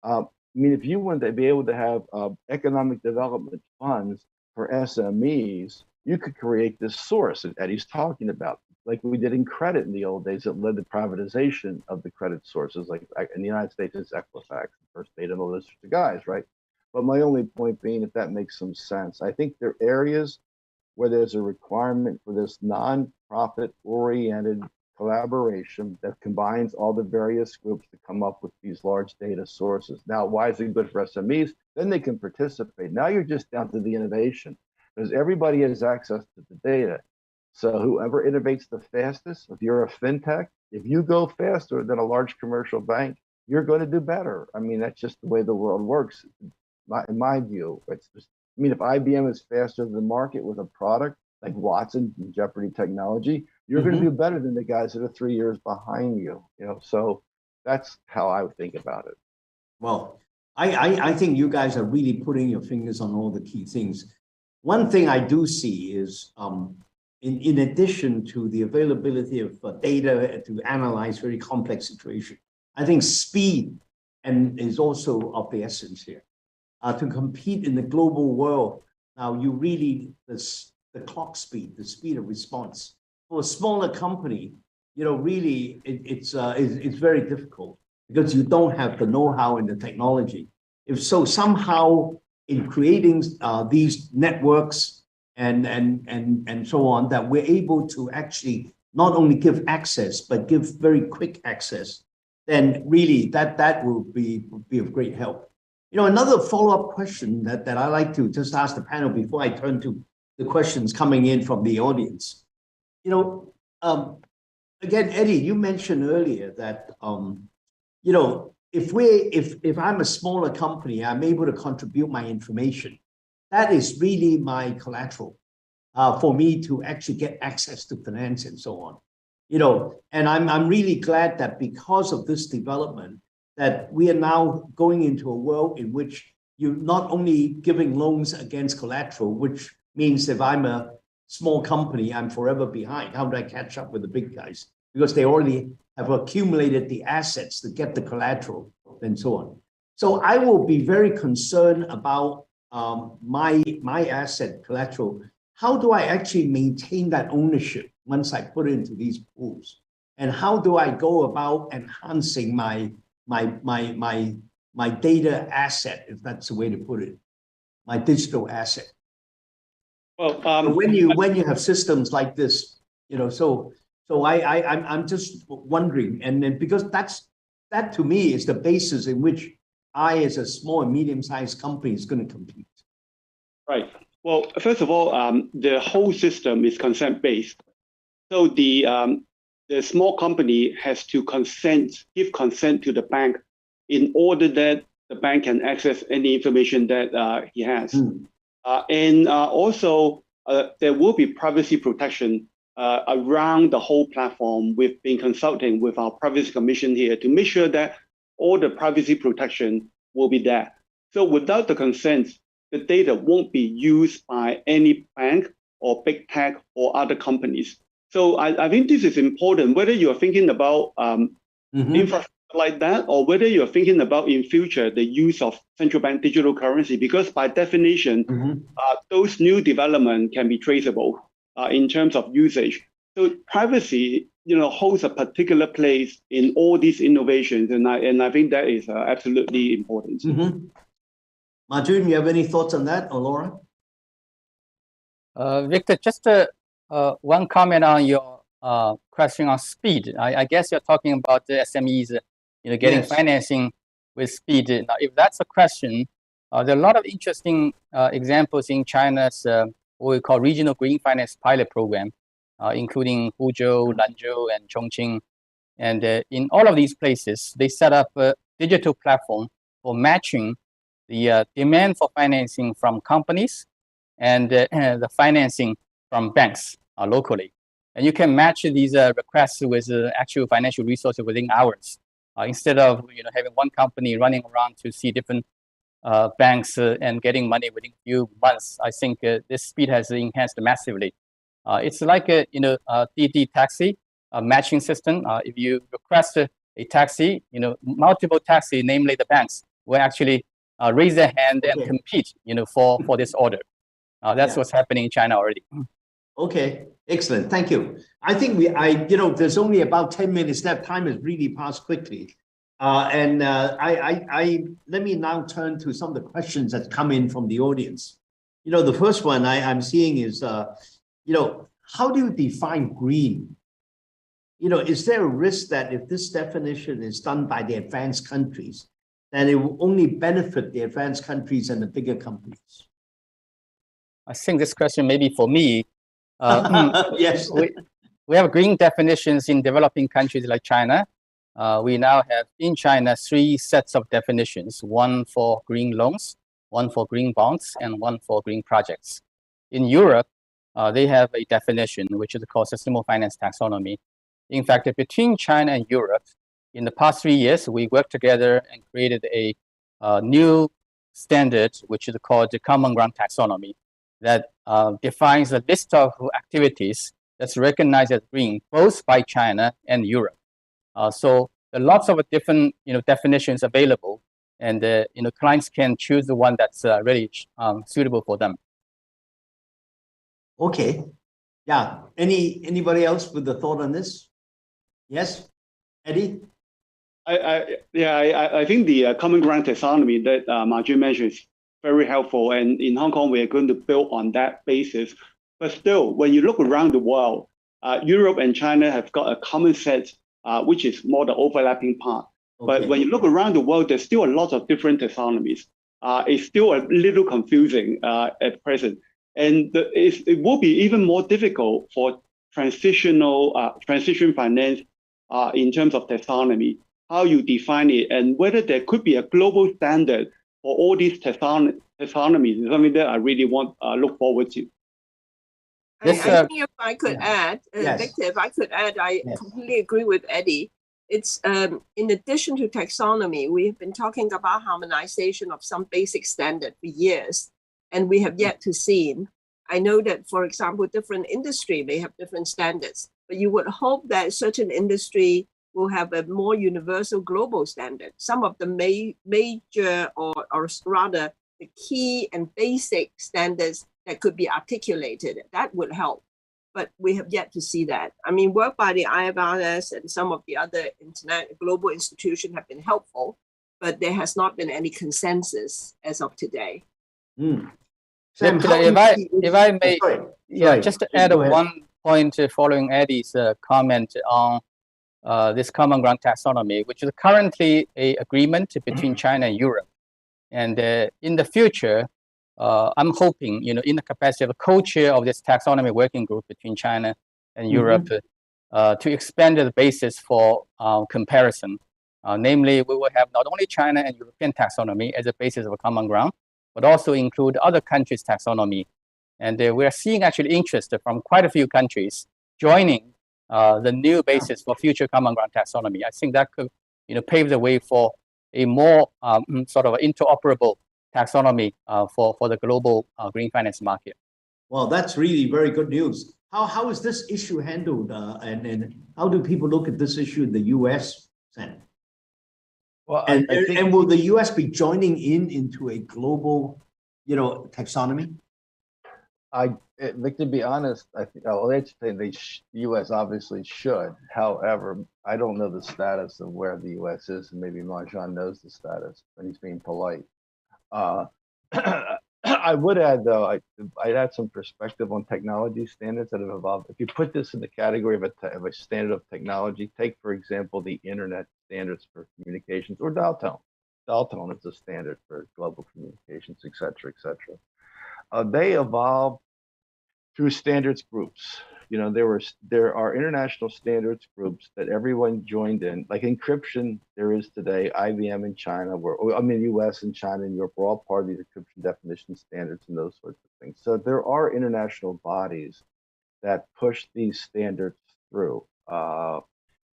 I mean, if you want to be able to have economic development funds for SMEs, you could create this source that Eddie's talking about, like we did in credit in the old days that led to privatization of the credit sources. Like in the United States, it's Equifax, the first data on the list of guys, right? But my only point being, if that makes some sense, I think there are areas where there's a requirement for this non-profit oriented collaboration that combines all the various groups to come up with these large data sources. Now, why is it good for SMEs? Then they can participate. Now you're just down to the innovation, because everybody has access to the data. So whoever innovates the fastest, if you're a fintech, if you go faster than a large commercial bank, you're going to do better. I mean, that's just the way the world works. In my view, it's just, I mean, if IBM is faster than the market with a product like Watson and Jeopardy technology, you're going to do better than the guys that are 3 years behind you. So that's how I would think about it. Well, I think you guys are really putting your fingers on all the key things. One thing I do see is, in addition to the availability of data to analyze very complex situations, I think speed is also of the essence here. To compete in the global world, now you really, the clock speed, the speed of response. For a smaller company, really it's very difficult because you don't have the know-how and the technology. If so, somehow in creating these networks and so on, that we're able to actually not only give access, but give very quick access, then really that will be of great help. Another follow-up question that I like to just ask the panel before I turn to the questions coming in from the audience. Again, Eddie, you mentioned earlier that, if I'm a smaller company, I'm able to contribute my information. That is really my collateral for me to actually get access to finance and so on. And I'm really glad that because of this development, that we are now going into a world in which you're not only giving loans against collateral, which means if I'm a small company, I'm forever behind. How do I catch up with the big guys? Because they already have accumulated the assets to get the collateral and so on. So I will be very concerned about my asset collateral. How do I actually maintain that ownership once I put it into these pools? And how do I go about enhancing my data asset, if that's the way to put it, my digital asset? Well, when you have systems like this, so I'm just wondering, and then because that to me is the basis in which I, as a small and medium-sized company, is going to compete. Right. Well, first of all, the whole system is consent-based. So the small company has to give consent to the bank in order that the bank can access any information that he has. And also, there will be privacy protection around the whole platform. We've been consulting with our Privacy Commission here to make sure that all the privacy protection will be there. So without the consent, the data won't be used by any bank or big tech or other companies. So I think this is important, whether you're thinking about infrastructure like that, or whether you're thinking about in future the use of central bank digital currency, because by definition, those new development can be traceable in terms of usage. So privacy, holds a particular place in all these innovations, and I think that is absolutely important. Marjun, you have any thoughts on that, or Laura? Victor, just one comment on your question on speed. I guess you're talking about the SMEs, getting financing with speed. Now, if that's a question, there are a lot of interesting examples in China's what we call regional green finance pilot program, including Huzhou, Lanzhou, and Chongqing. And in all of these places, they set up a digital platform for matching the demand for financing from companies and the financing from banks locally. And you can match these requests with actual financial resources within hours. Instead of having one company running around to see different banks and getting money within a few months, I think this speed has enhanced massively. It's like a DD taxi matching system. If you request a taxi, multiple taxi, namely the banks, will actually raise their hand and compete, for this order. That's what's happening in China already. Okay, excellent. Thank you. I think there's only about 10 minutes left. Time has really passed quickly. Let me now turn to some of the questions that come in from the audience. The first one I'm seeing is, how do you define green? Is there a risk that if this definition is done by the advanced countries, then it will only benefit the advanced countries and the bigger companies? I think this question may be for me. Yes. We have green definitions in developing countries like China. We now have in China 3 sets of definitions, one for green loans, one for green bonds, and one for green projects. In Europe, they have a definition which is called Sustainable Finance Taxonomy. In fact, between China and Europe, in the past 3 years, we worked together and created a new standard, which is called the Common Ground Taxonomy, that defines a list of activities that's recognized as green, both by China and Europe. So there are lots of different definitions available, and clients can choose the one that's really suitable for them. Okay. Yeah. Anybody else with a thought on this? Yes, Eddie? I think the Common Ground Taxonomy that Marjun mentioned is very helpful, and in Hong Kong we are going to build on that basis. But still, when you look around the world, Europe and China have got a common set, which is more the overlapping part. But when you look around the world, there's still a lot of different taxonomies. It's still a little confusing at present, and it will be even more difficult for transition finance in terms of taxonomy, how you define it, and whether there could be a global standard for all these taxonomies is something that I really look forward to. I think if I could add, Victor, if I could add, I completely agree with Eddie. It's in addition to taxonomy, we've been talking about harmonization of some basic standard for years, and we have yet to see. I know that, for example, different industry may have different standards, but you would hope that certain industry will have a more universal global standard. Some of the major or rather the key and basic standards that could be articulated, that would help. But we have yet to see that. I mean, work by the IFRS and some of the other global institutions have been helpful, but there has not been any consensus as of today. Sam, if I may, just to add one point following Eddie's comment on this Common Ground Taxonomy, which is currently an agreement between China and Europe. And in the future, I'm hoping, in the capacity of a co-chair of this taxonomy working group between China and Europe, to expand the basis for comparison. Namely, we will have not only China and European taxonomy as a basis of a common ground, but also include other countries' taxonomy And we're seeing actually interest from quite a few countries joining the new basis for future common ground taxonomy. I think that could pave the way for a more sort of interoperable taxonomy for the global green finance market. Well, that's really very good news. How is this issue handled, and how do people look at this issue in the U.S., Sam? Well, and will the U.S. be joining into a global, taxonomy? Victor, to be honest, I think I'll entertain the U.S. obviously should. However, I don't know the status of where the U.S. is, and maybe Marjan knows the status, but he's being polite. I would add, though, I'd add some perspective on technology standards that have evolved. If you put this in the category of a standard of technology, take, for example, the internet standards for communications or dial tone. Dial tone is a standard for global communications, et cetera, et cetera. They evolved through standards groups. There are international standards groups that everyone joined in, like encryption. There is today IBM in China, US and China and Europe were all part of these encryption definition standards and those sorts of things. So there are international bodies that push these standards through.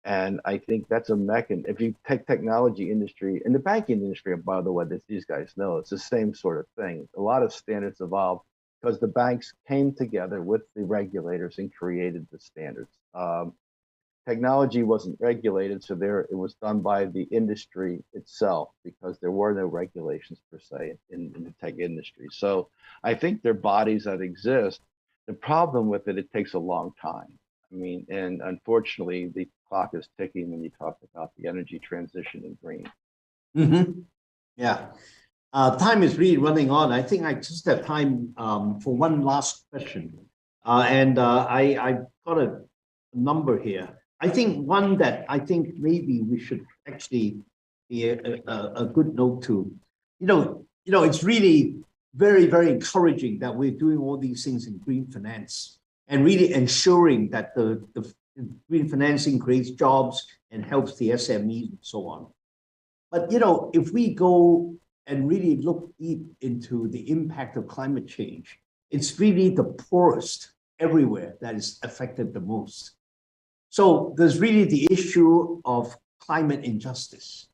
And I think that's a mechanism. If you take technology industry and the banking industry, by the way, these guys know, it's the same sort of thing. A lot of standards evolved because the banks came together with the regulators and created the standards. Technology wasn't regulated, so it was done by the industry itself because there were no regulations per se in the tech industry. So I think there are bodies that exist. The problem with it takes a long time. I mean, and unfortunately, the clock is ticking when you talk about the energy transition and green. Mm-hmm. Yeah. Time is really running on. I think I just have time for one last question. I've got a number here. I think one that I think maybe we should actually be a good note to. It's really very, very encouraging that we're doing all these things in green finance and really ensuring that the green financing creates jobs and helps the SMEs and so on. But, if we go and really look deep into the impact of climate change, it's really the poorest everywhere that is affected the most. So there's really the issue of climate injustice.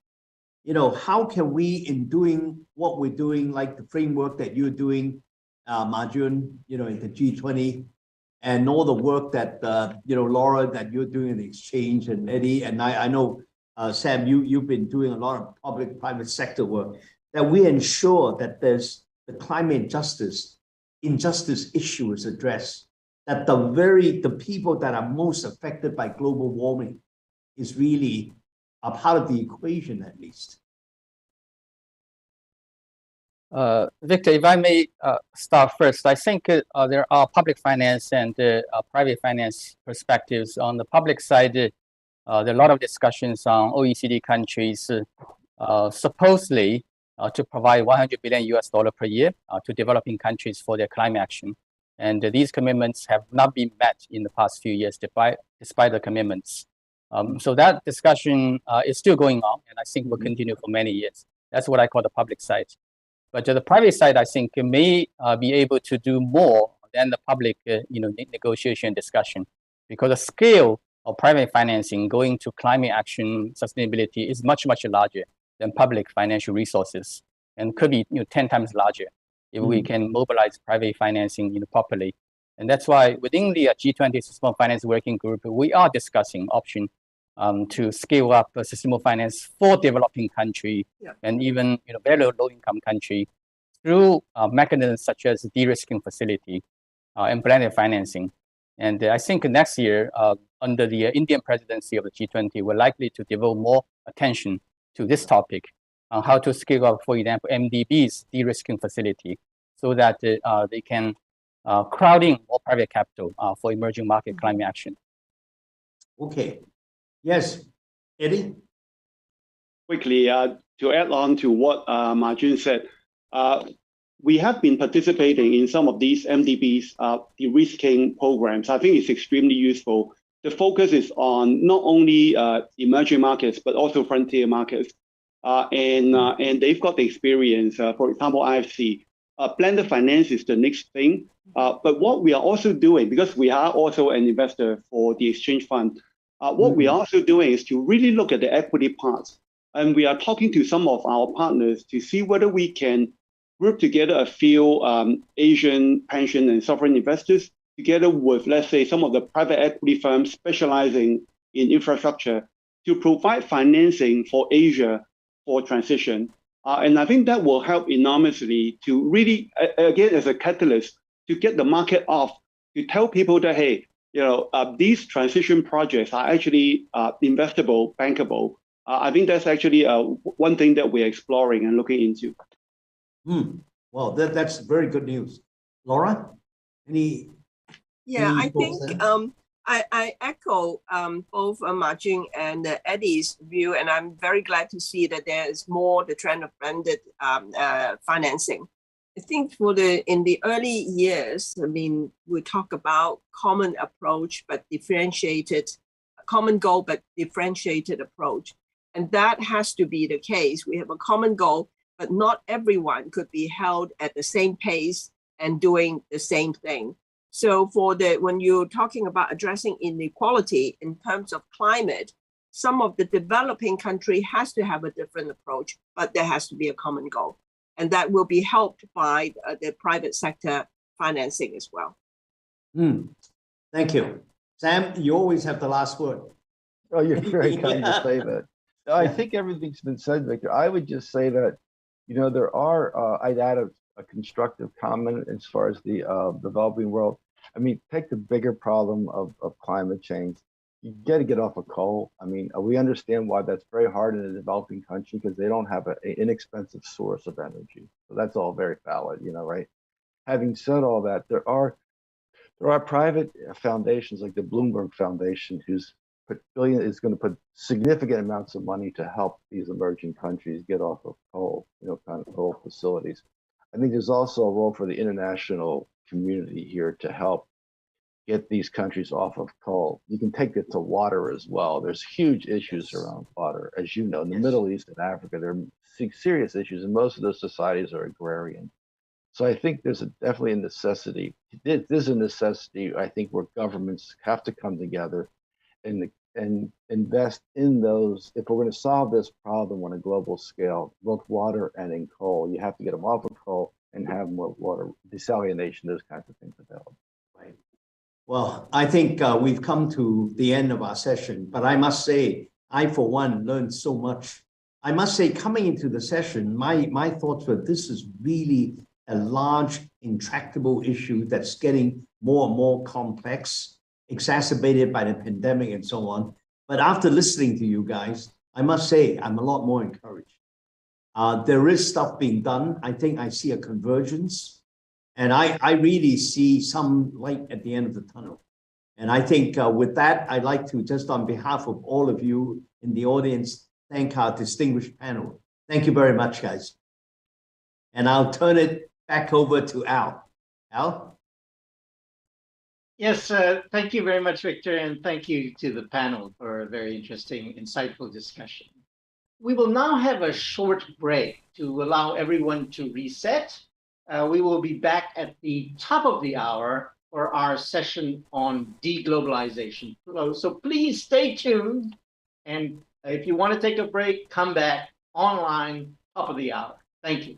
How can we, in doing what we're doing, like the framework that you're doing, Marjun, in the G20, and all the work that, Laura, that you're doing in the exchange, and Eddie, and I know, Sam, you've been doing a lot of public-private sector work, that we ensure that there's the climate injustice issue is addressed, that the people that are most affected by global warming is really a part of the equation, at least. Victor, if I may start first, I think there are public finance and private finance perspectives. On the public side, there are a lot of discussions on OECD countries supposedly to provide $100 billion per year to developing countries for their climate action. And these commitments have not been met in the past few years, despite the commitments. So that discussion is still going on, and I think will continue for many years. That's what I call the public side. But the private side, I think, may be able to do more than the public negotiation discussion, because the scale of private financing going to climate action sustainability is much, much larger than public financial resources, and could be 10 times larger if we can mobilize private financing properly. And that's why within the G20 Sustainable Finance Working Group, we are discussing option to scale up sustainable finance for developing country and even very low-income country through mechanisms such as de-risking facility and blended financing. And I think next year, under the Indian presidency of the G20, we're likely to devote more attention to this topic on how to scale up, for example, MDB's de-risking facility, so that they can crowd in more private capital for emerging market climate action. Okay. Yes, Eddie? Quickly, to add on to what Marjun said, we have been participating in some of these MDB's de-risking programs. I think it's extremely useful. The focus is on not only emerging markets, but also frontier markets. And they've got the experience. For example, IFC, blended finance is the next thing. But what we are also doing, because we are also an investor for the exchange fund, what we are also doing is to really look at the equity parts. And we are talking to some of our partners to see whether we can group together a few Asian pension and sovereign investors together with, let's say, some of the private equity firms specializing in infrastructure to provide financing for Asia for transition. And I think that will help enormously to really, again, as a catalyst, to get the market off, to tell people that, hey, these transition projects are actually investable, bankable. I think that's actually one thing that we're exploring and looking into. Well, that's very good news. Laura, any? Yeah, any I think I echo both Marjin and Eddie's view, and I'm very glad to see that there is more the trend of blended financing. I think in the early years, I mean, we talk about common approach but differentiated, common goal but differentiated approach, and that has to be the case. We have a common goal, but not everyone could be held at the same pace and doing the same thing. So when you're talking about addressing inequality in terms of climate, some of the developing country has to have a different approach, but there has to be a common goal. And that will be helped by the private sector financing as well. Thank you. Sam, you always have the last word. Oh, you're very kind to say that. I think everything's been said, Victor. I would just say that, there are, I'd add a constructive comment as far as the developing world. I mean, take the bigger problem of climate change. You got to get off of coal. I mean, we understand why that's very hard in a developing country because they don't have an inexpensive source of energy. So that's all very valid, right? Having said all that, there are private foundations like the Bloomberg Foundation is going to put significant amounts of money to help these emerging countries get off of coal, kind of coal facilities. I think there's also a role for the international community here to help get these countries off of coal. You can take it to water as well. There's huge issues around water. As you know, in the Middle East and Africa, there are serious issues, and most of those societies are agrarian. So I think there's definitely a necessity. There's a necessity, I think, where governments have to come together and invest in those. If we're going to solve this problem on a global scale, both water and in coal, you have to get them off of coal and have more water, desalination, those kinds of things available. Right. Well, I think we've come to the end of our session, but I must say, I, for one, learned so much. I must say, coming into the session, my thoughts were this is really a large, intractable issue that's getting more and more complex, exacerbated by the pandemic and so on. But after listening to you guys, I must say, I'm a lot more encouraged. There is stuff being done. I think I see a convergence. And I really see some light at the end of the tunnel. And I think with that, I'd like to, just on behalf of all of you in the audience, thank our distinguished panel. Thank you very much, guys. And I'll turn it back over to Al. Al? Yes, thank you very much, Victor, and thank you to the panel for a very interesting, insightful discussion. We will now have a short break to allow everyone to reset. We will be back at the top of the hour for our session on deglobalization. So please stay tuned. And if you want to take a break, come back online, top of the hour. Thank you.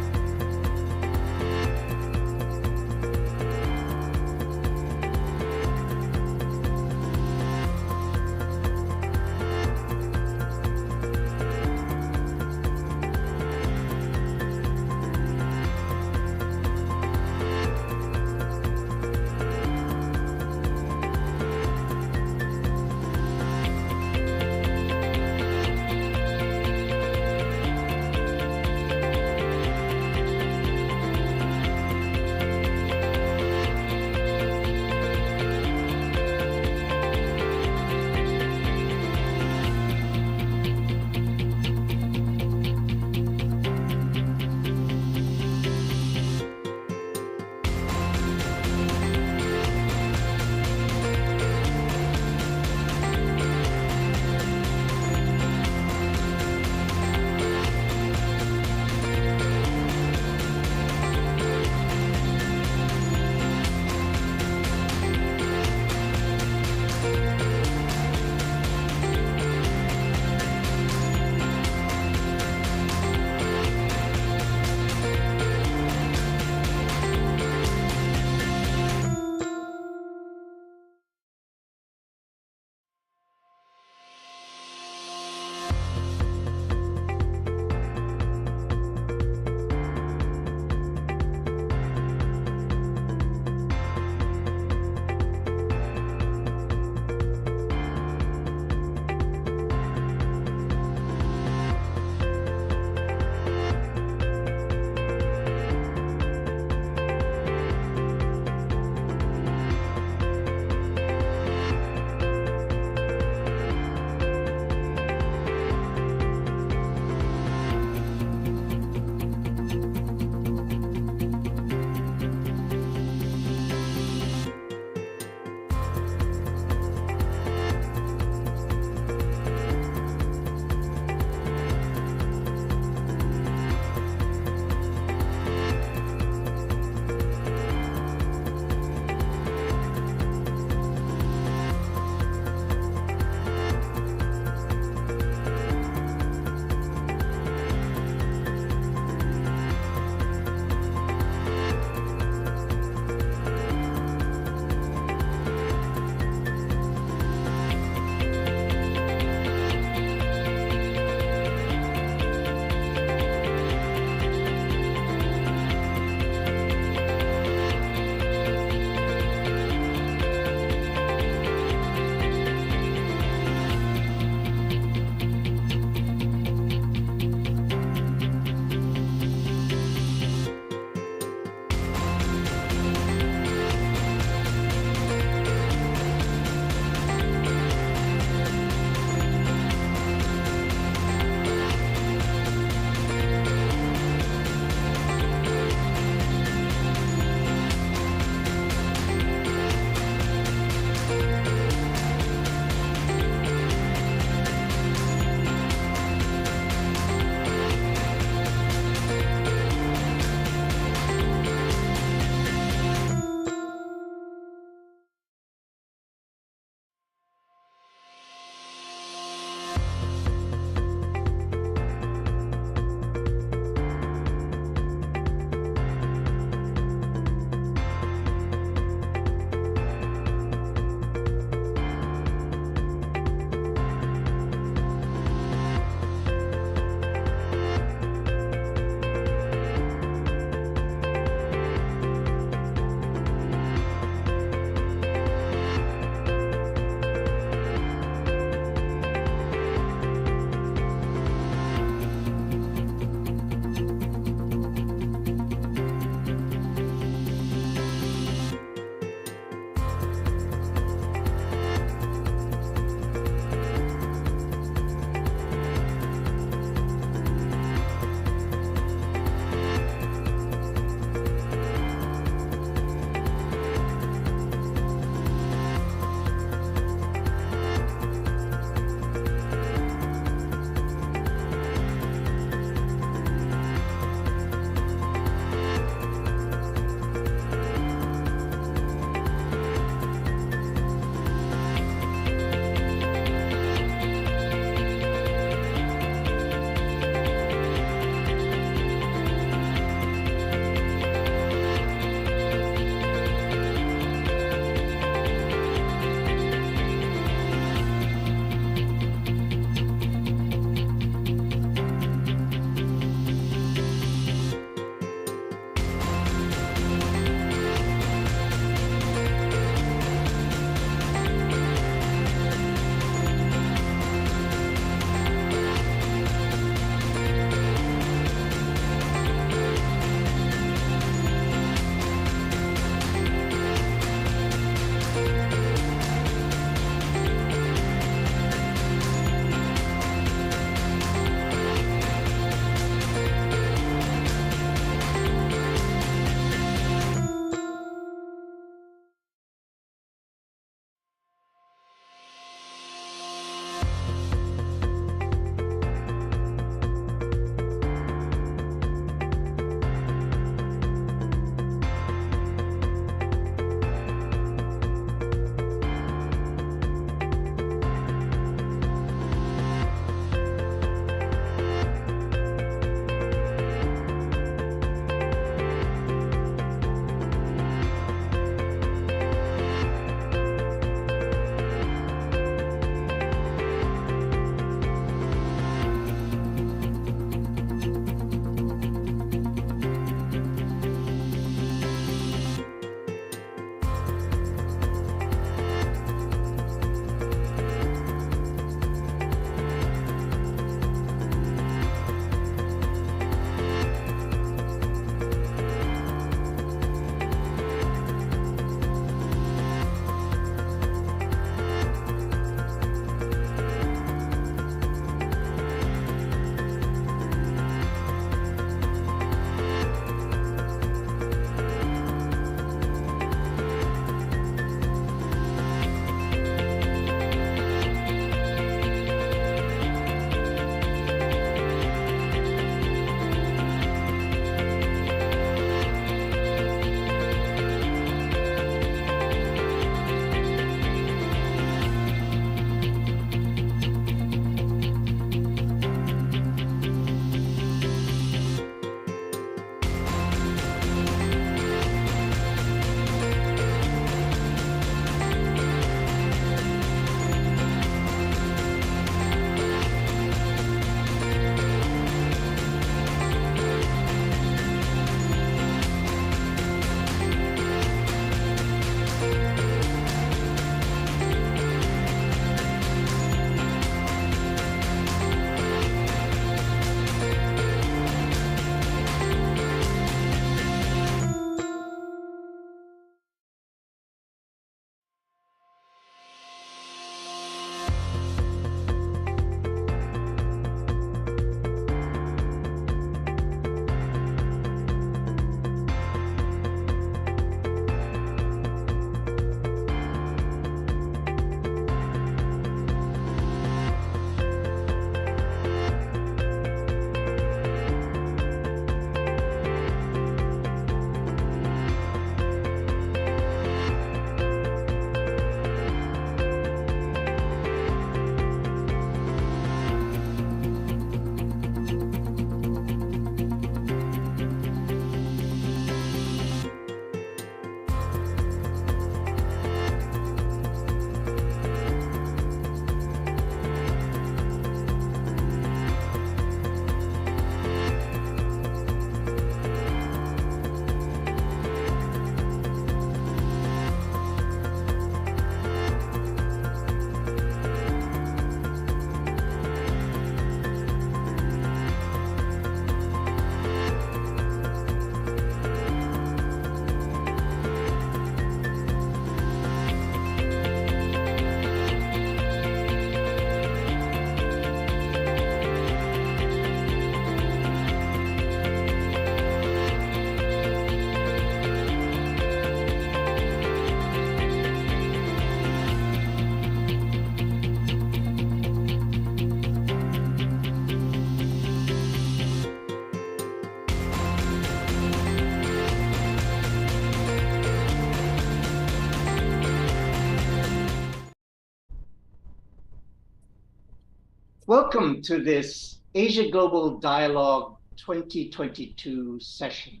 Welcome to this Asia Global Dialogue 2022 session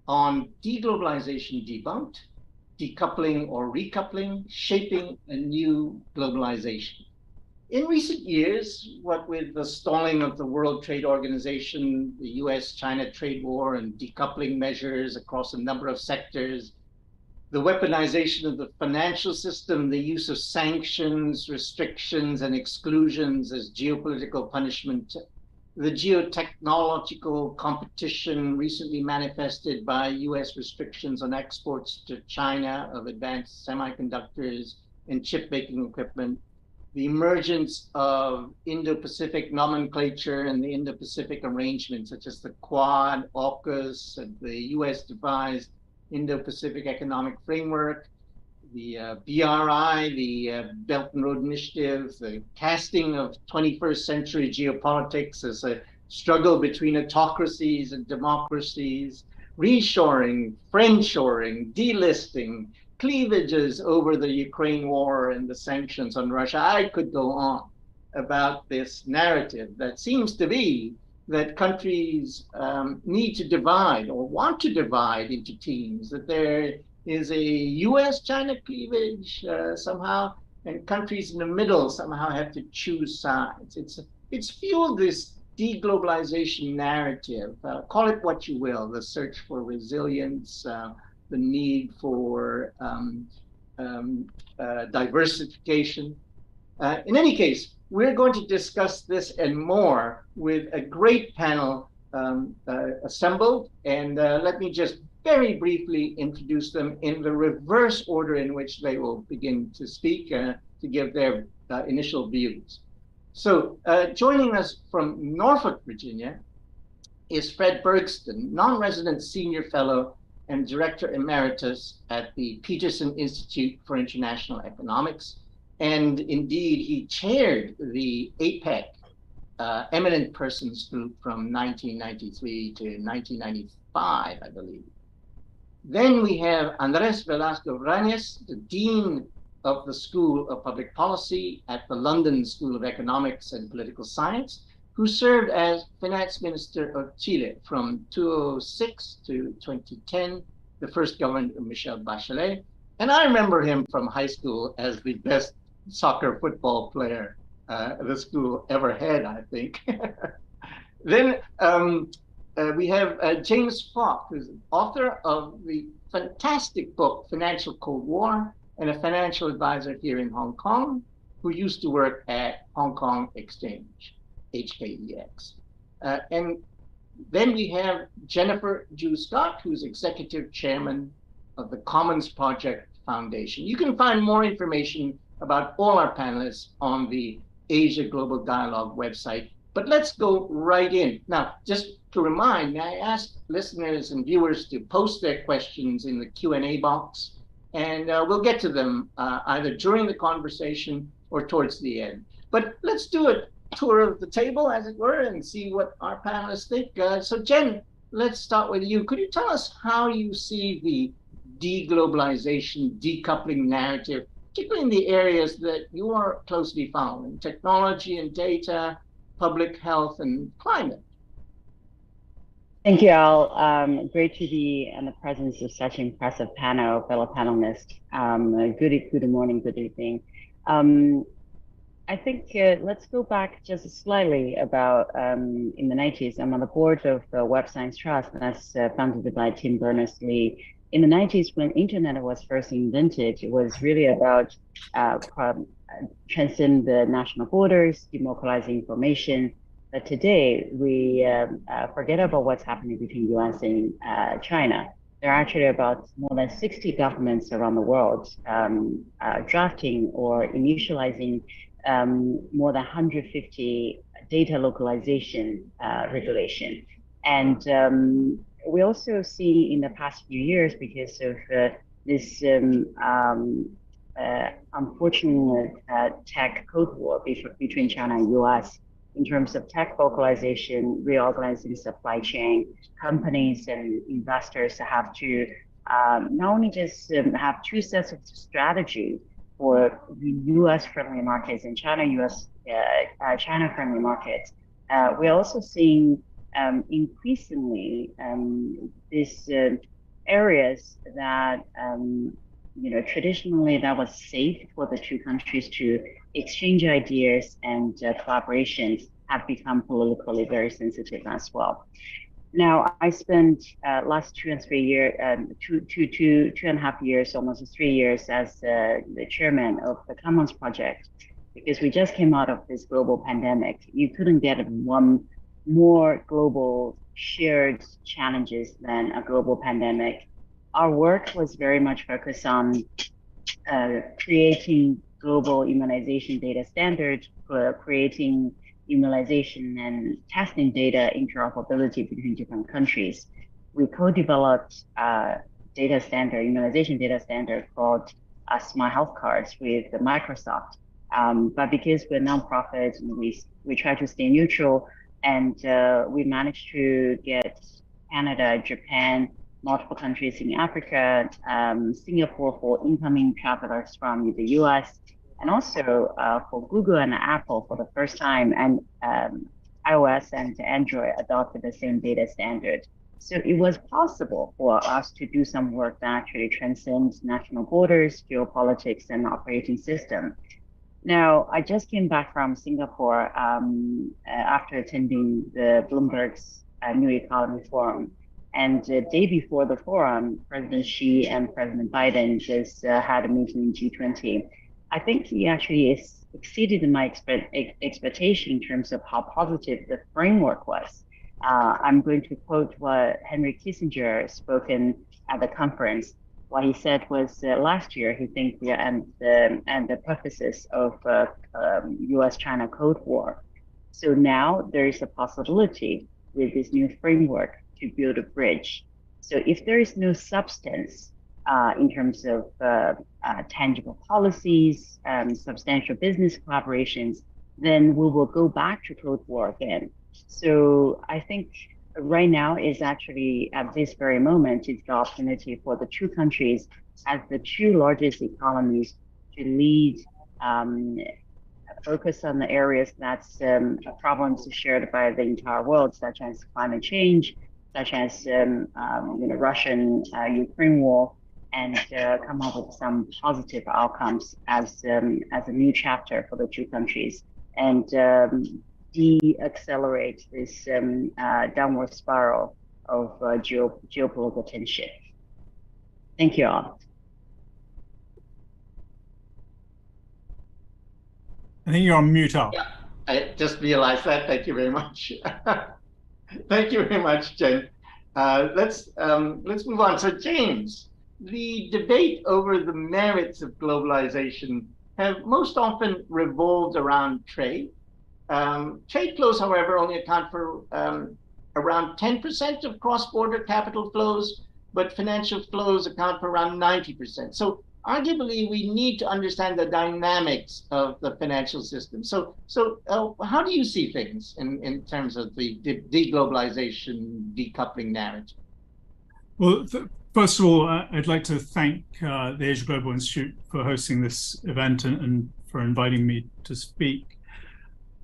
on deglobalization debunked, decoupling or recoupling, shaping a new globalization. In recent years, what with the stalling of the World Trade Organization, the US-China trade war, and decoupling measures across a number of sectors, the weaponization of the financial system, the use of sanctions, restrictions, and exclusions as geopolitical punishment, the geotechnological competition recently manifested by US restrictions on exports to China of advanced semiconductors and chip-making equipment, the emergence of Indo-Pacific nomenclature and the Indo-Pacific arrangements, such as the Quad, AUKUS, and the US-devised Indo-Pacific Economic Framework, the BRI, the Belt and Road Initiative, the casting of 21st century geopolitics as a struggle between autocracies and democracies, reshoring, friendshoring, delisting, cleavages over the Ukraine war and the sanctions on Russia. I could go on about this narrative that seems to be that countries need to divide or want to divide into teams, that there is a US-China cleavage somehow, and countries in the middle somehow have to choose sides. It's fueled this deglobalization narrative, call it what you will, the search for resilience, the need for diversification. In any case, we're going to discuss this and more with a great panel assembled. And let me just very briefly introduce them in the reverse order in which they will begin to speak to give their initial views. So joining us from Norfolk, Virginia, is Fred Bergston, non-resident senior fellow and director emeritus at the Peterson Institute for International Economics. And indeed, he chaired the APEC Eminent Persons Group from 1993 to 1995, I believe. Then we have Andres Velasco Rañez, the Dean of the School of Public Policy at the London School of Economics and Political Science, who served as Finance Minister of Chile from 2006 to 2010, the first government of Michelle Bachelet. And I remember him from high school as the best soccer football player the school ever had, I think. Then we have James Falk, who's author of the fantastic book, Financial Cold War, and a financial advisor here in Hong Kong, who used to work at Hong Kong Exchange, HKEX. And then we have Jennifer Ju Scott, who's executive chairman of the Commons Project Foundation. You can find more information about all our panelists on the Asia Global Dialogue website. But let's go right in. Now, just to remind, may I ask listeners and viewers to post their questions in the Q&A box, and we'll get to them either during the conversation or towards the end. But let's do a tour of the table, as it were, and see what our panelists think. So Jen, let's start with you. Could you tell us how you see the deglobalization, decoupling narrative, particularly in the areas that you are closely following, technology and data, public health, and climate? Thank you, Al. Great to be in the presence of such an impressive panel, fellow panelists. Good morning, good evening. I think let's go back just slightly about in the 90s. I'm on the board of the Web Science Trust, and that's founded by Tim Berners-Lee. In the 90s, when internet was first invented, it was really about transcend the national borders, democratizing information. But today, we forget about what's happening between US and China. There are actually about more than 60 governments around the world drafting or initializing more than 150 data localization regulation. And we also see in the past few years, because of this unfortunate tech code war between China and US, in terms of tech localization, reorganizing supply chain, companies and investors have to not only just have two sets of strategy, for U.S.-friendly markets and China-friendly markets. We're also seeing increasingly these areas that traditionally that was safe for the two countries to exchange ideas and collaborations have become politically very sensitive as well. Now, I spent last 2.5 years, almost 3 years, as the chairman of the Commons Project, because we just came out of this global pandemic. You couldn't get one more global shared challenges than a global pandemic. Our work was very much focused on creating global immunization data standards, creating immunization and testing data interoperability between different countries. We co-developed immunization data standard called Smart Health Cards with Microsoft. But because we're nonprofit, we try to stay neutral, and we managed to get Canada, Japan, multiple countries in Africa, Singapore for incoming travelers from the US, and also for Google and Apple for the first time, and iOS and Android adopted the same data standard. So it was possible for us to do some work that actually transcends national borders, geopolitics, and operating system. Now, I just came back from Singapore after attending the Bloomberg's New Economy Forum. And the day before the forum, President Xi and President Biden just had a meeting in G20. I think he actually exceeded my expectation in terms of how positive the framework was. I'm going to quote what Henry Kissinger spoken at the conference. What he said was last year he thinks we are at the precipice of U.S.-China Cold War. So now there is a possibility with this new framework to build a bridge. So if there is no substance in terms of tangible policies, substantial business collaborations, then we will go back to Cold War again. So I think right now is actually at this very moment is the opportunity for the two countries as the two largest economies to lead, focus on the areas that's problems shared by the entire world, such as climate change, such as Russian-Ukraine war, and come up with some positive outcomes as a new chapter for the two countries, and de-accelerate this downward spiral of geopolitical tension. Thank you all. I think you're on mute, Al. Yeah, I just realized that. Thank you very much. Thank you very much, Jen. Let's move on. So, James, the debate over the merits of globalization have most often revolved around trade. Trade flows, however, only account for around 10% of cross-border capital flows, but financial flows account for around 90%. So arguably, we need to understand the dynamics of the financial system. So how do you see things in terms of the deglobalization, decoupling narrative? Well, first of all, I'd like to thank the AsiaGlobal Institute for hosting this event and for inviting me to speak.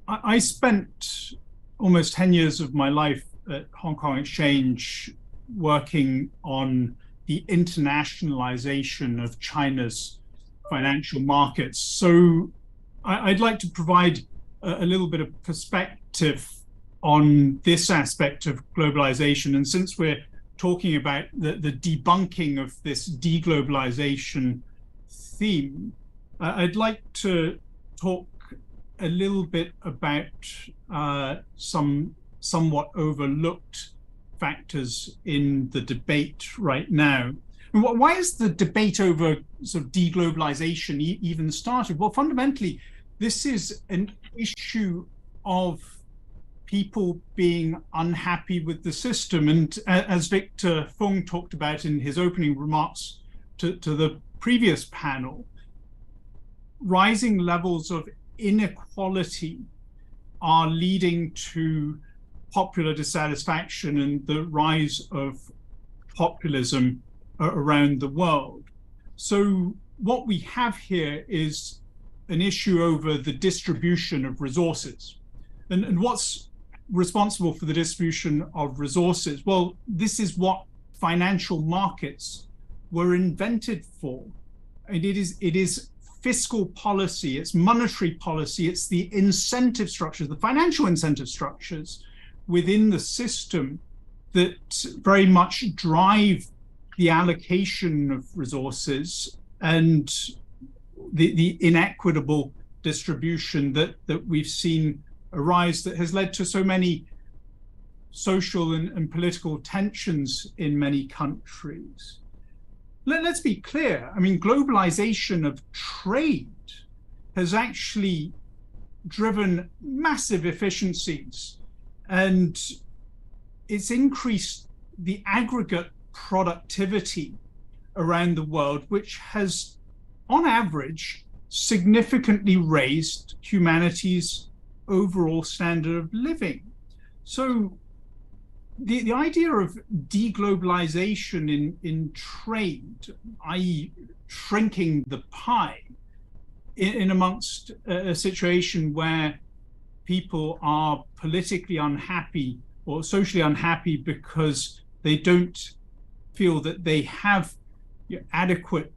I spent almost 10 years of my life at Hong Kong Exchange working on the internationalization of China's financial markets. So I'd like to provide a little bit of perspective on this aspect of globalization. And since we're talking about the debunking of this deglobalization theme, I'd like to talk a little bit about some somewhat overlooked factors in the debate right now. And why is the debate over sort of deglobalization even started? Well, fundamentally, this is an issue of people being unhappy with the system. And as Victor Fung talked about in his opening remarks to the previous panel, rising levels of inequality are leading to popular dissatisfaction and the rise of populism around the world. So what we have here is an issue over the distribution of resources. And what's responsible for the distribution of resources? Well, this is what financial markets were invented for. And it is fiscal policy, it's monetary policy, it's the incentive structures, the financial incentive structures within the system that very much drive the allocation of resources and the inequitable distribution that we've seen arise, that has led to so many social and political tensions in many countries. Let's be clear. I mean, globalization of trade has actually driven massive efficiencies, and it's increased the aggregate productivity around the world, which has, on average, significantly raised humanity's overall standard of living. So the idea of deglobalization in trade, i.e. shrinking the pie in amongst a situation where people are politically unhappy or socially unhappy because they don't feel that they have adequate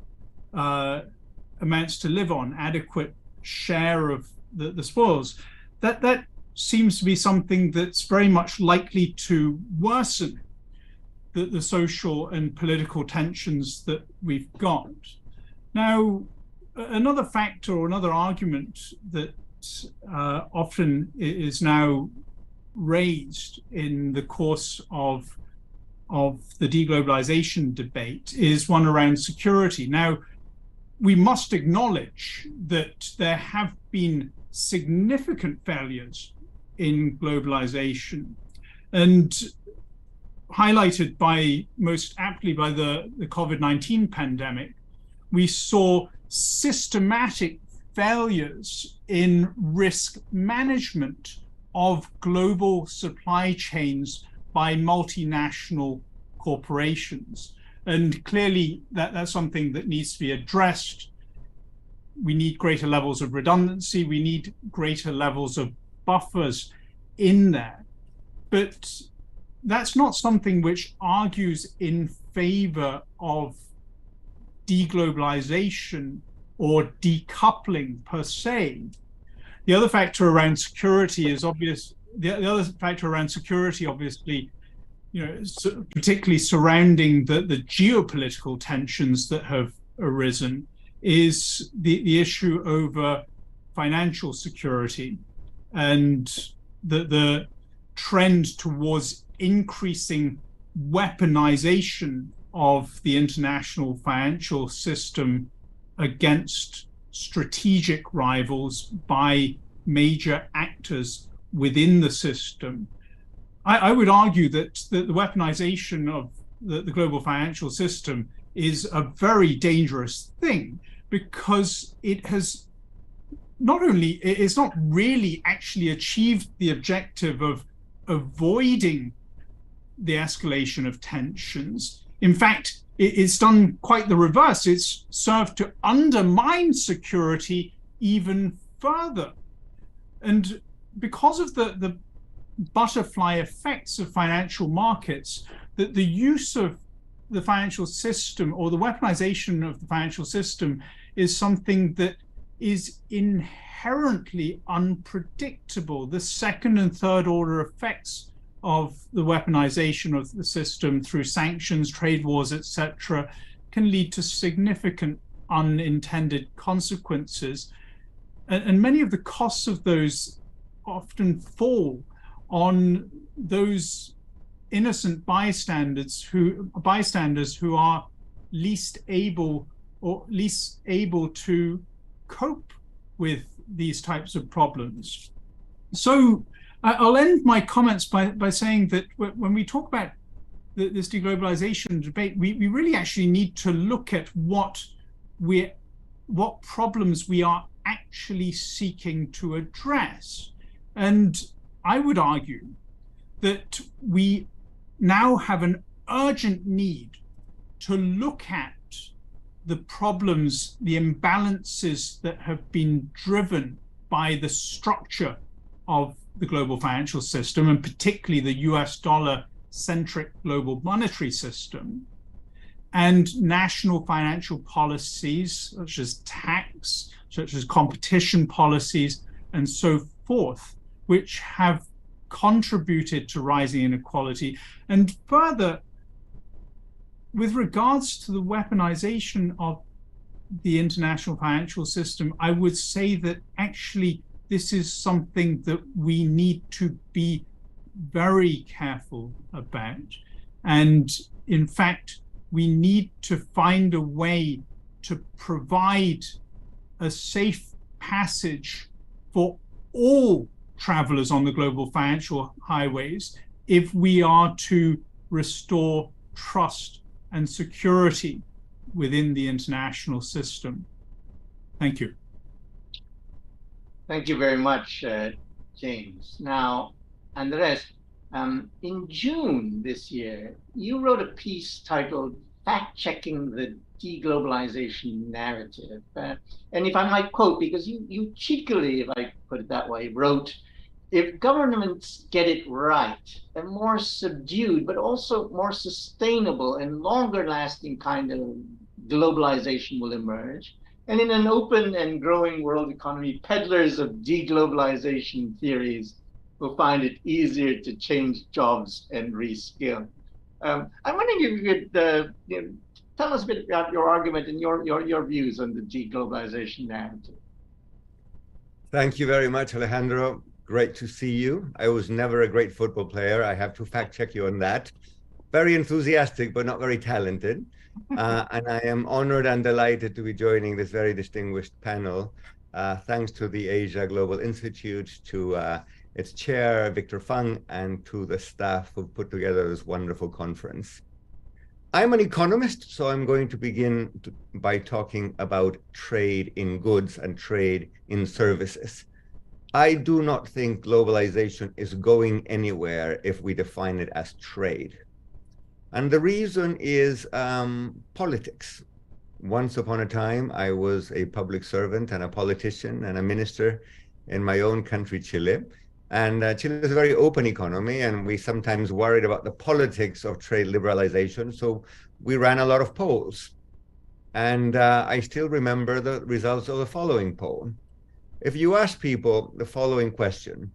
amounts to live on, adequate share of the spoils, that seems to be something that's very much likely to worsen the social and political tensions that we've got. Now, another factor or another argument that often is now raised in the course of the deglobalization debate is one around security. Now, we must acknowledge that there have been significant failures in globalization, and highlighted by most aptly by the COVID-19 pandemic, we saw systematic failures in risk management of global supply chains by multinational corporations. And clearly that's something that needs to be addressed. We need greater levels of redundancy. We need greater levels of buffers in there. But that's not something which argues in favor of deglobalization or decoupling per se. The other factor around security is obvious. The other factor around security, obviously, particularly surrounding the geopolitical tensions that have arisen, is the issue over financial security and the trend towards increasing weaponization of the international financial system against strategic rivals by major actors within the system. I would argue that the weaponization of the global financial system is a very dangerous thing, because it has it's not really actually achieved the objective of avoiding the escalation of tensions. In fact, it's done quite the reverse. It's served to undermine security even further. And because of the butterfly effects of financial markets, that the use of the financial system or the weaponization of the financial system is something that is inherently unpredictable. The second and third order effects of the weaponization of the system through sanctions, trade wars, etc., can lead to significant unintended consequences. And many of the costs of those often fall on those innocent bystanders who are least able to cope with these types of problems. So I'll end my comments by saying that when we talk about this deglobalization debate, we really actually need to look at what problems we are actually seeking to address. And I would argue that we now have an urgent need to look at the problems, the imbalances that have been driven by the structure of the global financial system, and particularly the US dollar-centric global monetary system, and national financial policies such as tax, such as competition policies, and so forth, which have contributed to rising inequality. And further, with regards to the weaponization of the international financial system, I would say that actually this is something that we need to be very careful about. And in fact, we need to find a way to provide a safe passage for all travelers on the global financial highways if we are to restore trust and security within the international system. Thank you. Thank you very much, James. Now, Andres, in June this year, you wrote a piece titled Fact-Checking the Deglobalization Narrative. And if I might quote, because you cheekily, if I put it that way, wrote, if governments get it right, a more subdued, but also more sustainable and longer lasting kind of globalization will emerge. And in an open and growing world economy, peddlers of deglobalization theories will find it easier to change jobs and reskill. I'm wondering if you could tell us a bit about your argument and your views on the deglobalization narrative. Thank you very much, Alejandro. Great to see you. I was never a great football player. I have to fact check you on that. Very enthusiastic, but not very talented. And I am honored and delighted to be joining this very distinguished panel. Thanks to the Asia Global Institute, to its chair, Victor Fang, and to the staff who put together this wonderful conference. I'm an economist, so I'm going to begin by talking about trade in goods and trade in services. I do not think globalization is going anywhere if we define it as trade. And the reason is politics. Once upon a time, I was a public servant and a politician and a minister in my own country, Chile. And Chile is a very open economy, and we sometimes worried about the politics of trade liberalization. So we ran a lot of polls. And I still remember the results of the following poll. If you ask people the following question,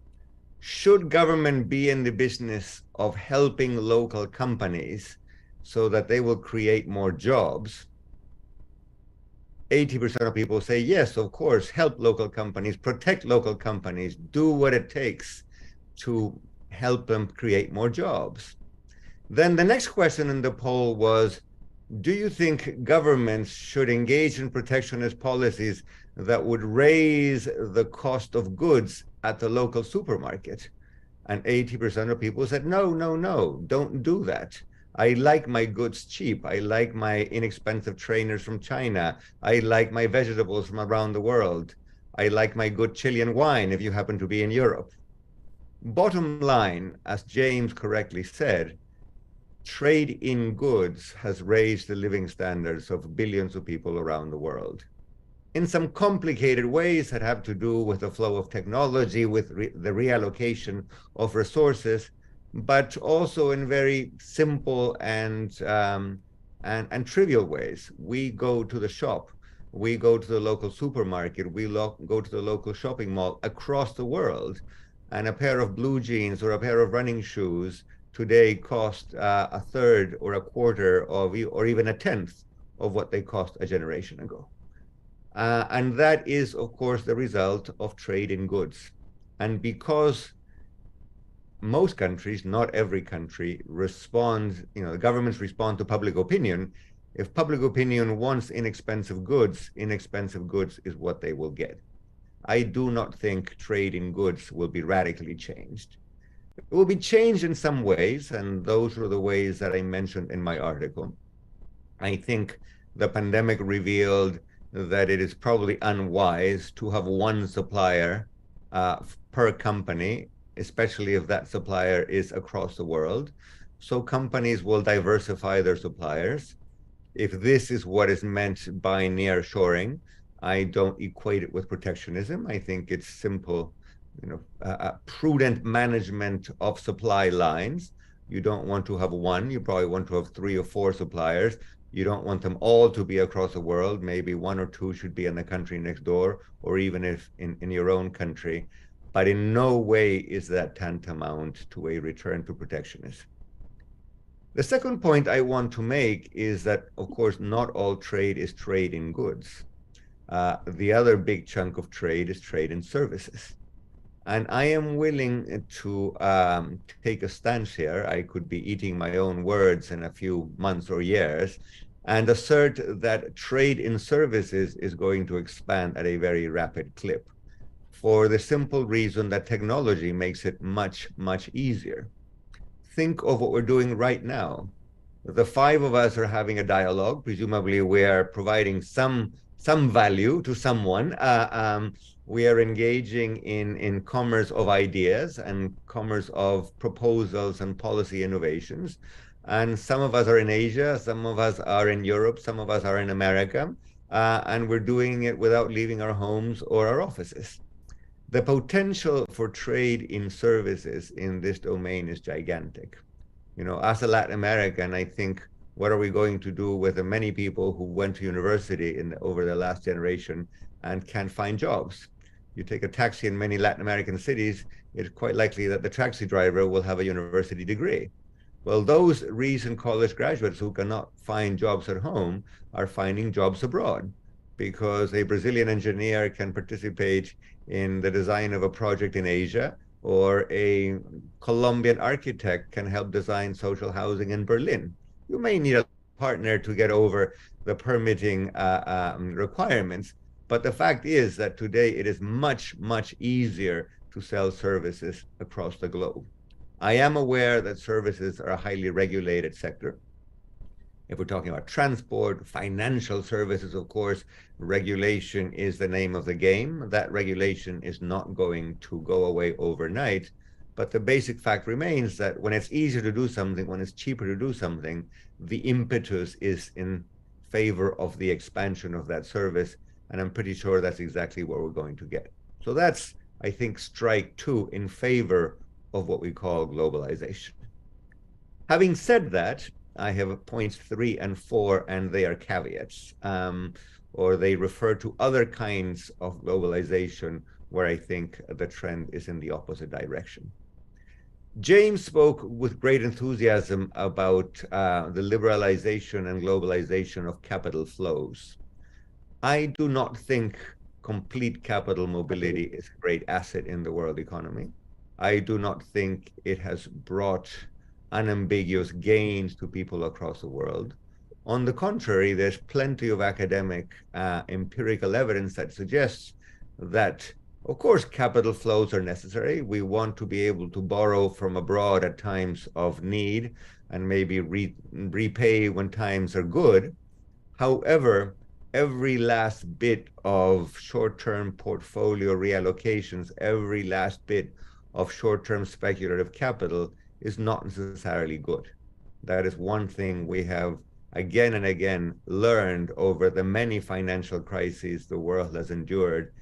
should government be in the business of helping local companies so that they will create more jobs? 80% of people say, yes, of course, help local companies, protect local companies, do what it takes to help them create more jobs. Then the next question in the poll was, do you think governments should engage in protectionist policies that would raise the cost of goods at the local supermarket? And 80% of people said, no, no, no, don't do that. I like my goods cheap. I like my inexpensive trainers from China. I like my vegetables from around the world. I like my good Chilean wine if you happen to be in Europe. Bottom line, as James correctly said, trade in goods has raised the living standards of billions of people around the world. In some complicated ways that have to do with the flow of technology, with the reallocation of resources, but also in very simple and trivial ways. We go to the shop, we go to the local supermarket, we go to the local shopping mall across the world, and a pair of blue jeans or a pair of running shoes today cost a third or a quarter of, or even a tenth of what they cost a generation ago. And that is, of course, the result of trade in goods. And because most countries, not every country, respond, the governments respond to public opinion. If public opinion wants inexpensive goods is what they will get. I do not think trade in goods will be radically changed. It will be changed in some ways, and those are the ways that I mentioned in my article. I think the pandemic revealed that it is probably unwise to have one supplier per company, especially if that supplier is across the world. So companies will diversify their suppliers. if this is what is meant by nearshoring, I don't equate it with protectionism. I think it's simple, prudent management of supply lines. You don't want to have one, you probably want to have 3 or 4 suppliers. You don't want them all to be across the world. Maybe 1 or 2 should be in the country next door, or even if in your own country. But in no way is that tantamount to a return to protectionism. The second point I want to make is that, of course, not all trade is trade in goods. The other big chunk of trade is trade in services. And I am willing to take a stance here. I could be eating my own words in a few months or years and assert that trade in services is going to expand at a very rapid clip for the simple reason that technology makes it much, much easier. Think of what we're doing right now. The 5 of us are having a dialogue. Presumably, we are providing some value to someone. We are engaging in commerce of ideas and commerce of proposals and policy innovations. And some of us are in Asia, some of us are in Europe, some of us are in America, and we're doing it without leaving our homes or our offices. The potential for trade in services in this domain is gigantic. As a Latin American, I think, what are we going to do with the many people who went to university over the last generation and can't find jobs? You take a taxi in many Latin American cities, it's quite likely that the taxi driver will have a university degree. Well, those recent college graduates who cannot find jobs at home are finding jobs abroad, because a Brazilian engineer can participate in the design of a project in Asia, or a Colombian architect can help design social housing in Berlin. You may need a partner to get over the permitting requirements, but the fact is that today it is much, much easier to sell services across the globe. I am aware that services are a highly regulated sector. If we're talking about transport, financial services, of course, regulation is the name of the game. That regulation is not going to go away overnight. But the basic fact remains that when it's easier to do something, when it's cheaper to do something, the impetus is in favor of the expansion of that service. And I'm pretty sure that's exactly what we're going to get. So that's, I think, strike 2 in favor of what we call globalization. Having said that, I have points 3 and 4, and they are caveats, or they refer to other kinds of globalization where I think the trend is in the opposite direction. James spoke with great enthusiasm about the liberalization and globalization of capital flows. I do not think complete capital mobility is a great asset in the world economy. I do not think it has brought unambiguous gains to people across the world. On the contrary, there's plenty of academic empirical evidence that suggests that, of course, capital flows are necessary. We want to be able to borrow from abroad at times of need and maybe repay when times are good. However, every last bit of short-term portfolio reallocations, every last bit of short-term speculative capital is not necessarily good. That is one thing we have again and again learned over the many financial crises the world has endured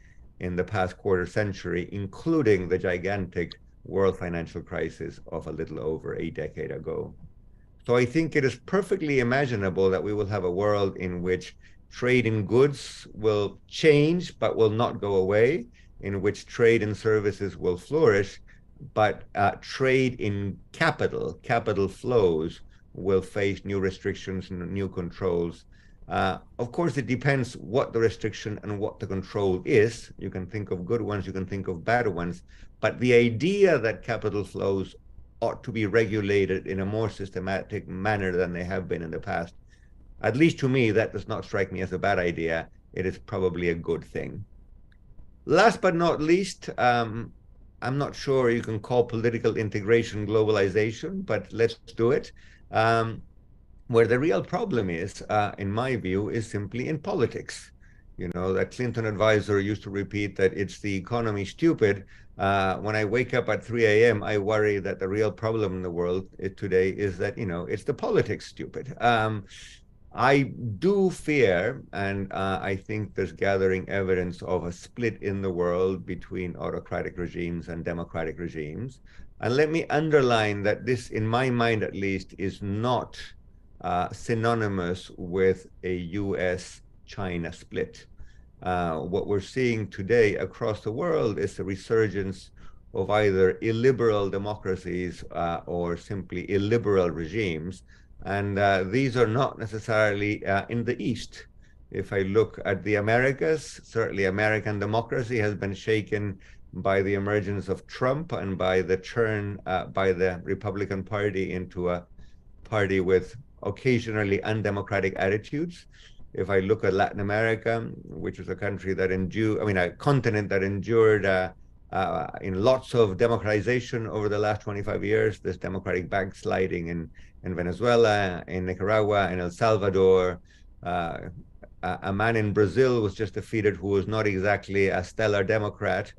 in the past quarter century, including the gigantic world financial crisis of a little over a decade ago. So I think it is perfectly imaginable that we will have a world in which trade in goods will change but will not go away, in which trade in services will flourish, but trade in capital flows will face new restrictions and new controls. Of course, it depends what the restriction and what the control is. You can think of good ones, you can think of bad ones, but the idea that capital flows ought to be regulated in a more systematic manner than they have been in the past, at least to me, that does not strike me as a bad idea. It is probably a good thing. Last but not least, I'm not sure you can call political integration globalization, but let's do it. Where the real problem is, in my view, is simply in politics. That Clinton advisor used to repeat that it's the economy stupid. When I wake up at 3 a.m., I worry that the real problem in the world today is that, it's the politics stupid. I do fear, and I think there's gathering evidence of a split in the world between autocratic regimes and democratic regimes. And let me underline that this, in my mind at least, is not synonymous with a US-China split. What we're seeing today across the world is a resurgence of either illiberal democracies or simply illiberal regimes. And these are not necessarily in the East. If I look at the Americas, certainly American democracy has been shaken by the emergence of Trump and by the turn by the Republican Party into a party with occasionally undemocratic attitudes. If I look at Latin America, which is a country that endured, I mean, a continent that endured in lots of democratization over the last 25 years, this democratic backsliding in Venezuela, in Nicaragua, in El Salvador. A man in Brazil was just defeated who was not exactly a stellar Democrat.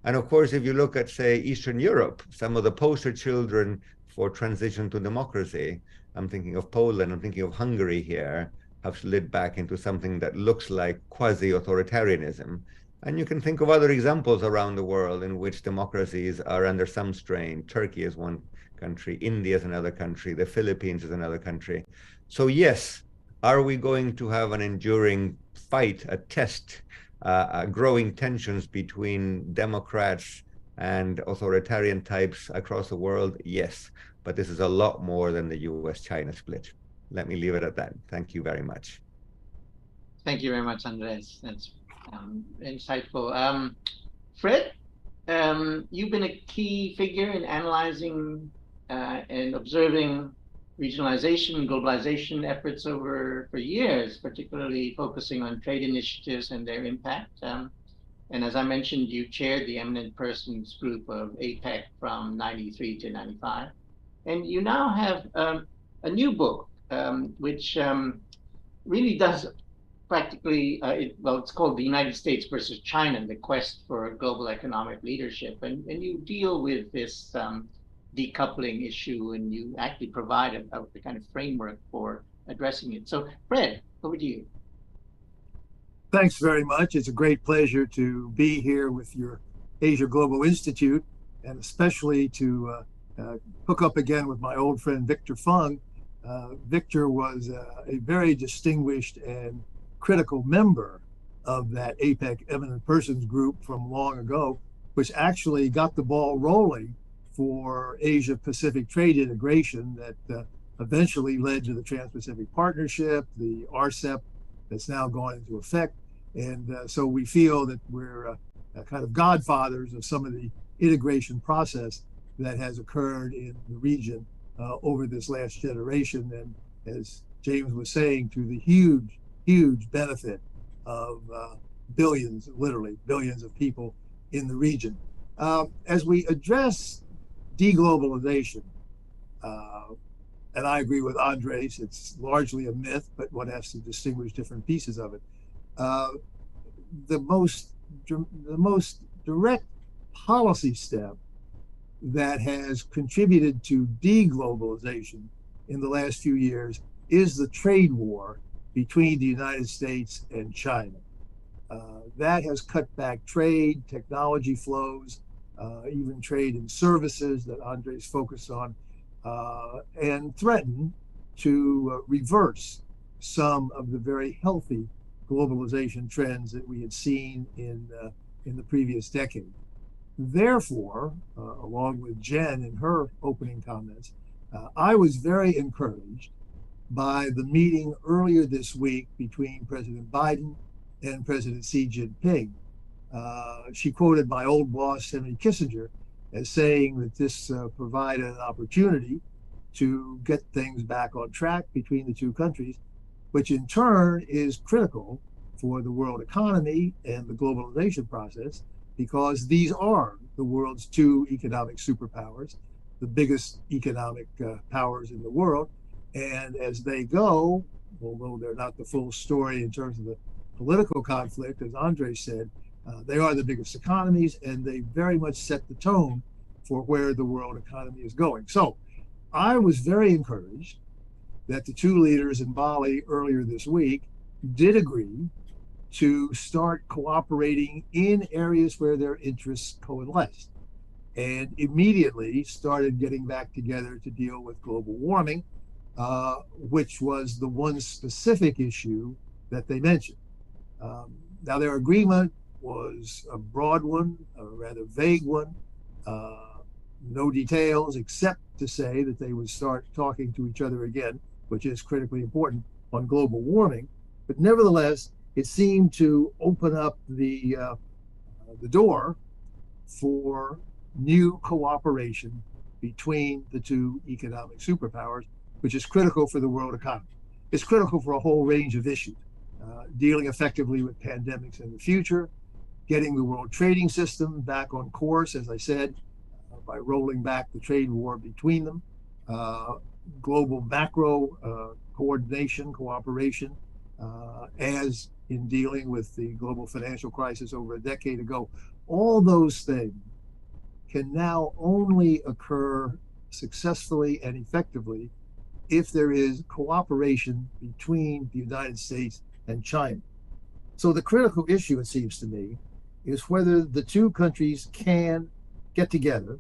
And of course, if you look at, say, Eastern Europe, some of the poster children for transition to democracy, I'm thinking of Poland, I'm thinking of Hungary here, have slid back into something that looks like quasi-authoritarianism. And you can think of other examples around the world in which democracies are under some strain. Turkey is one country, India is another country, the Philippines is another country. So yes, are we going to have an enduring fight, a test, growing tensions between Democrats and authoritarian types across the world? Yes, but this is a lot more than the US-China split. Let me leave it at that. Thank you very much. Thank you very much, Andres. That's insightful. Fred, you've been a key figure in analyzing and observing regionalization, globalization efforts for years, particularly focusing on trade initiatives and their impact. And as I mentioned, you chaired the Eminent Persons Group of APEC from 93 to 95. And you now have a new book, which really does practically, it's called The United States versus China, the Quest for Global Economic Leadership. And you deal with this decoupling issue, and you actually provide a kind of framework for addressing it. So Fred, over to you. Thanks very much. It's a great pleasure to be here with your Asia Global Institute, and especially to hook up again with my old friend Victor Fung. Victor was a very distinguished and critical member of that APEC Eminent Persons Group from long ago, which actually got the ball rolling for Asia-Pacific trade integration that eventually led to the Trans-Pacific Partnership, the RCEP that's now gone into effect. And so we feel that we're kind of godfathers of some of the integration process that has occurred in the region over this last generation. And as James was saying, to the huge, huge benefit of billions, literally billions of people in the region. As we address deglobalization, and I agree with Andres, it's largely a myth, but one has to distinguish different pieces of it. The most direct policy step that has contributed to deglobalization in the last few years is the trade war between the United States and China. That has cut back trade, technology flows, even trade in services that Andres focused on, and threatened to reverse some of the very healthy globalization trends that we had seen in the previous decade. Therefore, along with Jen in her opening comments, I was very encouraged by the meeting earlier this week between President Biden and President Xi Jinping. She quoted my old boss, Henry Kissinger, as saying that this provided an opportunity to get things back on track between the two countries, which in turn is critical for the world economy and the globalization process, because these are the world's two economic superpowers, the biggest economic powers in the world. And as they go, although they're not the full story in terms of the political conflict, as Andre said, they are the biggest economies, and they very much set the tone for where the world economy is going. So I was very encouraged that the two leaders in Bali earlier this week did agree to start cooperating in areas where their interests coalesced, and immediately started getting back together to deal with global warming, which was the one specific issue that they mentioned. Now, their agreement was a broad one, a rather vague one, no details except to say that they would start talking to each other again, which is critically important on global warming. But nevertheless, it seemed to open up the door for new cooperation between the two economic superpowers, which is critical for the world economy. It's critical for a whole range of issues, dealing effectively with pandemics in the future, getting the world trading system back on course, as I said, by rolling back the trade war between them, global macro coordination, cooperation, as in dealing with the global financial crisis over a decade ago. All those things can now only occur successfully and effectively if there is cooperation between the United States and China. So the critical issue, it seems to me, is whether the two countries can get together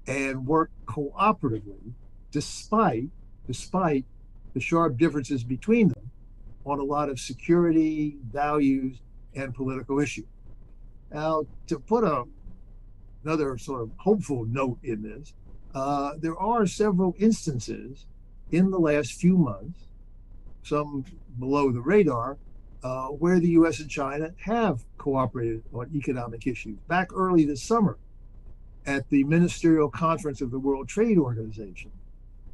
and work cooperatively despite the sharp differences between them on a lot of security, values, and political issues. Now, to put another sort of hopeful note in this, there are several instances in the last few months, some below the radar, where the US and China have cooperated on economic issues. Back early this summer, at the Ministerial Conference of the World Trade Organization,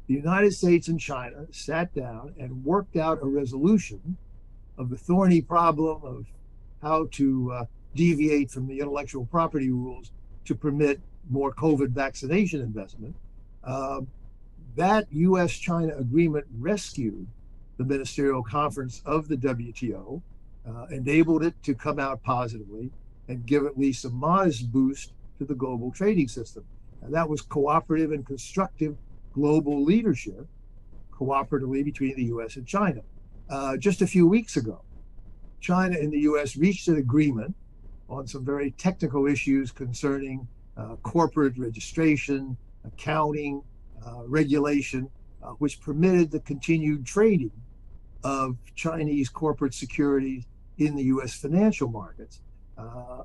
the United States and China sat down and worked out a resolution of the thorny problem of how to deviate from the intellectual property rules to permit more COVID vaccination investment. That US-China agreement rescued the Ministerial Conference of the WTO, enabled it to come out positively and give at least a modest boost to the global trading system. And that was cooperative and constructive global leadership, cooperatively between the US and China. Just a few weeks ago, China and the US reached an agreement on some very technical issues concerning corporate registration, accounting, regulation, which permitted the continued trading of Chinese corporate securities in the US financial markets.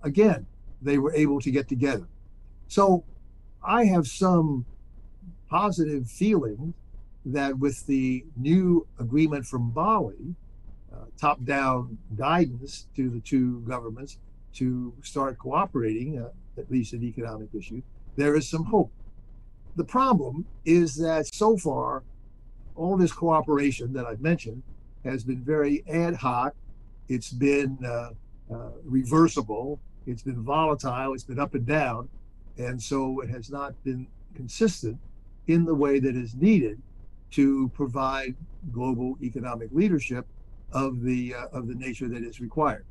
Again, they were able to get together. So I have some positive feeling that with the new agreement from Bali, top-down guidance to the two governments to start cooperating, at least in economic issues, there is some hope. The problem is that so far, all this cooperation that I've mentioned has been very ad hoc. It's been reversible. It's been volatile. It's been up and down. And so it has not been consistent in the way that is needed to provide global economic leadership of the nature that is required.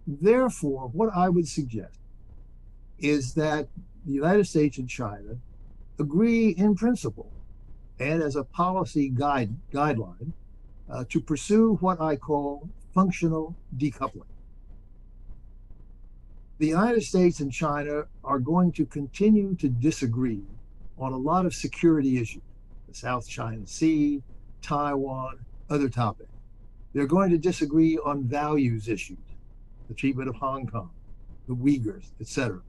Therefore, what I would suggest is that the United States and China agree in principle and as a policy guideline to pursue what I call functional decoupling. The United States and China are going to continue to disagree on a lot of security issues, the South China Sea, Taiwan, other topics. They're going to disagree on values issues, the treatment of Hong Kong, the Uyghurs, etc.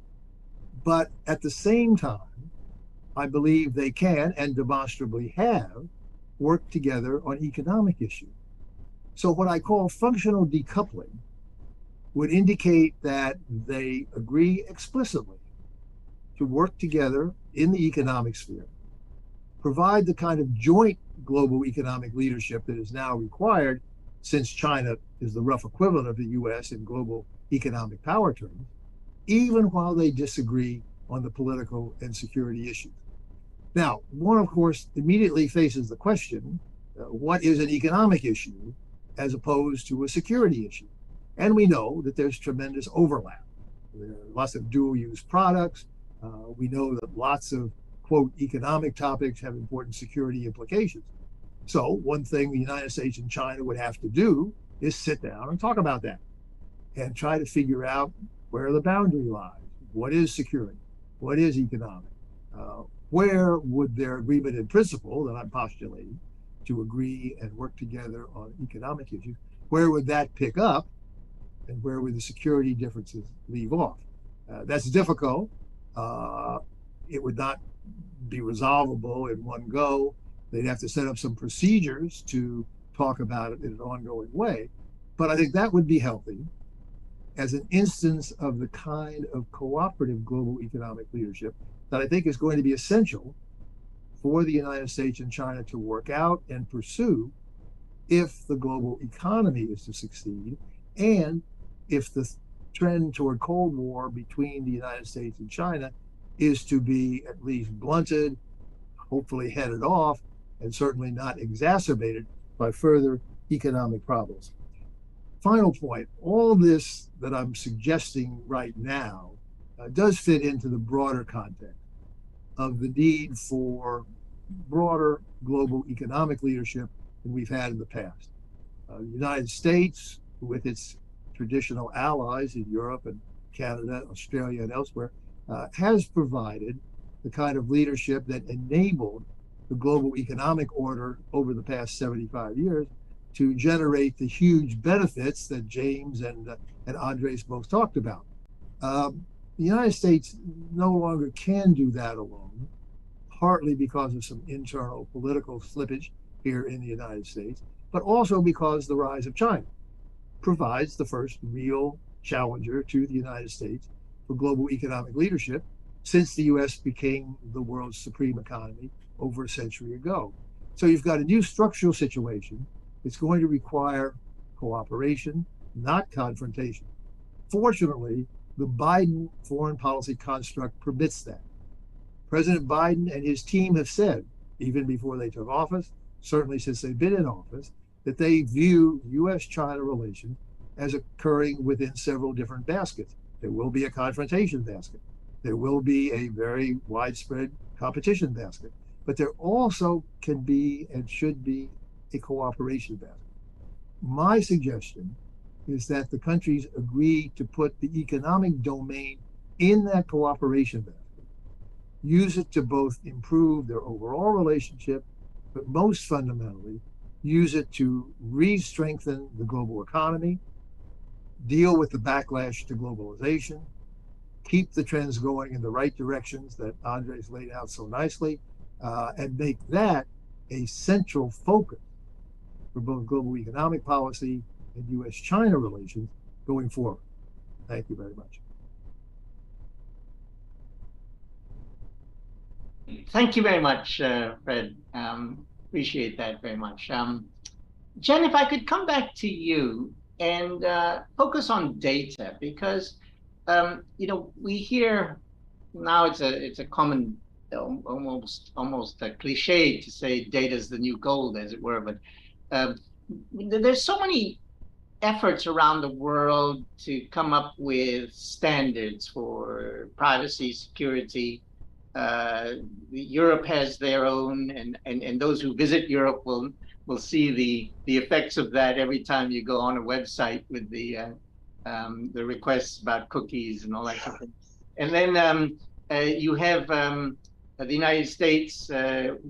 But at the same time, I believe they can and demonstrably have worked together on economic issues. So what I call functional decoupling would indicate that they agree explicitly to work together in the economic sphere, provide the kind of joint global economic leadership that is now required, since China is the rough equivalent of the US in global economic power terms, even while they disagree on the political and security issues. Now, one, of course, immediately faces the question, what is an economic issue as opposed to a security issue? And we know that there's tremendous overlap. There are lots of dual-use products. We know that lots of, quote, economic topics have important security implications. So one thing the United States and China would have to do is sit down and talk about that and try to figure out where the boundary lies. What is security? What is economic? Where would their agreement in principle that I'm postulating to agree and work together on economic issues, where would that pick up and where would the security differences leave off? That's difficult. It would not be resolvable in one go. They'd have to set up some procedures to talk about it in an ongoing way. But I think that would be healthy as an instance of the kind of cooperative global economic leadership that I think is going to be essential for the United States and China to work out and pursue if the global economy is to succeed, and if the trend toward Cold War between the United States and China is to be at least blunted, hopefully headed off, and certainly not exacerbated by further economic problems. Final point, all this that I'm suggesting right now does fit into the broader context of the need for broader global economic leadership than we've had in the past. The United States, with its traditional allies in Europe and Canada, Australia, and elsewhere, has provided the kind of leadership that enabled the global economic order over the past 75 years to generate the huge benefits that James and Andres both talked about. The United States no longer can do that alone, partly because of some internal political slippage here in the United States, but also because the rise of China provides the first real challenger to the United States for global economic leadership since the US became the world's supreme economy over a century ago. So you've got a new structural situation. It's going to require cooperation, not confrontation. Fortunately, the Biden foreign policy construct permits that. President Biden and his team have said, even before they took office, certainly since they've been in office, that they view US-China relations as occurring within several different baskets. There will be a confrontation basket. There will be a very widespread competition basket. But there also can be and should be a cooperation basket. My suggestion is that the countries agree to put the economic domain in that cooperation basket, use it to both improve their overall relationship, but most fundamentally, use it to re-strengthen the global economy, deal with the backlash to globalization, keep the trends going in the right directions that Andres laid out so nicely, and make that a central focus for both global economic policy and US-China relations going forward. Thank you very much. Thank you very much, Fred. Appreciate that very much. Jen, if I could come back to you and focus on data, because we hear now it's a common, almost a cliche to say data is the new gold, as it were. But there's so many efforts around the world to come up with standards for privacy, security. Europe has their own, and those who visit Europe will see the effects of that every time you go on a website with the requests about cookies and all that sort of thing. And then you have the United States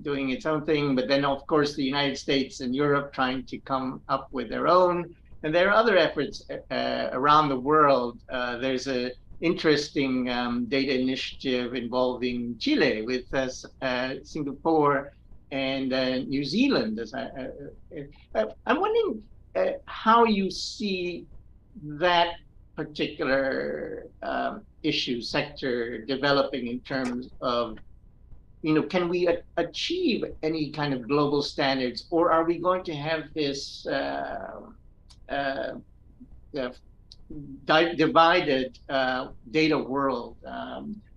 doing its own thing, but then of course the United States and Europe trying to come up with their own. And there are other efforts around the world. There's a interesting data initiative involving Chile with Singapore and New Zealand. I'm wondering how you see that particular issue sector developing in terms of, can we achieve any kind of global standards, or are we going to have this divided data world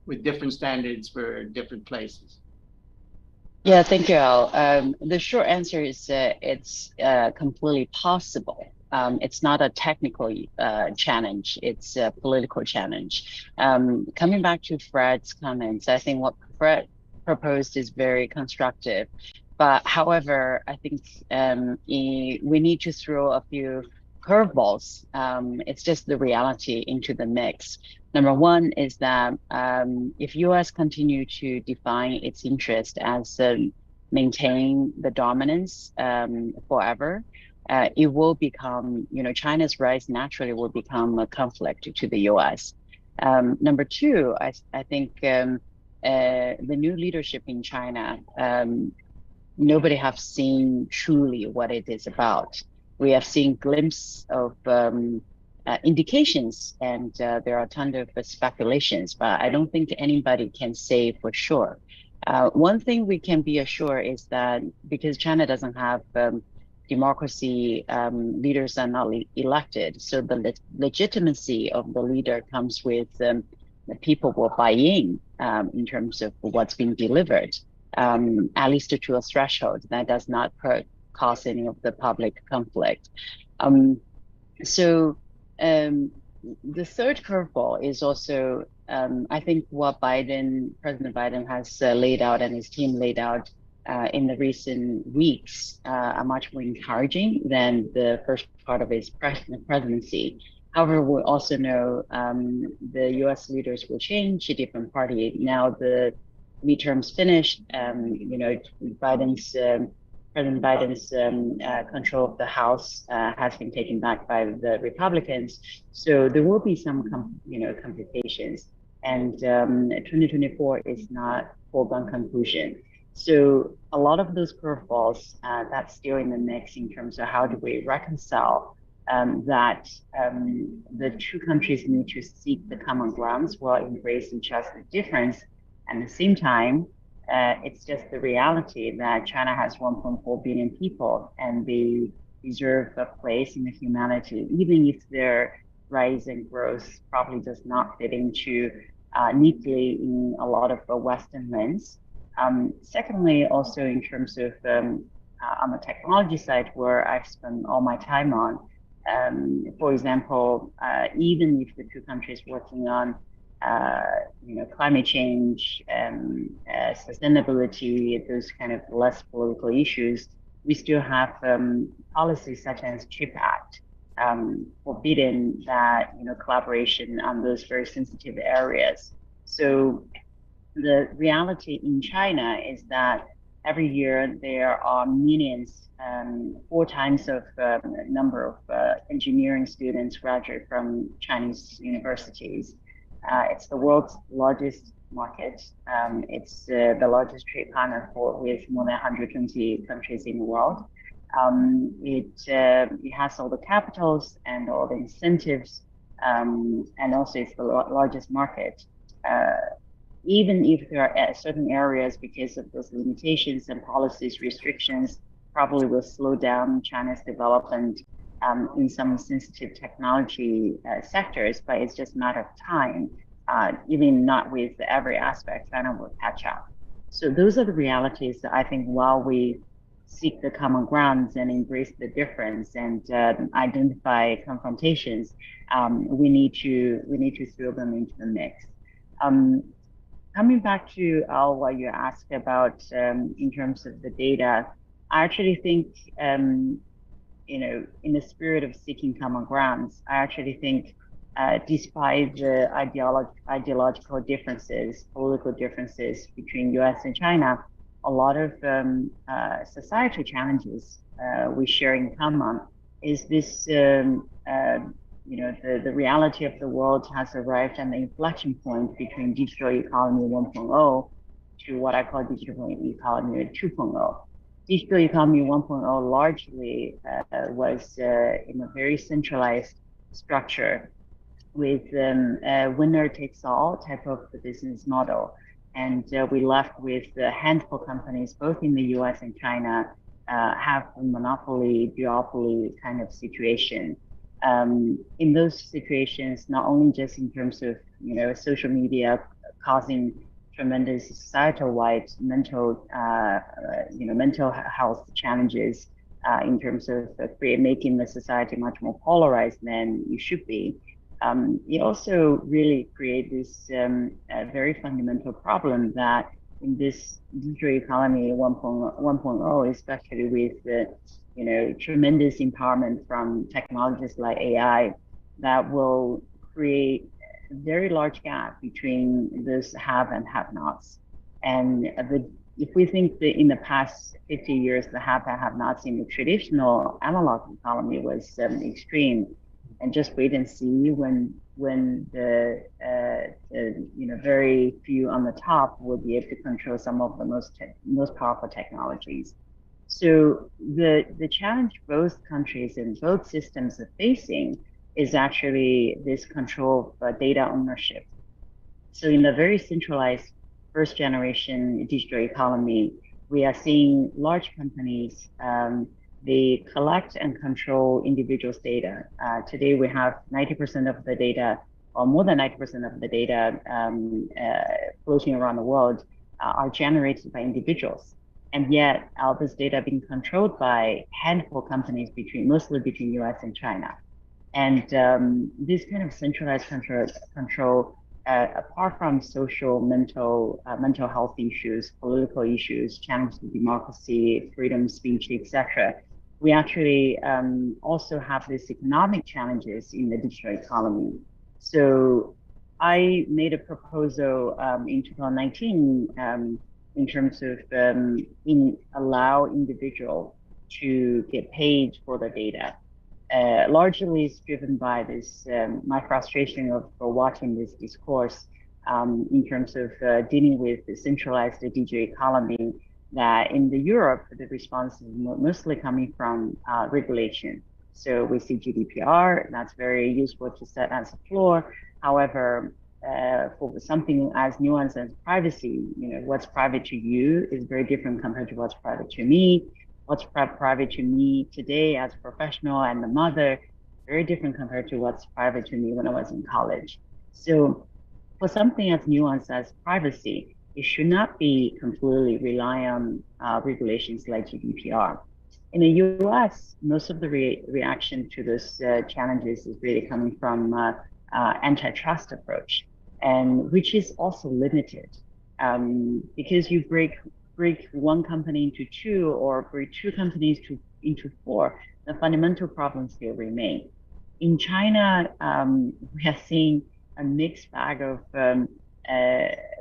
with different standards for different places? Yeah, thank you, Al. The short answer is it's completely possible. It's not a technical challenge, it's a political challenge. Coming back to Fred's comments, I think what Fred proposed is very constructive. But however, I think we need to throw a few curveballs. It's just the reality into the mix. Number one is that if U.S. continue to define its interest as maintain the dominance forever, it will become, China's rise naturally will become a conflict to the U.S. Number two, I think the new leadership in China, nobody have seen truly what it is about. We have seen glimpses of indications, and there are a ton of speculations, but I don't think anybody can say for sure. One thing we can be assured is that because China doesn't have democracy, leaders are not elected, so the legitimacy of the leader comes with the people will buy in terms of what's being delivered. At least to a threshold that does not cause any of the public conflict. So the third curveball is also, I think what President Biden has laid out and his team laid out in the recent weeks are much more encouraging than the first part of his presidency. However, we also know the U.S. leaders will change, a different party. Now the midterms finished, President Biden's control of the House has been taken back by the Republicans. So there will be some, complications. And 2024 is not foregone conclusion. So a lot of those curveballs that's still in the mix in terms of how do we reconcile that the two countries need to seek the common grounds while embracing each other's difference. At the same time, it's just the reality that China has 1.4 billion people and they deserve a place in the humanity, even if their rise and growth probably does not fit into neatly in a lot of Western lens. Secondly, also in terms of on the technology side, where I've spent all my time on, for example, even if the two countries working on climate change and sustainability, those kind of less political issues, we still have policies such as CHIP Act forbidding that collaboration on those very sensitive areas. So the reality in China is that every year there are millions, 4 times of number of engineering students graduate from Chinese universities. It's the world's largest market. It's the largest trade partner with more than 120 countries in the world. It has all the capitals and all the incentives, and also it's the largest market. Even if there are certain areas because of those limitations and policies restrictions, probably will slow down China's development in some sensitive technology sectors, but it's just a matter of time. Even not with every aspect, China will catch up. So those are the realities that I think while we seek the common grounds and embrace the difference and identify confrontations, we need to throw them into the mix. Coming back to Al, what you asked about in terms of the data, I actually think, in the spirit of seeking common grounds, I actually think despite the ideological differences, political differences between US and China, a lot of societal challenges we share in common is this, the reality of the world has arrived at the inflection point between digital economy 1.0 to what I call digital economy 2.0. Digital economy 1.0 largely was in a very centralized structure with a winner takes all type of the business model. And we left with a handful of companies, both in the US and China, have a monopoly, duopoly kind of situation. In those situations, not only just in terms of, social media causing tremendous societal-wide mental health challenges in terms of making the society much more polarized than it should be. It also really creates this very fundamental problem that in this digital economy 1.0, especially with tremendous empowerment from technologies like AI, that will create a very large gap between those have and have-nots. And if we think that in the past 50 years, the have and have-nots in the traditional analog economy was extreme, and just wait and see when the very few on the top will be able to control some of the most powerful technologies. So the challenge both countries and both systems are facing is actually this control of data ownership. So in a very centralized first generation digital economy, we are seeing large companies, they collect and control individuals' data. Today we have 90% of the data, or more than 90% of the data floating around the world are generated by individuals. And yet all this data being controlled by handful of companies mostly between US and China. And this kind of centralized control apart from social, mental health issues, political issues, challenges to democracy, freedom of speech, etc., we actually also have these economic challenges in the digital economy. So I made a proposal in 2019 in terms of allow individual to get paid for the data. Largely is driven by this, my frustration of watching this discourse in terms of dealing with the centralized digital economy, that in Europe, the response is mostly coming from regulation. So we see GDPR, that's very useful to set as a floor. However, for something as nuanced as privacy, what's private to you is very different compared to what's private to me. What's private to me today as a professional and a mother, very different compared to what's private to me when I was in college. So for something as nuanced as privacy, it should not be completely rely on regulations like GDPR. In the US, most of the reaction to those challenges is really coming from antitrust approach, and which is also limited because you break one company into two or break two companies into four, the fundamental problems still remain. In China, we are seeing a mixed bag of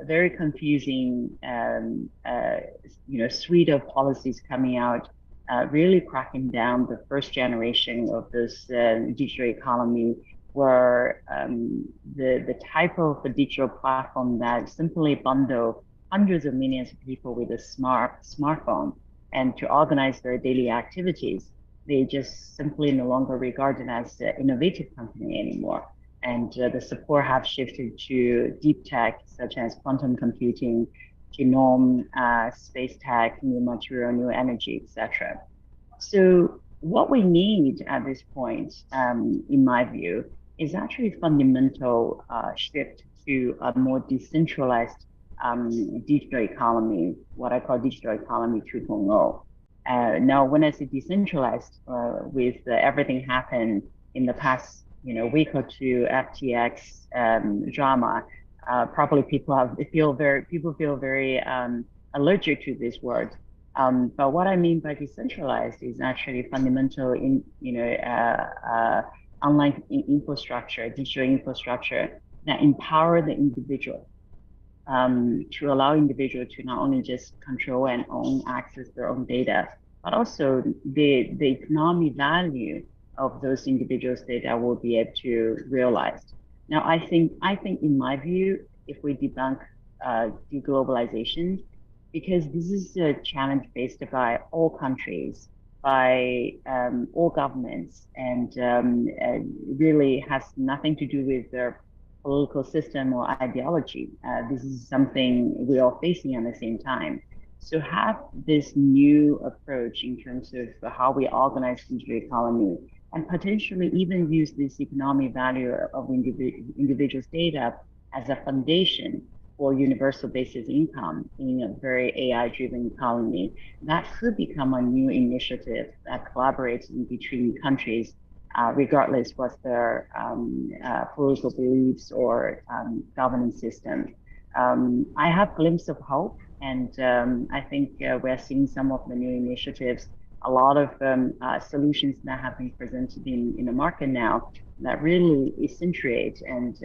very confusing suite of policies coming out, really cracking down the first generation of this digital economy, where the type of a digital platform that simply bundle hundreds of millions of people with a smartphone and to organize their daily activities, they just simply no longer regarded as an innovative company anymore. And the support have shifted to deep tech, such as quantum computing, genome, space tech, new material, new energy, etc. So what we need at this point, in my view, is actually a fundamental shift to a more decentralized digital economy, what I call digital economy 2.0. Now, when I say decentralized, with everything happened in the past week or two, FTX drama, probably people feel very allergic to this word. But what I mean by decentralized is actually fundamental in online infrastructure, digital infrastructure that empower the individual. To allow individuals to not only just control and own access their own data, but also the economic value of those individuals' data will be able to realize. Now, I think in my view, if we debunk deglobalization, because this is a challenge faced by all countries, by all governments, and really has nothing to do with their political system or ideology. This is something we are facing at the same time. So have this new approach in terms of how we organize the digital economy, and potentially even use this economic value of individuals' data as a foundation for universal basic income in a very AI-driven economy. That could become a new initiative that collaborates in between countries, regardless what's their political beliefs or governance system. I have glimpse of hope, And I think we're seeing some of the new initiatives, a lot of solutions that have been presented in the market now that really accentuate and